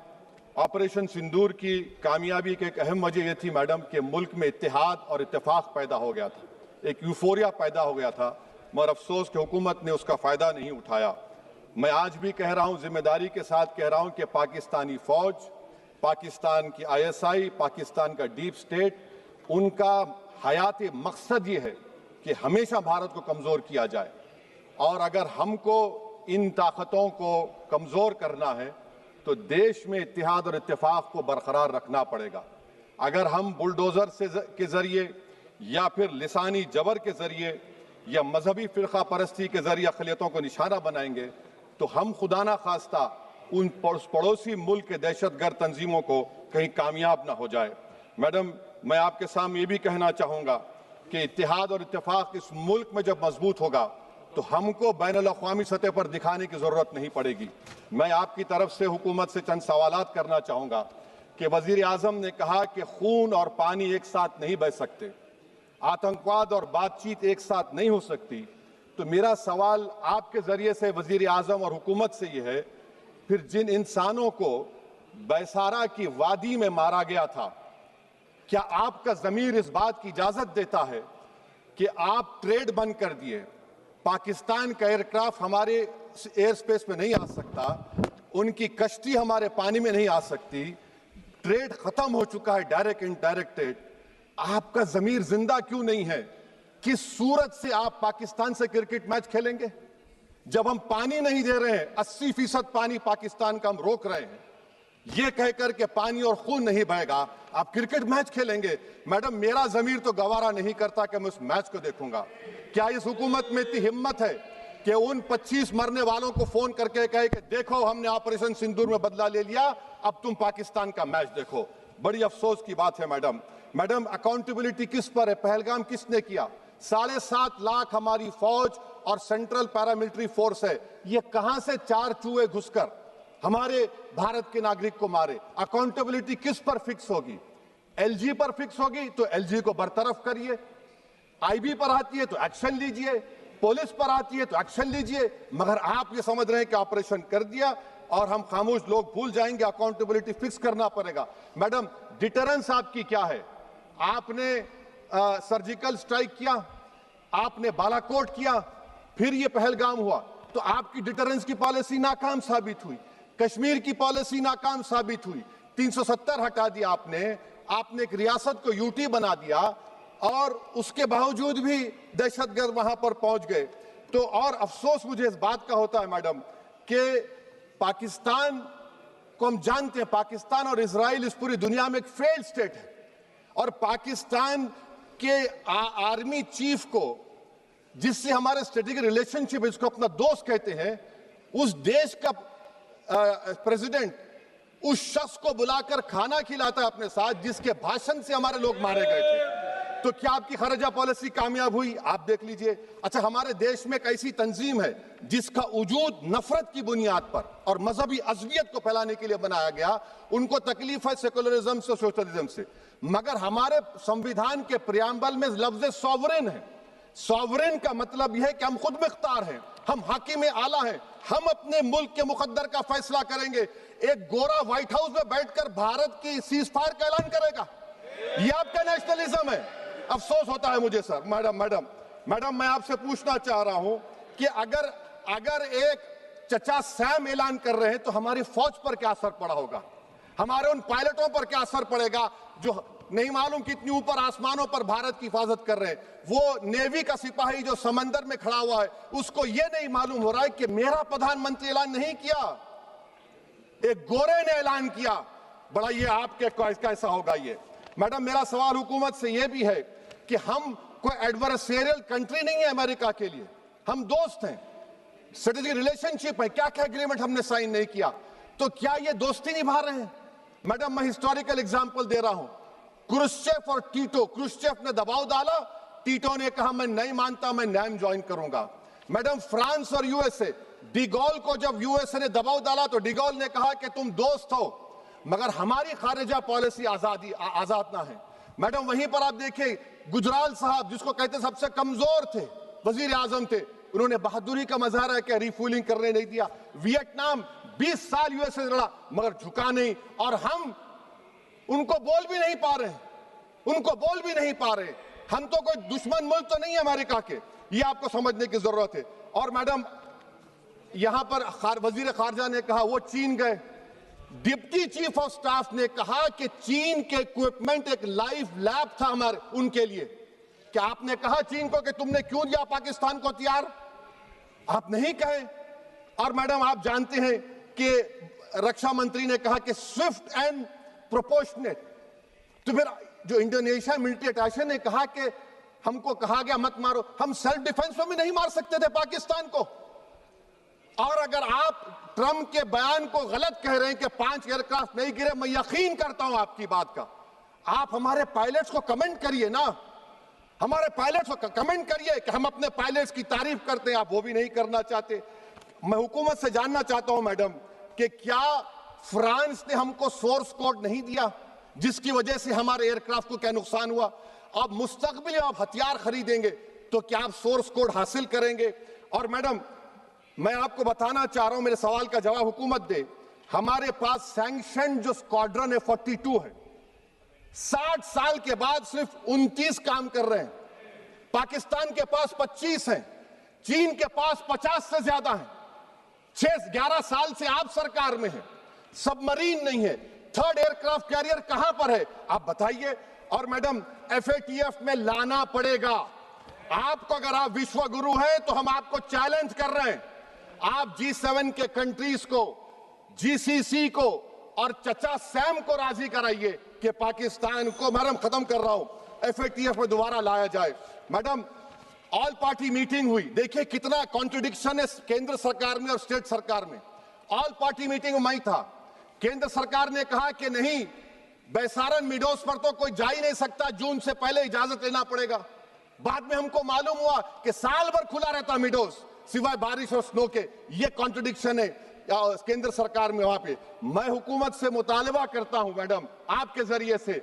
ऑपरेशन सिंदूर की कामयाबी की एक अहम वजह यह थी मैडम कि मुल्क में इत्तेहाद और इत्तेफाक पैदा हो गया था, एक यूफोरिया पैदा हो गया था, मगर अफसोस कि हुकूमत ने उसका फ़ायदा नहीं उठाया। मैं आज भी कह रहा हूं, जिम्मेदारी के साथ कह रहा हूं कि पाकिस्तानी फौज, पाकिस्तान की ISI, पाकिस्तान का डीप स्टेट, उनका हयाती मकसद ये है कि हमेशा भारत को कमज़ोर किया जाए और अगर हमको इन ताकतों को कमज़ोर करना है तो देश में इत्तेहाद और इत्तेफाक को बरकरार रखना पड़ेगा। अगर हम बुलडोज़र के ज़रिए या फिर लिसानी जबर के ज़रिए या मजहबी फ़िरक़ा परस्ती के ज़रिए अक़लियतों को निशाना बनाएंगे तो हम खुदा ना खास्ता उन पड़ोसी मुल्क के दहशतगर्द तंजीमों को कहीं कामयाब ना हो जाए। मैडम, मैं आपके सामने ये भी कहना चाहूँगा कि इत्तेहाद और इत्तेफाक इस मुल्क में जब मजबूत होगा तो हमको बैनुल-अक़वामी सतह पर दिखाने की ज़रूरत नहीं पड़ेगी। मैं आपकी तरफ से हुकूमत से चंद सवालात करना चाहूँगा कि वज़ीर आज़म ने कहा कि खून और पानी एक साथ नहीं बह सकते, आतंकवाद और बातचीत एक साथ नहीं हो सकती। तो मेरा सवाल आपके ज़रिए से वज़ीर आज़म और हुकूमत से ये है, फिर जिन इंसानों को बैसारा की वादी में मारा गया था, क्या आपका ज़मीर इस बात की इजाज़त देता है कि आप ट्रेड बंद कर दिए, पाकिस्तान का एयरक्राफ्ट हमारे एयर स्पेस में नहीं आ सकता, उनकी कश्ती हमारे पानी में नहीं आ सकती, ट्रेड खत्म हो चुका है डायरेक्ट इनडायरेक्टेड, आपका ज़मीर जिंदा क्यों नहीं है? किस सूरत से आप पाकिस्तान से क्रिकेट मैच खेलेंगे जब हम पानी नहीं दे रहे हैं? 80% पानी पाकिस्तान का हम रोक रहे हैं, ये कहकर के पानी और खून नहीं बहेगा, आप क्रिकेट मैच खेलेंगे? मैडम, मेरा ज़मीर तो गवारा नहीं करता कि मैं उस मैच को देखूंगा। क्या इस हुकूमत में इतनी हिम्मत है कि उन 25 मरने वालों को फोन करके कहे कि देखो हमने ऑपरेशन सिंदूर में बदला ले लिया, अब तुम पाकिस्तान का मैच देखो? बड़ी अफसोस की बात है मैडम, अकाउंटेबिलिटी किस पर है? पहलगाम किसने किया? 7.5 लाख हमारी फौज और सेंट्रल पैरामिलिट्री फोर्स है, ये कहां से 4 चूहे घुसकर हमारे भारत के नागरिक को मारे? अकाउंटेबिलिटी किस पर फिक्स होगी? LG पर फिक्स होगी तो LG को बरतरफ करिए, IB पर आती है तो एक्शन लीजिए, पुलिस पर आती है तो एक्शन लीजिए, मगर आप ये समझ रहे हैं कि ऑपरेशन कर दिया और हम खामोश लोग भूल जाएंगे। अकाउंटेबिलिटी फिक्स करना पड़ेगा। मैडम, डिटरेंस आपकी क्या है? आपने सर्जिकल स्ट्राइक किया, आपने बालाकोट किया, फिर ये पहलगाम हुआ, तो आपकी डिटरेंस की पॉलिसी नाकाम साबित हुई, कश्मीर की पॉलिसी नाकाम साबित हुई, 370 हटा दिया आपने एक रियासत को यूटी बना दिया और उसके बावजूद भी दहशतगर्द वहां पर पहुंच गए। तो और अफसोस मुझे इस बात का होता है मैडम कि पाकिस्तान को हम जानते हैं, पाकिस्तान और इजराइल इस पूरी दुनिया में एक फेल्ड स्टेट है और पाकिस्तान के आर्मी चीफ को, जिससे हमारे स्ट्रेटेजिक रिलेशनशिप, इसको अपना दोस्त कहते हैं, उस देश का प्रेसिडेंट उस शख्स को बुलाकर खाना खिलाता है अपने साथ जिसके भाषण से हमारे लोग मारे गए थे। तो क्या आपकी खर्जा पॉलिसी कामयाब हुई? आप देख लीजिए। अच्छा, हमारे देश में एक ऐसी तंजीम है जिसका वजूद नफरत की बुनियाद पर और मजहबी अज़वियत को फैलाने के लिए बनाया गया, उनको तकलीफ है सेकुलरिज्म से, सोशलिज्म से, मगर हमारे संविधान के प्रियम्बल में लफ्ज सॉवरेन है। सॉवरेन का मतलब यह है कि हम खुद मुख्तार हैं, हम हाकिम आला हैं, हम अपने मुल्क के मुकद्दर का फैसला करेंगे। एक गोरा व्हाइट हाउस में बैठकर भारत की सीज फायर का ऐलान करेगा? यह आपका नेशनलिज्म है? अफसोस होता है मुझे सर। मैडम, मैं आपसे पूछना चाह रहा हूं कि अगर एक चचा सैम ऐलान कर रहे हैं तो हमारी फौज पर क्या असर पड़ा होगा? हमारे उन पायलटों पर क्या असर पड़ेगा जो नहीं मालूम कितनी ऊपर आसमानों पर भारत की हिफाजत कर रहे हैं? वो नेवी का सिपाही जो समंदर में खड़ा हुआ है, उसको ये नहीं मालूम हो रहा है कि मेरा प्रधानमंत्री ऐलान नहीं किया, एक गोरे ने ऐलान किया। बड़ा ये आपके कैसा होगा ये? मैडम, मेरा सवाल हुकूमत से यह भी है कि हम कोई एडवर्सेरियल कंट्री नहीं है अमेरिका के लिए, हम दोस्त हैं, स्ट्रेटेजिक रिलेशनशिप है, क्या क्या एग्रीमेंट हमने साइन नहीं किया, तो क्या ये दोस्ती निभा रहे हैं? मैडम, मैं हिस्टोरिकल एग्जांपल दे रहा हूं, क्रुश्चेव और टीटो। क्रुश्चेव ने दबाव डाला, टीटो ने कहा मैं नहीं मानता, मैं नैम ज्वाइन करूंगा। मैडम, फ्रांस और USA डिगोल को जब यूएसए ने दबाव डाला तो डिगोल ने कहा कि तुम दोस्त हो मगर हमारी खारिजा पॉलिसी आजाद ना है। मैडम वहीं पर आप देखिए गुजराल साहब जिसको कहते सबसे कमजोर थे वजीर आजम थे, उन्होंने बहादुरी का मजारा किया, रिफुलिंग करने नहीं दिया। वियतनाम 20 साल यूएसए से लड़ा मगर झुका नहीं, और हम उनको बोल भी नहीं पा रहे, उनको बोल भी नहीं पा रहे। हम तो कोई दुश्मन मुल्क तो नहीं है अमेरिका के, ये आपको समझने की जरूरत है। और मैडम यहां पर वजीर खारजा ने कहा वो चीन गए, डिप्टी चीफ ऑफ स्टाफ ने कहा कि चीन के इक्विपमेंट एक लाइव लैब था हमारे उनके लिए। क्या आपने कहा चीन को कि तुमने क्यों दिया पाकिस्तान को हथियार? आप नहीं कहे। और मैडम आप जानते हैं कि रक्षा मंत्री ने कहा कि स्विफ्ट एंड प्रोपोर्शनेट, तो फिर जो इंडोनेशिया मिलिट्री अटैचे ने कहा कि हमको कहा गया मत मारो, हम सेल्फ डिफेंस में भी नहीं मार सकते थे पाकिस्तान को। और अगर आप ट्रंप के बयान को गलत कह रहे हैं कि 5 एयरक्राफ्ट नहीं गिरे, मैं यकीन करता हूं आपकी बात का। आप हमारे पायलट्स को कमेंट करिए ना, हमारे पायलट्स को कमेंट करिए कि हम अपने पायलट्स की तारीफ करते हैं, आप वो भी नहीं करना चाहते। मैं हुकूमत से जानना चाहता हूं मैडम कि क्या फ्रांस ने हमको सोर्स कोड नहीं दिया जिसकी वजह से हमारे एयरक्राफ्ट को क्या नुकसान हुआ? अब मुस्तकबिल में आप हथियार खरीदेंगे तो क्या आप सोर्स कोड हासिल करेंगे? और मैडम मैं आपको बताना चाह रहा हूं, मेरे सवाल का जवाब हुकूमत दे। हमारे पास सैंक्शन जो स्क्वाड्रन है 42 है, 60 साल के बाद सिर्फ 29 काम कर रहे हैं। पाकिस्तान के पास 25 हैं, चीन के पास 50 से ज्यादा हैं। 11 साल से आप सरकार में हैं, सबमरीन नहीं है, थर्ड एयरक्राफ्ट कैरियर कहां पर है आप बताइए। और मैडम FATF में लाना पड़ेगा आपको। अगर आप विश्व गुरु हैं तो हम आपको चैलेंज कर रहे हैं, आप G7 के कंट्रीज को, GCC को और चचा सैम को राजी कराइए कि पाकिस्तान को, मैडम खत्म कर रहा हूं, FATF में दोबारा लाया जाए। मैडम ऑल पार्टी मीटिंग हुई, देखिए कितना कॉन्ट्रडिक्शन है केंद्र सरकार में और स्टेट सरकार में। ऑल पार्टी मीटिंग में मैं था, केंद्र सरकार ने कहा कि नहीं बैसारन मिडोस पर तो कोई जा ही नहीं सकता, जून से पहले इजाजत लेना पड़ेगा। बाद में हमको मालूम हुआ कि साल भर खुला रहता मिडोस सिवाय बारिश और स्नो के। ये कॉन्ट्रडिक्शन है केंद्र सरकार में। वहां पे मैं हुकूमत से मुतालबा करता हूं मैडम आपके जरिए से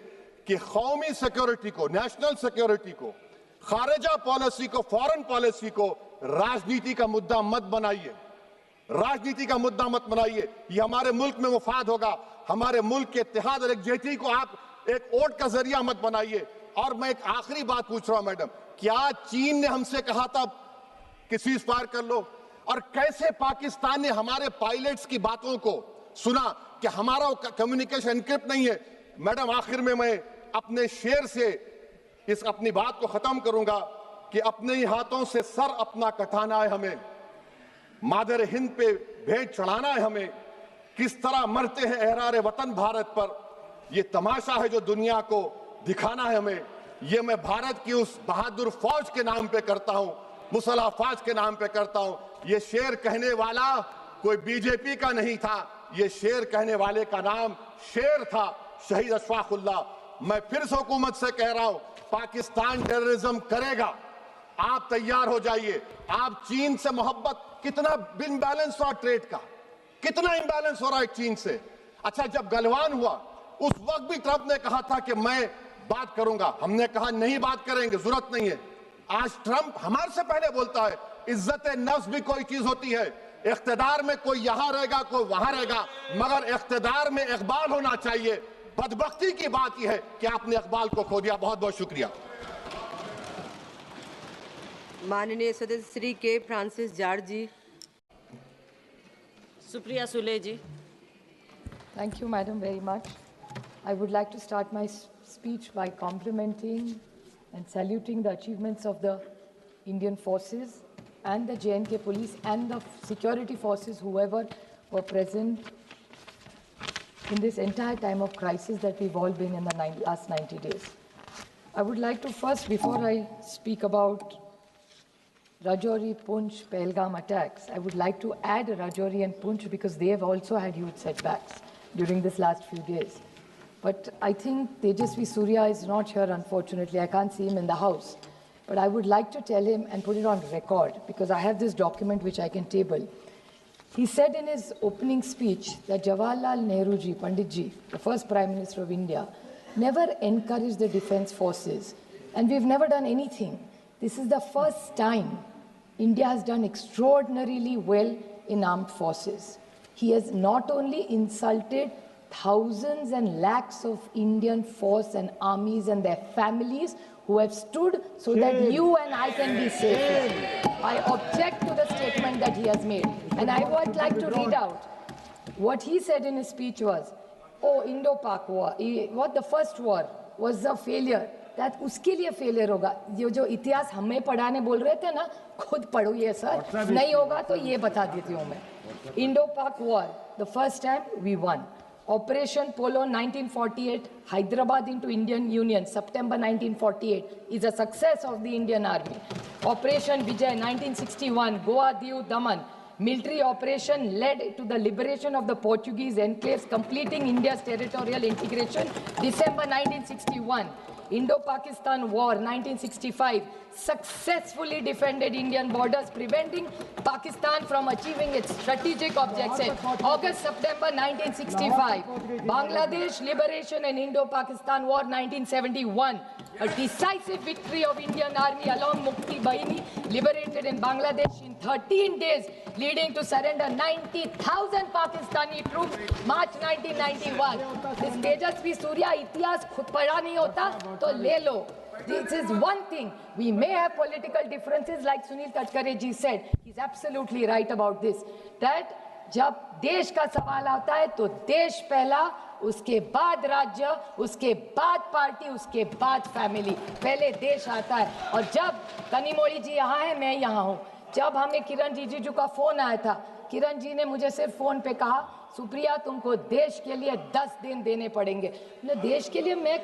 कि कौमी सिक्योरिटी को, नेशनल सिक्योरिटी को, खारिजा पॉलिसी को, फॉरेन पॉलिसी को राजनीति का मुद्दा मत बनाइए, राजनीति का मुद्दा मत बनाइए। ये हमारे मुल्क में मुफाद होगा, हमारे मुल्क के इत्तेहाद और एकजुटती को आप एक वोट का जरिया मत बनाइए। और मैं एक आखिरी बात पूछ रहा हूं मैडम, क्या चीन ने हमसे कहा था कि सीज फायर कर लो? और कैसे पाकिस्तान ने हमारे पायलट्स की बातों को सुना कि हमारा कम्युनिकेशन एनक्रिप्ट नहीं है? मैडम आखिर में मैं अपने शेर से इस अपनी बात को खत्म करूंगा कि अपने ही हाथों से सर अपना कटाना है हमें, मादर हिंद पे भेंट चढ़ाना है हमें, किस तरह मरते हैं एहरार वतन भारत पर, ये तमाशा है जो दुनिया को दिखाना है हमें। ये मैं भारत की उस बहादुर फौज के नाम पे करता हूं, मुसल्ह फौज के नाम पे करता हूं। ये शेर कहने वाला कोई बीजेपी का नहीं था, ये शेर कहने वाले का नाम शेर था, शहीद अशफाकुल्लाह। मैं फिर से हुकूमत से कह रहा हूं, पाकिस्तान टेररिज्म करेगा, आप तैयार हो जाइए। आप चीन से मोहब्बत, कितना इम्बैलेंस हुआ ट्रेड का, कितना इम्बैलेंस हो रहा है चीन से। अच्छा जब गलवान हुआ उस वक्त भी ट्रंप ने कहा था कि मैं बात करूंगा, हमने कहा नहीं बात करेंगे, जरूरत नहीं है। आज ट्रंप हमारे से पहले बोलता है। इज्जत नफ्स भी कोई चीज होती है, इख्तिदार में कोई यहां रहेगा कोई वहां रहेगा, मगर इख्तिदार में इकबाल होना चाहिए। बदबख्ती की बात यह है कि आपने इकबाल को खो दिया। बहुत बहुत शुक्रिया। माननीय सदस्य Shri K Francis George ji. Supriya Sule ji. Thank you, Madam, very much. I would like to start my speech by complimenting and saluting the achievements of the Indian forces and the J&K police and the security forces, whoever were present in this entire time of crisis that we've all been in the last 90 days. I would like to first, before I speak about Rajouri, Poonch, Pahalgam attacks, I would like to add Rajouri and Poonch because they have also had huge setbacks during this last few days. But I think Tejasvi Surya is not here, unfortunately. I can't see him in the house. But I would like to tell him and put it on record, because I have this document which I can table. He said in his opening speech that Jawaharlal Nehru ji, Pandit ji, the first Prime Minister of India, never encouraged the defense forces. And we've never done anything. This is the first time India has done extraordinarily well in armed forces. He has not only insulted thousands and lakhs of Indian force and armies and their families who have stood so that you and I can be safe. I object to the statement that he has made. And I would like to read out what he said in his speech was, oh, Indo-Pak war, what the first war was a failure. That उसके लिए फेलियर होगा. ये जो इतिहास हमें पढ़ाने बोल रहे थे ना, खुद पढ़ो ये सर. नहीं होगा तो ये बता देती हूँ मैं. Indo-Pak war, the first time we won. Operation Polo 1948, Hyderabad into Indian Union, September 1948, is a success of the Indian Army. Operation Vijay 1961, Goa, Diu, Daman, military operation led to the liberation of the Portuguese enclaves, completing India's territorial integration, December 1961. Indo-Pakistan War 1965 successfully defended Indian borders, preventing Pakistan from achieving its strategic objectives. August-September 1965, Bangladesh liberation and Indo-Pakistan War 1971. A decisive victory of Indian Army along Mukti Bahini liberated in Bangladesh in 13 days, leading to surrender 90,000 Pakistani troops, March 1991. This Tejasvi Surya इतिहास खुद पढ़ा नहीं होता तो ले लो. This is one thing. We may have political differences, like Sunil Tadkare ji said. He's absolutely right about this. That जब देश का सवाल आता है तो देश पहला, उसके बाद राज्य, उसके बाद पार्टी, उसके बाद फैमिली. पहले देश आता है. और जब कनिमोड़ी जी यहाँ है, मैं यहाँ हूँ. जब हमें किरण रिजिजू का फोन आया था, किरण जी ने मुझे सिर्फ फोन पे कहा, सुप्रिया तुमको देश के लिए 10 दिन देने पड़ेंगे. देश के लिए मैं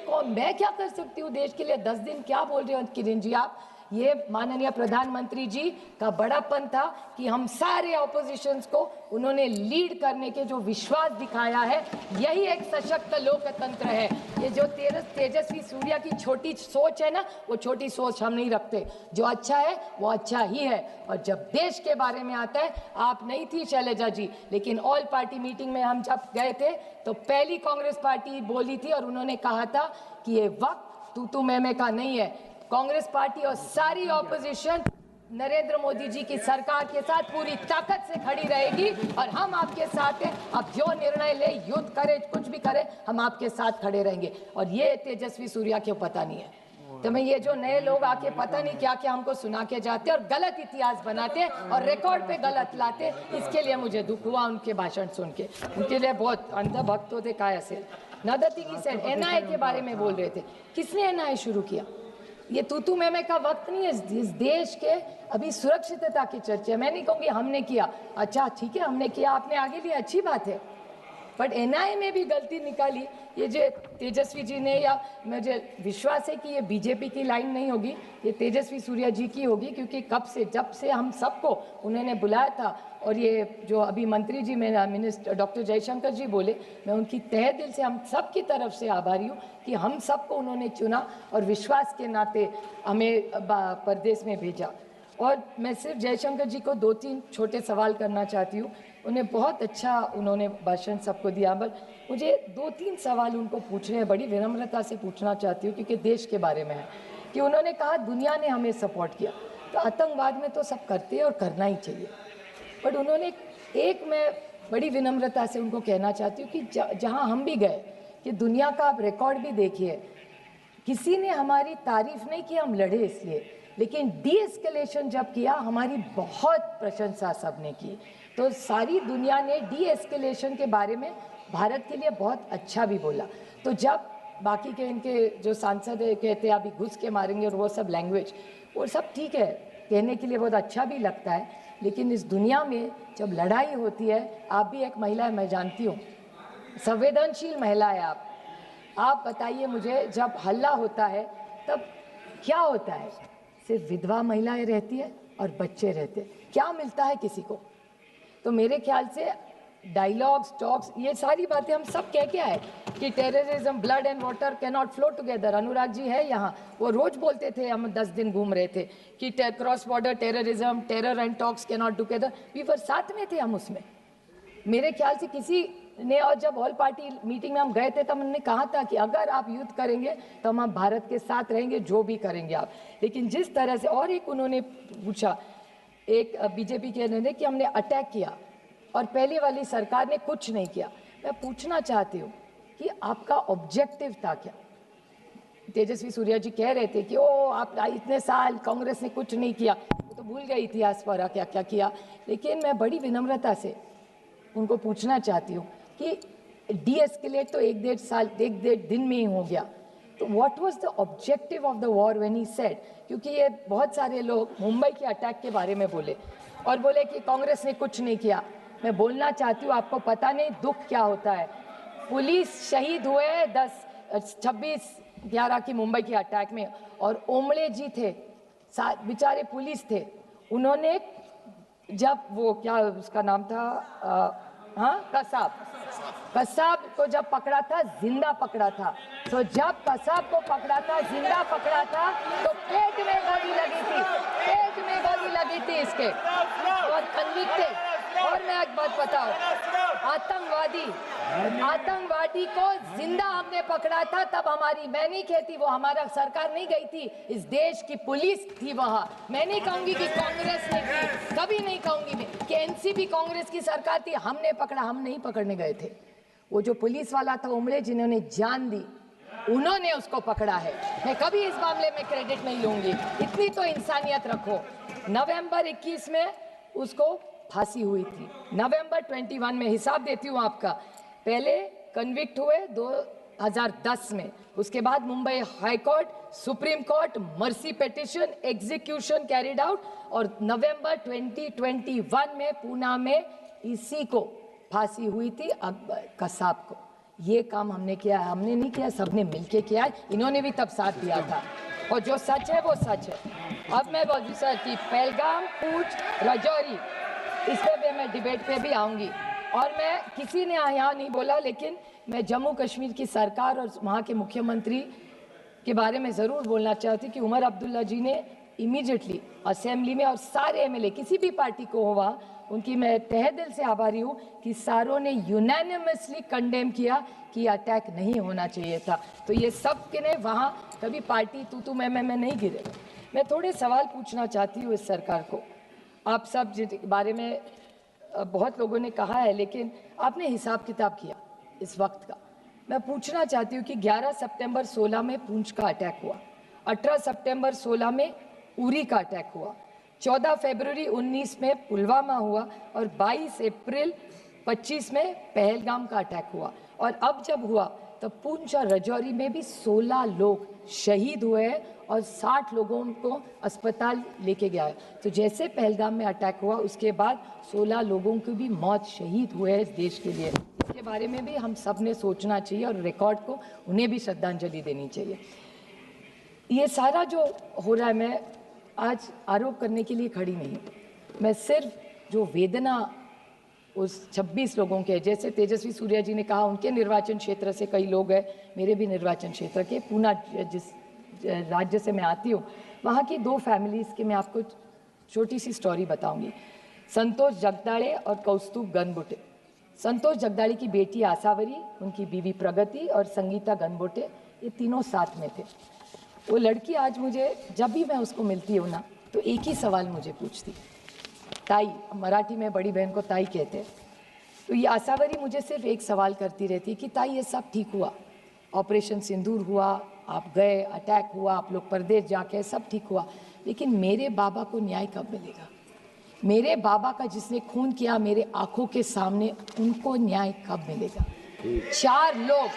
क्या कर सकती हूँ? देश के लिए 10 दिन क्या बोल रहे हो किरण जी आप? ये माननीय प्रधानमंत्री जी का बड़ापन था कि हम सारे ऑपोजिशंस को उन्होंने लीड करने के जो विश्वास दिखाया है, यही एक सशक्त लोकतंत्र है. ये जो तेजस्वी सूर्या की छोटी सोच है ना, वो छोटी सोच हम नहीं रखते. जो अच्छा है वो अच्छा ही है. और जब देश के बारे में आता है, आप नहीं थी शैलजा जी, लेकिन ऑल पार्टी मीटिंग में हम जब गए थे तो पहली कांग्रेस पार्टी बोली थी और उन्होंने कहा था कि ये वक्त तू मैं का नहीं है. कांग्रेस पार्टी और सारी ऑपोजिशन नरेंद्र मोदी जी की सरकार के साथ पूरी ताकत से खड़ी रहेगी और हम आपके साथ हैं. आप जो निर्णय ले, युद्ध करे, कुछ भी करे, हम आपके साथ खड़े रहेंगे. और ये तेजस्वी सूर्या क्यों पता नहीं है. तो मैं ये जो नए लोग आके पता नहीं क्या क्या हमको सुना के जाते और गलत इतिहास बनाते और रिकॉर्ड पे गलत लाते, इसके लिए मुझे दुख हुआ उनके भाषण सुन के. उनके लिए बहुत अंधभक्त होते काय असेल. Another thing he said, NIA के बारे में बोल रहे थे. किसने NIA शुरू किया? ये तू मैं का वक्त नहीं है. इस देश के अभी सुरक्षितता की चर्चा. मैं नहीं कहूँगी हमने किया, अच्छा ठीक है हमने किया, आपने आगे लिया, अच्छी बात है. बट NIA में भी गलती निकाली. ये जो तेजस्वी जी ने, या मुझे विश्वास है कि ये बीजेपी की लाइन नहीं होगी, ये तेजस्वी सूर्या जी की होगी. क्योंकि जब से हम सबको उन्होंने बुलाया था, और ये जो अभी मंत्री जी मेरा मिनिस्टर डॉक्टर जयशंकर जी बोले, मैं उनकी तहे दिल से हम सब की तरफ से आभारी हूँ कि हम सबको उन्होंने चुना और विश्वास के नाते हमें प्रदेश में भेजा. और मैं सिर्फ जयशंकर जी को 2-3 छोटे सवाल करना चाहती हूँ. उन्हें बहुत अच्छा उन्होंने भाषण सबको दिया, बट मुझे 2-3 सवाल उनको पूछने हैं, बड़ी विनम्रता से पूछना चाहती हूँ क्योंकि देश के बारे में है. कि उन्होंने कहा दुनिया ने हमें सपोर्ट किया, तो आतंकवाद में तो सब करते हैं और करना ही चाहिए. बट उन्होंने मैं बड़ी विनम्रता से उनको कहना चाहती हूँ कि जहाँ हम भी गए, कि दुनिया का आप रिकॉर्ड भी देखिए, किसी ने हमारी तारीफ नहीं की, हम लड़े इसलिए, लेकिन डी एस्केलेशन जब किया हमारी बहुत प्रशंसा सबने की. तो सारी दुनिया ने डी एस्केलेशन के बारे में भारत के लिए बहुत अच्छा भी बोला. तो जब बाकी के इनके जो सांसद कहते हैं अभी घुस के मारेंगे और वो सब लैंग्वेज, वो सब ठीक है, कहने के लिए बहुत अच्छा भी लगता है. लेकिन इस दुनिया में जब लड़ाई होती है, आप भी एक महिला है, मैं जानती हूँ, संवेदनशील महिला है आप बताइए मुझे, जब हल्ला होता है तब क्या होता है? सिर्फ विधवा महिलाएं रहती है और बच्चे रहते, क्या मिलता है किसी को? तो मेरे ख्याल से डायलॉग्स, टॉक्स, ये सारी बातें हम सब कह के आए कि terrorism, blood and water can not flow together. Anurag ji है यहाँ, वो रोज बोलते थे, हम 10 दिन घूम रहे थे कि cross border terrorism, terror and talks can not together. We were साथ में थे हम उसमें. मेरे ख्याल से किसी ने, और जब ऑल पार्टी मीटिंग में हम गए थे तब हमने कहा था कि अगर आप युद्ध करेंगे तो हम भारत के साथ रहेंगे, जो भी करेंगे आप। लेकिन जिस तरह से, और एक उन्होंने पूछा, एक बीजेपी के ने कि हमने अटैक किया और पहले वाली सरकार ने कुछ नहीं किया। मैं पूछना चाहती हूँ कि आपका ऑब्जेक्टिव था क्या? तेजस्वी सूर्या जी कह रहे थे कि ओ आप इतने साल कांग्रेस ने कुछ नहीं किया, तो भूल गए इतिहास पर क्या क्या किया। लेकिन मैं बड़ी विनम्रता से उनको पूछना चाहती हूँ कि डी एस्केलेट तो एक डेढ़ दिन में ही हो गया, तो what was the objective of the war when he said, क्योंकि ये बहुत सारे लोग मुंबई के अटैक के बारे में बोले और बोले कि कांग्रेस ने कुछ नहीं किया। मैं बोलना चाहती हूँ, आपको पता नहीं दुख क्या होता है। पुलिस शहीद हुए 26/11 की मुंबई के अटैक में, और ओमड़े जी थे, बेचारे पुलिस थे, उन्होंने जब वो क्या उसका नाम था, कसाब को जब पकड़ा था, जिंदा पकड़ा था। तो जब कसाब को पकड़ा था, जिंदा पकड़ा था, तो पेट में गोली लगी थी इसके, और कन्विक्टेड। और मैं एक बात बताऊं, आतंकवादी को जिंदा हमने पकड़ा था, तब हमारी, मैं नहीं कहती वो हमारा सरकार नहीं गई थी, इस देश की पुलिस थी वहां। मैं नहीं कहूंगी कि कांग्रेस ने की, कभी नहीं कहूंगी मैं कि एनसीपी कांग्रेस की सरकार थी, हमने पकड़ा, हम नहीं पकड़ने गए थे। वो जो पुलिस वाला था उमड़े, जिन्होंने जान दी, उन्होंने उसको पकड़ा है। मैं कभी इस मामले में क्रेडिट नहीं लूंगी, इतनी तो इंसानियत रखो। नवंबर 21 में उसको फांसी हुई थी, नवंबर 21 में, हिसाब देती हूँ आपका। पहले कन्विक्ट हुए 2010 में, उसके बाद Mumbai high court, supreme court, mercy petition, execution carried out, और नवंबर 2021 में पूना में इसी को फांसी हुई थी, कसाब को। ये काम हमने किया है, हमने नहीं किया, सबने मिलके किया है, इन्होंने भी तब साथ दिया था, और जो सच है वो सच है। अब मैं बोलती सर कि पहलगाम, पूंछ, राजौरी, इस पे मैं डिबेट पे भी आऊंगी, और मैं किसी ने यहाँ नहीं बोला, लेकिन मैं जम्मू कश्मीर की सरकार और वहाँ के मुख्यमंत्री के बारे में ज़रूर बोलना चाहती कि उमर अब्दुल्ला जी ने इमीडिएटली असेंबली में, और सारे एमएलए किसी भी पार्टी को हो वहाँ, उनकी मैं तहे दिल से आभारी हूँ कि सारों ने यूनानिमसली कंडेम किया कि अटैक नहीं होना चाहिए था। तो ये सब के ने वहाँ कभी पार्टी तू मैं नहीं गिरे। मैं थोड़े सवाल पूछना चाहती हूँ इस सरकार को। आप सब जिनके बारे में बहुत लोगों ने कहा है, लेकिन आपने हिसाब किताब किया इस वक्त का। मैं पूछना चाहती हूँ कि 11 सितंबर 16 में पुंछ का अटैक हुआ, 18 सितंबर 16 में उरी का अटैक हुआ, 14 फरवरी 19 में पुलवामा हुआ, और 22 अप्रैल 25 में पहलगाम का अटैक हुआ। और अब जब हुआ तो पुंछ और राजौरी में भी 16 लोग शहीद हुए हैं और 60 लोगों को अस्पताल लेके गया है। तो जैसे पहलगाम में अटैक हुआ, उसके बाद 16 लोगों की भी मौत, शहीद हुए हैं इस देश के लिए। इसके बारे में भी हम सब ने सोचना चाहिए, और रिकॉर्ड को उन्हें भी श्रद्धांजलि देनी चाहिए। ये सारा जो हो रहा है, मैं आज आरोप करने के लिए खड़ी नहीं, मैं सिर्फ जो वेदना उस 26 लोगों के, जैसे तेजस्वी सूर्या जी ने कहा उनके निर्वाचन क्षेत्र से कई लोग हैं, मेरे भी निर्वाचन क्षेत्र के, पूना जिस राज्य से मैं आती हूँ, वहाँ की 2 फैमिलीज़ की मैं आपको छोटी सी स्टोरी बताऊंगी। संतोष जगदाड़े और कौस्तुभ गनबोटे। संतोष जगदाड़े की बेटी आसावरी, उनकी बीवी प्रगति और संगीता गनबोटे, ये तीनों साथ में थे। वो लड़की आज मुझे, जब भी मैं उसको मिलती हूँ ना, तो एक ही सवाल मुझे पूछती, ताई, मराठी में बड़ी बहन को ताई कहते हैं। तो ये आसावरी मुझे सिर्फ एक सवाल करती रहती कि ताई ये सब ठीक हुआ, ऑपरेशन सिंदूर हुआ, आप गए, अटैक हुआ, आप लोग परदेश जाके, सब ठीक हुआ, लेकिन मेरे बाबा को न्याय कब मिलेगा? मेरे बाबा का जिसने खून किया मेरे आंखों के सामने, उनको न्याय कब मिलेगा? 4 लोग,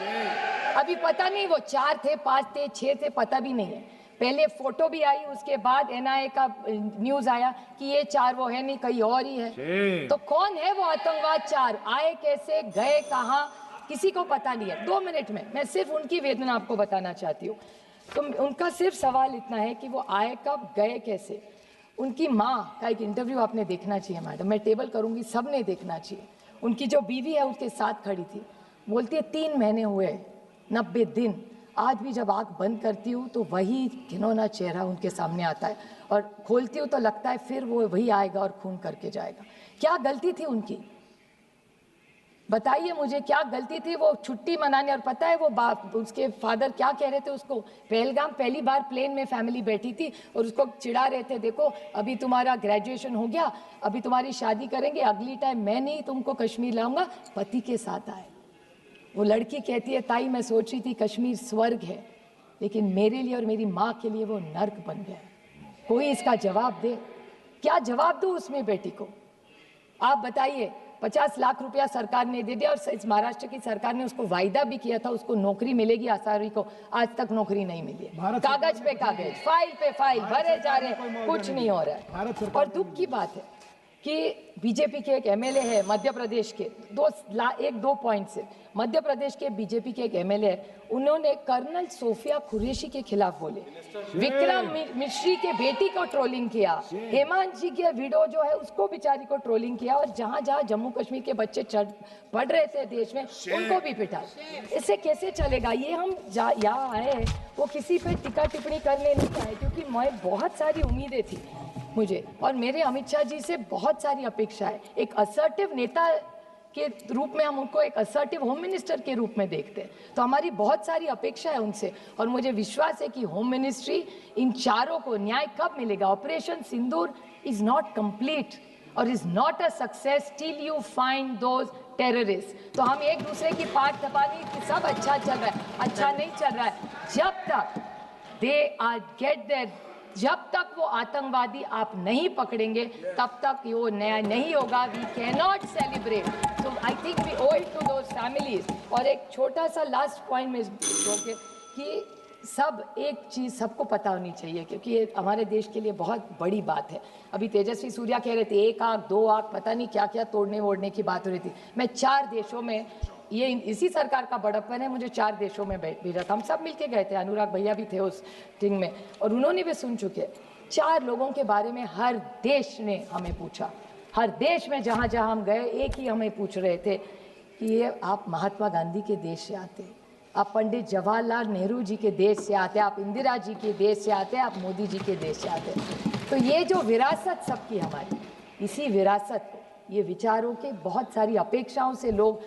अभी पता नहीं वो 4 थे, 5 थे, 6 थे, पता भी नहीं है। पहले फोटो भी आई, उसके बाद एनआईए का न्यूज आया कि ये 4 वो है नहीं, कहीं और ही है। तो कौन है वो आतंकवाद 4? आए कैसे, गए कहाँ, किसी को पता नहीं है। 2 मिनट में मैं सिर्फ उनकी वेदना आपको बताना चाहती हूँ। तो उनका सिर्फ सवाल इतना है कि वो आए कब, गए कैसे। उनकी माँ का एक इंटरव्यू आपने देखना चाहिए मैडम, मैं टेबल करूँगी, सब ने देखना चाहिए। उनकी जो बीवी है उसके साथ खड़ी थी, बोलती है 3 महीने हुए, 90 दिन, आज भी जब आँख बंद करती हूँ तो वही घिनौना चेहरा उनके सामने आता है, और खोलती हूँ तो लगता है फिर वो वही आएगा और खून करके जाएगा। क्या गलती थी उनकी? बताइए मुझे क्या गलती थी वो छुट्टी मनाने, और पता है वो बाप उसके फादर क्या कह रहे थे उसको, पहलगाम पहली बार प्लेन में फैमिली बैठी थी और उसको चिढ़ा रहे थे, देखो अभी तुम्हारा ग्रेजुएशन हो गया, अभी तुम्हारी शादी करेंगे, अगली टाइम मैं नहीं तुमको कश्मीर लाऊंगा, पति के साथ आए। वो लड़की कहती है ताई मैं सोच रही थी कश्मीर स्वर्ग है, लेकिन मेरे लिए और मेरी माँ के लिए वो नर्क बन गया। कोई इसका जवाब दे, क्या जवाब दूं उसमें बेटी को? आप बताइए। 50 लाख रुपया सरकार ने दे दिया और इस महाराष्ट्र की सरकार ने उसको वायदा भी किया था उसको नौकरी मिलेगी आसारी को, आज तक नौकरी नहीं मिली है। कागज पे कागज, फाइल पे फाइल भरे जा रहे, कुछ नहीं हो रहा है। और दुख की बात है कि बीजेपी के एक एमएलए है मध्य प्रदेश के, दो पॉइंट से, मध्य प्रदेश के बीजेपी के एक एमएलए है, उन्होंने कर्नल सोफिया कुरैशी के खिलाफ बोले, विक्रम मिश्री के बेटी को ट्रोलिंग किया, हेमंत जी के वीडियो जो है उसको बेचारी को ट्रोलिंग किया, और जहां जहां जम्मू कश्मीर के बच्चे पढ़ रहे थे देश में उनको भी पिटा। इससे कैसे चलेगा? ये हम यहाँ आए वो किसी पे टिक्का टिप्पणी करने नहीं आए, क्योंकि मैं बहुत सारी उम्मीदें थी मुझे, और मेरे अमित शाह जी से बहुत सारी अपेक्षा है। एक असर्टिव नेता के रूप में हम उनको एक असर्टिव होम मिनिस्टर के रूप में देखते हैं, तो हमारी बहुत सारी अपेक्षा है उनसे, और मुझे विश्वास है कि होम मिनिस्ट्री इन चारों को न्याय कब मिलेगा? Operation Sindoor is not complete और is not a success till you find those terrorist. तो हम एक दूसरे की पाठ थपानी कि सब अच्छा चल रहा है, अच्छा नहीं चल रहा है। जब तक दे आर गेट देयर, जब तक वो आतंकवादी आप नहीं पकड़ेंगे तब तक वो न्याय नहीं होगा। We can not celebrate, so I think we owe it to those families। और एक छोटा सा लास्ट पॉइंट में कि सब एक चीज़ सबको पता होनी चाहिए, क्योंकि ये हमारे देश के लिए बहुत बड़ी बात है। अभी तेजस्वी सूर्या कह रहे थे 1 आंख 2 आंख पता नहीं क्या क्या तोड़ने वोड़ने की बात हो रही थी। मैं 4 देशों में, ये इसी सरकार का बड़प्पन है, मुझे 4 देशों में भेजा था, हम सब मिलके गए थे, अनुराग भैया भी थे उस टीम में, और उन्होंने भी सुन चुके। 4 लोगों के बारे में हर देश ने हमें पूछा, हर देश में जहाँ जहाँ हम गए एक ही हमें पूछ रहे थे कि ये आप महात्मा गांधी के देश से आते, आप पंडित जवाहरलाल नेहरू जी के देश से आते, आप इंदिरा जी के देश से आते, आप मोदी जी के देश से आते। तो ये जो विरासत सबकी हमारी, इसी विरासत को, ये विचारों के बहुत सारी अपेक्षाओं से लोग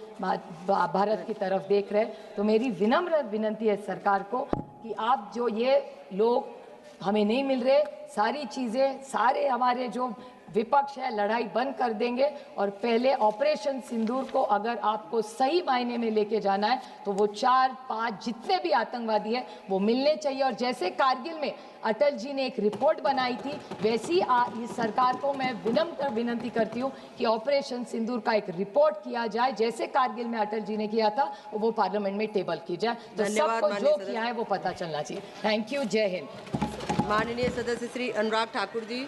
भारत की तरफ देख रहे हैं। तो मेरी विनम्र विनती है सरकार को कि आप जो ये लोग हमें नहीं मिल रहे, सारी चीज़ें, सारे हमारे जो विपक्ष है लड़ाई बंद कर देंगे, और पहले ऑपरेशन सिंदूर को अगर आपको सही मायने में लेके जाना है तो वो 4-5 जितने भी आतंकवादी है वो मिलने चाहिए। और जैसे कारगिल में अटल जी ने एक रिपोर्ट बनाई थी, वैसी इस सरकार को मैं विनम्र विनती करती हूँ कि ऑपरेशन सिंदूर का एक रिपोर्ट किया जाए, जैसे कारगिल में अटल जी ने किया था, वो पार्लियामेंट में टेबल की जाए, तो सबको जो किया है वो पता चलना चाहिए। थैंक यू, जय हिंद। माननीय सदस्य श्री अनुराग ठाकुर जी।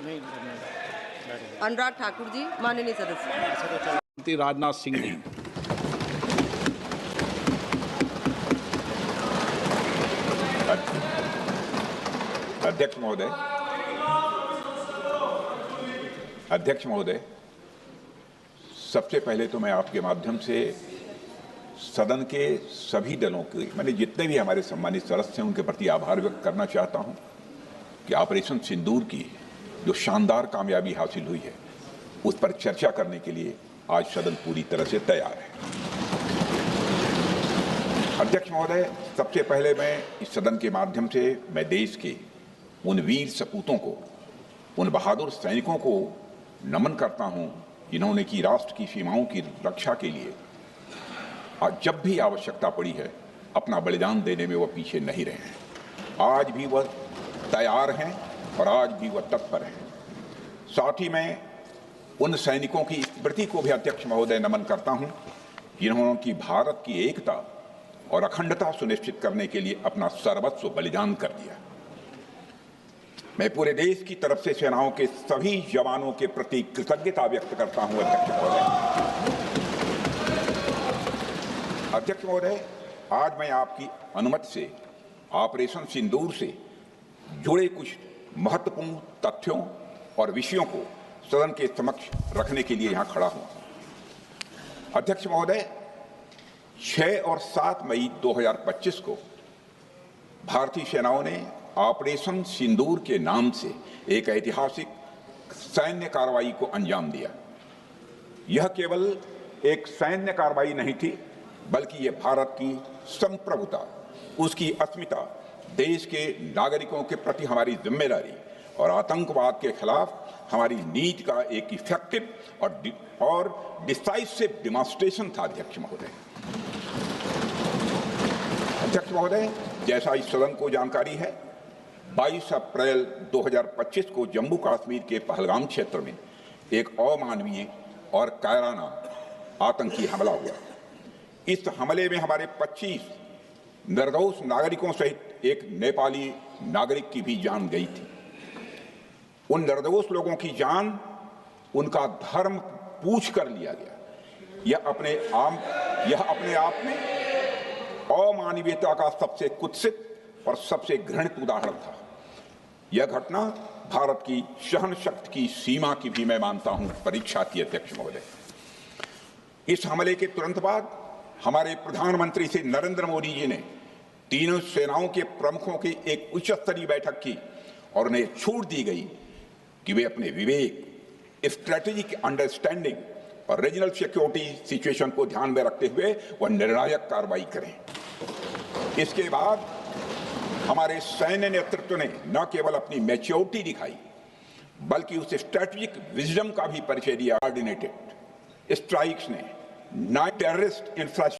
अनुराग ठाकुर जी, माननीय सदस्य। राजनाथ सिंह जी। अध्यक्ष महोदय, सबसे पहले तो मैं आपके माध्यम से सदन के सभी दलों के, मैंने जितने भी हमारे सम्मानित सदस्य हैं उनके प्रति आभार व्यक्त करना चाहता हूं कि ऑपरेशन सिंदूर की जो शानदार कामयाबी हासिल हुई है उस पर चर्चा करने के लिए आज सदन पूरी तरह से तैयार है। अध्यक्ष महोदय, सबसे पहले मैं इस सदन के माध्यम से मैं देश के उन वीर सपूतों को, उन बहादुर सैनिकों को नमन करता हूं जिन्होंने की राष्ट्र की सीमाओं की रक्षा के लिए जब भी आवश्यकता पड़ी है अपना बलिदान देने में वह पीछे नहीं रहे हैं। आज भी वह तैयार हैं और आज भी वह तत्पर हैं। साथ ही मैं उन सैनिकों की स्मृति को भी अध्यक्ष महोदय नमन करता हूं जिन्होंने की भारत की एकता और अखंडता सुनिश्चित करने के लिए अपना सर्वस्व बलिदान कर दिया। मैं पूरे देश की तरफ से सेनाओं के सभी जवानों के प्रति कृतज्ञता व्यक्त करता हूं। अध्यक्ष महोदय, आज मैं आपकी अनुमति से ऑपरेशन सिंदूर से जुड़े कुछ महत्वपूर्ण तथ्यों और विषयों को सदन के समक्ष रखने के लिए यहां खड़ा हूं। अध्यक्ष महोदय, 6 और 7 मई 2025 को भारतीय सेनाओं ने ऑपरेशन सिंदूर के नाम से एक ऐतिहासिक सैन्य कार्रवाई को अंजाम दिया। यह केवल एक सैन्य कार्रवाई नहीं थी, बल्कि ये भारत की संप्रभुता, उसकी अस्मिता, देश के नागरिकों के प्रति हमारी जिम्मेदारी और आतंकवाद के खिलाफ हमारी नीति का एक इफेक्टिव और डिसाइसिव डिमॉन्स्ट्रेशन था। अध्यक्ष महोदय, जैसा इस सदन को जानकारी है, 22 अप्रैल 2025 को जम्मू कश्मीर के पहलगाम क्षेत्र में एक अमानवीय और कायराना आतंकी हमला हुआ। इस हमले में हमारे 25 निर्दोष नागरिकों सहित एक नेपाली नागरिक की भी जान गई थी। उन निर्दोष लोगों की जान उनका धर्म पूछ कर लिया गया। यह अपने आप में अमानवीयता का सबसे कुत्सित और सबसे घृणित उदाहरण था। यह घटना भारत की सहन शक्ति की सीमा की भी मैं मानता हूं परीक्षा थी। अध्यक्ष महोदय, इस हमले के तुरंत बाद हमारे प्रधानमंत्री श्री नरेंद्र मोदी जी ने तीनों सेनाओं के प्रमुखों की एक उच्च स्तरीय बैठक की और उन्हें छूट दी गई कि वे अपने विवेक, स्ट्रेटेजिक अंडरस्टैंडिंग और रीजनल सिक्योरिटी सिचुएशन को ध्यान में रखते हुए वह निर्णायक कार्रवाई करें। इसके बाद हमारे सैन्य नेतृत्व ने न केवल अपनी मैच्योरिटी दिखाई, बल्कि उस स्ट्रेटेजिक विजडम का भी परिचय दिया। कोऑर्डिनेटेड स्ट्राइक्स ने 9 टेररिस्ट इंफ्रास्ट्रक्चर